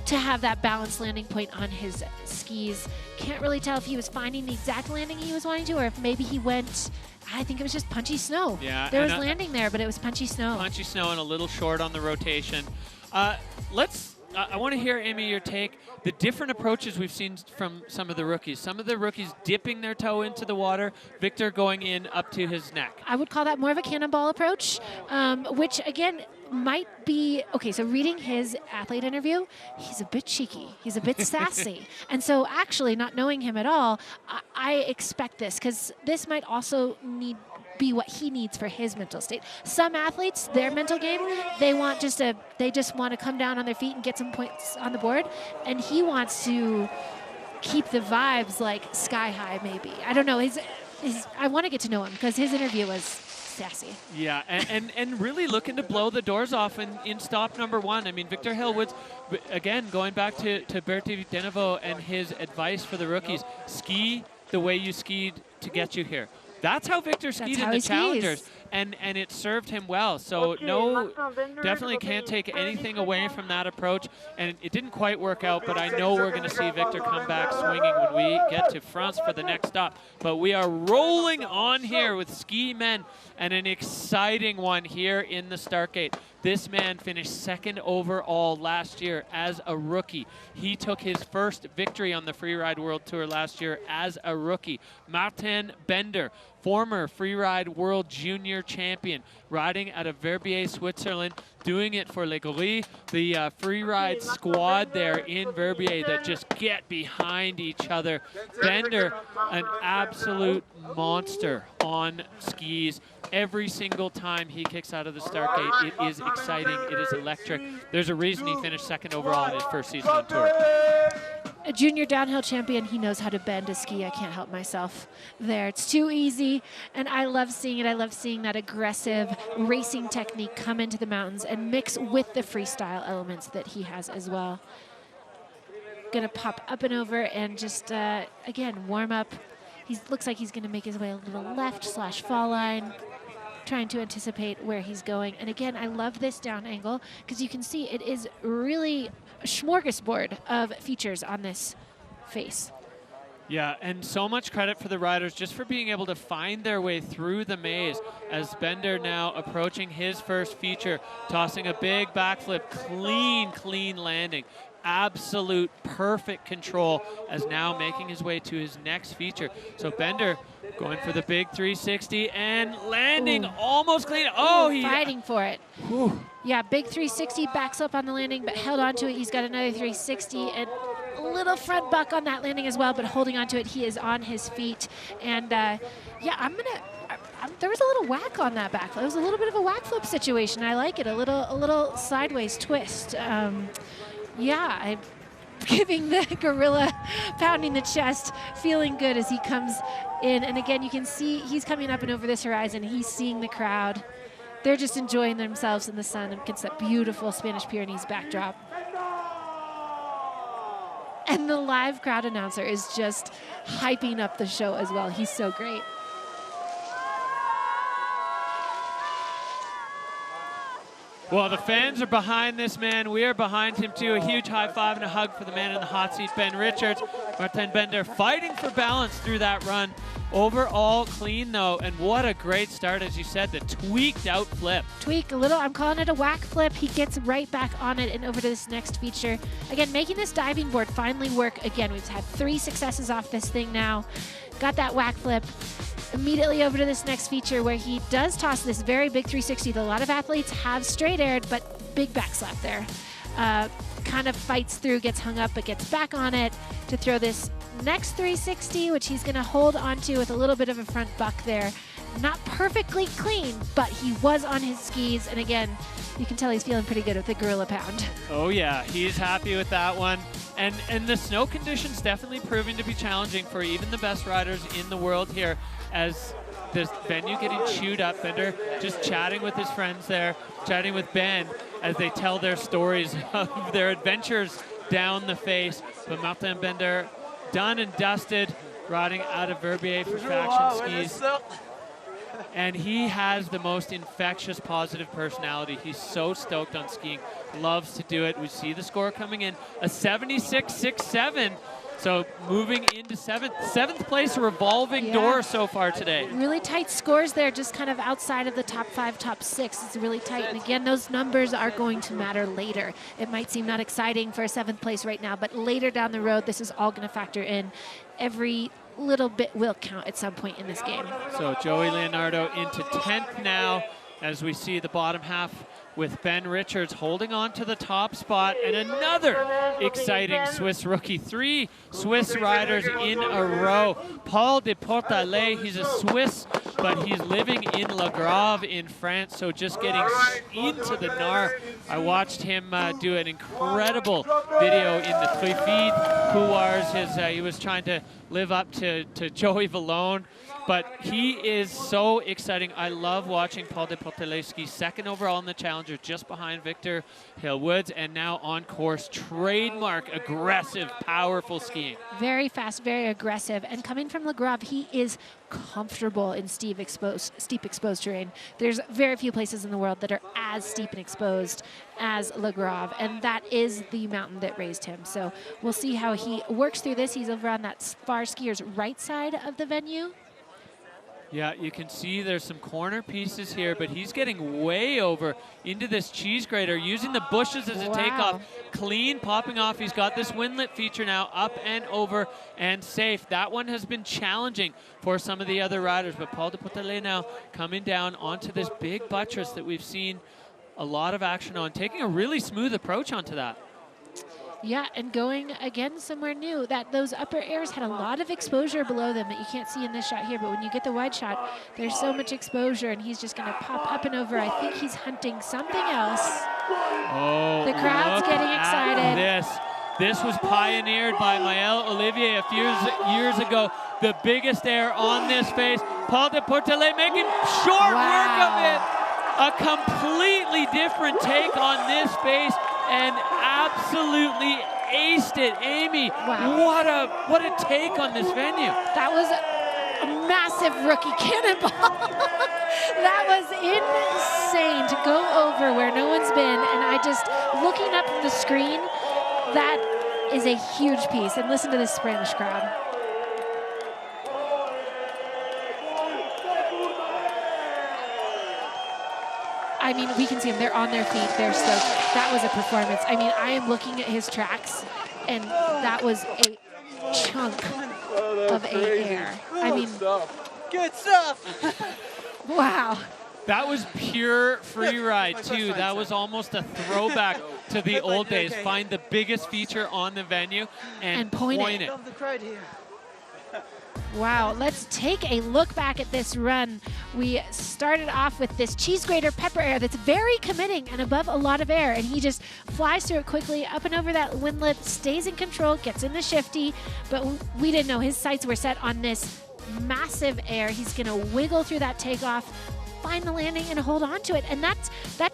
to have that balanced landing point on his skis. Can't really tell if he was finding the exact landing he was wanting to, or if maybe he went, I think it was just punchy snow. Yeah, there was landing there, but it was punchy snow. Punchy snow and a little short on the rotation. I want to hear, Amy, your take. The different approaches we've seen from some of the rookies. Some of the rookies dipping their toe into the water. Victor going in up to his neck. I would call that more of a cannonball approach, which, again, might be, okay, so reading his athlete interview, he's a bit cheeky. He's a bit sassy. And so actually, not knowing him at all, I expect this, because this might also be what he needs for his mental state. Some athletes, their mental game, they just want to come down on their feet and get some points on the board, and he wants to keep the vibes like sky high, maybe. I don't know. I want to get to know him because his interview was sassy. Yeah, and really looking to blow the doors off in stop number 1. I mean, Victor Hale Woods, again, going back to Bertie Deneveau and his advice for the rookies, ski the way you skied to get you here. That's how Victor skied in the Challengers. and it served him well. So no, definitely can't take anything away from that approach. And it didn't quite work out, but I know we're going to see Victor come back swinging when we get to France for the next stop. But we are rolling on here with ski men, and an exciting one here in the start gate. This man finished 2nd overall last year as a rookie. He took his first victory on the Freeride World Tour last year as a rookie. Martin Bender, former Freeride World Junior Champion, riding out of Verbier, Switzerland, doing it for Les Gorilles, the Freeride squad there in Verbier that just get behind each other. Bender, an absolute monster on skis. Every single time he kicks out of the start gate, it is exciting, it is electric. There's a reason he finished 2nd overall in his first season on tour. A junior downhill champion, he knows how to bend a ski. I can't help myself there. It's too easy, and I love seeing it. I love seeing that aggressive racing technique come into the mountains and mix with the freestyle elements that he has as well. Gonna pop up and over and just, again, warm up. He looks like he's gonna make his way a little left/fall line, trying to anticipate where he's going. And again, I love this down angle because you can see it is really a smorgasbord of features on this face. Yeah, and so much credit for the riders just for being able to find their way through the maze as Bender now approaching his first feature, tossing a big backflip, clean landing. Absolute perfect control as now making his way to his next feature. So Bender going for the big 360 and landing almost clean. Oh, he fighting for it. Yeah, big 360, backs up on the landing, but held onto it. He's got another 360 and a little front buck on that landing as well, but holding onto it, he is on his feet. And yeah, there was a little whack on that backflip. It was a little bit of a whack flip situation. I like it, a little sideways twist. Yeah, I'm giving the gorilla, pounding the chest, feeling good as he comes in. And again, you can see he's coming up and over this horizon. He's seeing the crowd. They're just enjoying themselves in the sun against that beautiful Spanish Pyrenees backdrop. And the live crowd announcer is just hyping up the show as well. He's so great. Well, the fans are behind this man. We are behind him too. A huge high five and a hug for the man in the hot seat, Ben Richards. Martin Bender fighting for balance through that run. Overall clean though, and what a great start, as you said, the tweaked out flip. Tweak a little, I'm calling it a whack flip. He gets right back on it and over to this next feature. Again, making this diving board finally work. Again, we've had 3 successes off this thing now. Got that whack flip. Immediately over to this next feature where he does toss this very big 360 that a lot of athletes have straight aired, but big back slap there. Kind of fights through, gets hung up, but gets back on it to throw this next 360, which he's gonna hold onto with a little bit of a front buck there. Not perfectly clean, but he was on his skis. And again, you can tell he's feeling pretty good with the gorilla pound. Oh yeah, he's happy with that one. And the snow conditions definitely proving to be challenging for even the best riders in the world here, as this venue getting chewed up. Bender just chatting with his friends there, chatting with Ben as they tell their stories of their adventures down the face. But Martin Bender done and dusted, riding out of Verbier for Faction skis. And he has the most infectious positive personality. He's so stoked on skiing, loves to do it. We see the score coming in, a 76.67. So moving into seventh place, revolving door so far today. Really tight scores there, just kind of outside of the top 5, top 6. It's really tight. And again, those numbers are going to matter later. It might seem not exciting for a 7th place right now, but later down the road, this is all going to factor in. Every little bit will count at some point in this game. So Joey Leonardo into 10th now, as we see the bottom half with Ben Richards holding on to the top spot, and another exciting Swiss rookie. 3 Swiss riders in a row. Paul de Portalet, he's a Swiss, but he's living in La Grave in France, so just getting into the Nar. I watched him do an incredible video in the Trifide couloirs. He was trying to live up to Joey Vallone, but he is so exciting. I love watching Paul de Portalet ski, 2nd overall in the Challenger, just behind Victor Hill-Woods, and now on course. Trademark aggressive, powerful skiing. Very fast, very aggressive, and coming from La Grave, he is comfortable in steep exposed terrain. There's very few places in the world that are as steep and exposed as Le Grave, and that is the mountain that raised him. So we'll see how he works through this. He's over on that far skier's right side of the venue. Yeah, you can see there's some corner pieces here, but he's getting way over into this cheese grater, using the bushes as a takeoff. Clean, popping off. He's got this windlet feature now, up and over and safe. That one has been challenging for some of the other riders, but Paul de Portelet now coming down onto this big buttress that we've seen a lot of action on, taking a really smooth approach onto that. Yeah, and going again somewhere new. Those upper airs had a lot of exposure below them that you can't see in this shot here, but when you get the wide shot, there's so much exposure, and he's just going to pop up and over. I think he's hunting something else. Oh, the crowd's getting excited. This was pioneered by Maël Olivier a few years ago. The biggest air on this face. Paul de Portelet making short work of it. A completely different take on this face, and absolutely aced it. Amy, what a take on this venue. That was a massive rookie cannonball. That was insane to go over where no one's been, and I just, looking up from the screen, that is a huge piece. And listen to this Spanish crowd. I mean, we can see them. They're on their feet. They're stoked. That was a performance. I mean, I am looking at his tracks, and that was a chunk of air. I mean, good stuff. Wow. That was pure free ride, too. That was almost a throwback to the old days. Find the biggest feature on the venue and point it. Love the crowd here. Wow, let's take a look back at this run. We started off with this cheese grater pepper air that's very committing and above a lot of air, and he just flies through it quickly, up and over that windlet, stays in control, gets in the shifty, but we didn't know his sights were set on this massive air. He's gonna wiggle through that takeoff, find the landing, and hold on to it, and that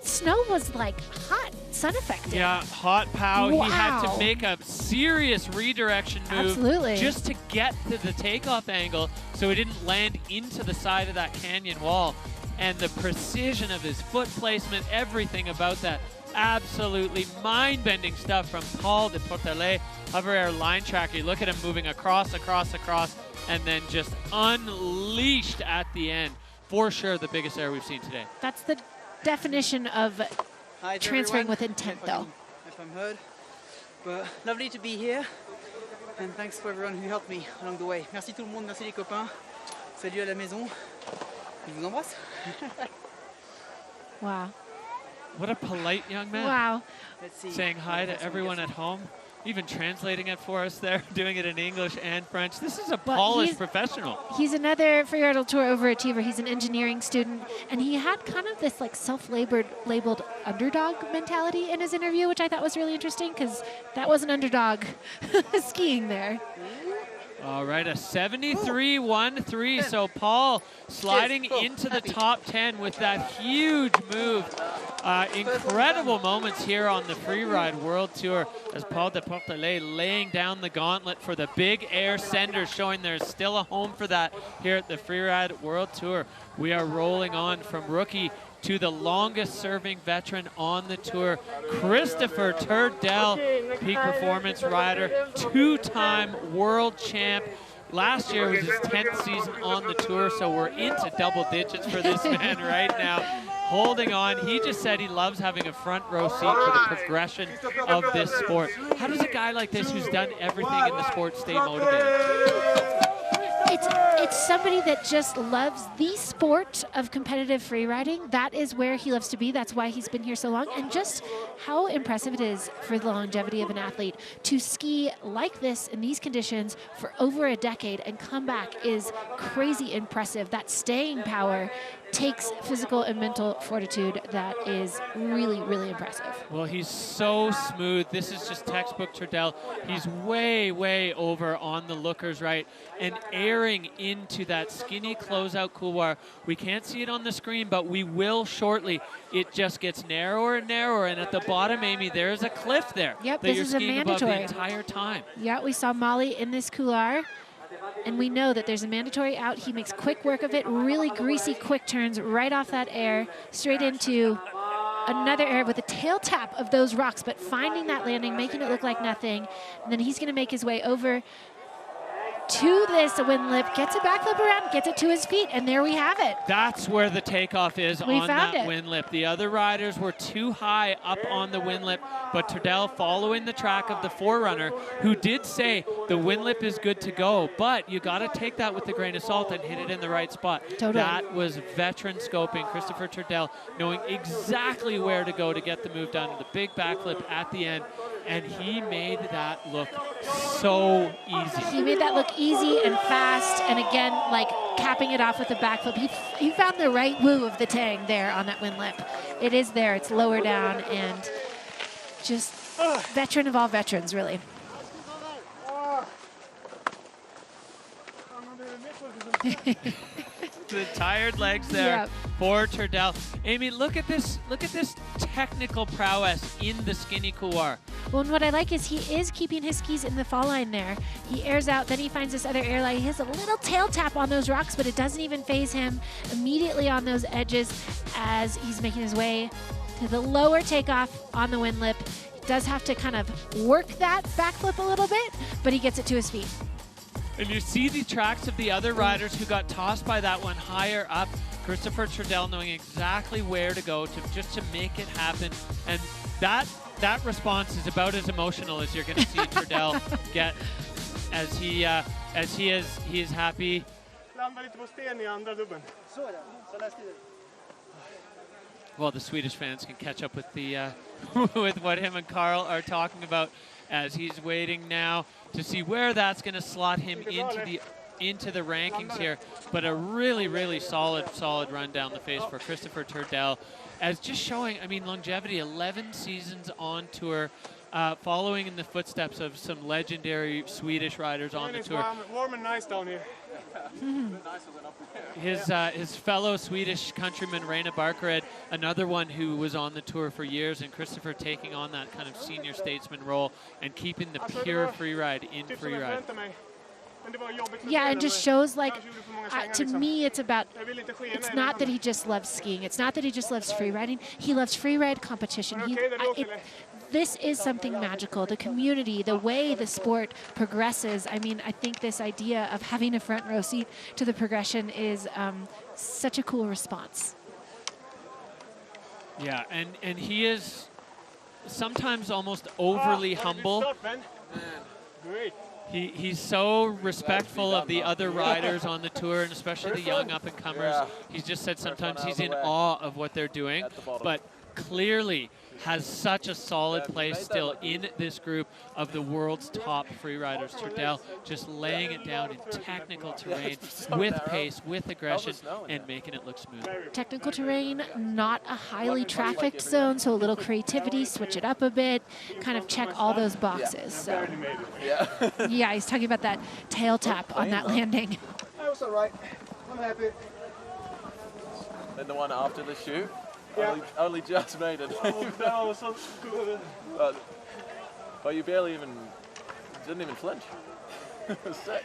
snow was like hot, sun affected. Yeah, hot pow. Wow. He had to make a serious redirection move just to get to the takeoff angle so he didn't land into the side of that canyon wall. And the precision of his foot placement, everything about that, absolutely mind-bending stuff from Paul de Portelet. Hover air line tracker. You look at him moving across, and then just unleashed at the end. For sure, the biggest air we've seen today. That's the definition of transferring with intent, though. If I'm heard. But lovely to be here. And thanks for everyone who helped me along the way. Merci tout le monde, merci les copains. Salut à la maison. Je vous embrasse. Wow. What a polite young man. Wow. Saying hi to everyone at home. Even translating it for us there, doing it in English and French. This is a polished professional. He's another freeride tour overachiever. He's an engineering student, and he had kind of this like self-labeled underdog mentality in his interview, which I thought was really interesting because that was an underdog skiing there. All right, a 73.13. So Paul sliding into the top 10 with that huge move. Incredible moments here on the Freeride World Tour as Paul de Portelet laying down the gauntlet for the big air sender, showing there's still a home for that here at the Freeride World Tour. We are rolling on from rookie to the longest serving veteran on the tour, Christopher Turdell, peak performance rider, two-time world champ. Last year was his 10th season on the tour, so we're into double digits for this man right now. Holding on. He just said he loves having a front row seat for the progression of this sport. How does a guy like this who's done everything in the sport stay motivated? It's somebody that just loves the sport of competitive freeriding. That is where he loves to be. That's why he's been here so long. And just how impressive it is for the longevity of an athlete to ski like this in these conditions for over a decade and come back is crazy impressive. That staying power takes physical and mental fortitude that is really, really impressive. Well, he's so smooth. This is just textbook Turdell. He's way, way over on the lookers right and airing into that skinny closeout couloir. We can't see it on the screen, but we will shortly. It just gets narrower and narrower, and at the bottom, Amy, there's a cliff there. Yep, that this you're is a skiing above mandatory. the entire time. Yeah, we saw Molly in this couloir. and we know that there's a mandatory out. He makes quick work of it, really greasy, quick turns right off that air, straight into another air with a tail tap of those rocks, but finding that landing, making it look like nothing. And then he's going to make his way over to this wind lip, gets a backflip around, gets it to his feet, and there we have it. That's where the takeoff is We on found that it. wind lip. The other riders were too high up on the wind lip, but Turdell following the track of the Forerunner, who did say the wind lip is good to go, but you got to take that with a grain of salt and hit it in the right spot. Totally. That was veteran scoping. Christopher Turdell knowing exactly where to go to get the move done. The big backflip at the end, and he made that look so easy. He made that look easy and fast, and again, like capping it off with a backflip. He found the right woo of the tang there on that wind lip. It is there, it's lower down, and just veteran of all veterans, really. The tired legs there Yep. for Turdell. Amy, look at this technical prowess in the skinny couloir. Well, and what I like is he is keeping his skis in the fall line there. He airs out, then he finds this other airline. He has a little tail tap on those rocks, but it doesn't even phase him. Immediately on those edges as he's making his way to the lower takeoff on the wind lip. He does have to kind of work that backflip a little bit, but he gets it to his feet. And you see the tracks of the other riders who got tossed by that one higher up. Christopher Turdell knowing exactly where to go just to make it happen. And that response is about as emotional as you're going to see Turdell get as he is happy. Well, the Swedish fans can catch up with the with what him and Carl are talking about as he's waiting now to see where that's going to slot him into the rankings here. But a really solid run down the face for Christopher Turdell, as just showing, I mean, longevity, 11 seasons on tour, following in the footsteps of some legendary Swedish riders on the tour. Warm and nice down here. His fellow Swedish countryman Reine Barkered, another one who was on the tour for years, and Christopher taking on that kind of senior statesman role and keeping the pure freeride in freeride. Yeah, and just shows like, to me, it's not that he just loves skiing. It's not that he just loves free riding. He loves free ride competition. This is something magical. The community, the way the sport progresses. I mean, I think this idea of having a front row seat to the progression is such a cool response. Yeah, and he is sometimes almost overly humble. Great. He's so respectful of the other riders on the tour, and especially the young up-and-comers. He's just said sometimes he's in awe of what they're doing, but clearly has such a solid place still in this group of the world's top freeriders. Turdell just laying it down in technical terrain with pace, with aggression, and making it look smooth. Technical terrain, not a highly trafficked zone, so a little creativity, switch it up a bit, kind of check all those boxes. So. Yeah, he's talking about that tail tap on that landing. I was all right. I'm happy. Then the one after the shoot? Yeah. Only just made it. That was so good. But you barely even, didn't even flinch. Sick.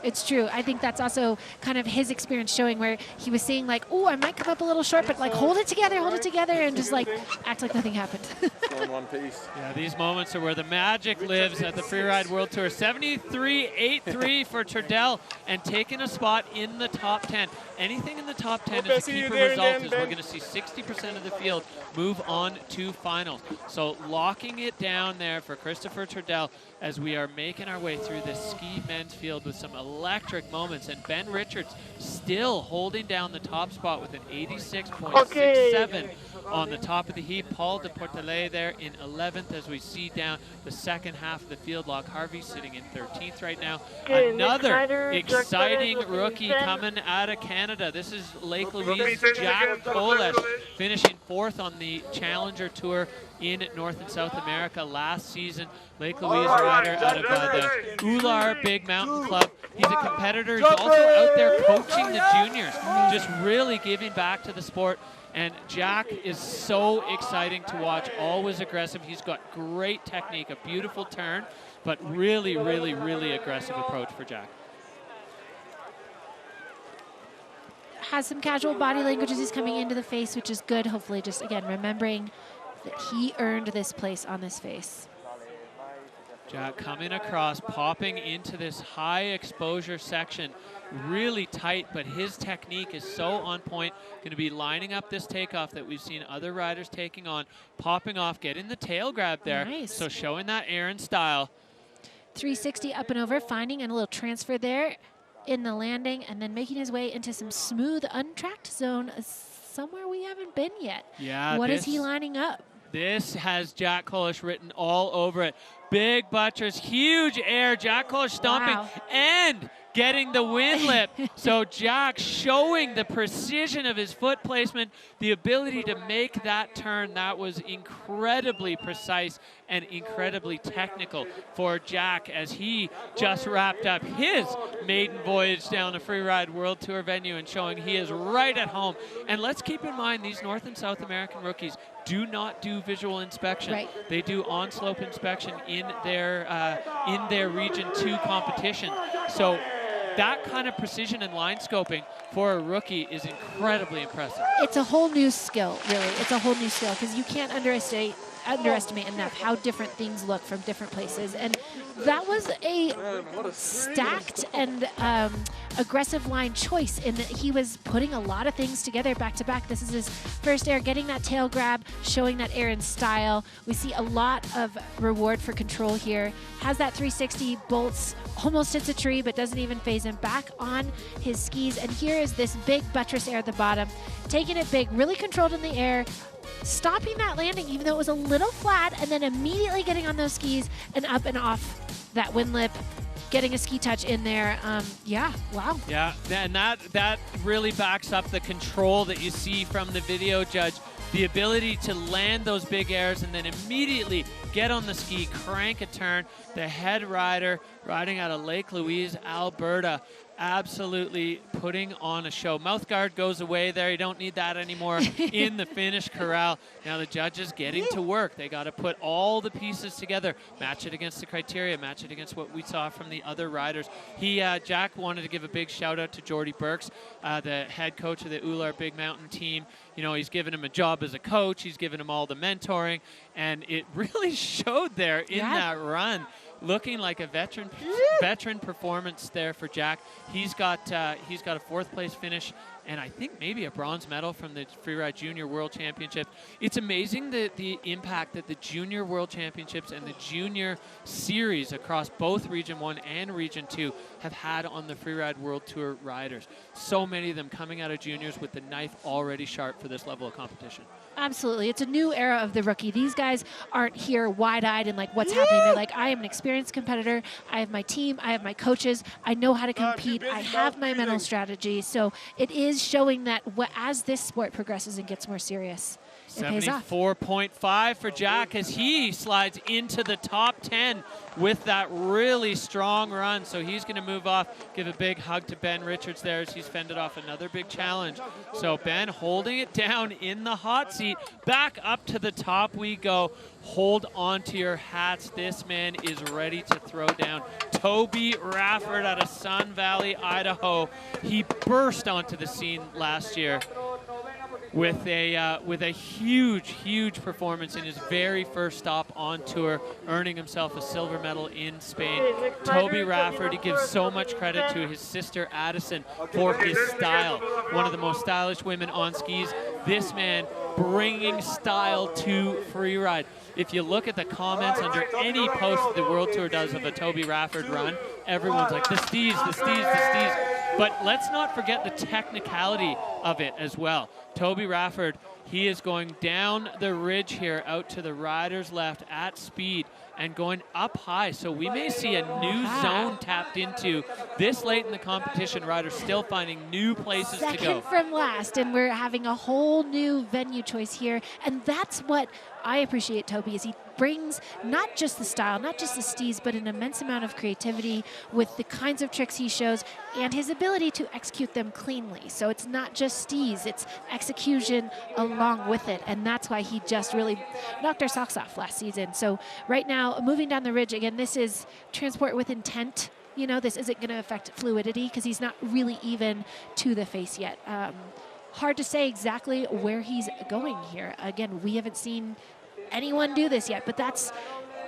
It's true. I think that's also kind of his experience showing where he was saying like, oh, I might come up a little short, but like hold it together, and just like act like nothing happened. Still in one piece. Yeah, these moments are where the magic lives at the Freeride World Tour. 73.83 for Turdell, and taking a spot in the top 10. Anything in the top 10 is a keeper result, as we're going to see 60% of the field move on to finals. So locking it down there for Christopher Turdell as we are making our way through this ski men's field with some electric moments. And Ben Richards still holding down the top spot with an 86.67 on the top of the heap. Paul de Portelet there in 11th as we see down the second half of the field log. Harvey sitting in 13th right now. Another exciting rookie coming out of Canada. This is Lake Louise, Jack Kolesh, finishing 4th on the Challenger Tour in North and South America last season. Lake Louise rider out of the Ular Big Mountain Club. He's a competitor. He's also out there coaching the juniors, just really giving back to the sport. And Jack is so exciting to watch, always aggressive. He's got great technique, a beautiful turn, but really, really, really aggressive approach for Jack. Has some casual body language as he's coming into the face, which is good. Hopefully just, again, remembering that he earned this place on this face. Jack coming across, popping into this high exposure section, really tight, but his technique is so on point. Going to be lining up this takeoff that we've seen other riders taking on, popping off, getting the tail grab there. Nice. So showing that Aaron style. 360 up and over, finding a little transfer there in the landing, and then making his way into some smooth, untracked zone somewhere we haven't been yet. Yeah. What is he lining up? This has Jack Kolish written all over it. Big buttress, huge air, Jack Kolish stomping, and getting the wind lip. So Jack showing the precision of his foot placement, the ability to make that turn. That was incredibly precise and incredibly technical for Jack as he just wrapped up his maiden voyage down the Freeride World Tour venue and showing he is right at home. And let's keep in mind, these North and South American rookies do not do visual inspection. Right. They do on-slope inspection in their Region 2 competition. So that kind of precision and line scoping for a rookie is incredibly impressive. It's a whole new skill, really. It's a whole new skill because you can't underestimate enough how different things look from different places. And that was a stacked and aggressive line choice in that he was putting a lot of things together back to back. This is his first air, getting that tail grab, showing that Aaron style. We see a lot of reward for control here. Has that 360, bolts, almost hits a tree, but doesn't even phase him back on his skis. And here is this big buttress air at the bottom, taking it big, really controlled in the air, stopping that landing even though it was a little flat, and then immediately getting on those skis and up and off that wind lip, getting a ski touch in there. Yeah, wow. Yeah, and that really backs up the control that you see from the video judge. The ability to land those big airs and then immediately get on the ski, crank a turn. The head rider riding out of Lake Louise, Alberta, absolutely putting on a show. Mouth guard goes away there. You don't need that anymore in the finish corral. Now the judges getting to work. They got to put all the pieces together, match it against the criteria, match it against what we saw from the other riders. Jack wanted to give a big shout out to Jordy Burks, the head coach of the Ular Big Mountain team. You know, he's given him a job as a coach. He's given him all the mentoring, and it really showed there in that run. Looking like a veteran performance there for Jack. He's got a fourth place finish, and I think maybe a bronze medal from the Freeride Junior World Championship. It's amazing the impact that the Junior World Championships and the Junior Series across both Region 1 and Region 2 have had on the Freeride World Tour riders. So many of them coming out of juniors with the knife already sharp for this level of competition. Absolutely. It's a new era of the rookie. These guys aren't here wide-eyed and like, what's happening? They're like, I am an experienced competitor. I have my team. I have my coaches. I know how to compete. I have my mental strategy. So it is showing that as this sport progresses and gets more serious, it pays off. 74.5 for Jack as he slides into the top 10 with that really strong run. So he's going to move off, give a big hug to Ben Richards there as he's fended off another big challenge. So Ben holding it down in the hot seat. Back up to the top we go. Hold on to your hats. This man is ready to throw down. Toby Rafford out of Sun Valley, Idaho. He burst onto the scene last year with a huge performance in his very first stop on tour, earning himself a silver medal in Spain. Toby Rafford, he gives so much credit to his sister Addison for his style. One of the most stylish women on skis. This man bringing style to Freeride. If you look at the comments under any post that the World Tour does of a Toby Rafford run, everyone's like, the steez, the steez, the steez. But let's not forget the technicality of it as well. Toby Rafford, he is going down the ridge here out to the rider's left at speed and going up high. So we may see a new zone tapped into this late in the competition. Riders still finding new places to go. Second from last, and we're having a whole new venue choice here. And that's what I appreciate Toby is he brings not just the style, not just the steez, but an immense amount of creativity with the kinds of tricks he shows and his ability to execute them cleanly. So it's not just steez, it's execution along with it. And that's why he just really knocked our socks off last season. So right now, moving down the ridge, again, this is transport with intent. You know, this isn't going to affect fluidity because he's not really even to the face yet. Hard to say exactly where he's going here. Again, we haven't seen anyone do this yet, but that's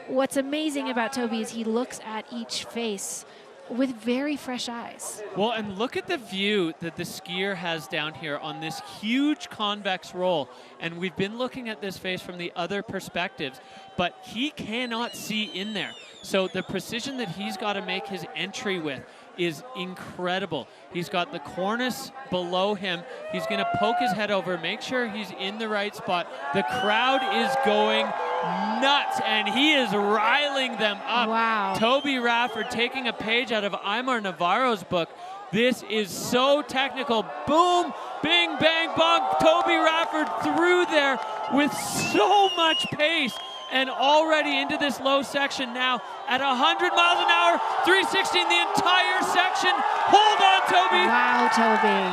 what's amazing about Toby is he looks at each face with very fresh eyes. Well, and look at the view that the skier has down here on this huge convex roll. And we've been looking at this face from the other perspectives, but he cannot see in there. So the precision that he's got to make his entry with is incredible. He's got the cornice below him. He's going to poke his head over, make sure he's in the right spot. The crowd is going nuts, and he is riling them up. Wow. Toby Rafford taking a page out of Aymar Navarro's book. This is so technical. Boom, bing, bang, bong. Toby Rafford through there with so much pace. And already into this low section now at 100 miles an hour, 360 in the entire section. Hold on, Toby. Wow, Toby.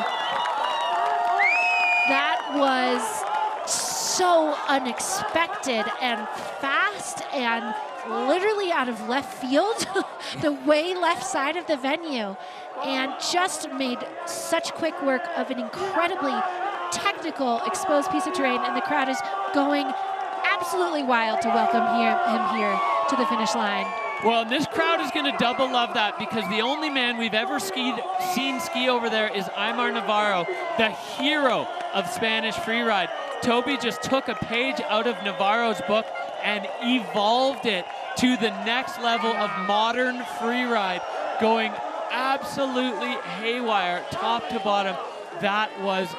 That was so unexpected and fast and literally out of left field, the way left side of the venue, and just made such quick work of an incredibly technical exposed piece of terrain, and the crowd is going absolutely wild to welcome him here to the finish line. Well, this crowd is going to double love that because the only man we've ever seen ski over there is Aymar Navarro, the hero of Spanish freeride. Toby just took a page out of Navarro's book and evolved it to the next level of modern freeride, going absolutely haywire, top to bottom. That was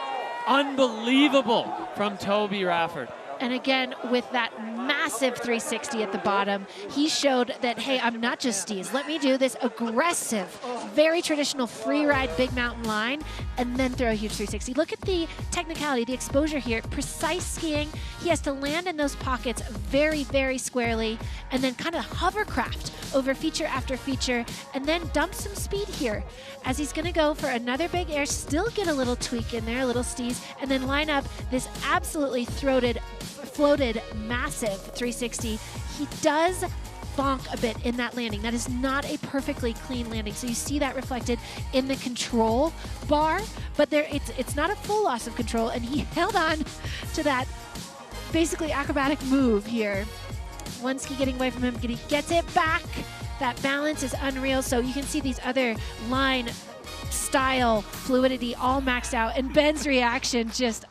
unbelievable from Toby Rafford. And again, with that massive 360 at the bottom, he showed that, hey, I'm not just steez. Let me do this aggressive, very traditional free ride big mountain line and then throw a huge 360. Look at the technicality, the exposure here, precise skiing. He has to land in those pockets very, very squarely and then kind of hovercraft over feature after feature and then dump some speed here as he's going to go for another big air, still get a little tweak in there, a little steez, and then line up this absolutely floated massive 360. He does bonk a bit in that landing. That is not a perfectly clean landing. So you see that reflected in the control bar, but it's not a full loss of control, and he held on to that basically acrobatic move here. One ski getting away from him, he gets it back. That balance is unreal. So you can see these other line style fluidity all maxed out, and Ben's reaction just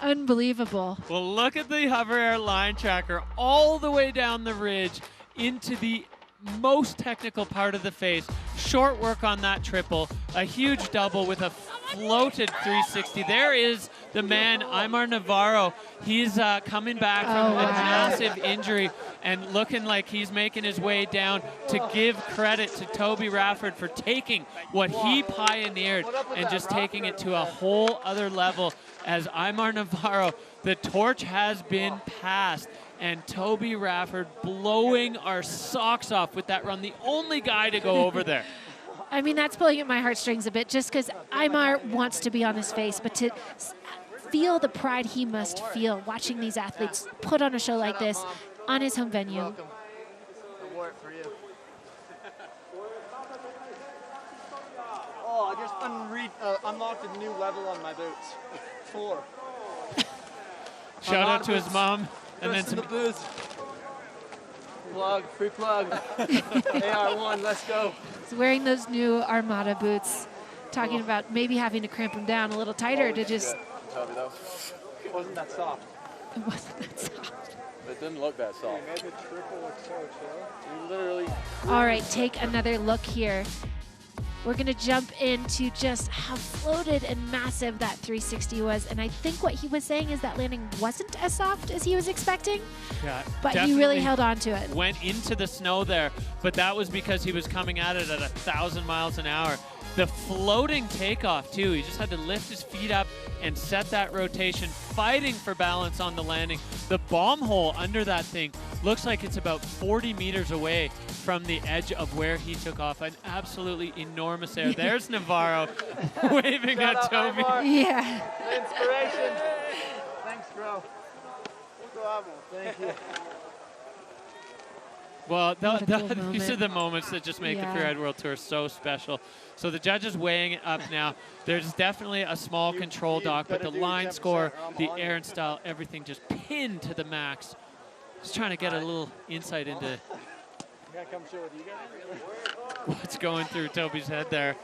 unbelievable. Well, look at the hover air line tracker all the way down the ridge into the most technical part of the face. Short work on that triple, a huge double with a floated 360. There is the man, Aymar Navarro. He's coming back from a massive injury and looking like he's making his way down to give credit to Toby Rafford for taking what he pioneered and just taking it to a whole other level. As Aymar Navarro, the torch has been passed, and Toby Rafford blowing our socks off with that run, the only guy to go over there. I mean, that's pulling at my heartstrings a bit, just because Aymar wants to be on his face, but to feel the pride he must feel watching these athletes put on a show like this on his home venue. Welcome. I wore it for you. Oh, I just unlocked a new level on my boots. 4. Shout out to his mom. And then some the booth. Plug, free plug. AR1, let's go. He's wearing those new Armada boots, talking about maybe having to cramp them down a little tighter to just... It wasn't that soft. It wasn't that soft. It didn't look that soft. Maybe triple look so chill. You literally... All right, take another look here. We're going to jump into just how floated and massive that 360 was. And I think what he was saying is that landing wasn't as soft as he was expecting. Yeah, but he really held on to it. Went into the snow there, but that was because he was coming at it at 1,000 miles an hour. The floating takeoff too. He just had to lift his feet up and set that rotation, fighting for balance on the landing. The bomb hole under that thing looks like it's about 40 meters away from the edge of where he took off. An absolutely enormous air. There's Navarro waving at Toby. Yeah. Inspiration. Thanks, bro. Thank you. Well, What a cool these are moment. the moments that just make Yeah. the Freeride World Tour so special. So the judges weighing it up now. There's definitely a small control dock, but the line score, the air and style, everything just pinned to the max. Just trying to get a little insight into what's going through Toby's head there.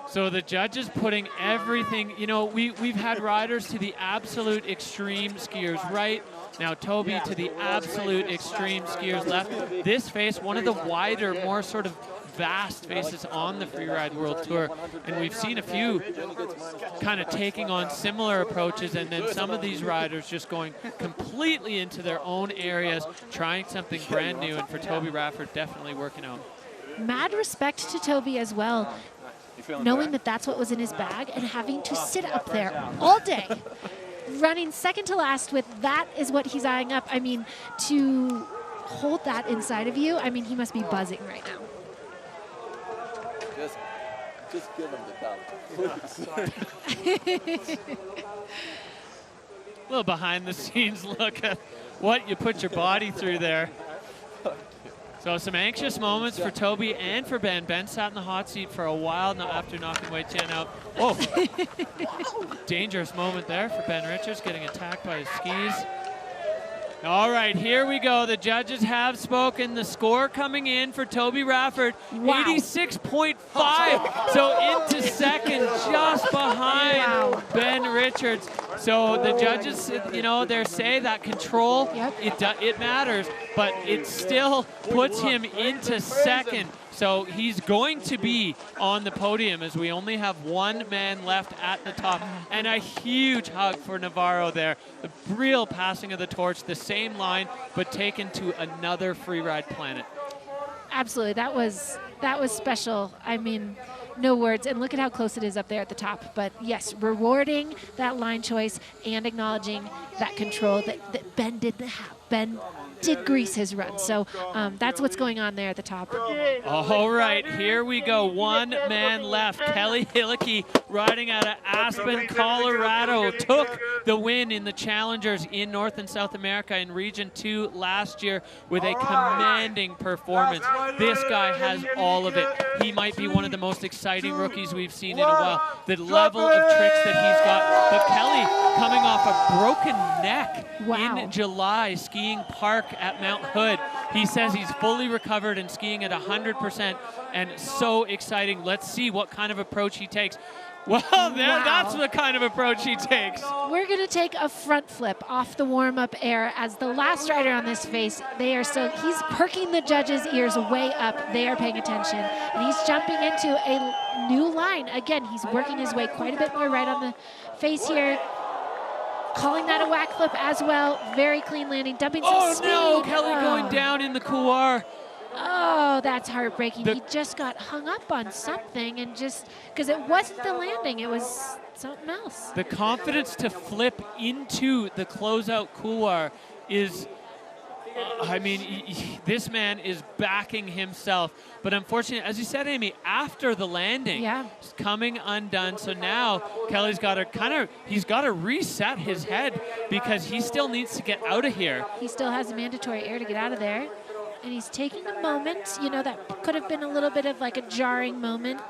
So the judges putting everything, you know, we've had riders to the absolute extreme skiers right. Now Toby to the absolute extreme skiers left. This face, one of the wider, more sort of vast faces on the Freeride World Tour. And we've seen a few kind of taking on similar approaches, and then some of these riders just going completely into their own areas, trying something brand new. And for Toby Rafford, definitely working out. Mad respect to Toby as well, knowing that that's what was in his bag and having to sit up there all day, running second to last with that is what he's eyeing up. I mean, to hold that inside of you, I mean, he must be buzzing right now. Just give him the belt. A little behind the scenes look at what you put your body through there. So some anxious moments for Toby and for Ben. Ben sat in the hot seat for a while after knocking Wei Tian out. Whoa. Dangerous moment there for Ben Richards, getting attacked by his skis. All right, here we go. The judges have spoken. The score coming in for Toby Rafford, 86.5. So into second, just behind Ben Richards. So the judges, you know, they say that control, it matters, but it still puts him into second. So he's going to be on the podium as we only have one man left at the top. And a huge hug for Navarro there. The real passing of the torch, the same line, but taken to another freeride planet. Absolutely, that was special. I mean, no words. And look at how close it is up there at the top. But yes, rewarding that line choice and acknowledging that control that Ben did have. Ben did grease his run. So that's what's going on there at the top. All right, here we go. One man left. Kelly Hillicky riding out of Aspen, Colorado, took the win in the Challengers in North and South America in Region 2 last year with a commanding performance. This guy has all of it. He might be one of the most exciting rookies we've seen in a while. The level of tricks that he's got. But Kelly coming off a broken neck in July skiing park at Mount Hood. He says he's fully recovered and skiing at 100% and so exciting. Let's see what kind of approach he takes. Well, that's the kind of approach he takes. We're going to take a front flip off the warm-up air as the last rider on this face. They are still, he's perking the judges' ears way up. They are paying attention. And he's jumping into a new line. Again, he's working his way quite a bit more right on the face here. Calling that a whack flip as well. Very clean landing, dumping some speed. Oh no, Kelly going down in the couloir. Oh, that's heartbreaking. He just got hung up on something and just, because it wasn't the landing, it was something else. The confidence to flip into the closeout couloir is, I mean, this man is backing himself. But unfortunately, as you said, Amy, after the landing, it's coming undone. So now Kelly's got to he's got to reset his head because he still needs to get out of here. He still has a mandatory air to get out of there. And he's taking a moment, you know, that could have been a little bit of like a jarring moment,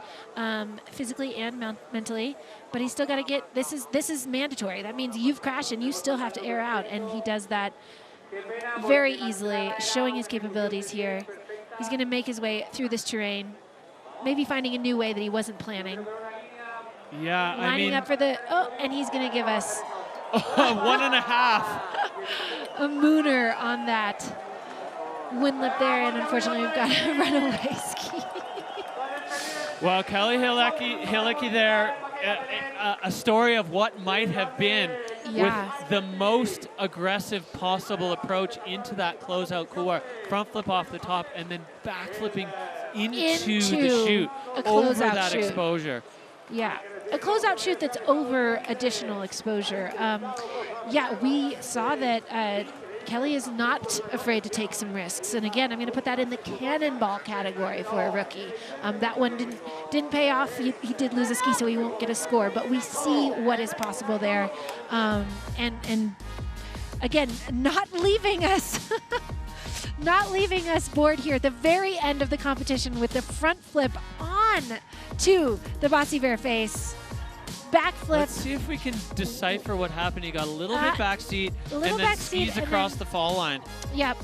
physically and mentally, but he's still got to get, this is mandatory. That means you've crashed and you still have to air out, and he does that very easily, showing his capabilities here. He's going to make his way through this terrain, maybe finding a new way that he wasn't planning. Yeah, Lining up for the, and he's going to give us 1.5. A mooner on that windlip there, and unfortunately we've got a runaway ski. Well, Kelly Hillicky there, a story of what might have been. Yeah. with the most aggressive possible approach into that closeout couloir. Front flip off the top and then back flipping into the chute over that chute. exposure. Yeah, a closeout chute that's over additional exposure. Yeah, we saw that Kelly is not afraid to take some risks. And again, I'm going to put that in the cannonball category for a rookie. That one didn't pay off. He did lose a ski, so he won't get a score. But we see what is possible there. And again, not leaving us not leaving us bored here at the very end of the competition with the front flip on to the Bossy Bear face. Backflip. Let's see if we can decipher what happened. He got a little bit backseat and then skis across the fall line. Yep.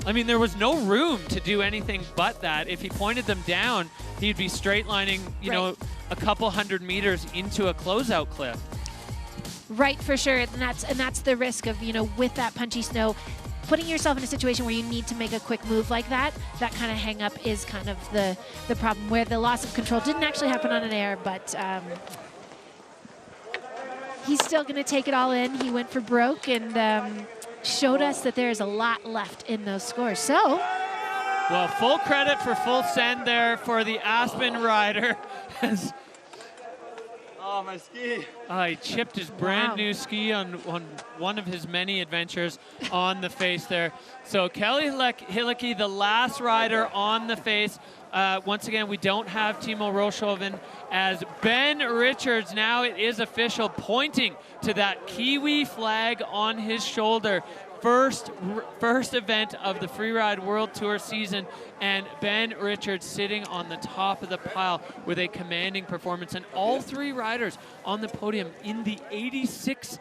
I mean, there was no room to do anything but that. If he pointed them down, he'd be straight lining, you know, a couple 100 meters into a closeout cliff. Right, for sure. And that's the risk of, you know, with that punchy snow, putting yourself in a situation where you need to make a quick move like that. That kind of hang up is kind of the problem, where the loss of control didn't actually happen on an air, but he's still going to take it all in. He went for broke and showed us that there's a lot left in those scores. So, well, full credit for full send there for the Aspen rider. Oh, my ski. He chipped his brand new ski on one of his many adventures on the face there. So Kelly Hillicky, the last rider on the face. Once again, we don't have Timo Rochhoven as Ben Richards. Now it is official, pointing to that Kiwi flag on his shoulder. First event of the Freeride World Tour season, and Ben Richards sitting on the top of the pile with a commanding performance, and all three riders on the podium in the 86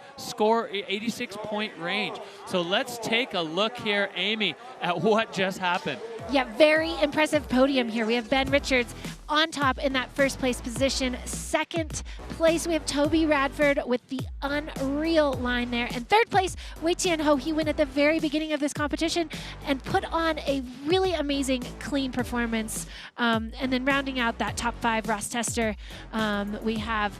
point range. So let's take a look here, Amy, at what just happened. Yeah, very impressive podium here. We have Ben Richards on top in that first place position. Second place, we have Toby Radford with the unreal line there. And third place, Wei Tian Ho. He went at the very beginning of this competition and put on a really amazing, clean performance. And then rounding out that top five, Ross Tester, we have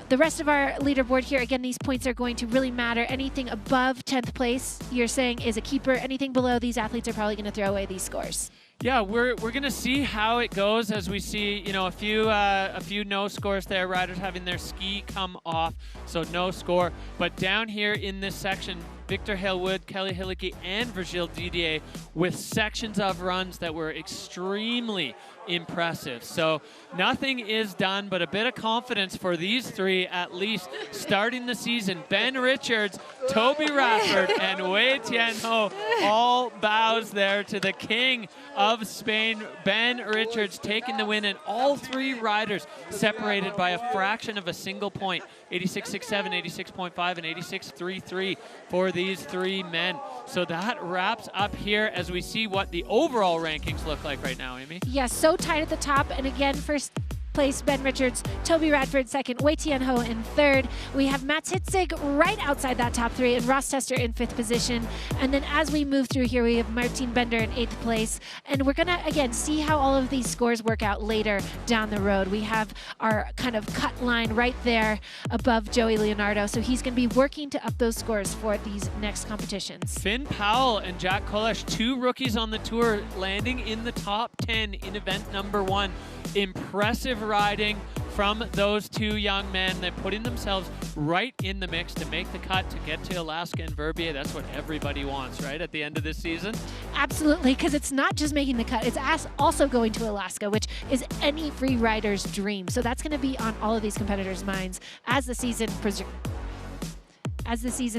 the rest of our leaderboard here. Again, these points are going to really matter. Anything above 10th place, you're saying, is a keeper. Anything below, these athletes are probably going to throw away these scores. Yeah, we're going to see how it goes as we see, you know, a few no scores there. Riders having their ski come off, so no score. But down here in this section, Victor Halewood, Kelly Hillicky, and Virgil Didier with sections of runs that were extremely impressive. So nothing is done, but a bit of confidence for these three, at least starting the season. Ben Richards, Toby Radford, and Wei Tian Ho, all bows there to the king of Spain. Ben Richards taking the win, and all three riders separated by a fraction of a single point. 86.67, 86.5, and 86.33 for these three men. So that wraps up here as we see what the overall rankings look like right now, Amy. Yeah, so tight at the top. And again, first place, Ben Richards, Toby Radford second, Wei Tian Ho in third. We have Mats Hitzig right outside that top three, and Ross Tester in fifth position. And then as we move through here, we have Martin Bender in eighth place. And we're gonna, again, see how all of these scores work out later down the road. We have our kind of cut line right there above Joey Leonardo. So he's gonna be working to up those scores for these next competitions. Finn Powell and Jack Kolesh, two rookies on the tour, landing in the top 10 in event number 1. Impressive riding from those two young men. They're putting themselves right in the mix to make the cut to get to Alaska and Verbier. That's what everybody wants, right, at the end of this season? Absolutely, because it's not just making the cut, it's also going to Alaska, which is any free rider's dream. So that's going to be on all of these competitors' minds as the season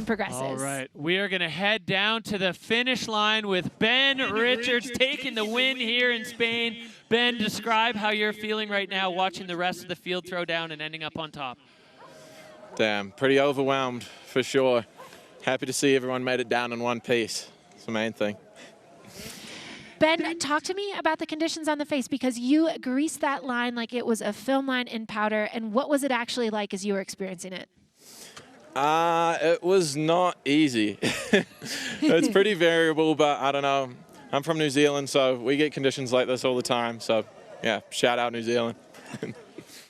progresses. All right, we are going to head down to the finish line with Ben Richards taking the win here in Spain. Ben, describe how you're feeling right now watching the rest of the field throw down and ending up on top. Damn, pretty overwhelmed for sure. Happy to see everyone made it down in one piece. It's the main thing. Ben, talk to me about the conditions on the face, because you greased that line like it was a film line in powder. And what was it actually like as you were experiencing it? It was not easy. It's pretty variable, but I don't know. I'm from New Zealand, so we get conditions like this all the time. So, yeah, shout out New Zealand.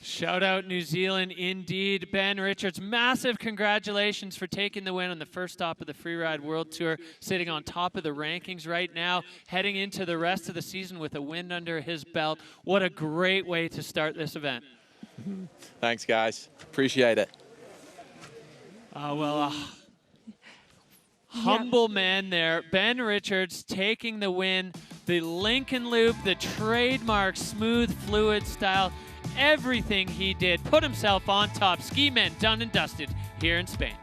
Shout out New Zealand indeed. Ben Richards, massive congratulations for taking the win on the first stop of the Freeride World Tour, sitting on top of the rankings right now, heading into the rest of the season with a win under his belt. What a great way to start this event. Thanks, guys. Appreciate it. Humble man there. Ben Richards taking the win. The Lincoln Loop, the trademark smooth, fluid style. Everything he did, put himself on top. Ski men done and dusted here in Spain.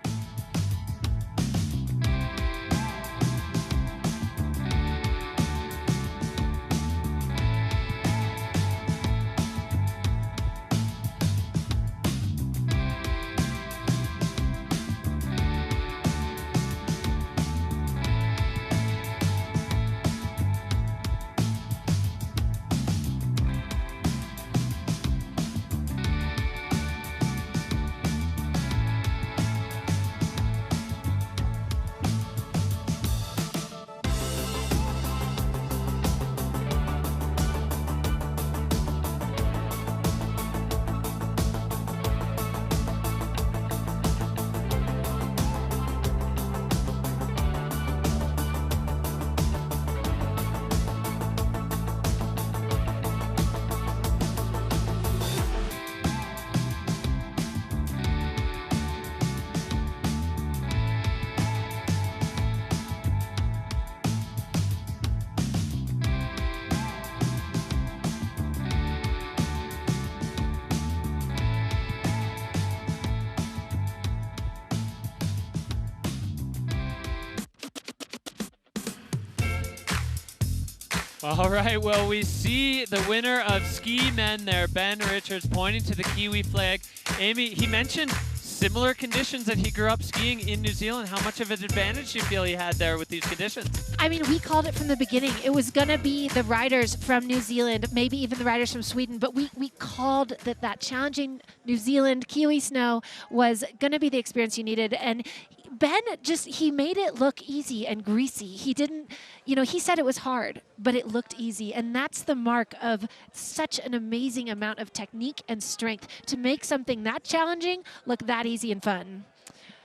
All right, well, we see the winner of Ski Men there, Ben Richards, pointing to the Kiwi flag. Amy, he mentioned similar conditions that he grew up skiing in New Zealand. How much of an advantage do you feel he had there with these conditions? I mean, we called it from the beginning. It was going to be the riders from New Zealand, maybe even the riders from Sweden, but we called that challenging New Zealand Kiwi snow was going to be the experience you needed. And Ben he made it look easy and greasy. He didn't, he said it was hard, but it looked easy. And that's the mark of such an amazing amount of technique and strength to make something that challenging look that easy and fun.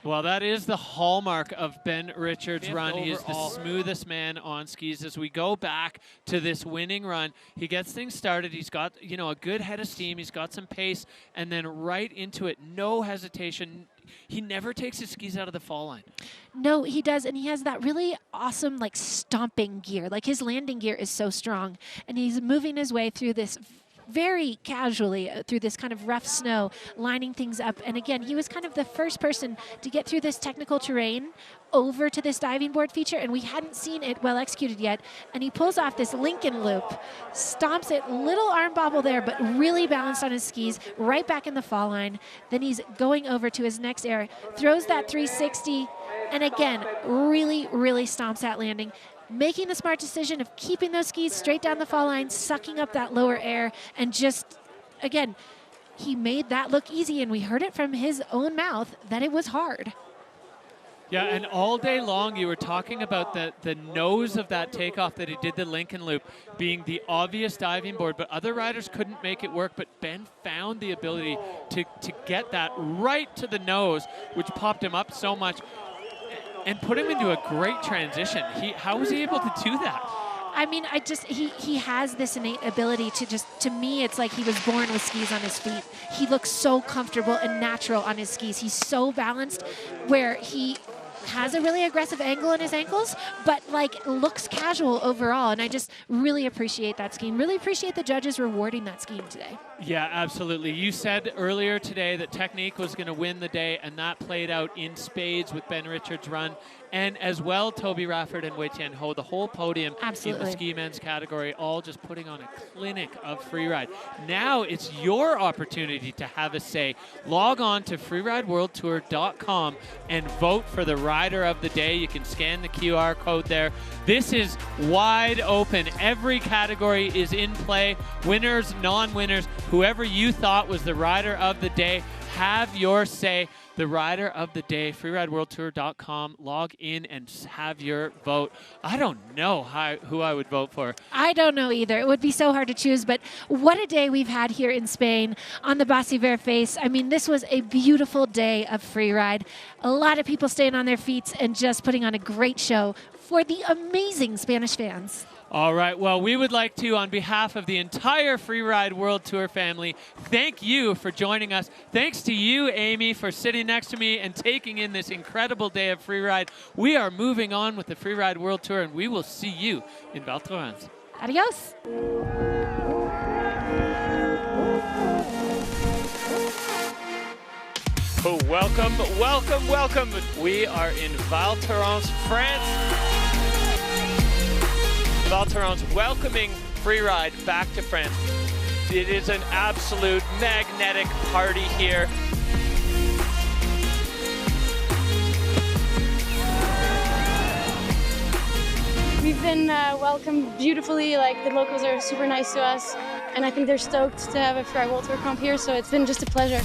Well, that is the hallmark of Ben Richards' run. He is the smoothest man on skis. As we go back to this winning run, he gets things started. He's got, a good head of steam. He's got some pace, and then right into it, no hesitation. He never takes his skis out of the fall line. No, he does, and he has that really awesome, stomping gear. His landing gear is so strong, and he's moving his way through this very casually through this kind of rough snow, lining things up. And again, he was kind of the first person to get through this technical terrain over to this diving board feature, and we hadn't seen it well executed yet. And he pulls off this Lincoln loop, stomps it, little arm bobble there, but really balanced on his skis, right back in the fall line. Then he's going over to his next air, throws that 360, and again, really, really stomps that landing, making the smart decision of keeping those skis straight down the fall line, sucking up that lower air, and just, again, he made that look easy, and we heard it from his own mouth that it was hard. Yeah, and all day long you were talking about the nose of that takeoff that he did the Lincoln Loop being the obvious diving board, but other riders couldn't make it work, but Ben found the ability to get that right to the nose, which popped him up so much and put him into a great transition. How was he able to do that? I mean, he has this innate ability to me, it's like he was born with skis on his feet. He looks so comfortable and natural on his skis. He's so balanced where he has a really aggressive angle in his ankles, but looks casual overall. And I just really appreciate that skiing. Really appreciate the judges rewarding that skiing today. Yeah, absolutely. You said earlier today that technique was going to win the day, and that played out in spades with Ben Richards' run. And as well, Toby Rafford and Wei Tian Ho, the whole podium in the ski men's category, all just putting on a clinic of freeride. Now it's your opportunity to have a say. Log on to freerideworldtour.com and vote for the rider of the day. You can scan the QR code there. This is wide open. Every category is in play. Winners, non-winners, whoever you thought was the rider of the day, have your say. the rider of the day, freerideworldtour.com. Log in and have your vote. I don't know who I would vote for. I don't know either. It would be so hard to choose, but what a day we've had here in Spain on the Baqueira Face. I mean, this was a beautiful day of freeride. A lot of people staying on their feet and just putting on a great show for the amazing Spanish fans. All right, well, we would like to, on behalf of the entire Freeride World Tour family, thank you for joining us. Thanks to you, Amy, for sitting next to me and taking in this incredible day of freeride. We are moving on with the Freeride World Tour, and we will see you in Val Thorens. Adios. Oh, welcome, welcome, welcome. We are in Val Thorens, France. Val Thorens welcoming freeride back to France. It is an absolute magnetic party here. We've been welcomed beautifully. Like, the locals are super nice to us, and I think they're stoked to have a Freeride World Tour comp here, so it's been just a pleasure.